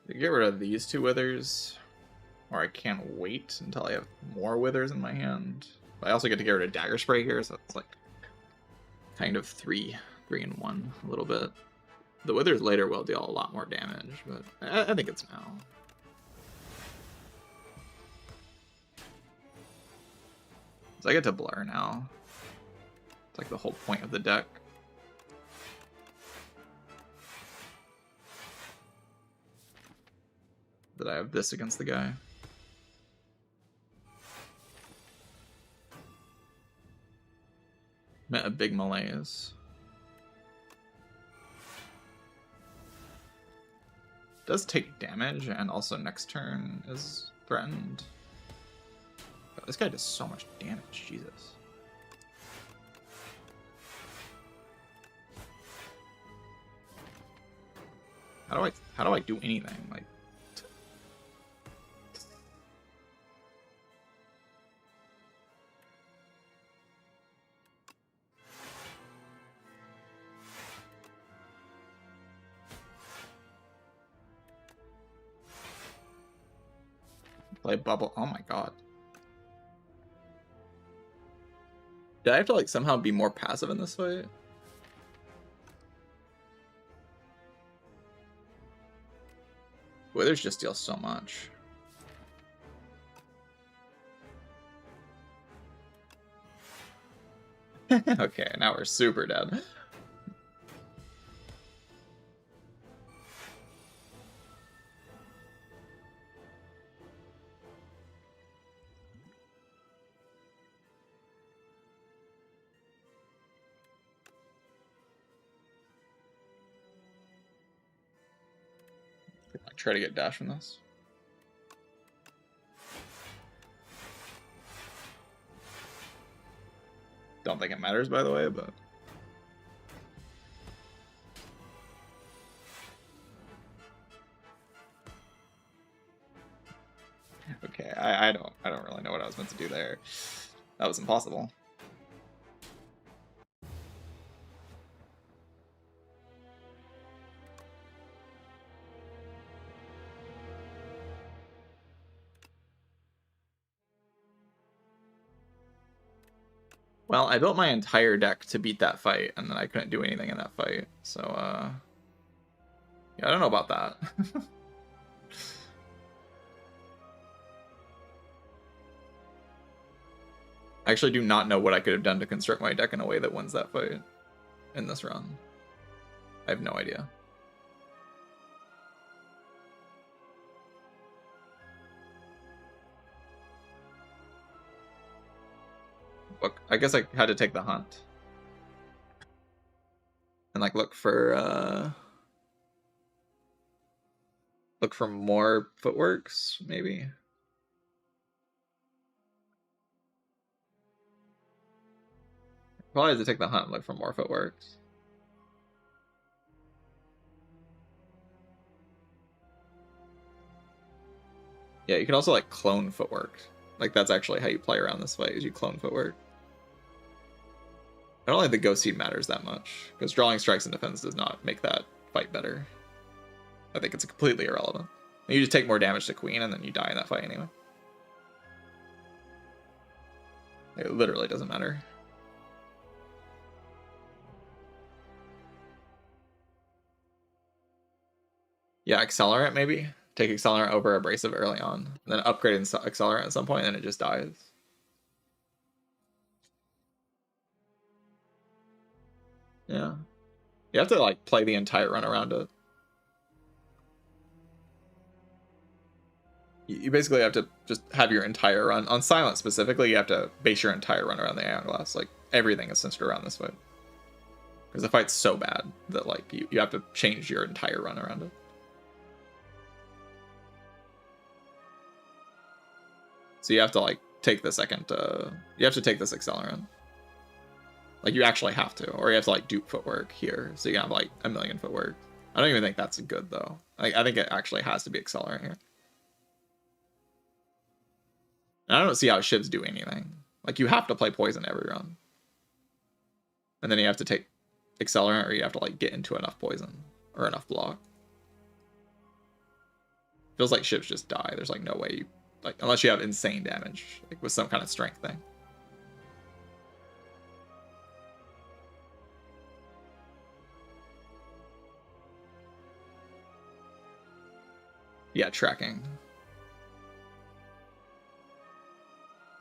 To get rid of these 2 withers, or I can't wait until I have more withers in my hand. I also get to get rid of dagger spray here, so it's like kind of 3 in 1 a little bit. The withers later will deal a lot more damage, but I think it's now. So I get to blur now. It's like the whole point of the deck. That I have this against the guy. Met a big malaise. Does take damage, and also next turn is threatened. God, this guy does so much damage, Jesus. How do I do anything? Like, play bubble. Oh my god. Did I have to like somehow be more passive in this fight? Withers just deals so much. Okay, now we're super dead. I try to get dash from this. Don't think it matters, by the way, but okay, I don't really know what I was meant to do there. That was impossible. Well, I built my entire deck to beat that fight, and then I couldn't do anything in that fight. So, yeah, I don't know about that. I actually do not know what I could have done to construct my deck in a way that wins that fight in this run. I have no idea. Look, I guess I had to take the hunt. And like look for more footworks, maybe. Probably have to take the hunt and look for more footworks. Yeah, you can also like clone footwork. Like that's actually how you play around this fight, is you clone footwork. I don't think the Ghost Seed matters that much, because drawing strikes and defense does not make that fight better. I think it's completely irrelevant. You just take more damage to Queen, and then you die in that fight anyway. It literally doesn't matter. Yeah, Accelerant maybe? Take Accelerant over Abrasive early on, and then upgrade Accelerant at some point, and it just dies. Yeah. You have to like play the entire run around it. You basically have to just have your entire run. On Silent specifically, you have to base your entire run around the Aeon Glass. Like, everything is centered around this fight. Because the fight's so bad that like you have to change your entire run around it. So you have to like take the second, you have to take this Accelerant. Like you actually have to, or you have to like dupe footwork here. So you have like 1,000,000 footwork. I don't even think that's good though. Like I think it actually has to be Accelerant here. And I don't see how shivs do anything. Like you have to play poison every run. And then you have to take Accelerant, or you have to like get into enough poison or enough block. Feels like shivs just die. There's like no way you, like, unless you have insane damage, like with some kind of strength thing. Yeah, tracking.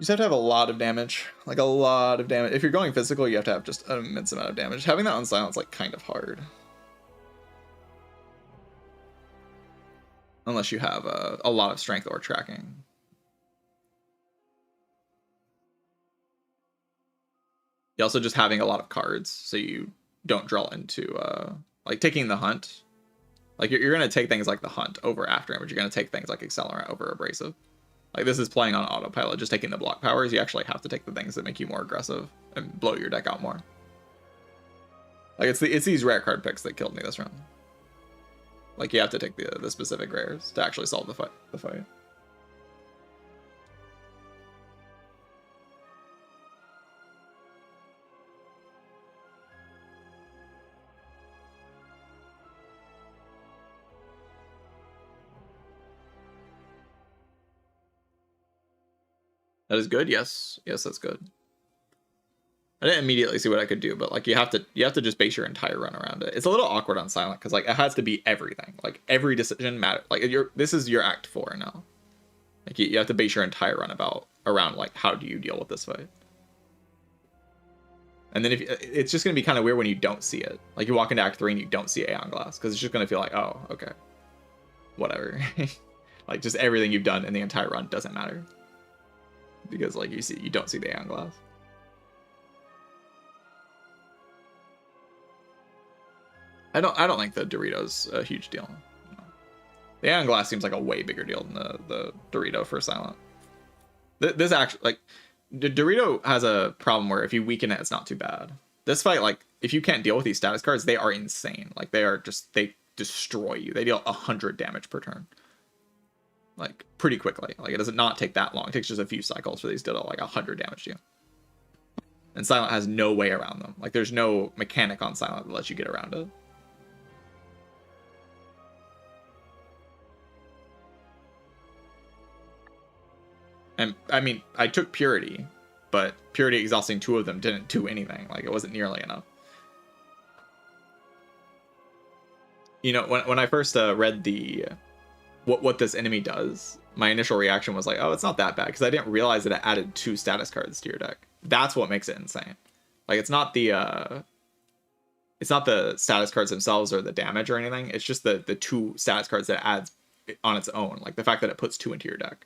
You just have to have a lot of damage. Like, a lot of damage. If you're going physical, you have to have just an immense amount of damage. Having that on silence, like, kind of hard. Unless you have a lot of strength or tracking. You also just having a lot of cards, so you don't draw into, like, taking the hunt. Like, you're going to take things like the hunt over after image. You're going to take things like accelerant over abrasive. Like, this is playing on autopilot, just taking the block powers. You actually have to take the things that make you more aggressive and blow your deck out more. Like, it's these rare card picks that killed me this round. Like, you have to take the specific rares to actually solve the fight. That is good. Yes, that's good. I didn't immediately see what I could do, but like you have to just base your entire run around it. It's a little awkward on silent because like it has to be everything. Like every decision matters. Like this is your act 4 now. Like you have to base your entire run around like how do you deal with this fight. And then if it's just gonna be kind of weird when you don't see it. Like you walk into act 3 and you don't see Aeon Glass because it's just gonna feel like, oh, okay, whatever. Like just everything you've done in the entire run doesn't matter. Because like you don't see the Aeon Glass. I don't think the Dorito's a huge deal. The Aeon Glass seems like a way bigger deal than the Dorito for silent. This actually, like, the Dorito has a problem where if you weaken it, it's not too bad. This fight, like, if you can't deal with these status cards, they are insane. Like, they destroy you. They deal 100 damage per turn. Like, pretty quickly. Like, it does not take that long. It takes just a few cycles for these to deal, like, 100 damage to you. And silent has no way around them. Like, there's no mechanic on silent that lets you get around it. And I mean, I took Purity, but Purity exhausting 2 of them didn't do anything. Like, it wasn't nearly enough. You know, when I first read the what this enemy does, my initial reaction was like, oh, it's not that bad, because I didn't realize that it added 2 status cards to your deck. That's what makes it insane. Like, it's not the status cards themselves or the damage or anything. It's just the 2 status cards that it adds on its own. Like the fact that it puts 2 into your deck.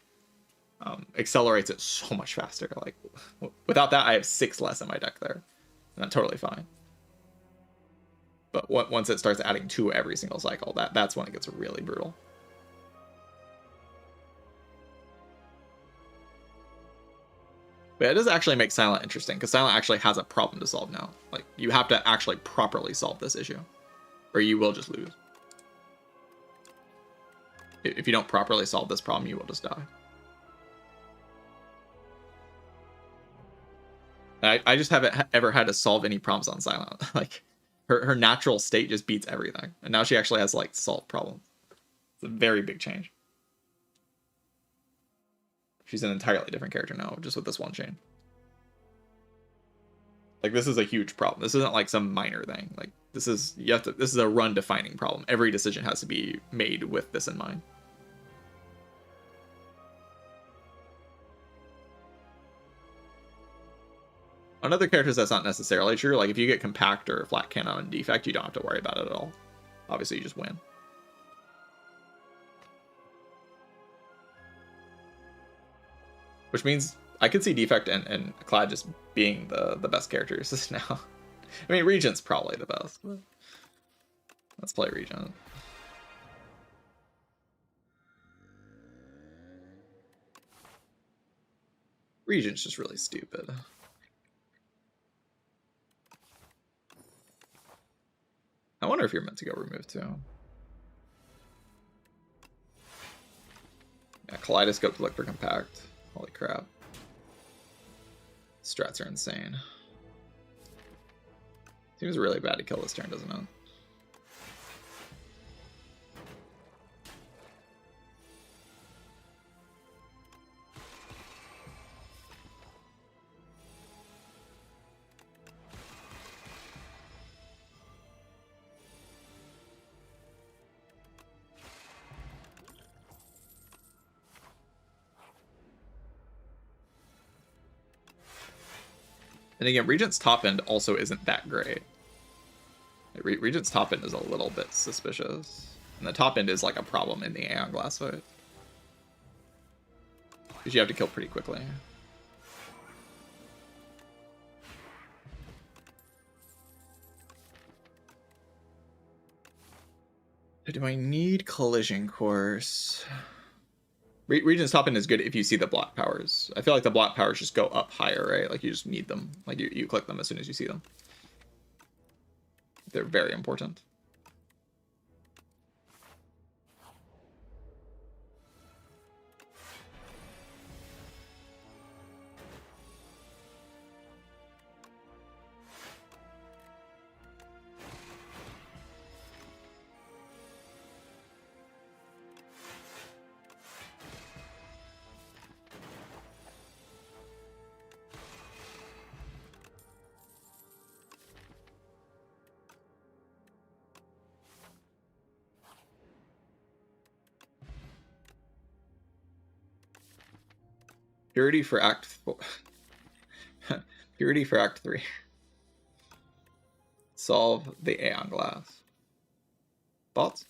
Accelerates it so much faster. Like without that, I have 6 less in my deck there, and I'm totally fine. But once it starts adding 2 every single cycle, that's when it gets really brutal. But it does actually make silent interesting because silent actually has a problem to solve now. Like you have to actually properly solve this issue, or you will just lose. If you don't properly solve this problem, you will just die. I just haven't ever had to solve any problems on silent. Like her natural state just beats everything, and now she actually has like solved problems. It's a very big change. She's an entirely different character now, just with this one chain. Like this is a huge problem. This isn't like some minor thing. Like this is this is a run defining problem. Every decision has to be made with this in mind. On other characters, that's not necessarily true. Like, if you get Compact or Flat Cannon and Defect, you don't have to worry about it at all. Obviously, you just win. Which means I could see Defect and Clad just being the best characters now. I mean, Regent's probably the best. But let's play Regent. Regent's just really stupid. I wonder if you're meant to go remove too. Yeah, Kaleidoscope to look for Compact. Holy crap. Strats are insane. Seems really bad to kill this turn, doesn't it? And again, Regent's top end also isn't that great. Regent's top end is a little bit suspicious. And the top end is like a problem in the Aeon Glass fight. Because you have to kill pretty quickly. Do I need Collision Course? Regent's top end is good if you see the block powers. I feel like the block powers just go up higher, right? Like you just need them. Like you click them as soon as you see them. They're very important. Purity for Act 4. Purity for Act 3. Solve the Aeon Glass. Thoughts?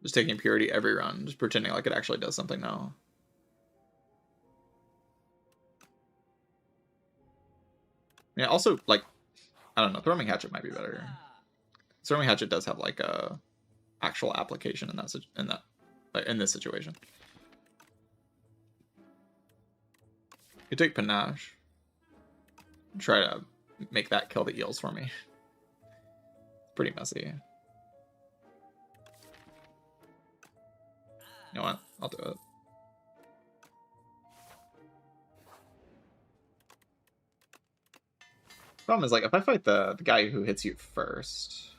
Just taking Purity every run, just pretending like it actually does something now. Yeah, also, like, I don't know, Throwing Hatchet might be better. Throwing Hatchet does have, like, a actual application in in this situation. You take Panache. Try to make that kill the eels for me. Pretty messy. You know what? I'll do it. Problem is, like, if I fight the guy who hits you first...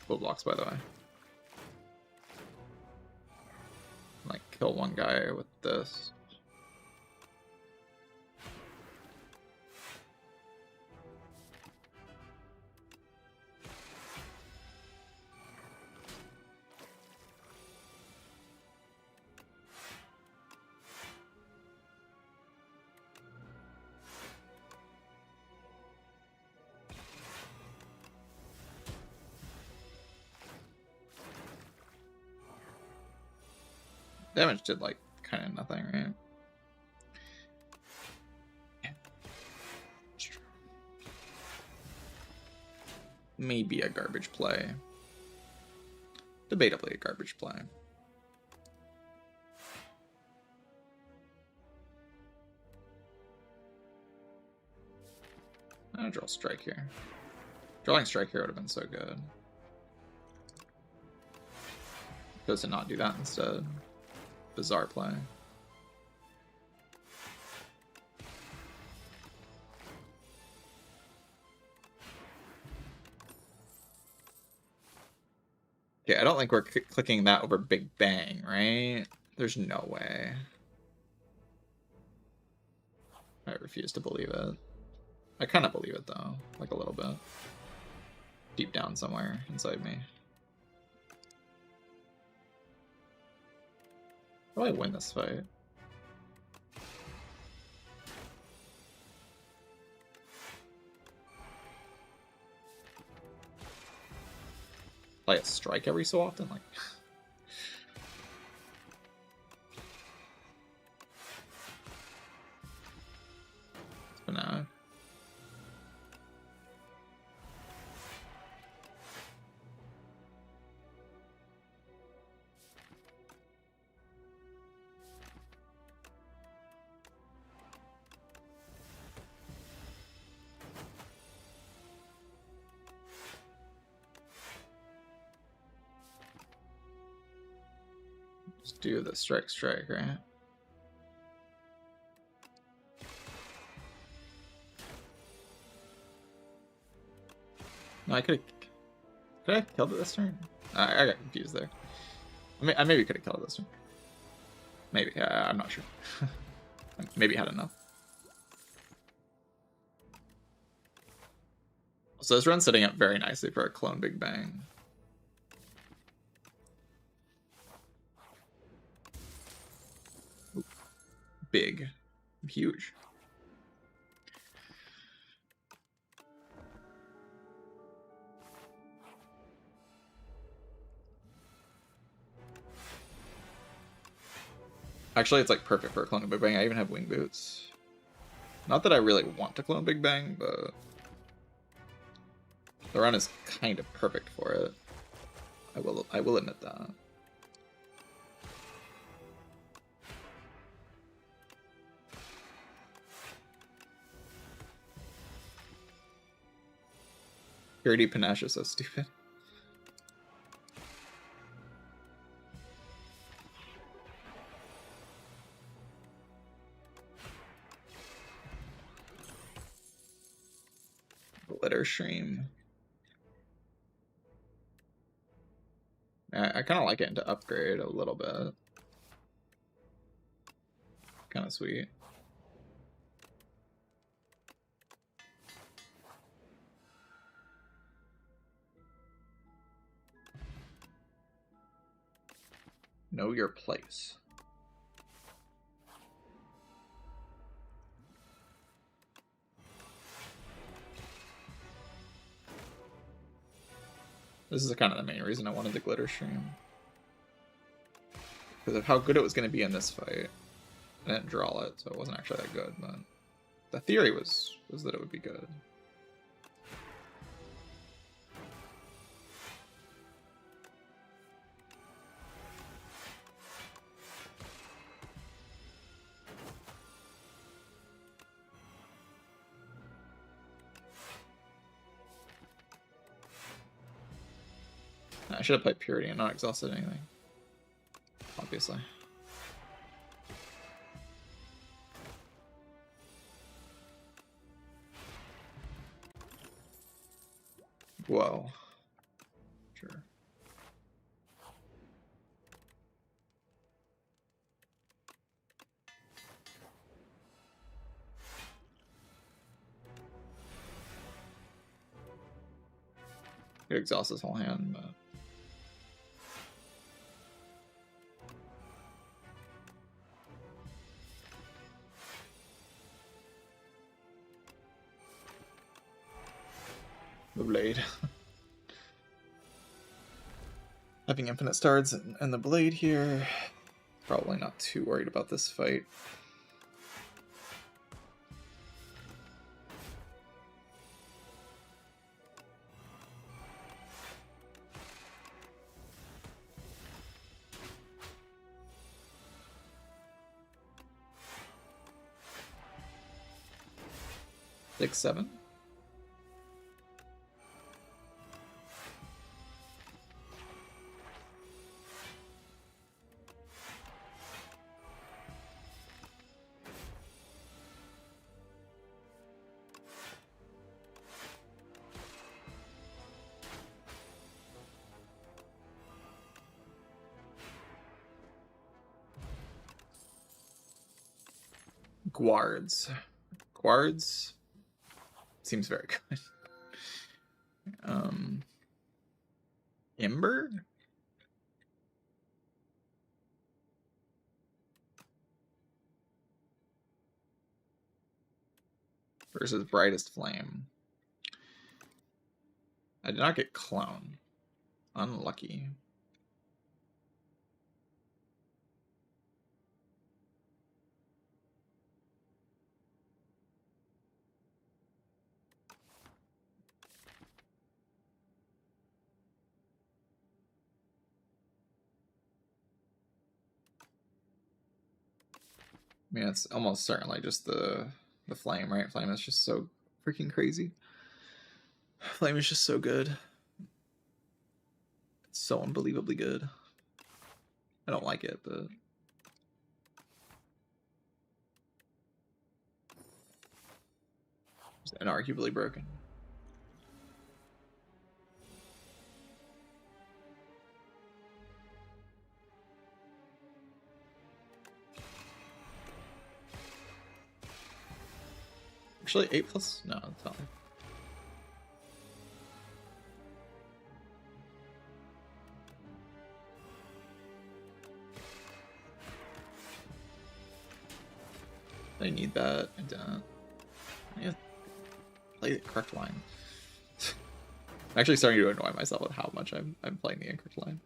Full blocks, by the way. Like, kill one guy with this. Damage did, like, kind of nothing, right? Yeah. Maybe a garbage play. Debatably a garbage play. I'm gonna draw Strike here. Drawing Strike here would have been so good. Chose to not do that instead. Bizarre play. Okay, I don't think we're clicking that over Big Bang, right? There's no way. I refuse to believe it. I kind of believe it, though. Like, a little bit. Deep down somewhere inside me. How do I win this fight? Play a Strike every so often? Like... Banana. Just do the strike, right? No, I could I have killed it this turn? I got confused there. I maybe could have killed it this turn. Maybe. I'm not sure. Maybe had enough. So this run's setting up very nicely for a clone Big Bang. Ooh. Big. Huge. Actually, it's like perfect for a clone of Big Bang. I even have wing boots. Not that I really want to clone Big Bang, but the run is kind of perfect for it. I will admit that. Purity Panache is so stupid. Glitter Stream. I kind of like it to upgrade a little bit. Kind of sweet. Know your place. This is kind of the main reason I wanted the Glitter Stream. Because of how good it was going to be in this fight. I didn't draw it, so it wasn't actually that good, but the theory was that it would be good. I should have played Purity and not exhausted anything. Obviously. Whoa. Sure. Could exhaust his whole hand, but the blade. Having infinite stars and the blade here. Probably not too worried about this fight. Six, 7. Guards. Guards seems very good. Ember? Versus Brightest Flame. I did not get Clone. Unlucky. I mean, it's almost certainly just the flame, right? Flame is just so freaking crazy. Flame is just so good. It's so unbelievably good. I don't like it, but it's inarguably broken. Actually, 8 plus? No, it's not. I need that. I don't. I need to play the correct line. I'm actually starting to annoy myself with how much I'm playing the incorrect line.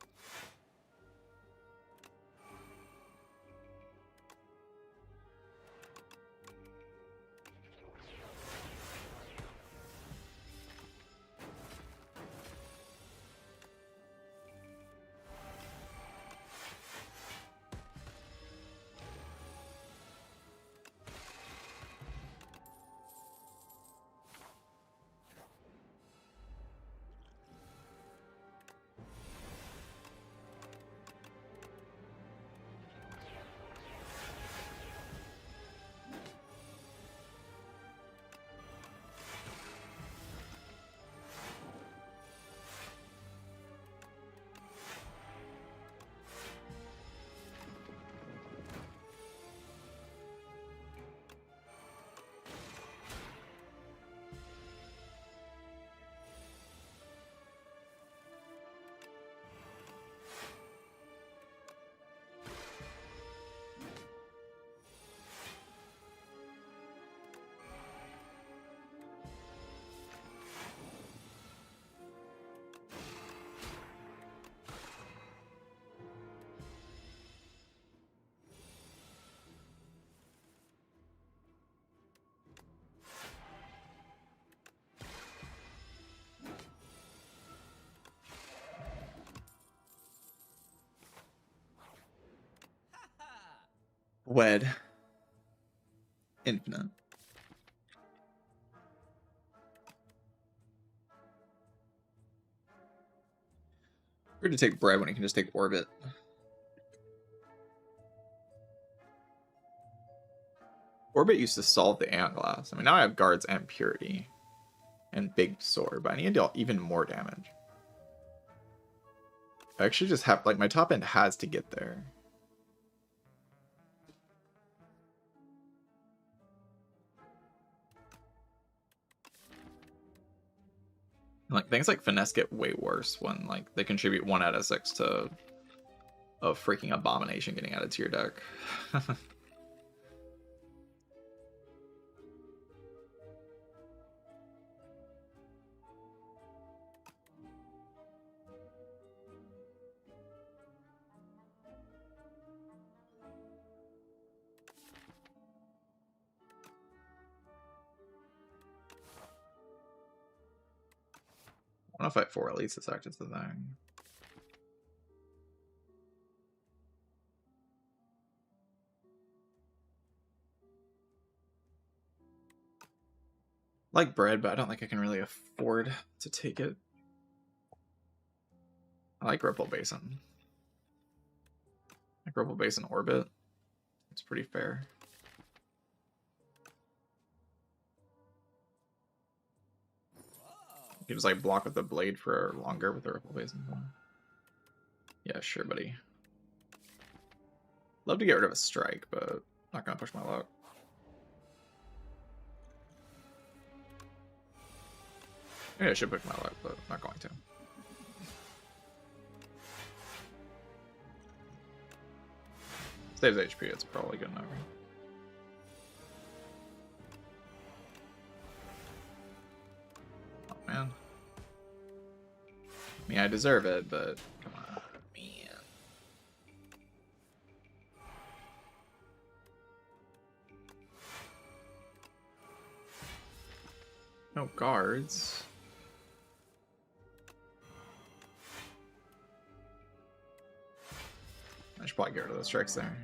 Wed. Infinite. Weird to take bread when you can just take orbit. Orbit used to solve the Aeon Glass. I mean, now I have guards and purity. And big sword, but I need to deal even more damage. I actually just have, like, my top end has to get there. Like, things like finesse get way worse when, like, they contribute 1 out of 6 to a freaking abomination getting added to your deck. I want to fight 4 elites, this active the thing. Like bread, but I don't think I can really afford to take it. I like Ripple Basin. I like Ripple Basin Orbit. It's pretty fair. You can just like block with the blade for longer with the Ripple Basin. Yeah, sure, buddy. Love to get rid of a strike, but not gonna push my luck. Maybe I should push my luck, but I'm not going to. Saves HP, it's probably good enough. Oh man. I mean, I deserve it, but come on, man. No guards. I should probably get rid of the strikes there.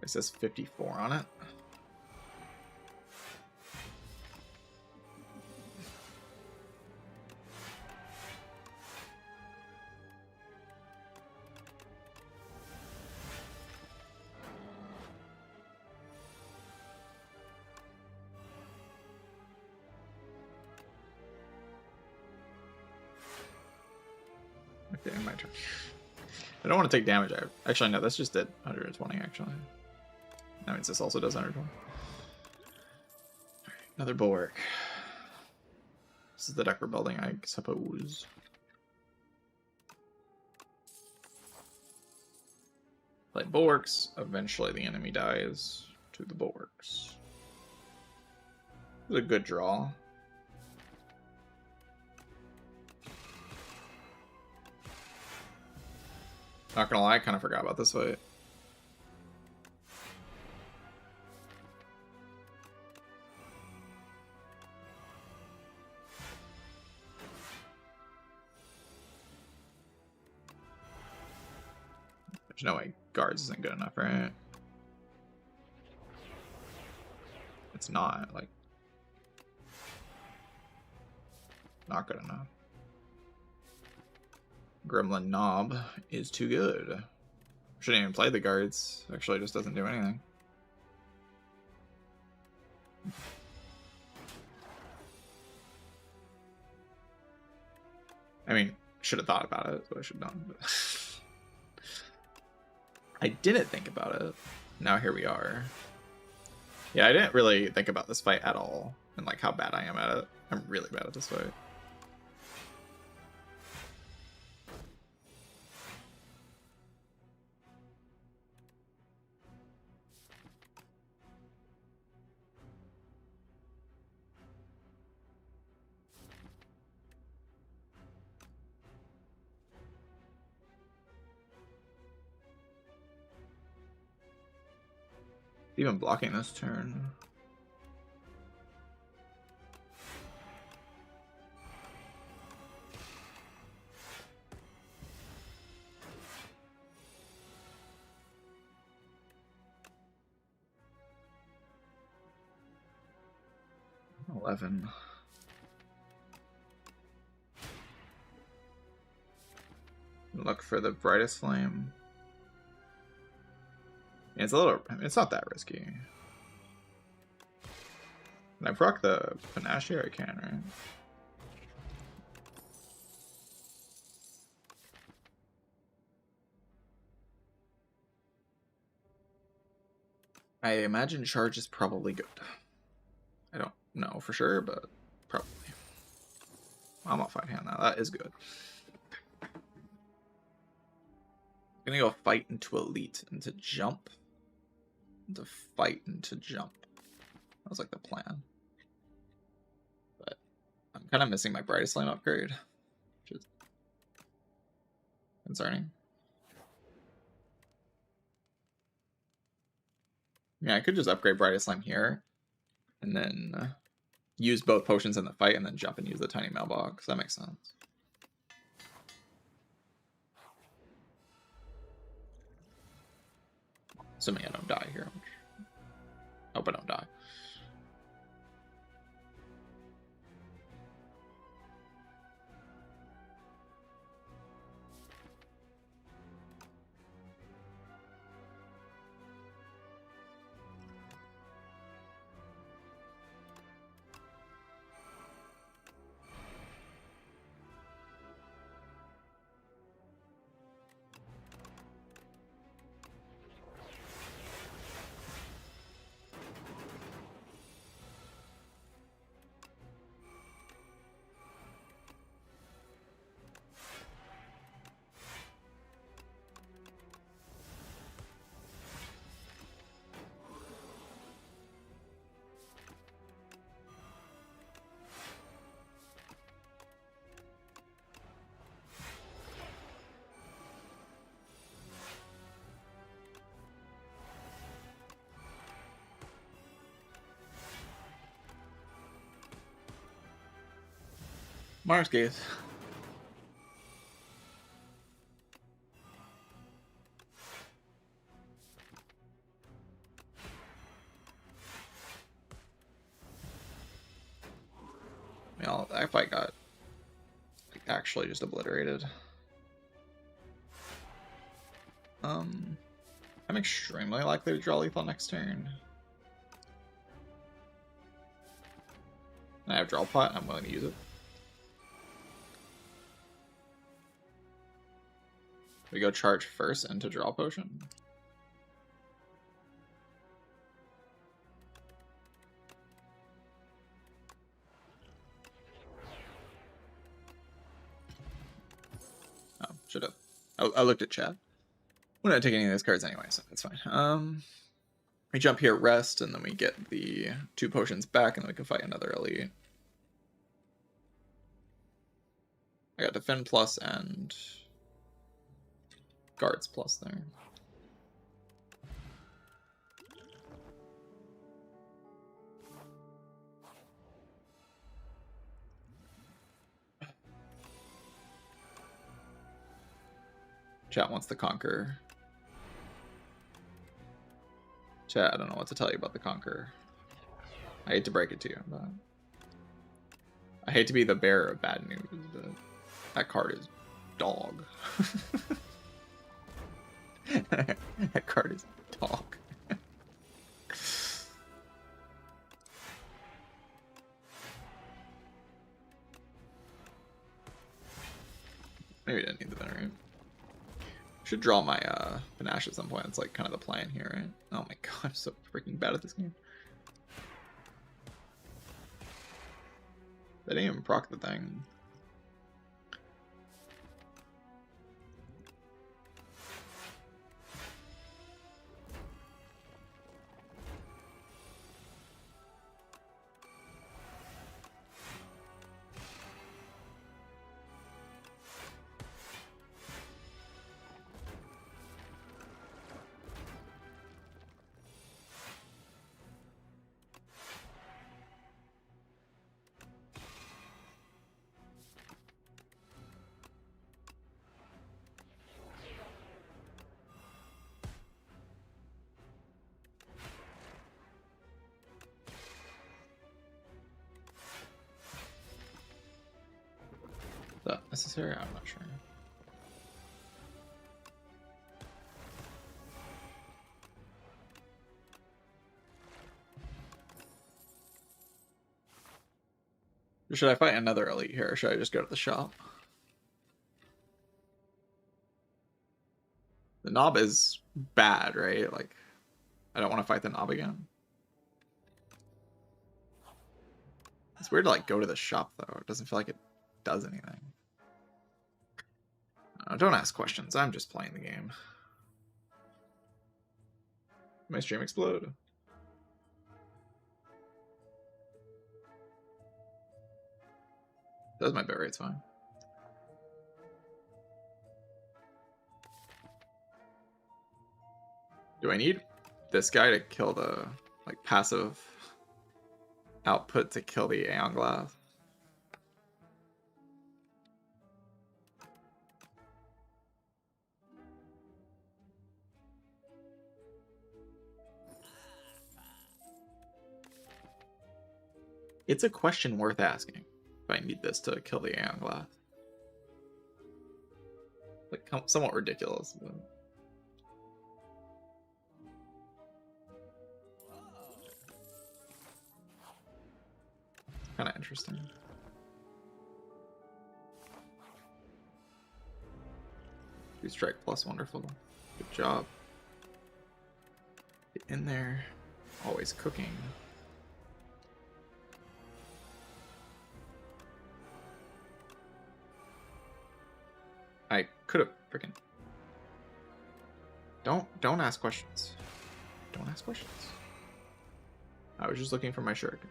It says 54 on it. Okay, my turn. I don't want to take damage. Actually, no, this just did 120, actually. That means this also does 120. Another bulwark. This is the deck we're building, I suppose. Play bulwarks. Eventually the enemy dies to the bulwarks. It was a good draw. Not gonna lie, I kind of forgot about this fight. There's no way guards isn't good enough, right? It's not, like, not good enough. Gremlin Knob is too good. Shouldn't even play the guards. Actually, it just doesn't do anything. I mean, should have thought about it. What I should have done. But I didn't think about it. Now here we are. Yeah, I didn't really think about this fight at all, and like how bad I am at it. I'm really bad at this fight. Even blocking this turn. $11. Look for the brightest flame. Yeah, it's a little. It's not that risky. Can I proc the panache here? I can, right? I imagine charge is probably good. I don't know for sure, but probably. I'm off fight hand now. That is good. I'm gonna go fight into elite into jump. To fight into jump. That was like the plan. But I'm kind of missing my brightest flame upgrade, which is concerning. Yeah, I could just upgrade brightest flame here, and then use both potions in the fight, and then jump and use the tiny mailbox. That makes sense. Assuming I don't die here. Hope I don't die. Mars Gaze. That fight got like, actually just obliterated. I'm extremely likely to draw lethal next turn. I have draw pot, I'm willing to use it. We go charge first into draw potion. Oh, should have. I looked at chat. We're not taking any of those cards anyway, so it's fine. We jump here, rest, and then we get the 2 potions back, and then we can fight another elite. I got defend plus and guards plus there. Chat wants to conquer. Chat, I don't know what to tell you about the Conqueror. I hate to break it to you, but I hate to be the bearer of bad news, but that card is dog. That card is dog. Maybe I didn't need the venerate. Should draw my panache at some point. It's like kind of the plan here, right? Oh my god, I'm so freaking bad at this game. They didn't even proc the thing. Is that necessary? I'm not sure. Or should I fight another elite here, or should I just go to the shop? The knob is bad, right? Like, I don't want to fight the knob again. It's weird to like go to the shop though. It doesn't feel like it does anything. Don't ask questions. I'm just playing the game. My stream explode. Does my bit rate's fine. Do I need this guy to kill the like passive output to kill the Aeon Glass? It's a question worth asking. If I need this to kill the Aeon Glass. Like, somewhat ridiculous. But... kind of interesting. Two strike plus, wonderful. Good job. Get in there. Always cooking. I could have freaking. Don't ask questions. Don't ask questions. I was just looking for my shuriken.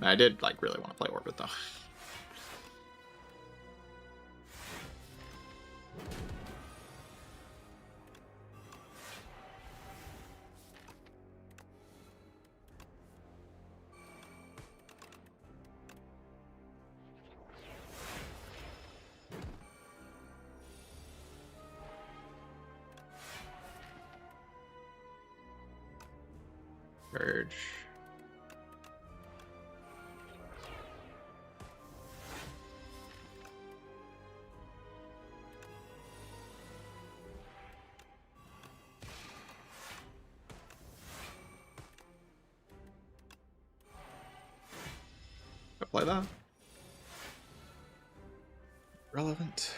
I did like really want to play Orbit though. Urge. I play that. relevant.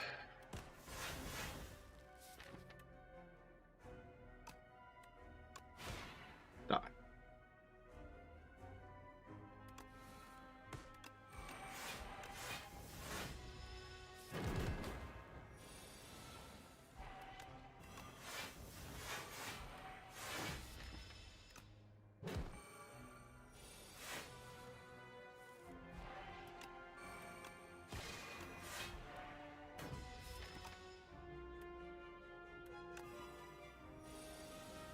Die.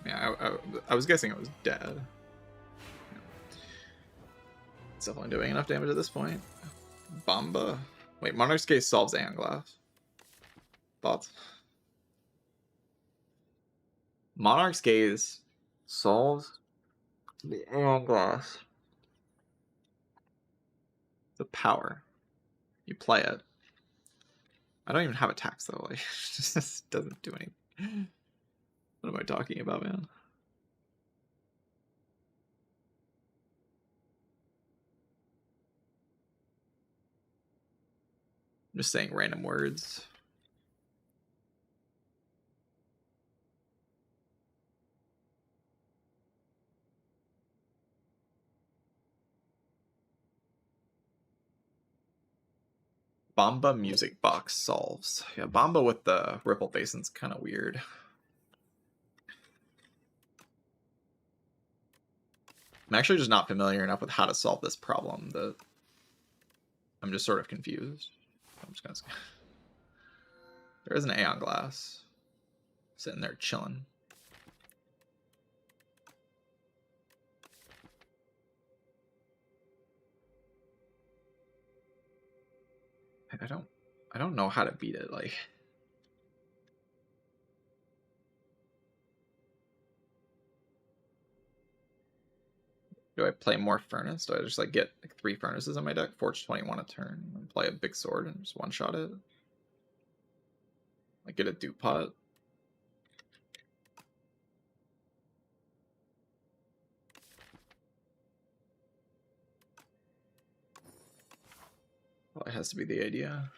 Yeah, I was guessing it was dead. It's definitely doing enough damage at this point. Bomba. Wait, Monarch's Gaze solves Aeon Glass. Thoughts? Monarch's Gaze solves the Aeon Glass. The power. You play it. I don't even have attacks though. Like, it just doesn't do anything. What am I talking about, man? I'm just saying random words. Bomba Music Box solves. Yeah, Bomba with the Ripple Basin's kind of weird. I'm actually just not familiar enough with how to solve this problem that I'm just sort of confused. I'm just gonna... There is an Aeon Glass sitting there chilling. I don't know how to beat it. Like, do I play more Furnace? Do I just like get like 3 Furnaces on my deck, Forge 21 a turn, and play a big sword and just one shot it? Like get a Dupe Pot? Well, it has to be the idea.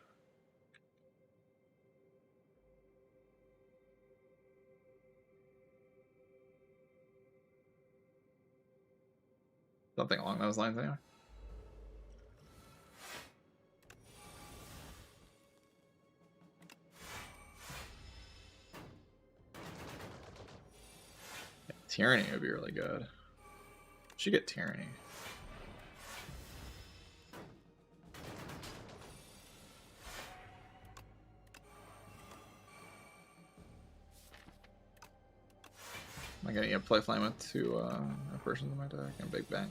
Something along those lines, anyway. Yeah, Tyranny would be really good. Should get Tyranny. I'm gonna play Flame with 2 versions in my deck and Big Bang.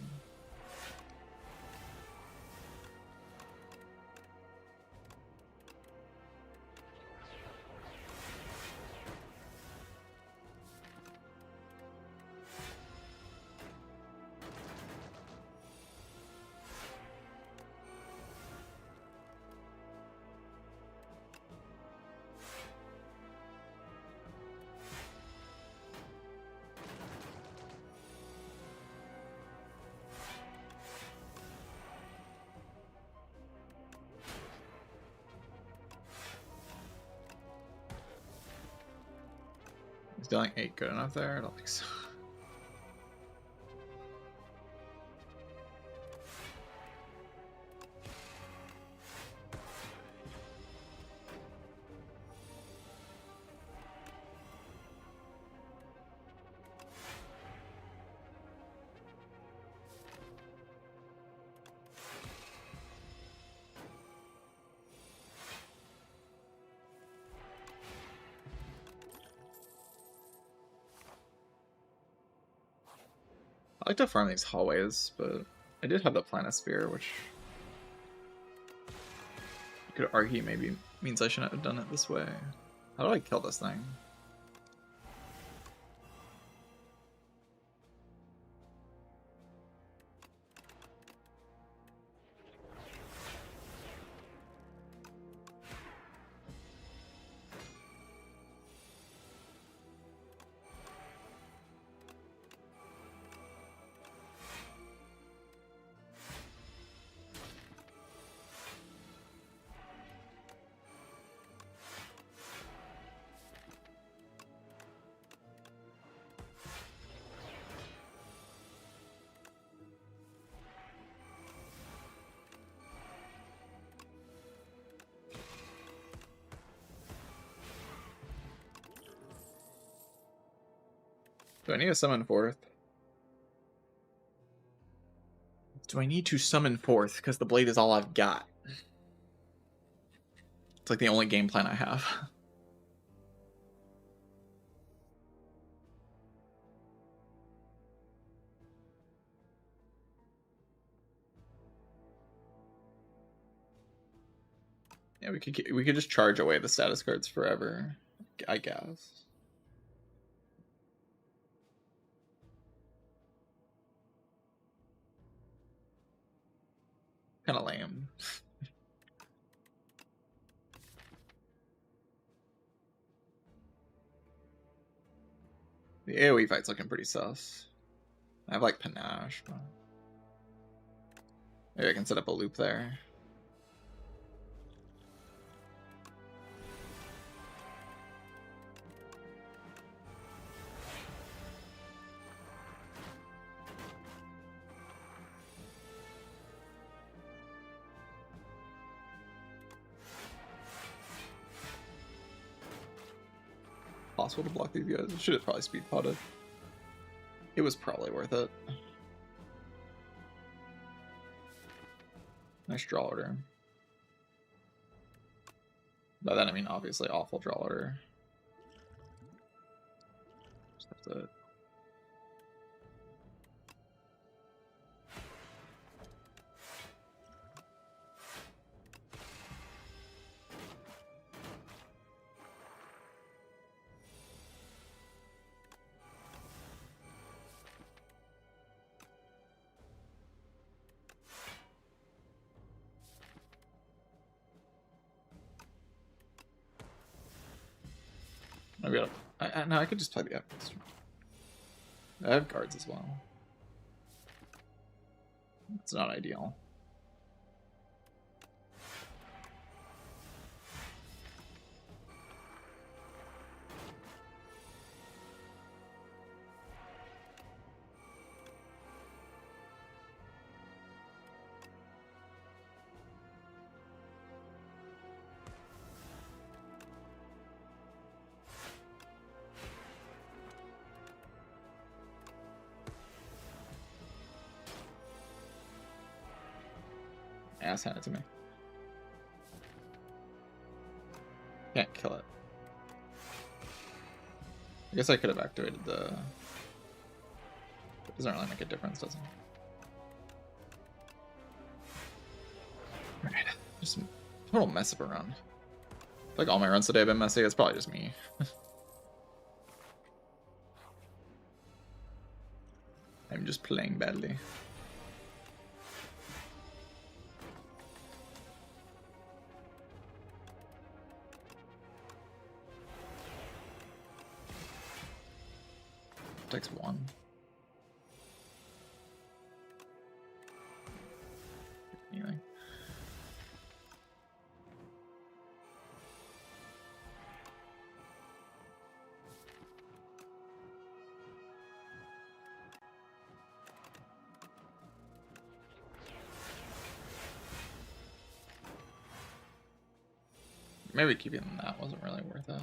Is dealing 8 good enough there? I don't think so. I like to farm these hallways, but I did have the Planisphere, which you could argue maybe means I shouldn't have done it this way. How do I kill this thing? Do I need to summon forth? Do I need to summon forth? Because the blade is all I've got. It's like the only game plan I have. Yeah, we could just charge away the status cards forever, I guess. Kind of lame. The AoE fight's looking pretty sus. I have like panache, but maybe I can set up a loop there. Possible to block these guys. Should have probably speed potted. It was probably worth it. Nice draw order. By that I mean obviously awful draw order. Just have to... Maybe no, I could just play the epics. I have guards as well. It's not ideal. Ass hand it to me. Can't kill it. I guess I could have activated the... It doesn't really make a difference, does it? Alright, just a total mess up around. Like all my runs today have been messy, it's probably just me. I'm just playing badly. Takes one. Anything. Maybe keeping that wasn't really worth it.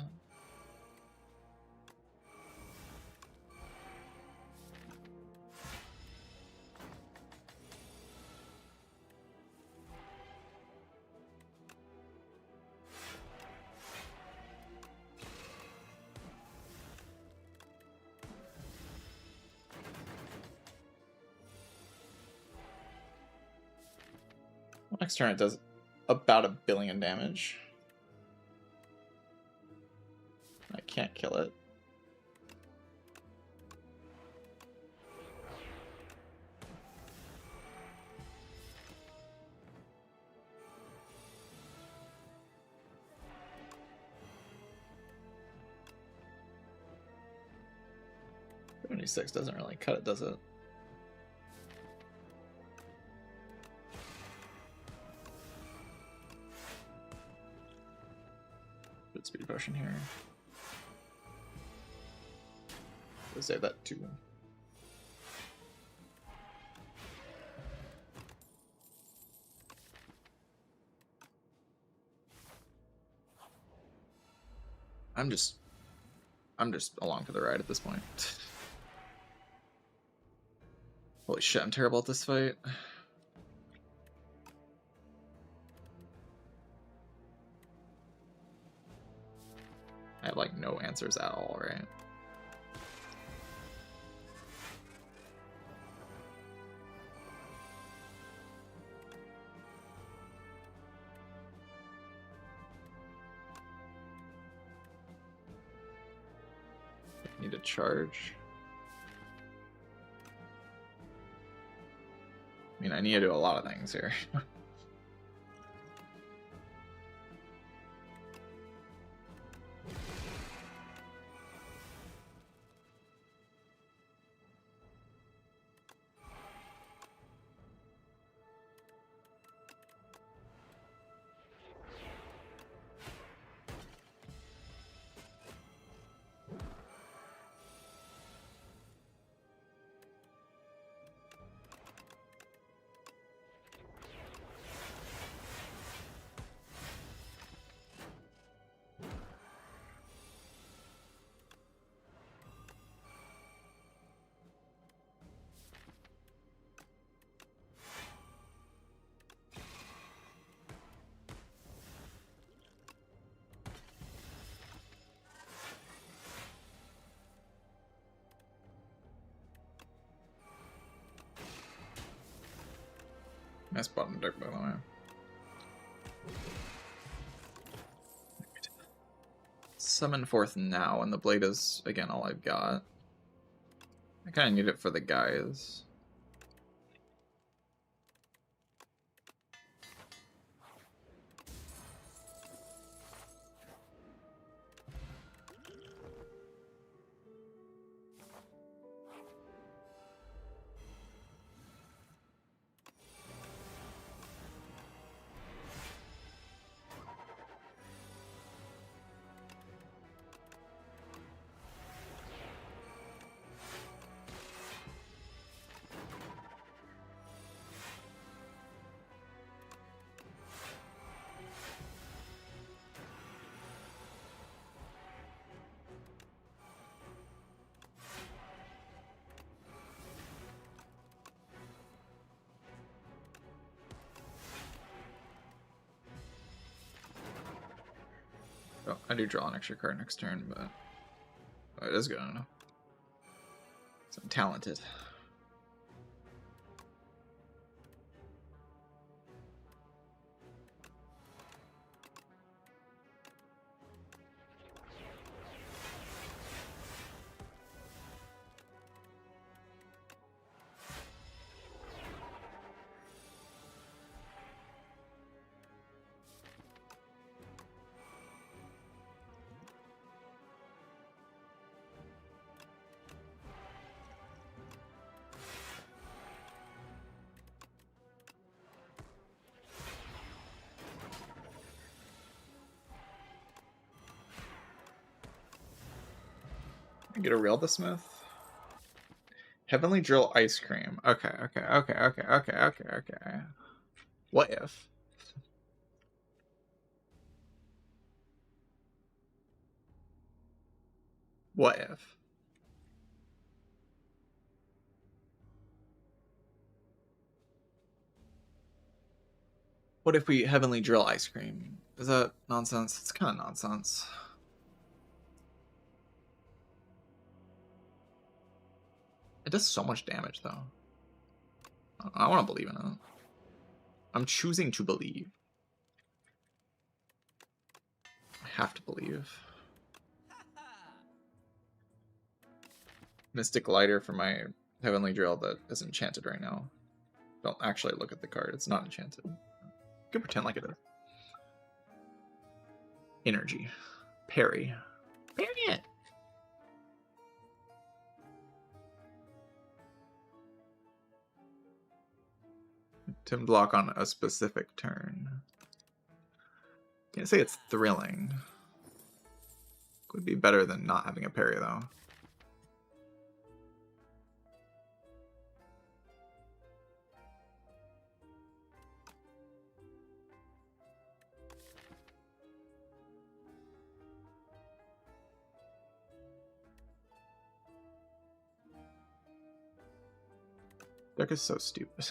Next turn it does about 1 billion damage. I can't kill it. $76 doesn't really cut it, does it? Good speed potion here. We'll save that too. I'm just along for the ride at this point. Holy shit, I'm terrible at this fight. I have like no answers at all, right? Need to charge. I mean, I need to do a lot of things here. Nice button deck, by the way. Summon forth now, and the blade is, again, all I've got. I kind of need it for the guys. Oh, I do draw an extra card next turn, but it is good enough. So I'm talented. Get a real the Smith. Heavenly Drill Ice Cream. Okay. What if? What if? What if we Heavenly Drill Ice Cream? Is that nonsense? It's kind of nonsense. It does so much damage, though. I want to believe in it. I'm choosing to believe. I have to believe. Mystic Lighter for my Heavenly Drill that is enchanted right now. Don't actually look at the card. It's not enchanted. You can pretend like it is. Energy. Parry. Parry it! Tim block on a specific turn. Can't say it's thrilling. Could be better than not having a parry, though. Deck is so stupid.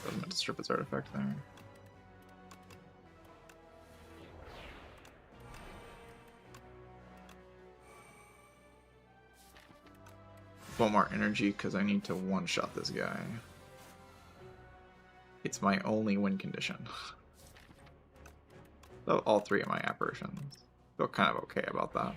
Doesn't meant to strip its artifact there. One more energy because I need to one-shot this guy. It's my only win condition. So all 3 of my apparitions. Feel kind of okay about that.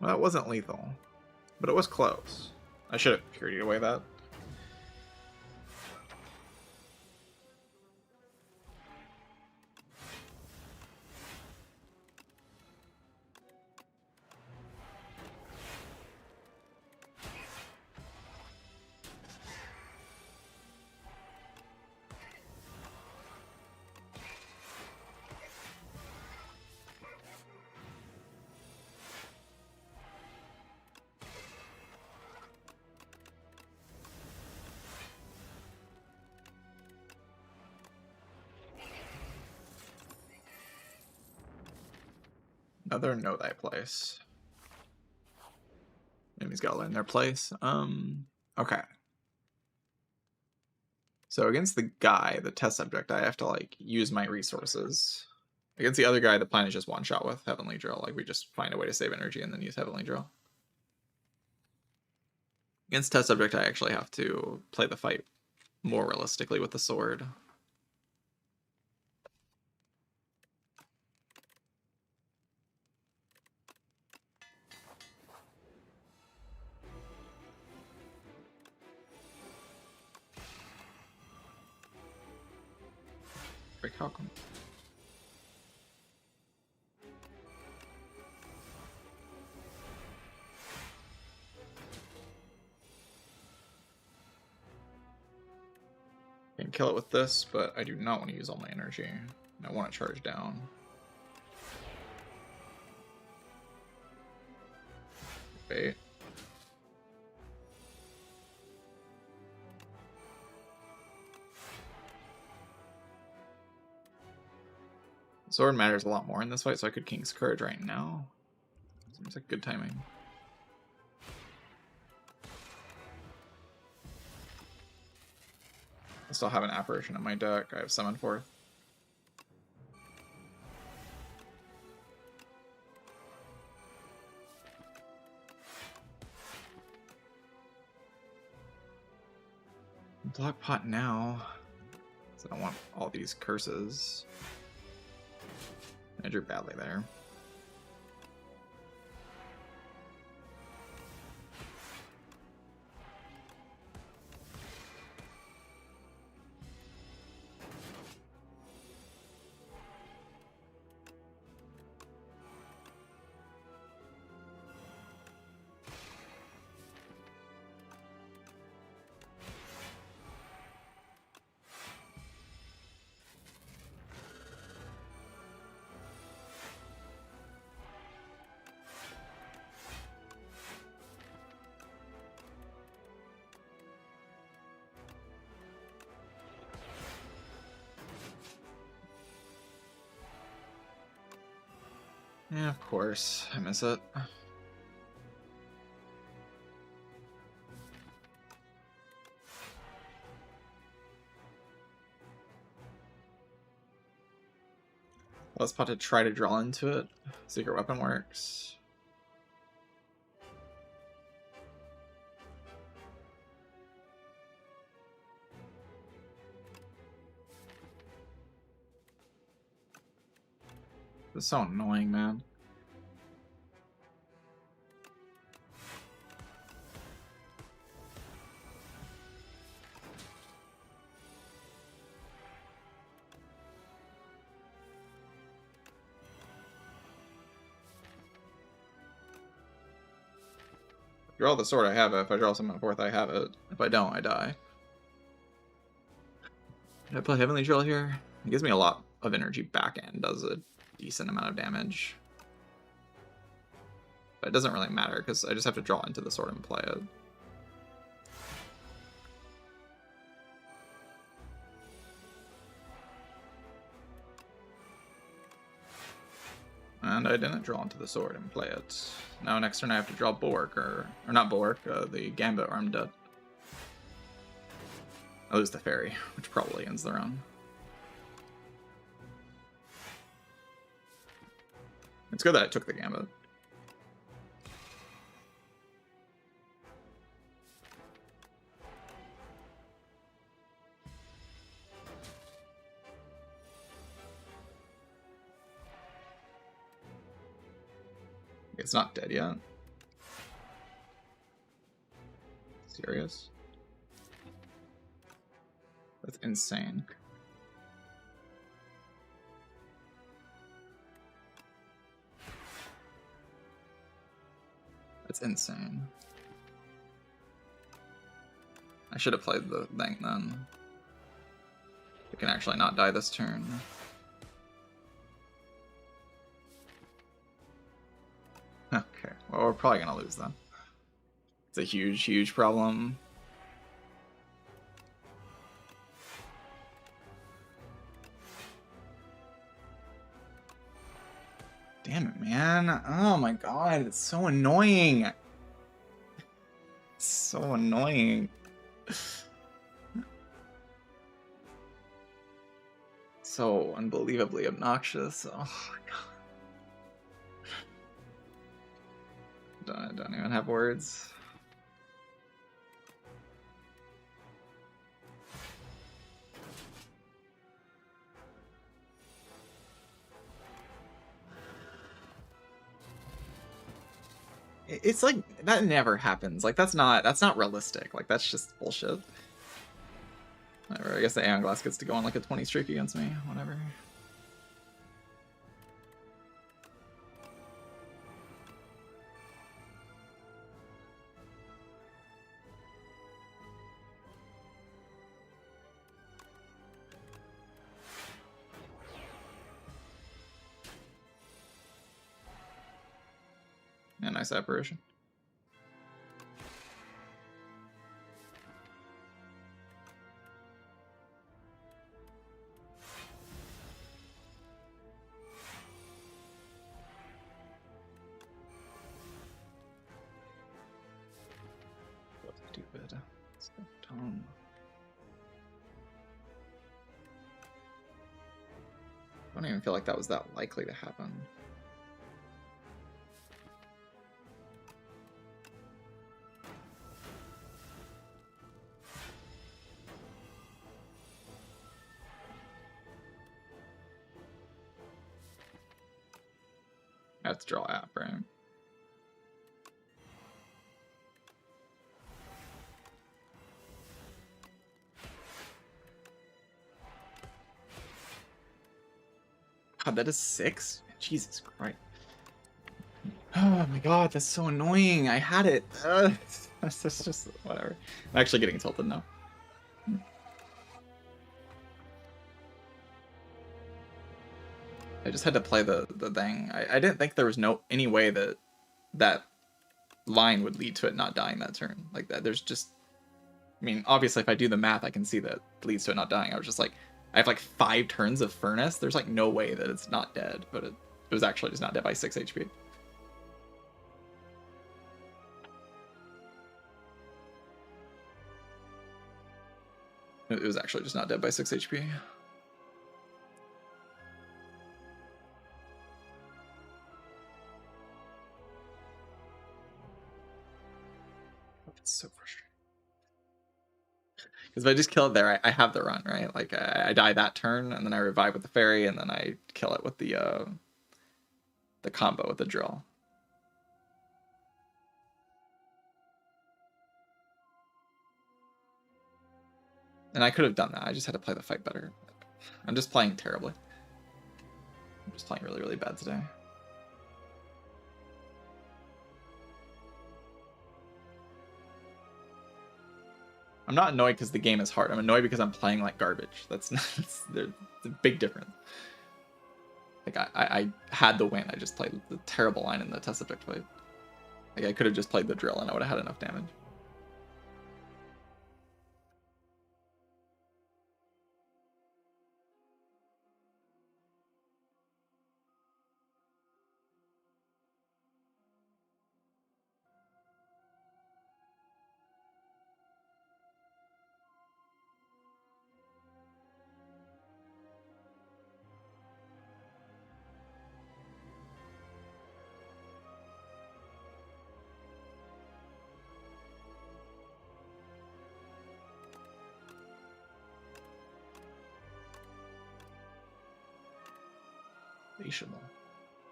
Well, that wasn't lethal, but it was close. I should have purity away that. Another know thy place. Enemies gotta learn their place. Okay. So against the guy, the test subject, I have to like use my resources. Against the other guy, the plan is just one shot with Heavenly Drill. Like we just find a way to save energy and then use Heavenly Drill. Against test subject, I actually have to play the fight more realistically with the sword. Break how come? I can kill it with this, but I do not want to use all my energy. I want to charge down. Wait. Sword matters a lot more in this fight, so I could King's Courage right now. Seems like good timing. I still have an apparition in my deck. I have Summon Forth. Block pot now. So I don't want all these curses. I drew badly there. Yeah, of course. I miss it. Let's pot to try to draw into it. Secret weapon works. It's so annoying, man. Draw the sword, I have it. If I draw something on 4th, I have it. If I don't, I die. Did I play Heavenly Drill here? It gives me a lot of energy back end, does a decent amount of damage. But it doesn't really matter, because I just have to draw into the sword and play it. And I didn't draw into the sword and play it. Now next turn I have to draw Bork, or not Bork, the Gambit, or I'm dead. I lose the fairy, which probably ends the round. It's good that I took the Gambit. It's not dead yet. Serious? That's insane. That's insane. I should have played the thing then. It can actually not die this turn. Okay, well, we're probably gonna lose then. It's a huge, huge problem. Damn it, man. Oh my god, it's so annoying. It's so annoying. So unbelievably obnoxious. Oh my god. I don't even have words. It's like that never happens. Like that's not realistic. Like that's just bullshit. Whatever. I guess the Aeon Glass gets to go on like a 20 streak against me. Whatever. Yeah, nice apparition. Stupid. So dumb. I don't even feel like that was that likely to happen. I have to draw app, right? God, that is 6? Jesus Christ. Oh my god, that's so annoying. I had it. That's just whatever. I'm actually getting tilted now. I just had to play the thing. I didn't think there was any way that that line would lead to it not dying that turn. Like that, there's just... I mean, obviously, if I do the math, I can see that it leads to it not dying. I was just like, I have like 5 turns of Furnace. There's like no way that it's not dead, but it was actually just not dead by 6 HP. It was actually just not dead by 6 HP. It's so frustrating. Because if I just kill it there, I have the run, right? Like I die that turn, and then I revive with the fairy, and then I kill it with the the combo with the drill. And I could have done that. I just had to play the fight better. I'm just playing terribly. I'm just playing really, really bad today. I'm not annoyed because the game is hard. I'm annoyed because I'm playing like garbage. That's not. There's a big difference. Like I had the win. I just played the terrible line in the test subject fight. Like I could have just played the drill and I would have had enough damage.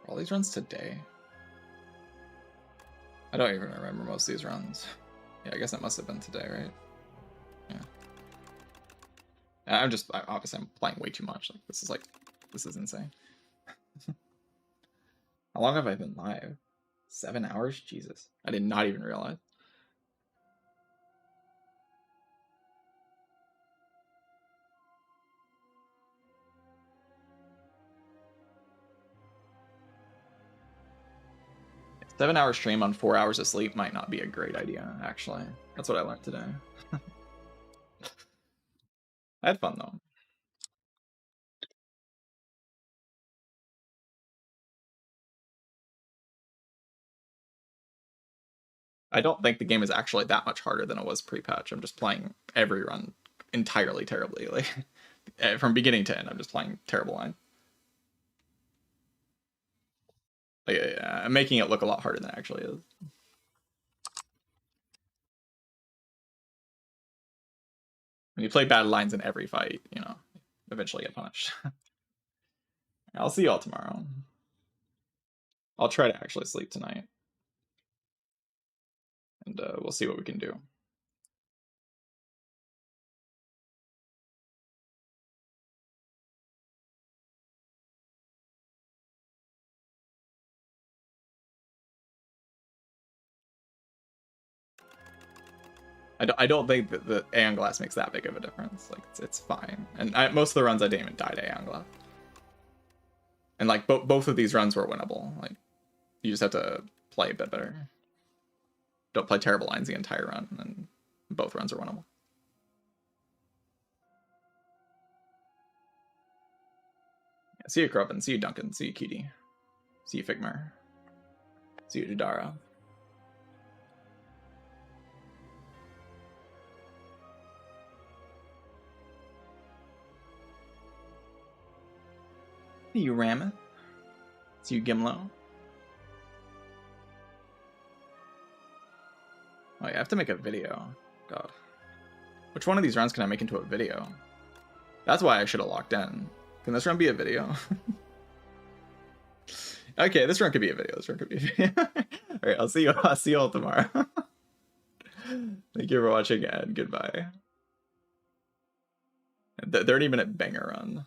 All these runs today? I don't even remember most of these runs. Yeah, I guess that must have been today, right? Yeah. Obviously I'm playing way too much. This is insane. How long have I been live? 7 hours? Jesus. I did not even realize. A 7-hour stream on 4 hours of sleep might not be a great idea, actually. That's what I learned today. I had fun, though. I don't think the game is actually that much harder than it was pre-patch. I'm just playing every run entirely terribly. Like, from beginning to end, I'm just playing terrible line. Like, I'm making it look a lot harder than it actually is. When you play bad lines in every fight, you know, eventually get punished. I'll see y'all tomorrow. I'll try to actually sleep tonight. And we'll see what we can do. I don't think that the Aeon Glass makes that big of a difference. Like, it's fine. And most of the runs I didn't even die to Aeon Glass. And like both of these runs were winnable. Like, you just have to play a bit better. Don't play terrible lines the entire run, and both runs are winnable. Yeah, see you, Kruppen. See you, Duncan. See you, Cutie. See you, Figmar. See you, Jadara. See you, Rameth. See you, Gimlo. Oh, yeah, I have to make a video. God. Which one of these runs can I make into a video? That's why I should have locked in. Can this run be a video? Okay, this run could be a video. This run could be a video. Alright, I'll see you all tomorrow. Thank you for watching and goodbye. The 30-minute banger run.